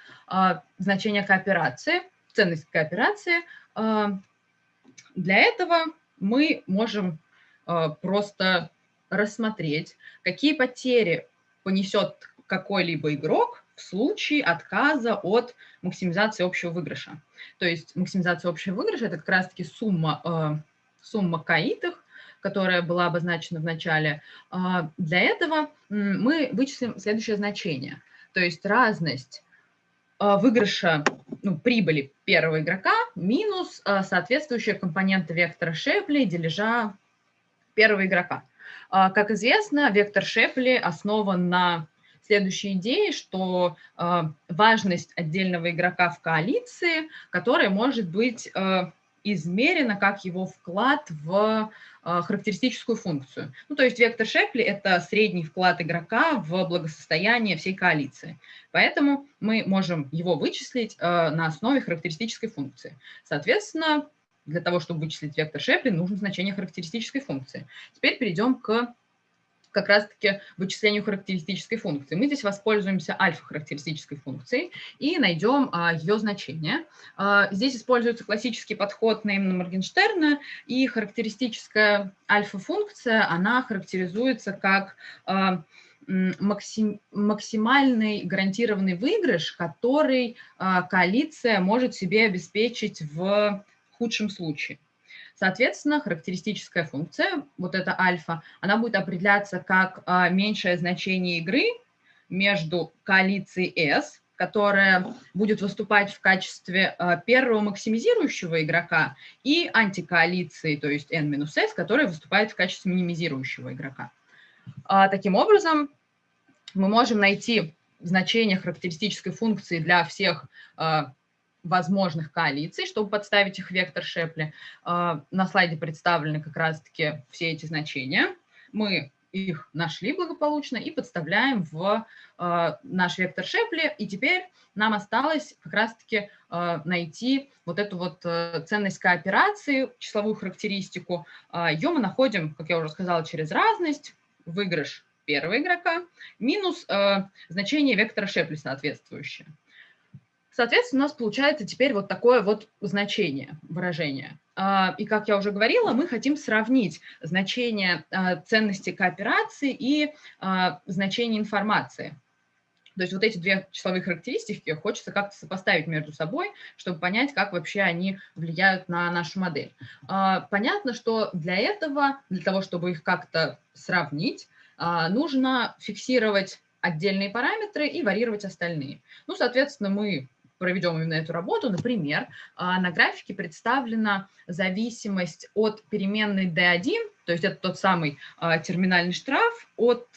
Speaker 7: значение кооперации, ценность кооперации. Для этого мы можем просто рассмотреть, какие потери понесет какой-либо игрок в случае отказа от максимизации общего выигрыша. То есть максимизация общего выигрыша – это как раз-таки сумма каитых, которая была обозначена в начале. Для этого мы вычислим следующее значение. То есть разность выигрыша, прибыли первого игрока минус соответствующая компонента вектора Шепли дележа первого игрока. Как известно, вектор Шепли основан на следующей идее, что важность отдельного игрока в коалиции, которая может быть измерена как его вклад в характеристическую функцию. То есть вектор Шепли – это средний вклад игрока в благосостояние всей коалиции. Поэтому мы можем его вычислить на основе характеристической функции. Соответственно, для того, чтобы вычислить вектор Шепли, нужно значение характеристической функции. Теперь перейдем к как раз-таки вычислению характеристической функции. Мы здесь воспользуемся альфа-характеристической функцией и найдем ее значение. Здесь используется классический подход Неймана-Моргенштерна, и характеристическая альфа-функция, она характеризуется как максимальный гарантированный выигрыш, который коалиция может себе обеспечить в худшем случае. Соответственно, характеристическая функция, вот эта альфа, она будет определяться как меньшее значение игры между коалицией S, которая будет выступать в качестве первого максимизирующего игрока, и антикоалицией, то есть N-S, которая выступает в качестве минимизирующего игрока. Таким образом, мы можем найти значение характеристической функции для всех возможных коалиций, чтобы подставить их в вектор Шепли. На слайде представлены как раз-таки все эти значения. Мы их нашли благополучно и подставляем в наш вектор Шепли. И теперь нам осталось как раз-таки найти вот эту вот ценность кооперации, числовую характеристику. Ее мы находим, как я уже сказала, через разность, выигрыш первого игрока, минус значение вектора Шепли соответствующее. Соответственно, у нас получается теперь вот такое вот значение, выражение. И, как я уже говорила, мы хотим сравнить значение ценности кооперации и значение информации. То есть вот эти две числовые характеристики хочется как-то сопоставить между собой, чтобы понять, как вообще они влияют на нашу модель. Понятно, что для этого, для того, чтобы их как-то сравнить, нужно фиксировать отдельные параметры и варьировать остальные. Ну, соответственно, мы проведем именно эту работу. Например, на графике представлена зависимость от переменной D1, то есть это тот самый терминальный штраф от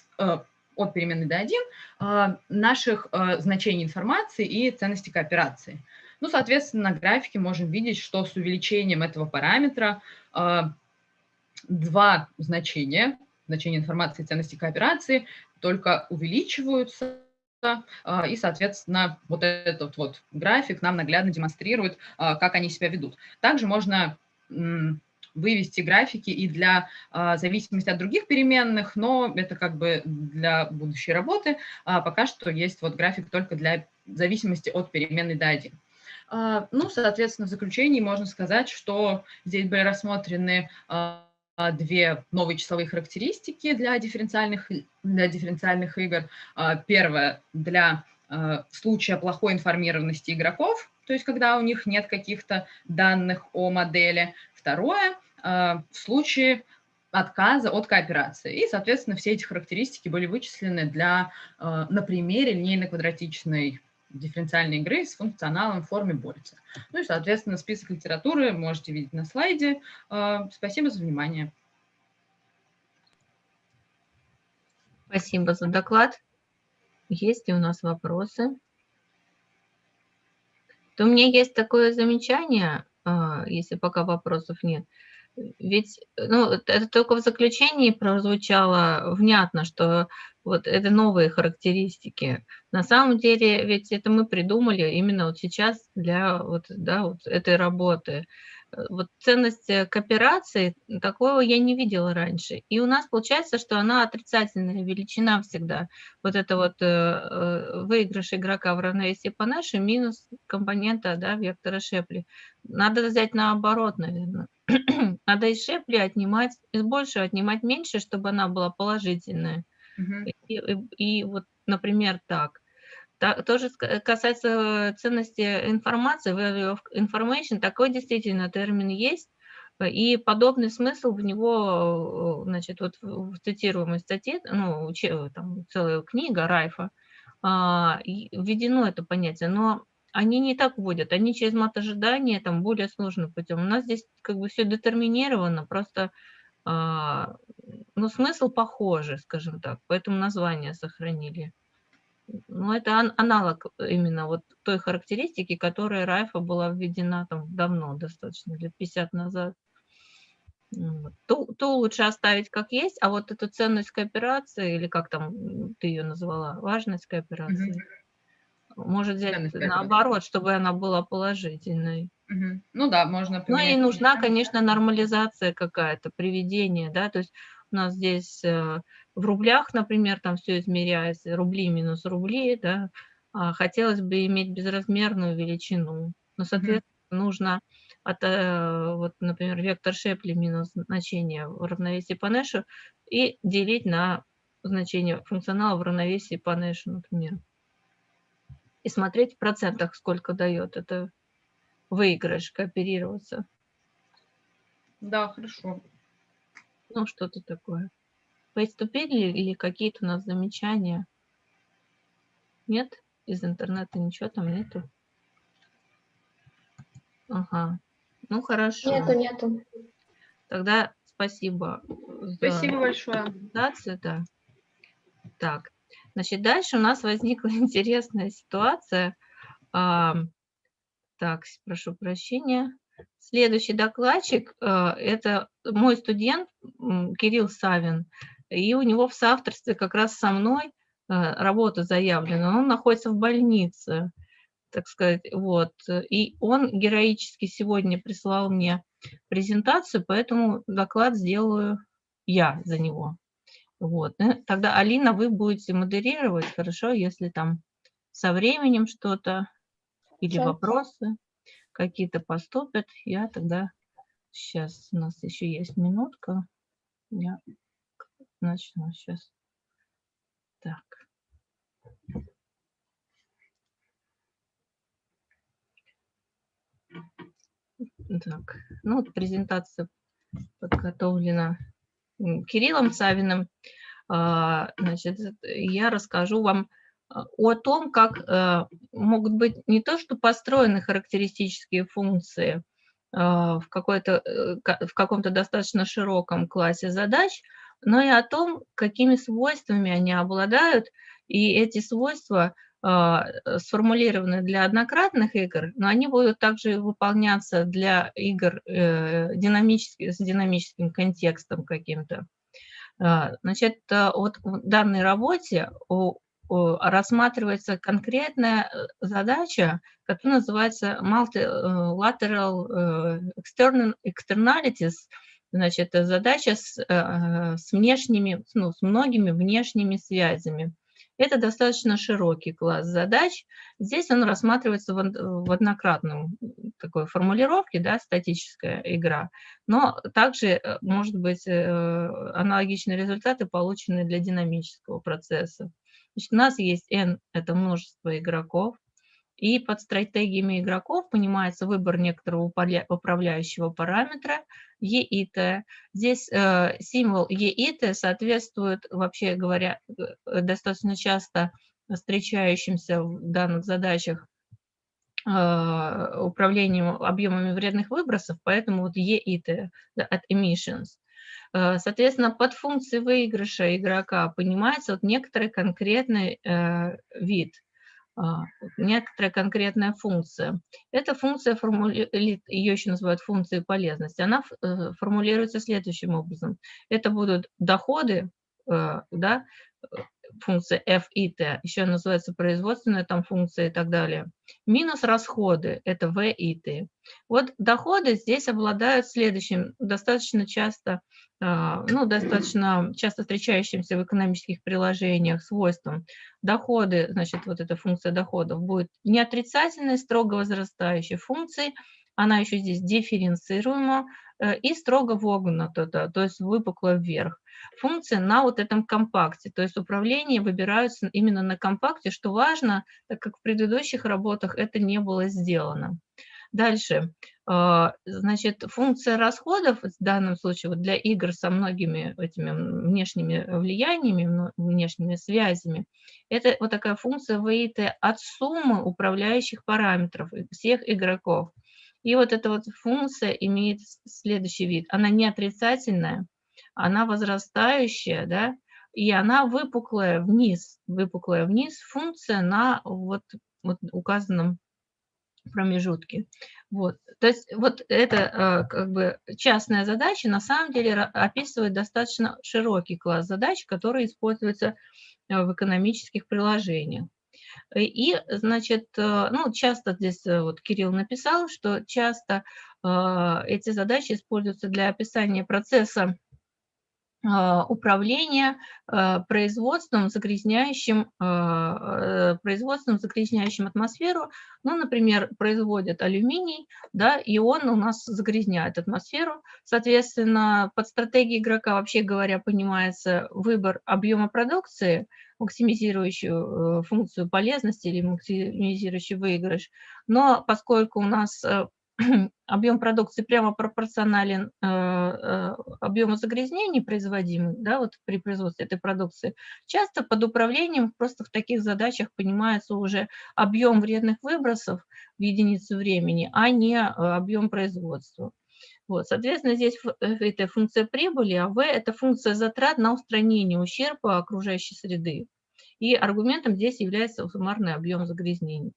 Speaker 7: переменной D1 наших значений информации и ценности кооперации. Ну, соответственно, на графике можем видеть, что с увеличением этого параметра два значения информации и ценности кооперации только увеличиваются. И, соответственно, вот этот вот график нам наглядно демонстрирует, как они себя ведут. Также можно вывести графики и для зависимости от других переменных, но это как бы для будущей работы. Пока что есть вот график только для зависимости от переменной D1. Ну, соответственно, в заключении можно сказать, что здесь были рассмотрены две новые числовые характеристики для дифференциальных игр. Первая для случая плохой информированности игроков, то есть когда у них нет каких-то данных о модели. Второе в случае отказа от кооперации. И, соответственно, все эти характеристики были вычислены на примере линейно-квадратичной дифференциальной игры с функционалом в форме Больца. Ну и, соответственно, список литературы можете видеть на слайде. Спасибо за внимание.
Speaker 13: Спасибо за доклад. Есть ли у нас вопросы? То у меня есть такое замечание, если пока вопросов нет. Ведь это только в заключении прозвучало внятно, что вот это новые характеристики. На самом деле ведь это мы придумали именно вот сейчас для вот этой работы. Вот ценность кооперации, такого я не видела раньше. И у нас получается, что она отрицательная величина всегда. Вот это вот выигрыш игрока в равновесии по Нэшу минус компонента вектора Шепли. Надо взять наоборот, наверное. Надо из Шепли отнимать, из большего отнимать меньше, чтобы она была положительная. И вот, например, так. Тоже касается ценности информации, value of information, такой действительно термин есть, и подобный смысл в него, значит, вот в цитируемой статье, там целая книга Райфа, введено это понятие, но они не так вводят, они через мат ожидания, там более сложным путем. У нас здесь как бы все детерминировано, просто смысл похожий, скажем так, поэтому название сохранили. Ну, это аналог именно вот той характеристики, которая Райфа была введена там давно, достаточно, лет 50 назад. То лучше оставить как есть, а вот эту ценность кооперации, или как там ты ее назвала, важность кооперации, может взять наоборот, чтобы она была положительной.
Speaker 7: Ну да, можно поменять.
Speaker 13: Ну и нужна, конечно, нормализация какая-то, приведение, да, то есть у нас здесь в рублях, например, там все измеряется, рубли минус рубли, да, хотелось бы иметь безразмерную величину, но, соответственно, нужно, вот, например, вектор Шепли минус значение в равновесии по Нэшу и делить на значение функционала в равновесии по Nash, например. И смотреть в процентах, сколько дает это выигрыш, кооперироваться.
Speaker 7: Да, хорошо.
Speaker 13: Ну, что-то такое. Приступили или какие-то у нас замечания? Нет? Из интернета ничего там нету? Ага. Ну, хорошо.
Speaker 1: Нету.
Speaker 13: Тогда спасибо
Speaker 7: Спасибо
Speaker 13: за
Speaker 7: большое.
Speaker 13: презентацию. Да. Так, значит, дальше у нас возникла интересная ситуация. Так, прошу прощения. Следующий докладчик это мой студент Кирилл Савин. И у него в соавторстве как раз со мной работа заявлена. Он находится в больнице, так сказать. Вот. И он героически сегодня прислал мне презентацию, поэтому доклад сделаю я за него. Вот. Тогда, Алина, вы будете модерировать, хорошо, если там со временем что-то или вопросы какие-то поступят, я тогда сейчас, у нас еще есть минутка, я начну сейчас. Так. Так, ну вот презентация подготовлена Кириллом Савиным. Значит, я расскажу вам о том, как могут быть не то, что построены характеристические функции в каком-то достаточно широком классе задач, но и о том, какими свойствами они обладают, и эти свойства сформулированы для однократных игр, но они будут также выполняться для игр с динамическим контекстом каким-то. Значит, вот в данной работе рассматривается конкретная задача, которая называется Multilateral Externalities. Значит, задача с многими внешними связями. Это достаточно широкий класс задач. Здесь он рассматривается в однократном такой формулировке, да, статическая игра, но также, может быть, аналогичные результаты получены для динамического процесса. Значит, у нас есть N – это множество игроков, и под стратегиями игроков понимается выбор некоторого управляющего параметра EIT. Здесь символ EIT соответствует, вообще говоря, достаточно часто встречающимся в данных задачах управлением объемами вредных выбросов, поэтому вот EIT от emissions. Соответственно, под функцией выигрыша игрока понимается вот некоторый конкретный вид, некоторая конкретная функция. Эта функция, ее еще называют функцией полезности, она формулируется следующим образом. Это будут доходы, да, функция f и t, еще называется производственная там функция и так далее, минус расходы, это v и t. Вот доходы здесь обладают следующим, достаточно часто встречающимся в экономических приложениях свойством. Доходы, значит, вот эта функция доходов будет не отрицательной, строго возрастающей функцией, она еще здесь дифференцируема и строго вогнута, то есть выпукла вверх. Функция на вот этом компакте, то есть управление выбираются именно на компакте, что важно, так как в предыдущих работах это не было сделано. Дальше, значит, функция расходов в данном случае вот для игр со многими этими внешними влияниями, внешними связями, это вот такая функция VIT от суммы управляющих параметров всех игроков. И вот эта вот функция имеет следующий вид. Она не отрицательная, она возрастающая, да, и она выпуклая вниз, функция на вот указанном промежутке. Вот. То есть вот эта как бы частная задача на самом деле описывает достаточно широкий класс задач, которые используются в экономических приложениях. И, значит, часто здесь вот Кирилл написал, что часто эти задачи используются для описания процесса управления производством, загрязняющим атмосферу. Ну, например, производят алюминий, да, и он у нас загрязняет атмосферу. Соответственно, под стратегией игрока, вообще говоря, понимается выбор объема продукции, максимизирующую функцию полезности или максимизирующий выигрыш. Но поскольку у нас объем продукции прямо пропорционален объему загрязнений производимых, да, вот при производстве этой продукции, часто под управлением просто в таких задачах понимается уже объем вредных выбросов в единицу времени, а не объем производства. Вот, соответственно, здесь это функция прибыли, а В – это функция затрат на устранение ущерба окружающей среды. И аргументом здесь является суммарный объем загрязнений.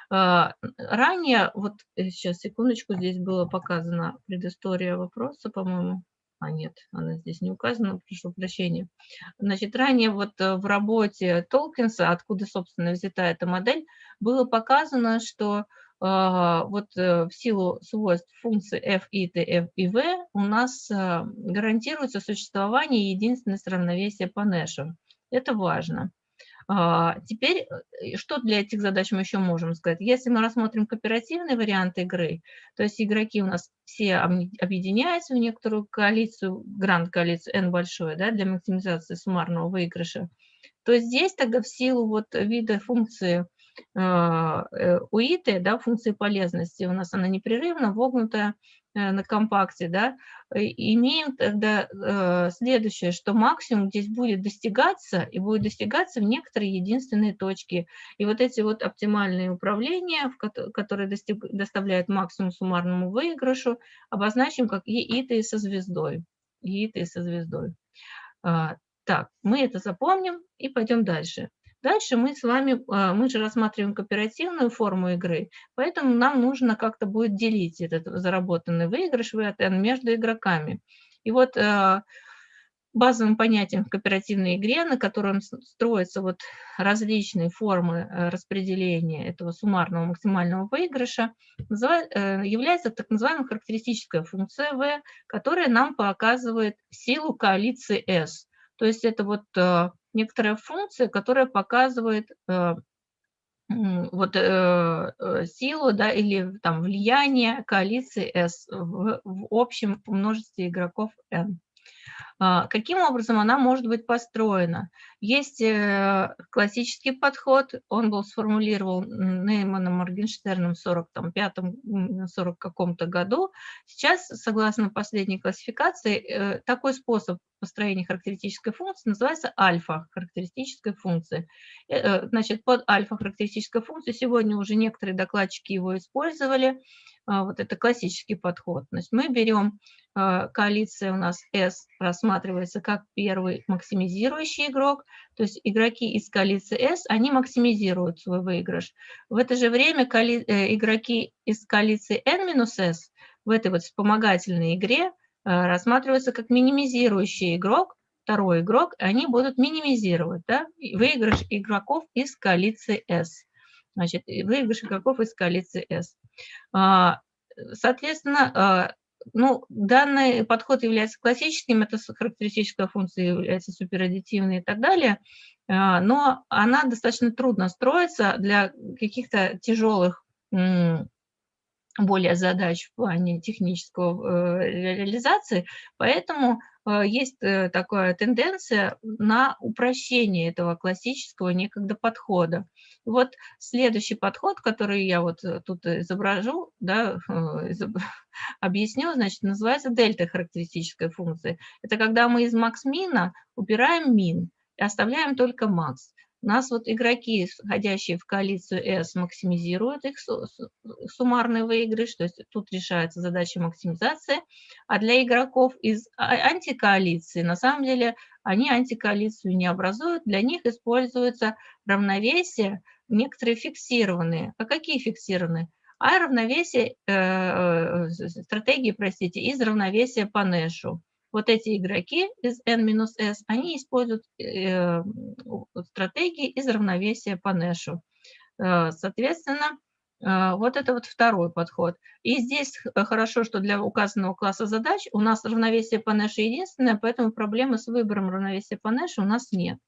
Speaker 13: Ранее, вот сейчас, секундочку, здесь была показана предыстория вопроса, по-моему. А нет, она здесь не указана, прошу прощения. Значит, ранее вот в работе Толкинса, откуда, собственно, взята эта модель, было показано, что вот в силу свойств функций f, i, t, f и v у нас гарантируется существование единственности равновесия по Нэшу. Это важно. Теперь, что для этих задач мы еще можем сказать? Если мы рассмотрим кооперативный вариант игры, то есть игроки у нас все объединяются в некоторую коалицию, гранд-коалицию N большое, да, для максимизации суммарного выигрыша, то здесь тогда в силу вот вида функции УИТы, да, функции полезности, у нас она непрерывно вогнутая на компакте, да, имеем тогда следующее, что максимум здесь будет достигаться, и будет достигаться в некоторые единственные точки. И вот эти вот оптимальные управления, которые доставляют максимум суммарному выигрышу, обозначим как ИИТы со звездой. ИИТы со звездой. Так, мы это запомним и пойдем дальше. Дальше мы с вами, мы же рассматриваем кооперативную форму игры, поэтому нам нужно как-то будет делить этот заработанный выигрыш в N между игроками. И вот базовым понятием в кооперативной игре, на котором строятся вот различные формы распределения этого суммарного максимального выигрыша, является так называемая характеристическая функция V, которая нам показывает силу коалиции S. То есть это вот некоторая функция, которая показывает вот силу, да, или там влияние коалиции S в общем множестве игроков N. Каким образом она может быть построена? Есть классический подход, он был сформулирован Нейманом Моргенштерном в 1945-1940 каком-то году. Сейчас, согласно последней классификации, такой способ построения характеристической функции называется альфа-характеристической функцией. Значит, под альфа-характеристической функцией сегодня уже некоторые докладчики его использовали. Вот это классический подход. Значит, мы берем коалиция у нас S рассматривается как первый максимизирующий игрок, то есть игроки из коалиции S, они максимизируют свой выигрыш. В это же время игроки из коалиции N-S в этой вот вспомогательной игре рассматриваются как минимизирующий игрок, второй игрок, они будут минимизировать, да, выигрыш игроков из коалиции S. Значит, выигрыш игроков из коалиции S. Соответственно, ну, данный подход является классическим, это характеристическая функция является супераддитивной и так далее, но она достаточно трудно строится для каких-то тяжелых более задач в плане технического реализации, поэтому есть такая тенденция на упрощение этого классического некогда подхода. Вот следующий подход, который я вот тут изображу, да, объясню, значит, называется дельта-характеристической функцией. Это когда мы из макс-мина убираем мин и оставляем только макс. У нас вот игроки, входящие в коалицию S, максимизируют их суммарный выигрыш, то есть тут решается задача максимизации, а для игроков из антикоалиции, на самом деле, они антикоалицию не образуют, для них используется равновесие, некоторые фиксированные. А какие фиксированные? А равновесие, стратегии, простите, из равновесия по Нэшу. Вот эти игроки из N-S, они используют стратегии из равновесия по Нэшу. Соответственно, Вот это вот второй подход. И здесь хорошо, что для указанного класса задач у нас равновесие по Нэшу единственное, поэтому проблемы с выбором равновесия по Нэшу у нас нет.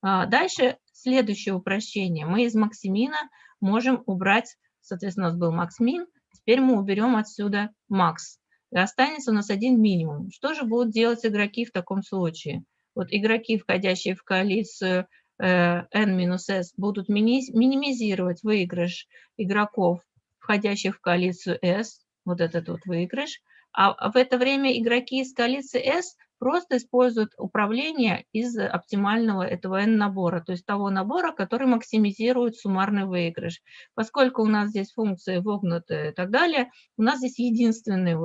Speaker 13: Дальше следующее упрощение. Мы из максимина можем убрать, соответственно, у нас был макс-мин, теперь мы уберем отсюда макс. И останется у нас один минимум. Что же будут делать игроки в таком случае? Вот игроки, входящие в коалицию N-S, будут минимизировать выигрыш игроков, входящих в коалицию S, вот этот вот выигрыш, а в это время игроки из коалиции S просто используют управление из оптимального этого N-набора, то есть того набора, который максимизирует суммарный выигрыш. Поскольку у нас здесь функции вогнуты и так далее, у нас здесь единственный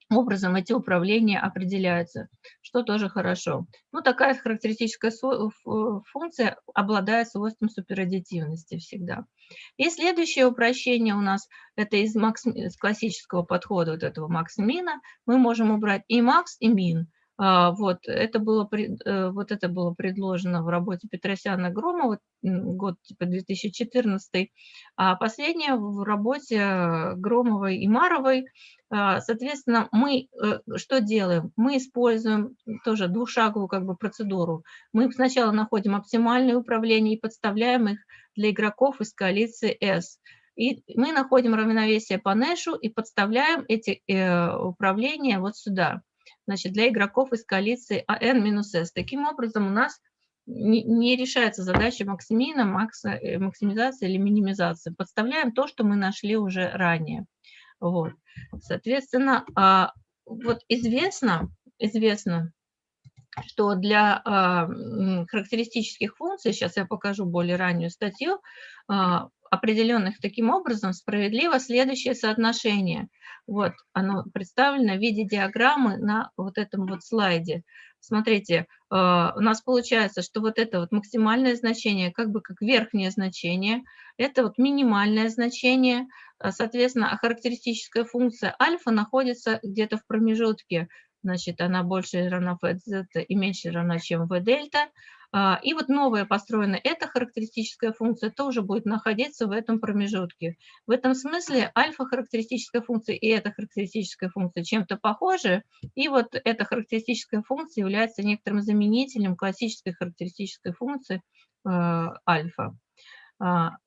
Speaker 13: образом эти управления определяются, что тоже хорошо. Ну, такая характеристическая функция обладает свойством супераддитивности всегда. И следующее упрощение у нас, это из классического подхода вот этого макс-мина, мы можем убрать и макс, и мин. Вот это было предложено в работе Петросяна Громова, год типа 2014, а последнее в работе Громовой и Маровой. Соответственно, мы что делаем? Мы используем тоже двухшаговую как бы процедуру. Мы сначала находим оптимальные управления и подставляем их для игроков из коалиции S. И мы находим равновесие по Нэшу и подставляем эти управления вот сюда. Значит, для игроков из коалиции N-S. Таким образом, у нас не решается задача максимина, максимизации или минимизации. Подставляем то, что мы нашли уже ранее. Вот. Соответственно, вот известно, что для характеристических функций, сейчас я покажу более раннюю статью, определенных таким образом, справедливо следующее соотношение. Вот оно представлено в виде диаграммы на вот этом вот слайде. Смотрите, у нас получается, что вот это вот максимальное значение, как бы как верхнее значение, это вот минимальное значение, соответственно, характеристическая функция альфа находится где-то в промежутке, значит, она больше или равна v-зета и меньше или равна, чем v-дельта. И вот новая построенная эта характеристическая функция тоже будет находиться в этом промежутке. В этом смысле альфа-характеристическая функция и эта характеристическая функция чем-то похожи, и вот эта характеристическая функция является некоторым заменителем классической характеристической функции альфа.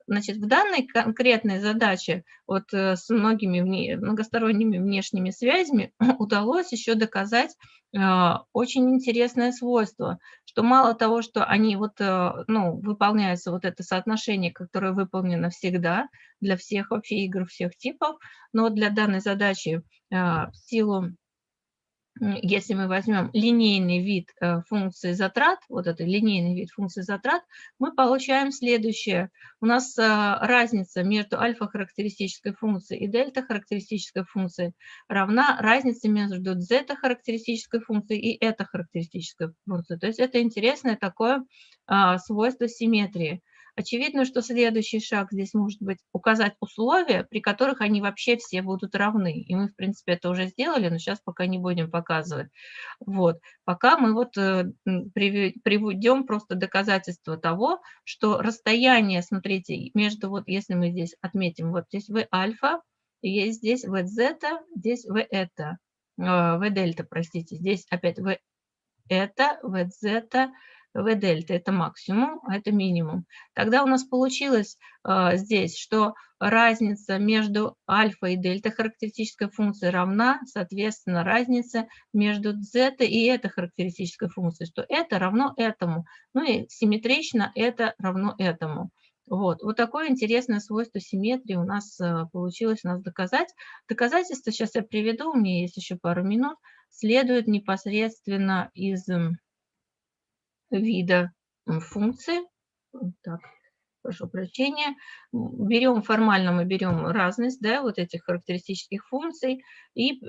Speaker 13: Значит, в данной конкретной задаче вот с многими многосторонними внешними связями удалось еще доказать очень интересное свойство, что мало того, что они вот, выполняются вот это соотношение, которое выполнено всегда для всех вообще игр всех типов, но для данной задачи в силу, если мы возьмем линейный вид функции затрат, вот это линейный вид функции затрат, мы получаем следующее. У нас разница между альфа-характеристической функцией и дельта-характеристической функцией равна разнице между зета-характеристической функцией и эта-характеристической функцией. То есть это интересное такое свойство симметрии. Очевидно, что следующий шаг здесь может быть указать условия, при которых они вообще все будут равны. И мы, в принципе, это уже сделали, но сейчас пока не будем показывать. Вот. Пока мы вот приведем просто доказательство того, что расстояние, смотрите, между, вот если мы здесь отметим, вот здесь v альфа, есть здесь v зета, здесь v это, v дельта, простите, здесь опять v это, v зета, v-дельта – это максимум, а это минимум. Тогда у нас получилось здесь, что разница между альфа и дельта характеристической функцией равна, соответственно, разнице между зета и этой характеристической функцией, что это равно этому. Ну и симметрично это равно этому. Вот такое интересное свойство симметрии у нас получилось доказать. Доказательства сейчас я приведу, у меня есть еще пару минут, следует непосредственно из вида функции. Так, прошу прощения. Формально мы берем разность, да, вот этих характеристических функций и,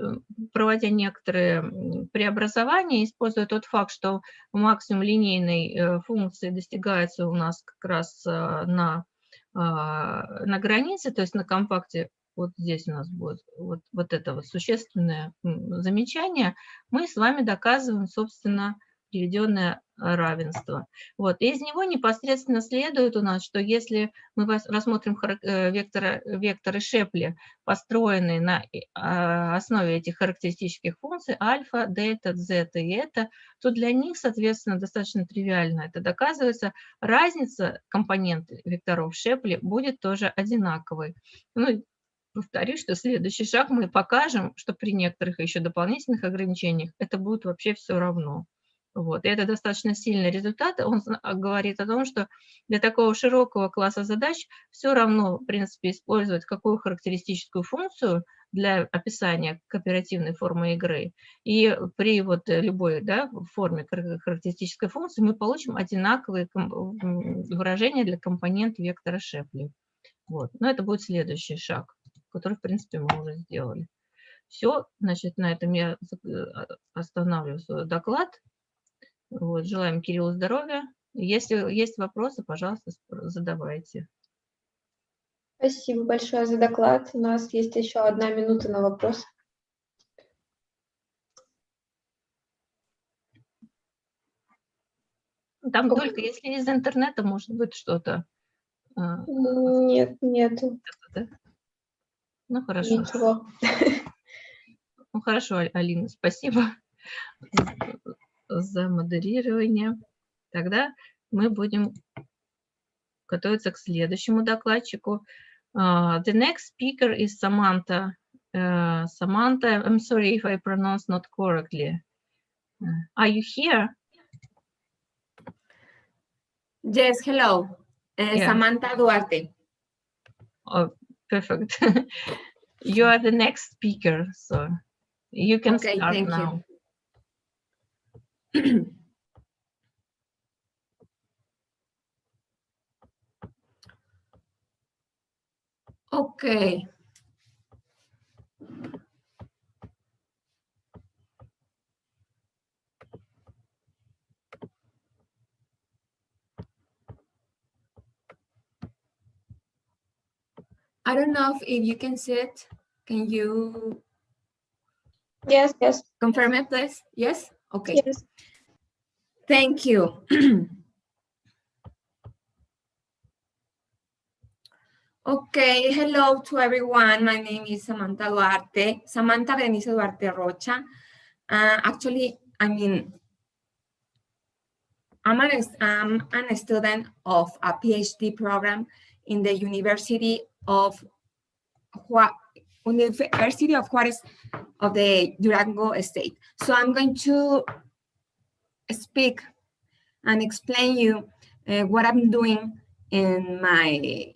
Speaker 13: проводя некоторые преобразования, используя тот факт, что максимум линейной функции достигается у нас как раз на границе, то есть на компакте. Вот здесь у нас будет вот это вот существенное замечание. Мы с вами доказываем, собственно, переведенное равенство. Вот. И из него непосредственно следует у нас, что если мы рассмотрим векторы Шепли, построенные на основе этих характеристических функций альфа, дельта, зета и это, то для них, соответственно, достаточно тривиально это доказывается. Разница компонентов векторов Шепли будет тоже одинаковой. Ну, повторюсь, что следующий шаг мы покажем, что при некоторых еще дополнительных ограничениях это будет вообще все равно. Вот. И это достаточно сильный результат. Он говорит о том, что для такого широкого класса задач все равно, в принципе, использовать какую характеристическую функцию для описания кооперативной формы игры. И при вот любой форме характеристической функции мы получим одинаковые выражения для компонента вектора Шепли. Вот. Но это будет следующий шаг, который, в принципе, мы уже сделали. Все, значит, на этом я останавливаю свой доклад. Вот, желаем Кириллу здоровья. Если есть вопросы, пожалуйста, задавайте.
Speaker 1: Спасибо большое за доклад. У нас есть еще 1 минута на вопрос.
Speaker 13: Там только если из интернета, может быть, что-то.
Speaker 1: Нет, нету.
Speaker 13: Да? Ну, хорошо.
Speaker 1: Ничего.
Speaker 13: Ну, хорошо, Алина, спасибо за модерирование. Тогда мы будем готовиться к следующему докладчику. The next speaker is Samantha. Samantha, I'm sorry if I pronounce not correctly. Are you here?
Speaker 9: Yes, hello.
Speaker 13: Yeah.
Speaker 9: Samantha Duarte.
Speaker 13: Oh, perfect. You are the next speaker, so you can
Speaker 9: Okay,
Speaker 13: start
Speaker 9: thank
Speaker 13: now.
Speaker 9: You. Okay. I don't know if you can see it. Can you?
Speaker 1: Yes, yes.
Speaker 9: Confirm it, please. Yes? Okay.
Speaker 1: Yes.
Speaker 9: Thank you. Okay, hello to everyone. My name is Samantha Duarte, Samantha Berenice Duarte Rocha. Actually, I mean, I'm a student of a PhD program in the University of Juarez of the Durango State. So I'm going to speak and explain you what I'm doing in my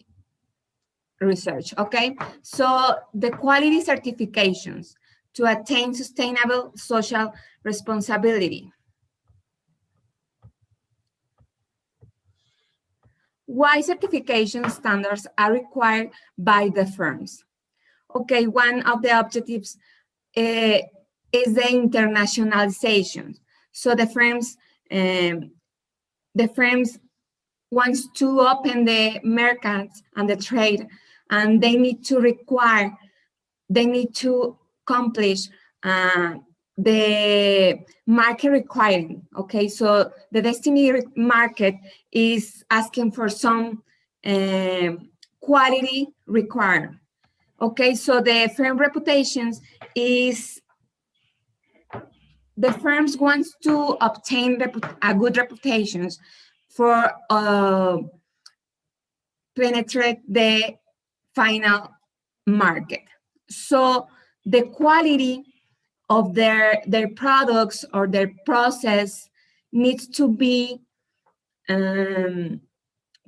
Speaker 9: research, okay? So the quality certifications to attain sustainable social responsibility. Why certification standards are required by the firms? Okay, one of the objectives is the internationalization. So the firms wants to open the markets and the trade, and they need to accomplish the market requirement. Okay, so the Destiny market is asking for some quality requirement. Okay, so the firm reputations is the firms wants to obtain a good reputations for penetrate the final market. So the quality of their products or their process needs to be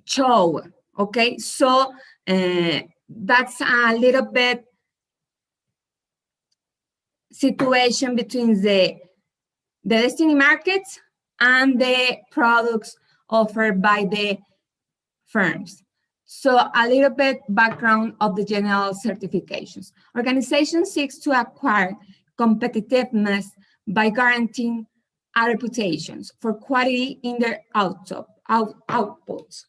Speaker 9: shown. Okay, so that's a little bit situation between the Destiny markets and the products offered by the firms. So a little bit background of the general certifications. Organization seeks to acquire competitiveness by guaranteeing a reputations for quality in their outputs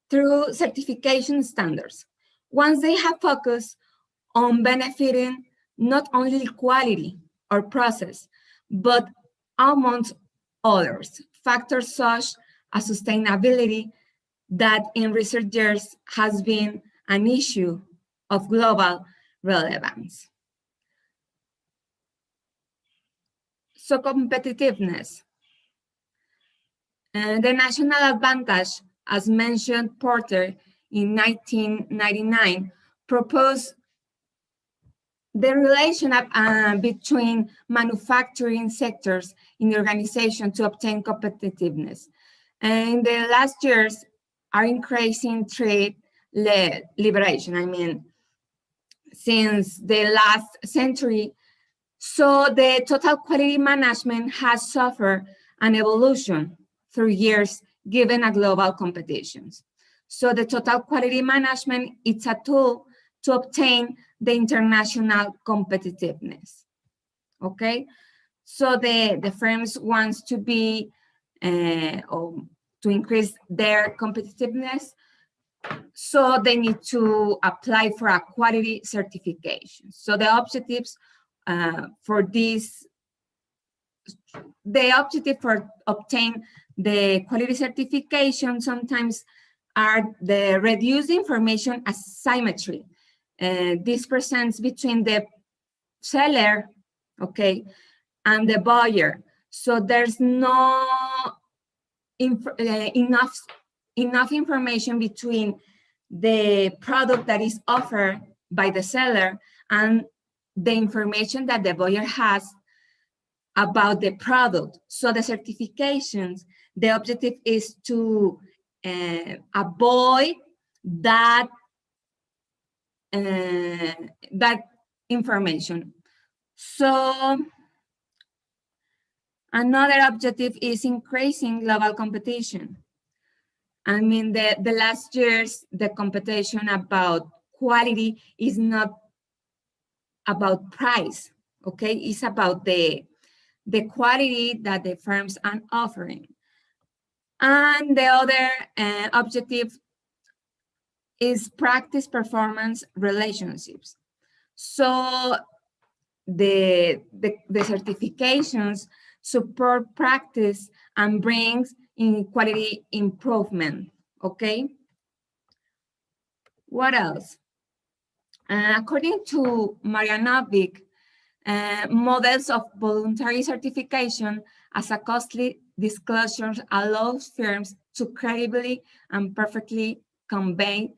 Speaker 9: through certification standards. Once they have focused on benefiting not only quality or process, but amounts others, factors such as sustainability that in recent years has been an issue of global relevance. So competitiveness. The national advantage, as mentioned Porter in 1999, proposed the relation between manufacturing sectors in the organization to obtain competitiveness. And in the last years are increasing trade liberation. I mean, since the last century, so the total quality management has suffered an evolution through years given a global competitions. So the total quality management, it's a tool to obtain the international competitiveness, okay? So the firms wants to be, or to increase their competitiveness, so they need to apply for a quality certification. So the objectives for this, the objective for obtain the quality certification sometimes are the reduced information asymmetry. This presents between the seller, okay, and the buyer. So there's no enough information between the product that is offered by the seller and the information that the buyer has about the product. So the certifications, the objective is to avoid that that information. So another objective is increasing global competition. I mean, the last years, the competition about quality is not about price, okay? It's about the quality that the firms are offering. And the other objective is practice performance relationships. So the certifications support practice and brings in quality improvement, okay? What else? According to Marjanovic, models of voluntary certification as a costly disclosure allows firms to credibly and perfectly convey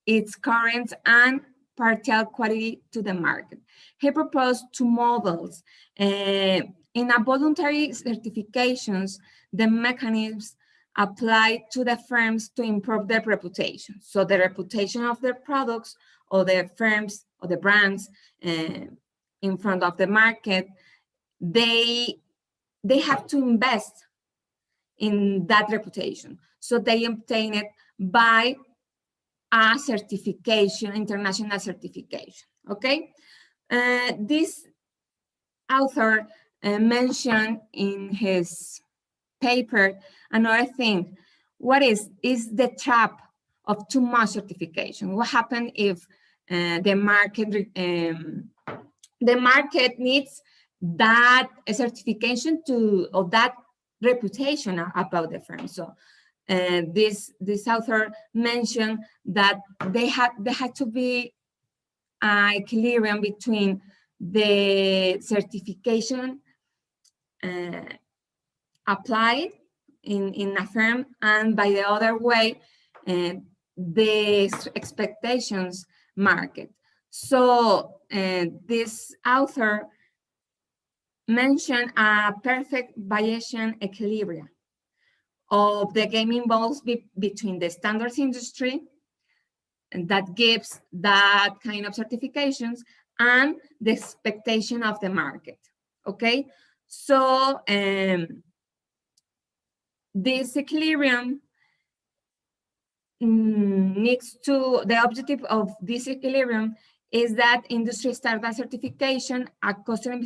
Speaker 9: its current and partial quality to the market. He proposed two models. In a voluntary certifications, the mechanisms apply to the firms to improve their reputation. So the reputation of their products or the firms or the brands in front of the market, they have to invest in that reputation. So they obtain it by a certification, international certification, okay? This author mentioned in his paper another thing. What is the trap of too much certification? What happens if the market needs that certification to, or that reputation about the firm? So this author mentioned that they had to be an equilibrium between the certification applied in a firm, and by the other way, the expectations market. So this author mentioned a perfect Bayesian equilibrium of the game involves between the standards industry and that gives that kind of certifications and the expectation of the market, okay? So this equilibrium needs to, the objective of this equilibrium is that industry standard certification, customer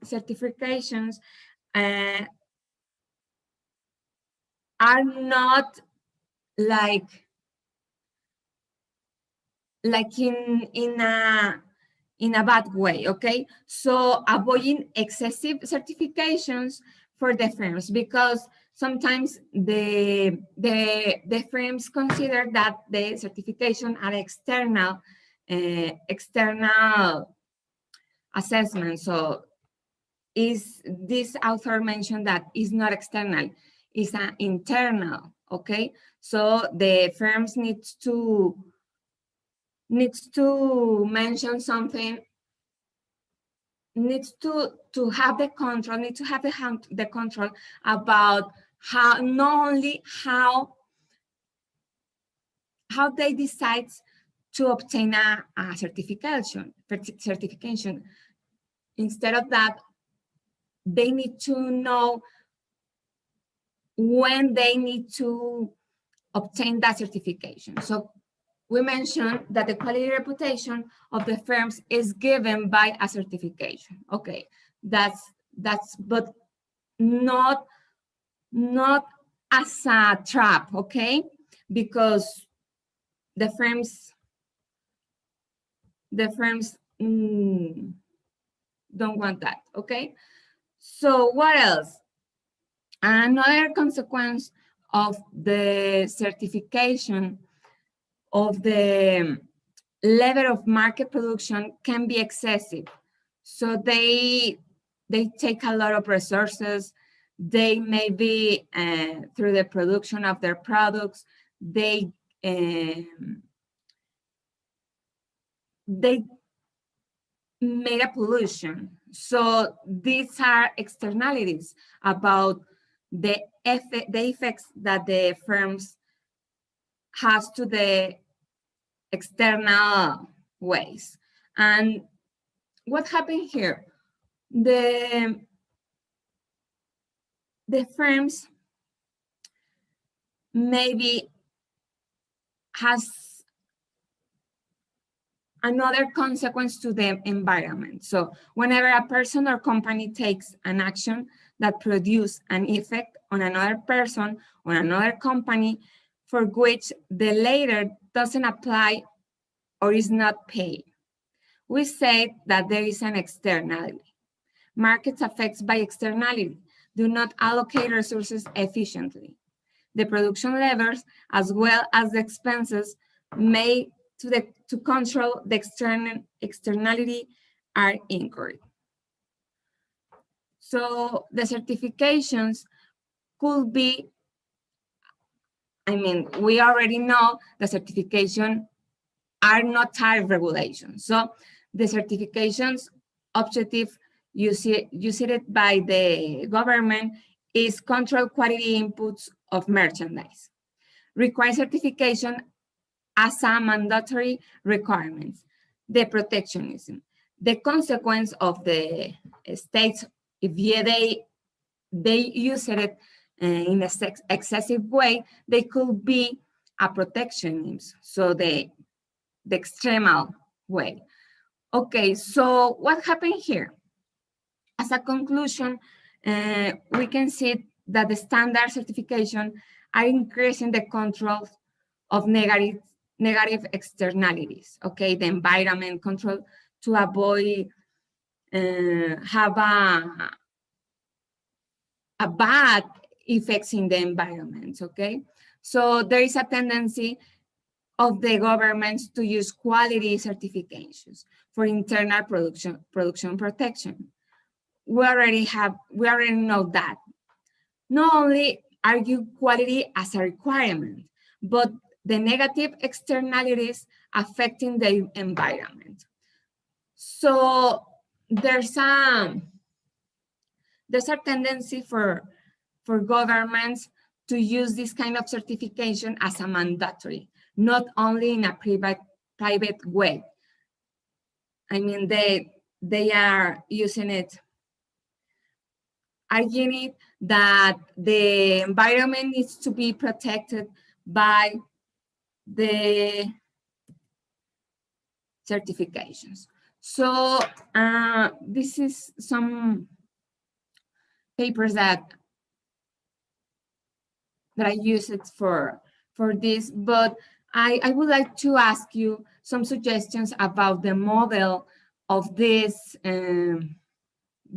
Speaker 9: certifications are not like in a bad way, okay? So avoiding excessive certifications for the firms, because sometimes the firms consider that the certification are external assessment. So this author mentioned that is not external, it's an internal, okay? So the firms needs to mention something, needs to have the control, need to have the control about how, not only how they decide to obtain a certification. Instead of that, they need to know when they need to obtain that certification. So we mentioned that the quality reputation of the firms is given by a certification. Okay, that's but not as a trap, okay? Because the firms don't want that, okay? So what else? Another consequence of the certification of the level of market production can be excessive. So they take a lot of resources. They may be through the production of their products, they made a pollution. So these are externalities about the effects that the firms has to the external ways. And what happened here? The firms maybe has another consequence to the environment. So whenever a person or company takes an action that produces an effect on another person or another company for which the later doesn't apply or is not paid, we say that there is an externality. Markets affected by externality do not allocate resources efficiently. The production levers, as well as the expenses made to control the externality, are incurred. So the certifications could be, I mean, we already know the certification are not tariff regulations. So the certifications objective used by the government is control quality inputs of merchandise. Require certification as a mandatory requirement. The protectionism. The consequence of the states, if they use it in an excessive way, they could be a protectionism. So the extremal way. Okay, so what happened here? As a conclusion, we can see that the standard certification are increasing the control of negative externalities, okay? The environment control to avoid have a bad effects in the environment, okay? So there is a tendency of the governments to use quality certifications for internal production protection. We already know that. Not only argue quality as a requirement, but the negative externalities affecting the environment. So there's a tendency for governments to use this kind of certification as a mandatory, not only in a private way. I mean, they are using it, arguing that the environment needs to be protected by the certifications. So this is some papers that I use it for this, but I would like to ask you some suggestions about the model of these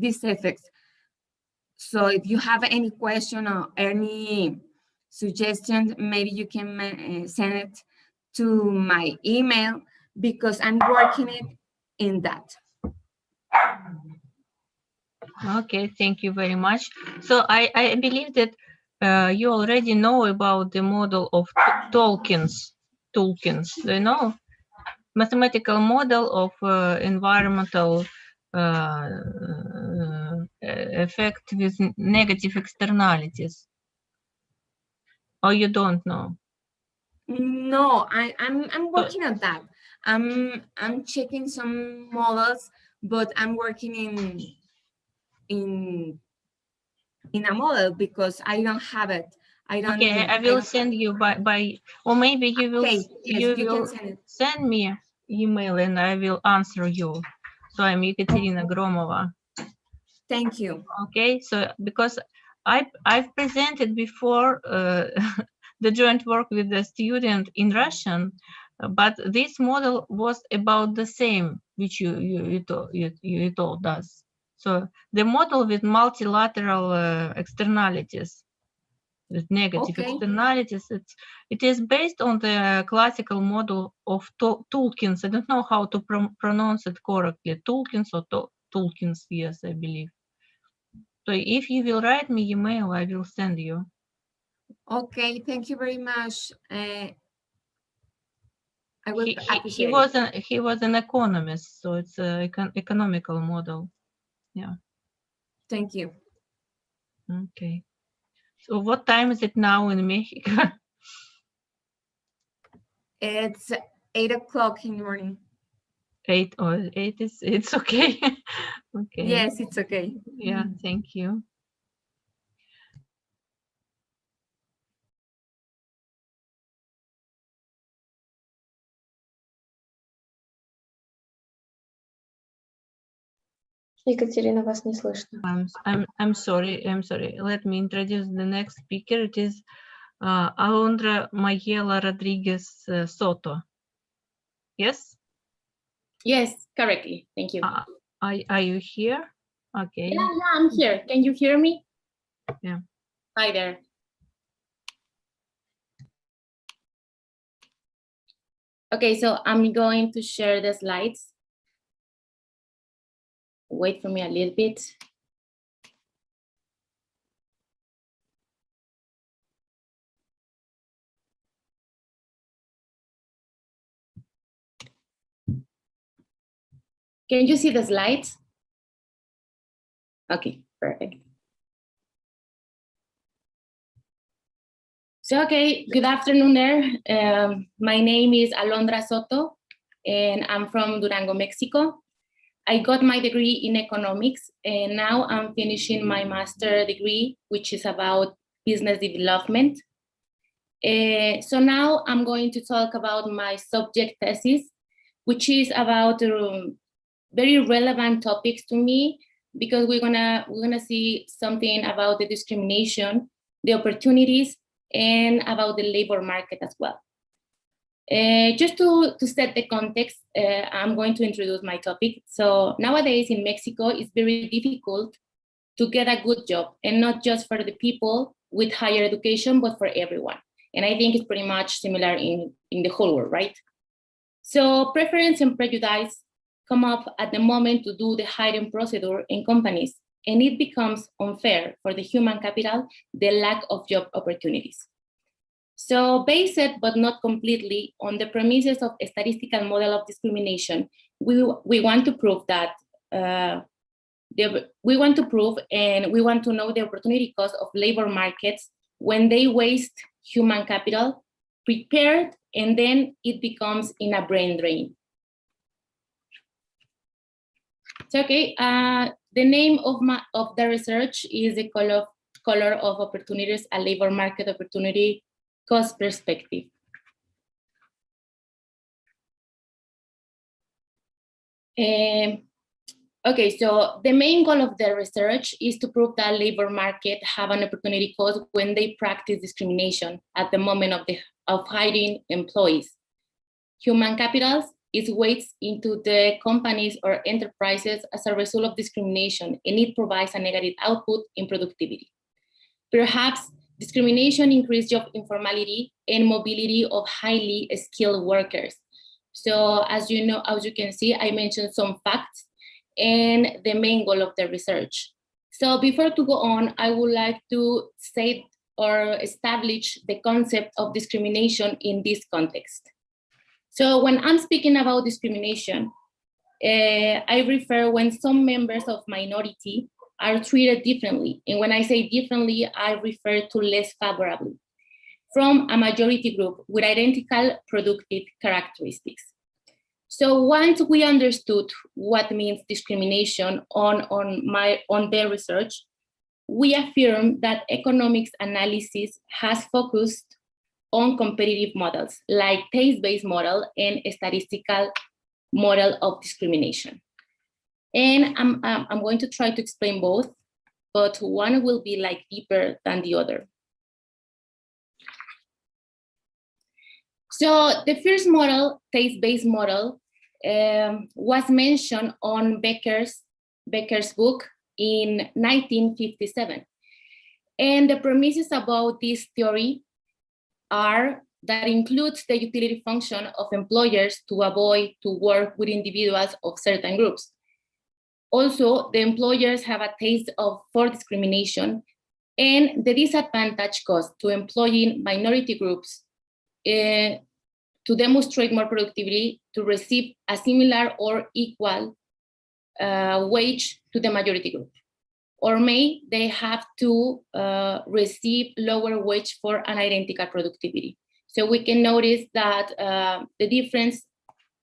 Speaker 9: effects. So if you have any question or any suggestions, maybe you can send it to my email because I'm working it in that.
Speaker 13: Okay, thank you very much. So I believe that you already know about the model of Tolkien's. Do you know? Mathematical model of environmental effect with negative externalities. Or you don't know?
Speaker 9: No, I'm working on that. I'm checking some models, but I'm working in a model because I don't have it. I don't.
Speaker 13: Okay, I will send you by or maybe you will.
Speaker 9: Okay, yes, you
Speaker 13: will
Speaker 9: can send it.
Speaker 13: Send me email and I will answer you. So I'm Ekaterina Gromova.
Speaker 9: Thank you.
Speaker 13: Okay, so because I've presented before the joint work with the student in Russian, but this model was about the same which you told us. So the model with multilateral externalities, with negative externalities, it is based on the classical model of Tolkien's. I don't know how to pronounce it correctly. Tolkien's or Tolkien's, yes, I believe. So if you will write me email, I will send you.
Speaker 9: Okay, thank you very much. I will
Speaker 13: He was an economist, so it's an economical model. Yeah.
Speaker 9: Thank you.
Speaker 13: Okay. So what time is it now in Mexico?
Speaker 9: It's 8 o'clock in the morning.
Speaker 13: 8 or 8 is it's okay. Okay.
Speaker 9: Yes, it's okay.
Speaker 13: Yeah, thank you.
Speaker 1: Екатерина, вас не слышно.
Speaker 13: I'm sorry. Let me introduce the next speaker. It is Alondra Mayela Rodriguez Soto. Yes?
Speaker 10: Yes, correctly. Thank you.
Speaker 13: Are you here? Okay.
Speaker 10: Yeah, I'm here. Can you hear me?
Speaker 13: Yeah.
Speaker 10: Hi there. Okay, so I'm going to share the slides. Wait for me a little bit. Can you see the slides? Okay, perfect. So, okay, good afternoon there. My name is Alondra Soto, and I'm from Durango, Mexico. I got my degree in economics, and now I'm finishing my master degree, which is about business development. So now I'm going to talk about my subject thesis, which is about very relevant topics to me, because we're gonna see something about the discrimination, the opportunities, and about the labor market as well. Just to set the context, I'm going to introduce my topic. So nowadays in Mexico, it's very difficult to get a good job, and not just for the people with higher education, but for everyone. And I think it's pretty much similar in the whole world, right? So preference and prejudice come up at the moment to do the hiring procedure in companies, and it becomes unfair for the human capital, the lack of job opportunities. So based, but not completely, on the premises of a statistical model of discrimination, we want to prove that, we want to prove and we want to know the opportunity cost of labor markets when they waste human capital, prepared, and then it becomes in a brain drain. So, okay, the name of the research is the color of opportunities, a labor market opportunity cost perspective. Okay, so the main goal of the research is to prove that labor market have an opportunity cost when they practice discrimination at the moment of hiring employees. Human capitals its weights into the companies or enterprises as a result of discrimination, and it provides a negative output in productivity. Perhaps discrimination increased job informality and mobility of highly skilled workers. So as you know, as you can see, I mentioned some facts and the main goal of the research. So before to go on, I would like to say or establish the concept of discrimination in this context. So when I'm speaking about discrimination, I refer when some members of minority are treated differently. And when I say differently, I refer to less favorably from a majority group with identical productive characteristics. So once we understood what means discrimination on their research, we affirm that economics analysis has focused on competitive models like taste-based model and statistical model of discrimination. And I'm going to try to explain both, but one will be like deeper than the other. So the first model, taste-based model, was mentioned on Becker's book in 1957. And the premises about this theory are that includes the utility function of employers to avoid to work with individuals of certain groups. Also, the employers have a taste for discrimination and the disadvantage caused to employing minority groups to demonstrate more productivity to receive a similar or equal wage to the majority group. Or may they have to receive lower wage for an identical productivity. So we can notice that the difference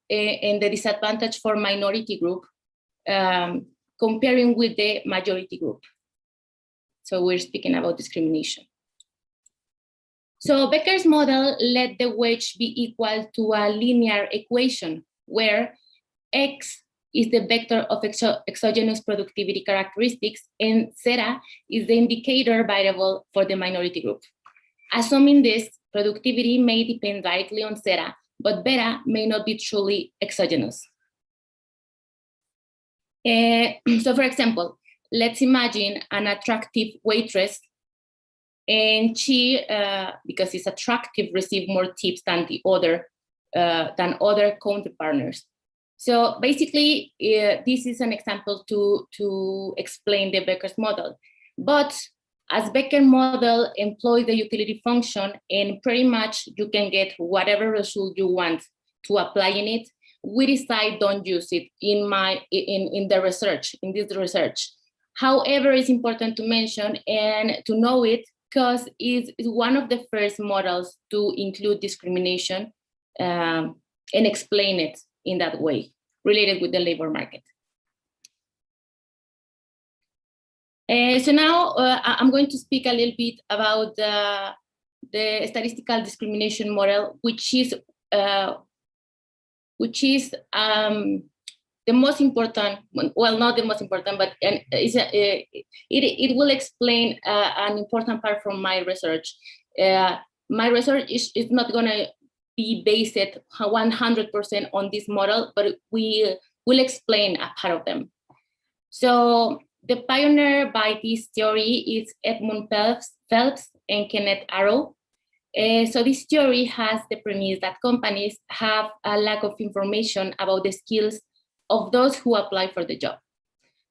Speaker 10: in the disadvantage for minority group comparing with the majority group. So we're speaking about discrimination. So Becker's model let the wage be equal to a linear equation where X is the vector of exogenous productivity characteristics and zeta is the indicator variable for the minority group. Assuming this, productivity may depend directly on zeta, but beta may not be truly exogenous. So for example, let's imagine an attractive waitress and she, because it's attractive, receive more tips than other counterpartners. So basically, this is an example to explain the Becker's model. But as Becker model employs the utility function and pretty much you can get whatever result you want to apply in it, we decide don't use it in the research, in this research. However, it's important to mention and to know it because it's one of the first models to include discrimination and explain it in that way, related with the labor market. So now I'm going to speak a little bit about the statistical discrimination model, which is the most important, well, not the most important, but it will explain an important part from my research. My research is not going to be based 100% on this model, but we will explain a part of them. So the pioneer by this theory is Edmund Phelps and Kenneth Arrow. So this theory has the premise that companies have a lack of information about the skills of those who apply for the job.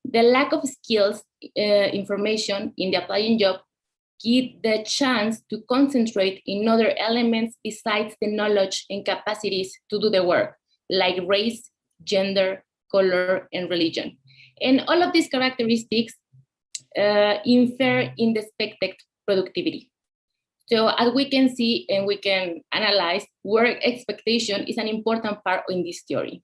Speaker 10: The lack of skills information in the applying job give the chance to concentrate in other elements besides the knowledge and capacities to do the work, like race, gender, color, and religion. And all of these characteristics infer in the expected productivity. So as we can see and we can analyze, work expectation is an important part in this theory.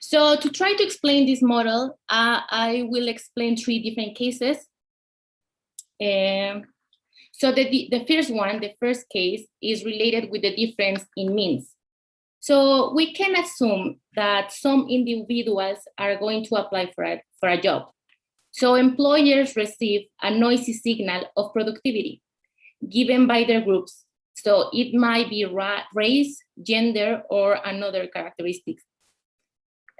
Speaker 10: So to try to explain this model, I will explain 3 different cases. So the first one, the first case, is related with the difference in means. So we can assume that some individuals are going to apply for a job. So employers receive a noisy signal of productivity given by their groups, So it might be race, gender, or another characteristics.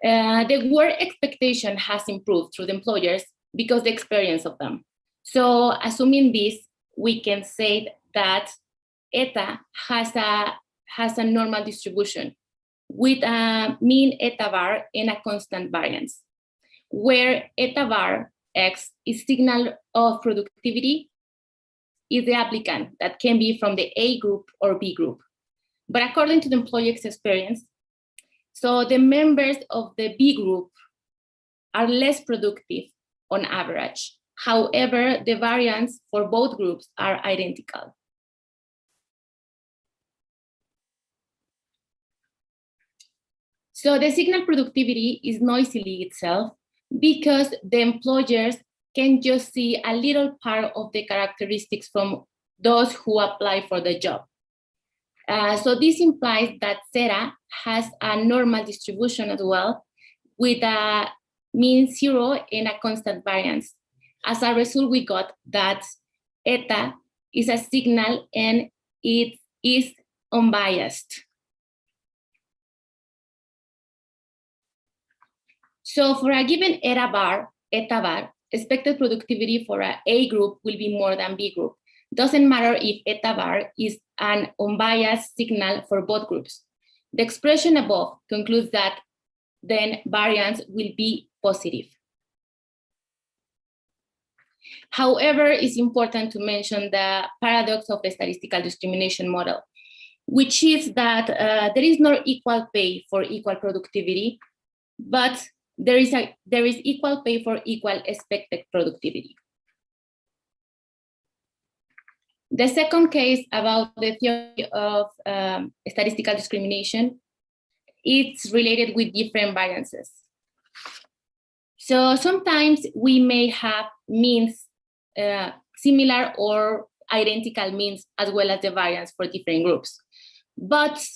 Speaker 10: The work expectation has improved through the employers because the experience of them. So assuming this, we can say that eta has a normal distribution with a mean eta var and a constant variance, where eta var x is signal of productivity is the applicant that can be from the A group or B group. But according to the employee's experience, so the members of the B group are less productive on average. However, the variance for both groups are identical. So the signal productivity is noisily itself because the employers can just see a little part of the characteristics from those who apply for the job. So this implies that Zeta has a normal distribution as well with a mean 0 and a constant variance. As a result, we got that eta is a signal and it is unbiased. So for a given eta var, expected productivity for an A group will be more than B group. Doesn't matter if eta var is an unbiased signal for both groups. The expression above concludes that then variance will be positive. However, it's important to mention the paradox of the statistical discrimination model, which is that there is no equal pay for equal productivity, but there is equal pay for equal expected productivity. The second case about the theory of statistical discrimination, it's related with different variances. So sometimes we may have means, similar or identical means, as well as the variance for different groups. But,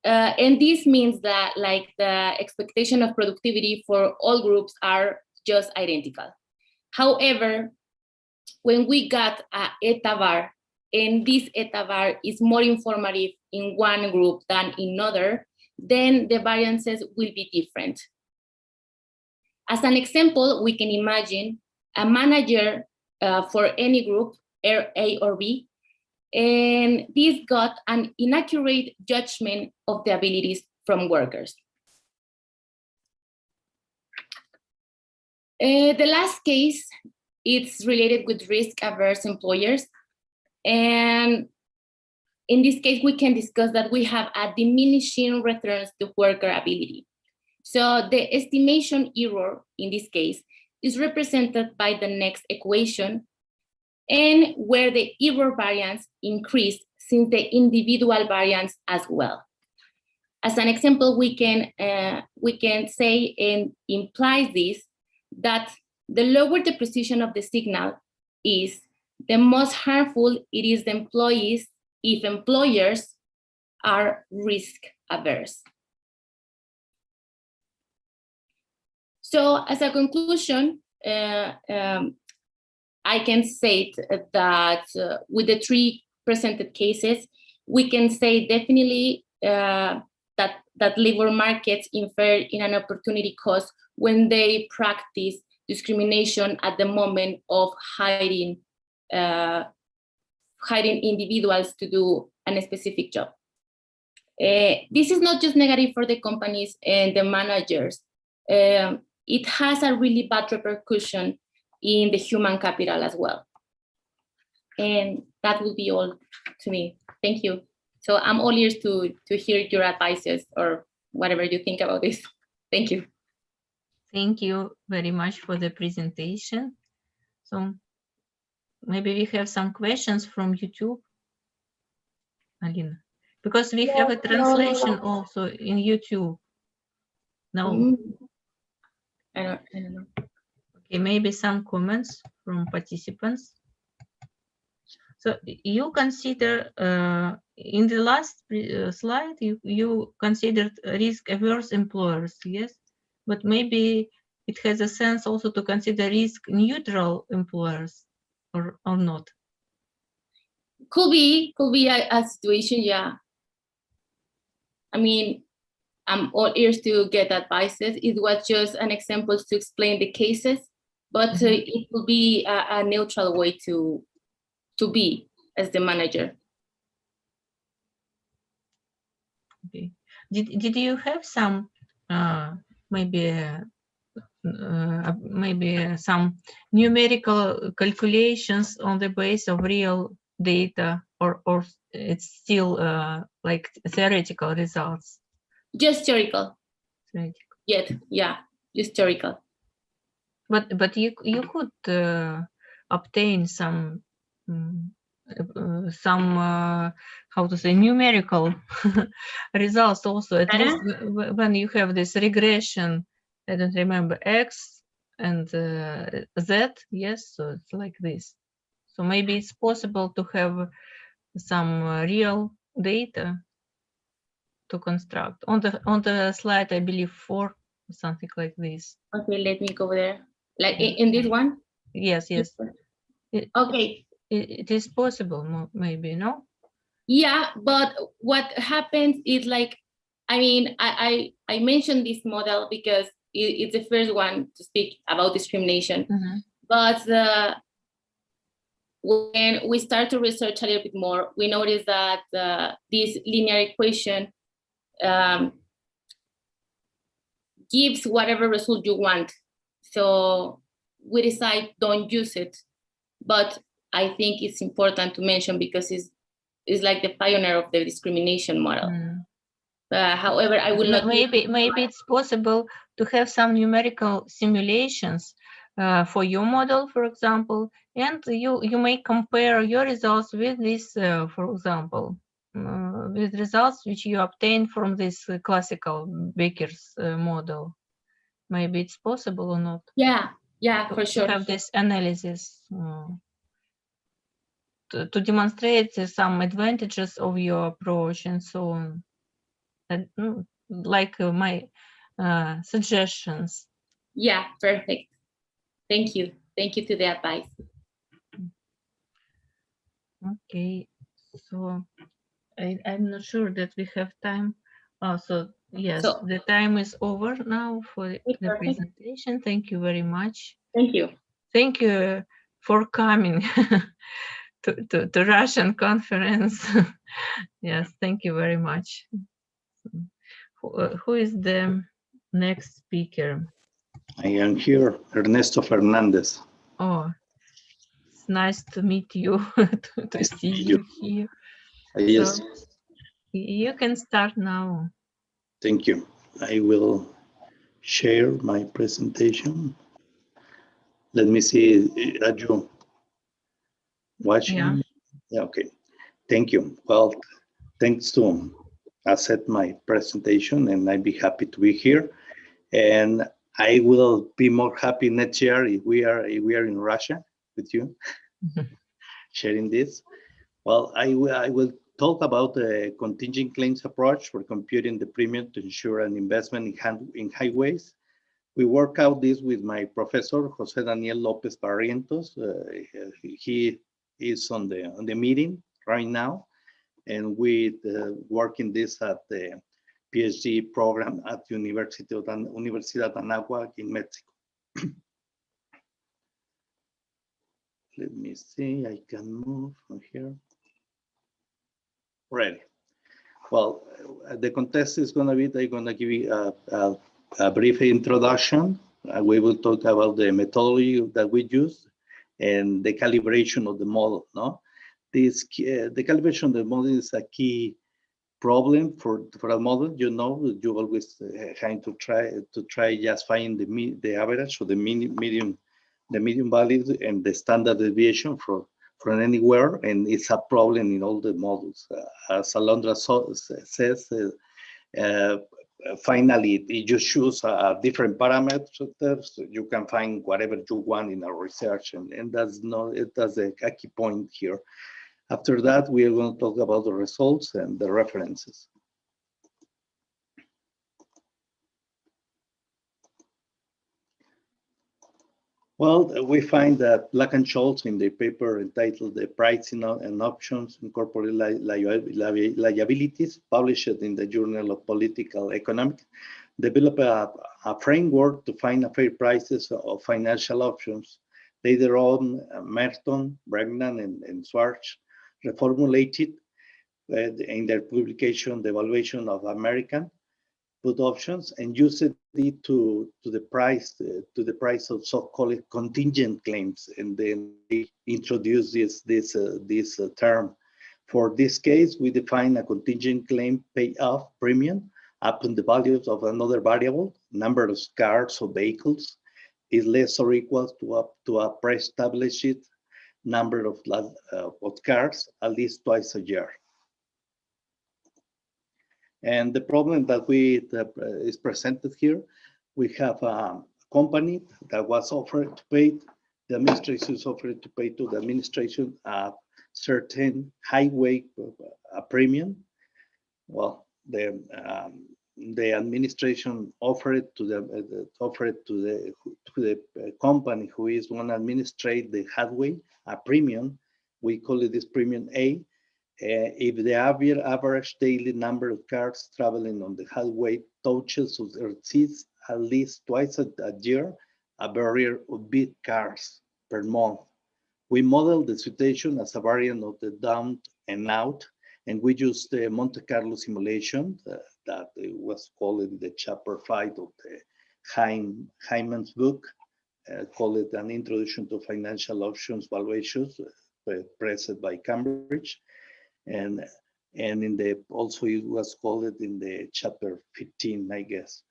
Speaker 10: and this means that like the expectation of productivity for all groups are just identical. However, when we got a eta var, and this eta var is more informative in one group than in another, then the variances will be different. As an example, we can imagine a manager for any group, A or B, and this got an inaccurate judgment of the abilities from workers. The last case, it's related with risk-averse employers. And in this case, we can discuss that we have a diminishing returns to worker ability. So the estimation error in this case is represented by the next equation, and where the error variance increased since the individual variance as well. As an example, we can say and implies this, that the lower the precision of the signal is, the most harmful it is the employees if employers are risk averse. So as a conclusion, I can say that with the three presented cases, we can say definitely that labor markets infer in an opportunity cost when they practice discrimination at the moment of hiring individuals to do a specific job. This is not just negative for the companies and the managers. It has a really bad repercussion in the human capital as well. And that will be all to me. Thank you. So I'm all ears to hear your advices or whatever you think about this. Thank you.
Speaker 13: Thank you very much for the presentation. So maybe we have some questions from YouTube, Alina, because we have a translation also in YouTube. No.
Speaker 10: I don't know.
Speaker 13: Okay, maybe some comments from participants. So you consider, in the last slide, you considered risk-averse employers, yes? But maybe it has a sense also to consider risk-neutral employers, or not?
Speaker 10: Could be a situation, yeah. I mean, I'm all ears to get advices. It was just an example to explain the cases, but it will be a neutral way to be as the manager.
Speaker 13: Okay. Did you have some maybe some numerical calculations on the base of real data, or it's still like theoretical results?
Speaker 10: Just theoretical.
Speaker 13: Theoretical.
Speaker 10: Yeah, just theoretical.
Speaker 13: But you could obtain some how to say, numerical results also, at least when you have this regression. I don't remember, X and Z. Yes, so it's like this. So maybe it's possible to have some real data to construct on the slide, I believe 4, something like this.
Speaker 10: Okay, let me go there. Like in this one?
Speaker 13: Yes.
Speaker 10: Okay.
Speaker 13: It is possible, maybe, no?
Speaker 10: Yeah, but what happens is, like, I mean, I mentioned this model because it's the first one to speak about discrimination. But when we start to research a little bit more, we notice that this linear equation gives whatever result you want. So we decide don't use it. But I think it's important to mention because it's like the pioneer of the discrimination model. However, I will not.
Speaker 13: Maybe it's possible to have some numerical simulations for your model, for example, and you may compare your results with this, for example, with results which you obtain from this classical Baker's model. Maybe it's possible or not?
Speaker 10: Yeah, for sure.
Speaker 13: To have this analysis to demonstrate some advantages of your approach and so on. And, like my suggestions.
Speaker 10: Yeah, perfect. Thank you to the advice.
Speaker 13: Okay, so I'm not sure that we have time. So yes, the time is over now for the presentation. Thank you very much.
Speaker 10: Thank you.
Speaker 13: Thank you for coming to Russian conference. Yes, thank you very much. Who is the next speaker?
Speaker 6: I am here, Ernesto Fernandez.
Speaker 13: Oh, it's nice to meet you, to see you here.
Speaker 6: Yes.
Speaker 13: So, you can start now.
Speaker 6: Thank you. I will share my presentation. Let me see, are you watching? Yeah, okay. Thank you. Well, thanks to accept my presentation, and I'd be happy to be here. And I will be more happy next year if we are in Russia with you, sharing this. Well, I will talk about the contingent claims approach for computing the premium to ensure an investment in highways. We work out this with my professor, Jose Daniel Lopez Barrientos. He is on the meeting right now, and we working this at the PhD program at the Universidad Anáhuac in Mexico. Let me see, I can move from here. Ready. Well, the context is going to be, I'm going to give you a brief introduction. We will talk about the methodology that we use and the calibration of the model. No, the calibration of the model is a key problem for a model. You know, you always trying to try just find the average or the median value and the standard deviation from anywhere, and it's a problem in all the models. As Alondra says, finally, you just choose different parameters. You can find whatever you want in our research, and that's a key point here. After that, we are going to talk about the results and the references. Well, we find that Black and Scholes in the paper entitled "The Pricing and Options in Corporate Liabilities," published in the Journal of Political Economics, develop a framework to find a fair prices of financial options. Later on, Merton, Bregman, and Schwartz reformulated in their publication "The Evaluation of American Put Options" and used it to the price of so-called contingent claims, and then they introduced this term. For this case, we define a contingent claim payoff premium upon the values of another variable, number of cars or vehicles, is less or equal to a pre-established number of cars at least twice a year. And the problem that is presented here, we have a company that was offered to pay, the administration is offered to pay to the administration a certain highway premium. Well, the administration offered to the company who is going to administrate the highway a premium. We call it this premium A. If the average daily number of cars traveling on the highway touches or exceeds at least twice a year a barrier of big cars per month. We model the situation as a variant of the down and out, and we use the Monte Carlo simulation that was called in the chapter 5 of the Hyman's book, called it An Introduction to Financial Options Valuations, presented by Cambridge. And in the also it was called in the chapter 15, I guess.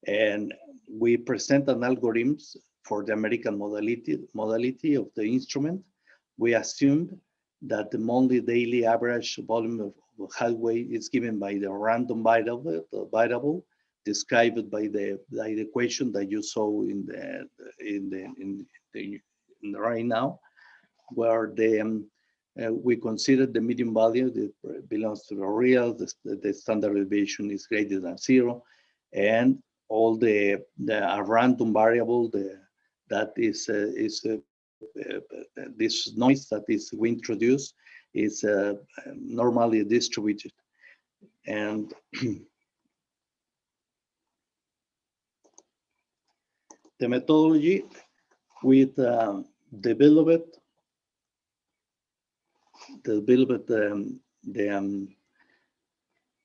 Speaker 6: And we present an algorithms for the American modality of the instrument. We assumed that the monthly daily average volume of highway is given by the random variable described by the equation that you saw in right now, where we consider the median value that belongs to the real, the standard deviation is greater than 0, and all the random variable that is this noise that is we introduce is normally distributed. And the methodology with developed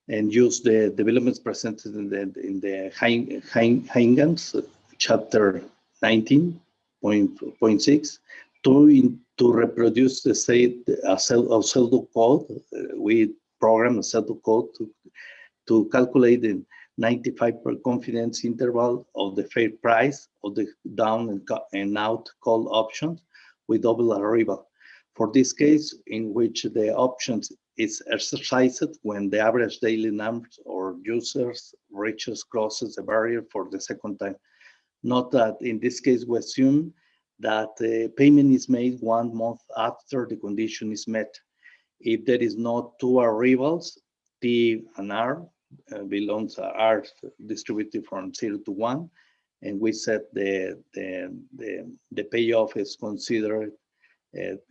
Speaker 6: and use the developments presented in the Hyman's chapter 19.6 to reproduce the state of pseudocode. We program a pseudocode to calculate the 95% confidence interval of the fair price of the down and out call options with double arrival. For this case, in which the options is exercised when the average daily numbers or users crosses the barrier for the second time. Note that in this case, we assume that the payment is made 1 month after the condition is met. If there is no two arrivals, T and R belongs are distributed from 0 to 1, and we set the payoff is considered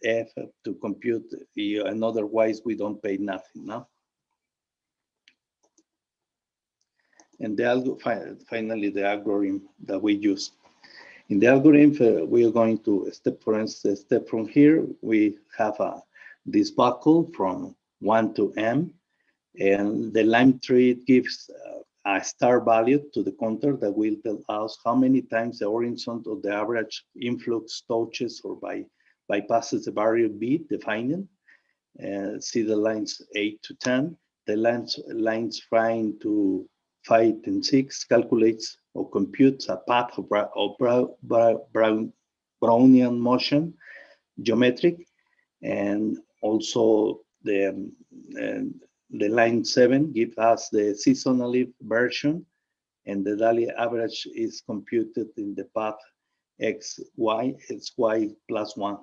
Speaker 6: F to compute, and otherwise we don't pay nothing, no? And finally, the algorithm that we use. In the algorithm, we are going to step from here. We have this buckle from 1 to M, and the lime tree gives a star value to the counter that will tell us how many times the horizon of the average influx touches or bypasses the barrier B defined. See the lines 8 to 10. The lines 5 to 5 and 6 calculates or computes a path of Brownian motion, geometric, and also the line 7 gives us the seasonally version, and the daily average is computed in the path xy plus 1.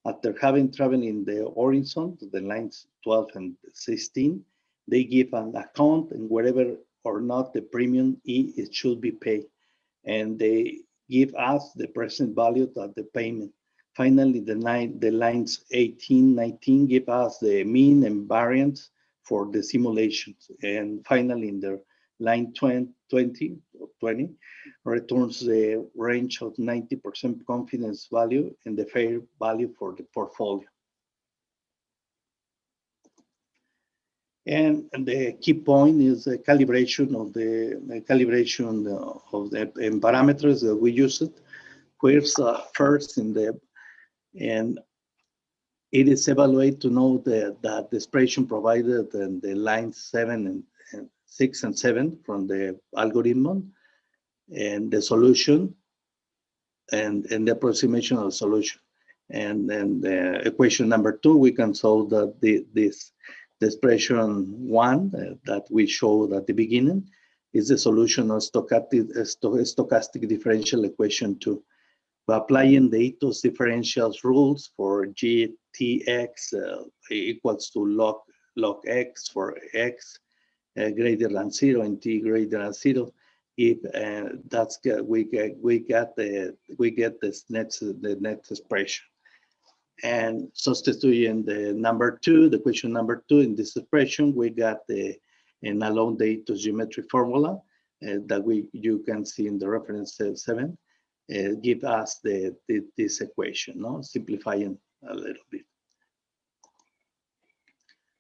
Speaker 6: After having traveled in the horizon to the lines 12 and 16, they give an account and wherever or not the premium E it should be paid. And they give us the present value of the payment. Finally, the lines 18, 19 give us the mean and variance for the simulations. And finally, in the line 20 returns the range of 90% confidence value and the fair value for the portfolio. And the key point is the calibration of the parameters that we use it. Where's first in the, and it is evaluated to know that the expression provided in the lines 6 and 7 from the algorithm, and the solution, and the approximation of the solution. And then the equation number 2, we can solve that the expression 1 that we showed at the beginning is the solution of stochastic differential equation 2. By applying the Ito's differentials rules for GTX equals to log x for x greater than 0 and t greater than 0, if that's we get this the next expression. And substituting the number 2, the question number 2 in this expression, we got and along the Ito's geometric formula that you can see in the reference 7. Give us this equation, no? Simplifying a little bit.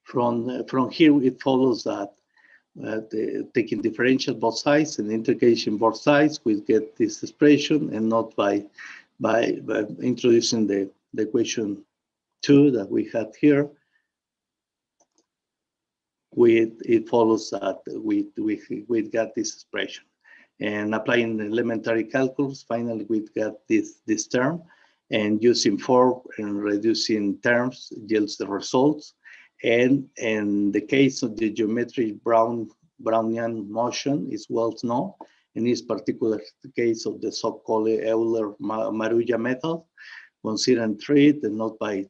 Speaker 6: From here, it follows that taking differential both sides and integration both sides, we get this expression, and not by introducing the equation 2 that we had here. It follows that we got this expression. And applying the elementary calculus, finally we got this term, and using for and reducing terms yields the results. And in the case of the geometric Brownian motion is well known. In this particular case of the so-called Euler-Maruja method, considering 3 and not by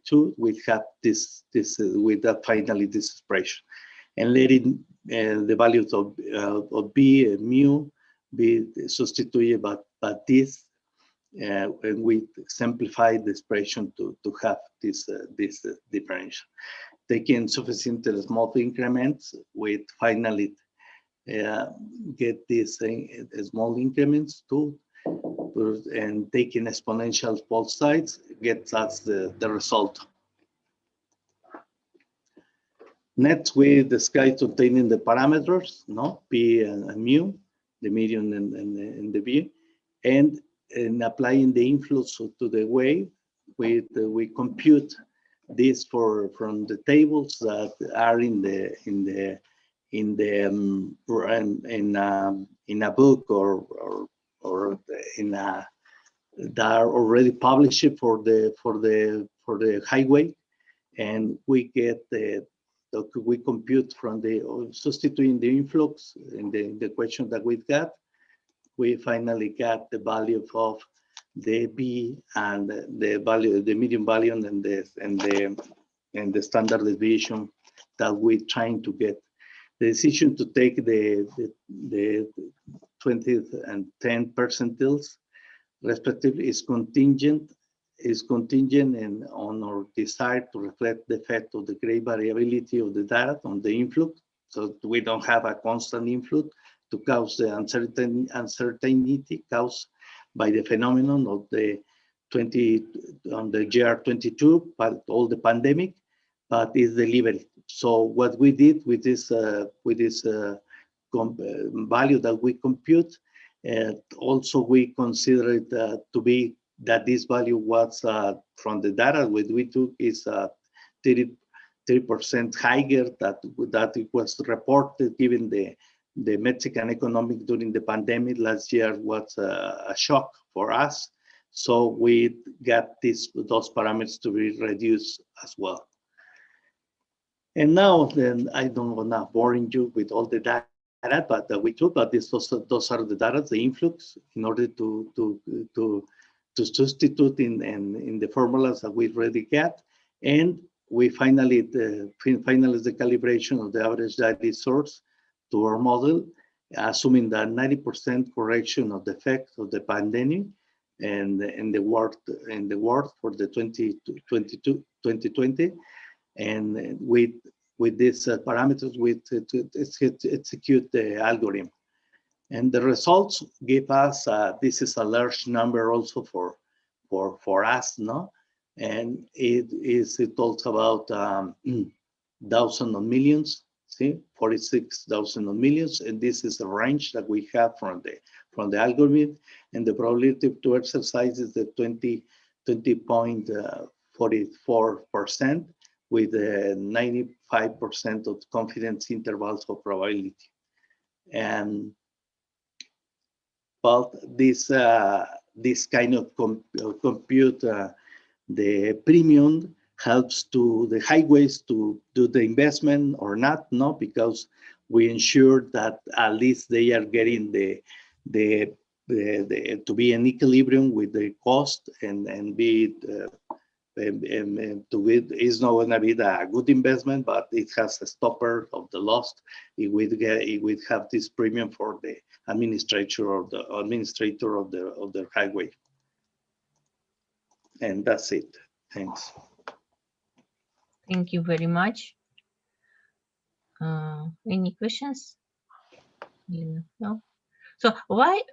Speaker 6: 2, we have with that finally this expression. And letting the values of b and mu be substituted by this, and we simplify the expression to have this differential. Taking sufficiently small increments, we finally get these small increments too, and taking exponentials both sides gets us the result. Next, we describe obtaining the parameters, no, p and mu, the median and the v, and applying the influx to the wave. We compute this from the tables that are in a book or that are already published for the highway, and we get we compute from substituting the influx in the equation that we got. We finally got the value of the b and the value, the median value, and the standard deviation that we're trying to get. The decision to take the 20th and 10 percentiles respectively is contingent on our desire to reflect the effect of the great variability of the data on the influx. So we don't have a constant influx to cause the uncertainty caused by the phenomenon of the year 22, but all the pandemic, but is delivered. So what we did with this value that we compute, also we consider it to be that this value was from the data we took is 30% higher that it was reported, given the Mexican economic during the pandemic last year was a shock for us. So we got those parameters to be reduced as well. And now then, I don't want to boring you with all the data that we took, but those are the data, the influx, in order to substitute in the formulas that we already get. And we finally, the calibration of the average daily source to our model. assuming that 90% correction of the effect of the pandemic and in the world for the 2020, and with these parameters, we execute the algorithm. And the results give us, this is a large number also for us, no? And it talks about thousands of millions, see, 46,000 of millions, and this is the range that we have from the algorithm, and the probability to exercise is the 20.44% with 95% of confidence intervals of probability. And but this kind of compute the premium helps to the highways to do the investment or not, no, because we ensure that at least they are getting the to be in equilibrium with the cost and be is not going to be a good investment, but it has a stopper of the loss. It would have this premium for the administrator of the highway. And that's it. Thanks.
Speaker 13: Thank you very much. Any questions? No. So why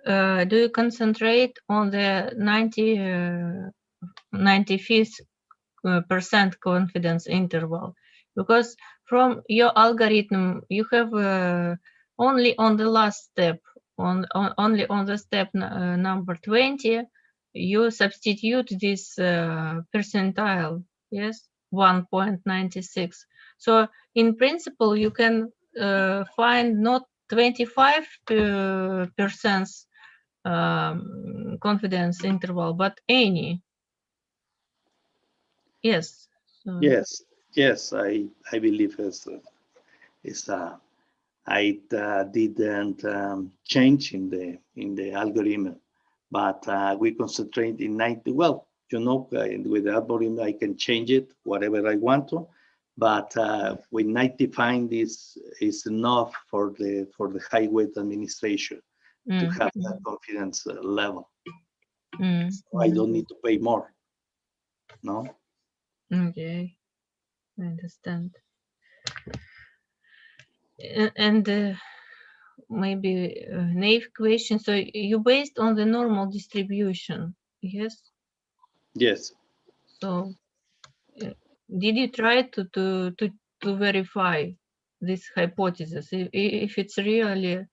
Speaker 13: do you concentrate on the 95% confidence interval? Because from your algorithm, you have only on the last step, only on the step number 20, you substitute this percentile, yes, 1.96. So in principle, you can find not 25% confidence interval, but any. Yes. So.
Speaker 6: Yes. I believe I didn't change in the algorithm, but we concentrate in 90. Well, you know, with the algorithm I can change it whatever I want to, but with 95 is enough for the highway administration to have that confidence level. So I don't need to pay more. No.
Speaker 13: Okay, I understand. And maybe a naive question. So you based on the normal distribution, yes?
Speaker 6: Yes.
Speaker 13: So did you try to verify this hypothesis if it's really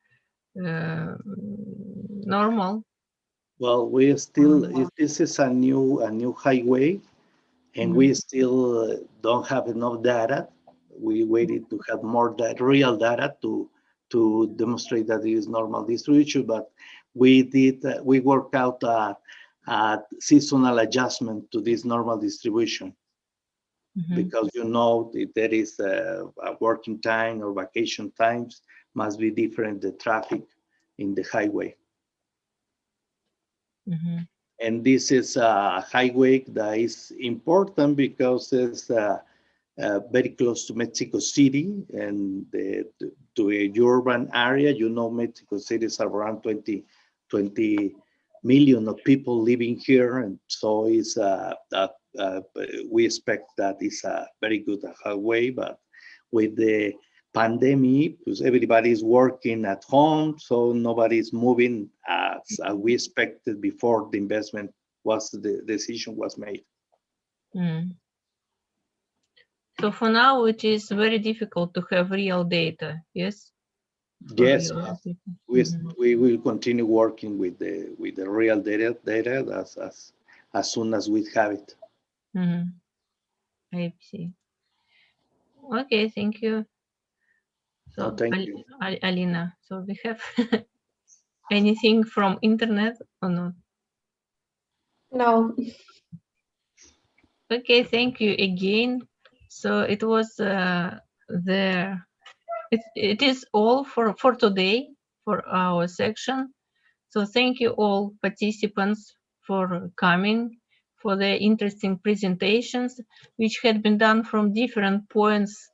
Speaker 13: normal?
Speaker 6: Well, we still this is a new highway, and we still don't have enough data. We waited to have more real data to demonstrate that it is normal distribution, but we worked out a seasonal adjustment to this normal distribution. Because you know there is a working time or vacation times must be different, the traffic in the highway. And this is a highway that is important because it's very close to Mexico City and to a urban area. You know, Mexico City is around 20 million of people living here, and so it's we expect that it's a very good highway. But with the pandemic, because everybody is working at home, so nobody's moving as we expected before the investment the decision was made.
Speaker 13: So for now, it is very difficult to have real data. Yes.
Speaker 6: Yes, we will continue working with the real data as soon as we have it.
Speaker 13: I see. Okay, thank you. So
Speaker 6: thank you,
Speaker 13: Alina. So we have anything from internet or not?
Speaker 1: No.
Speaker 13: Okay, thank you again. So it was it is all for today for our section. So thank you all participants for coming, for the interesting presentations, which had been done from different points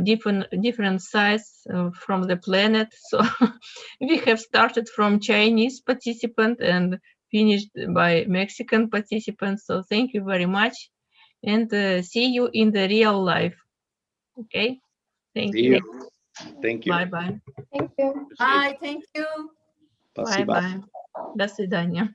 Speaker 13: different size from the planet. So we have started from Chinese participant and finished by Mexican participants. So thank you very much, and see you in the real life. Okay, thank
Speaker 6: See
Speaker 13: you.
Speaker 6: you. Thank you.
Speaker 13: Bye bye.
Speaker 1: Thank you.
Speaker 9: Bye, thank you.
Speaker 13: Bye bye. До свидания.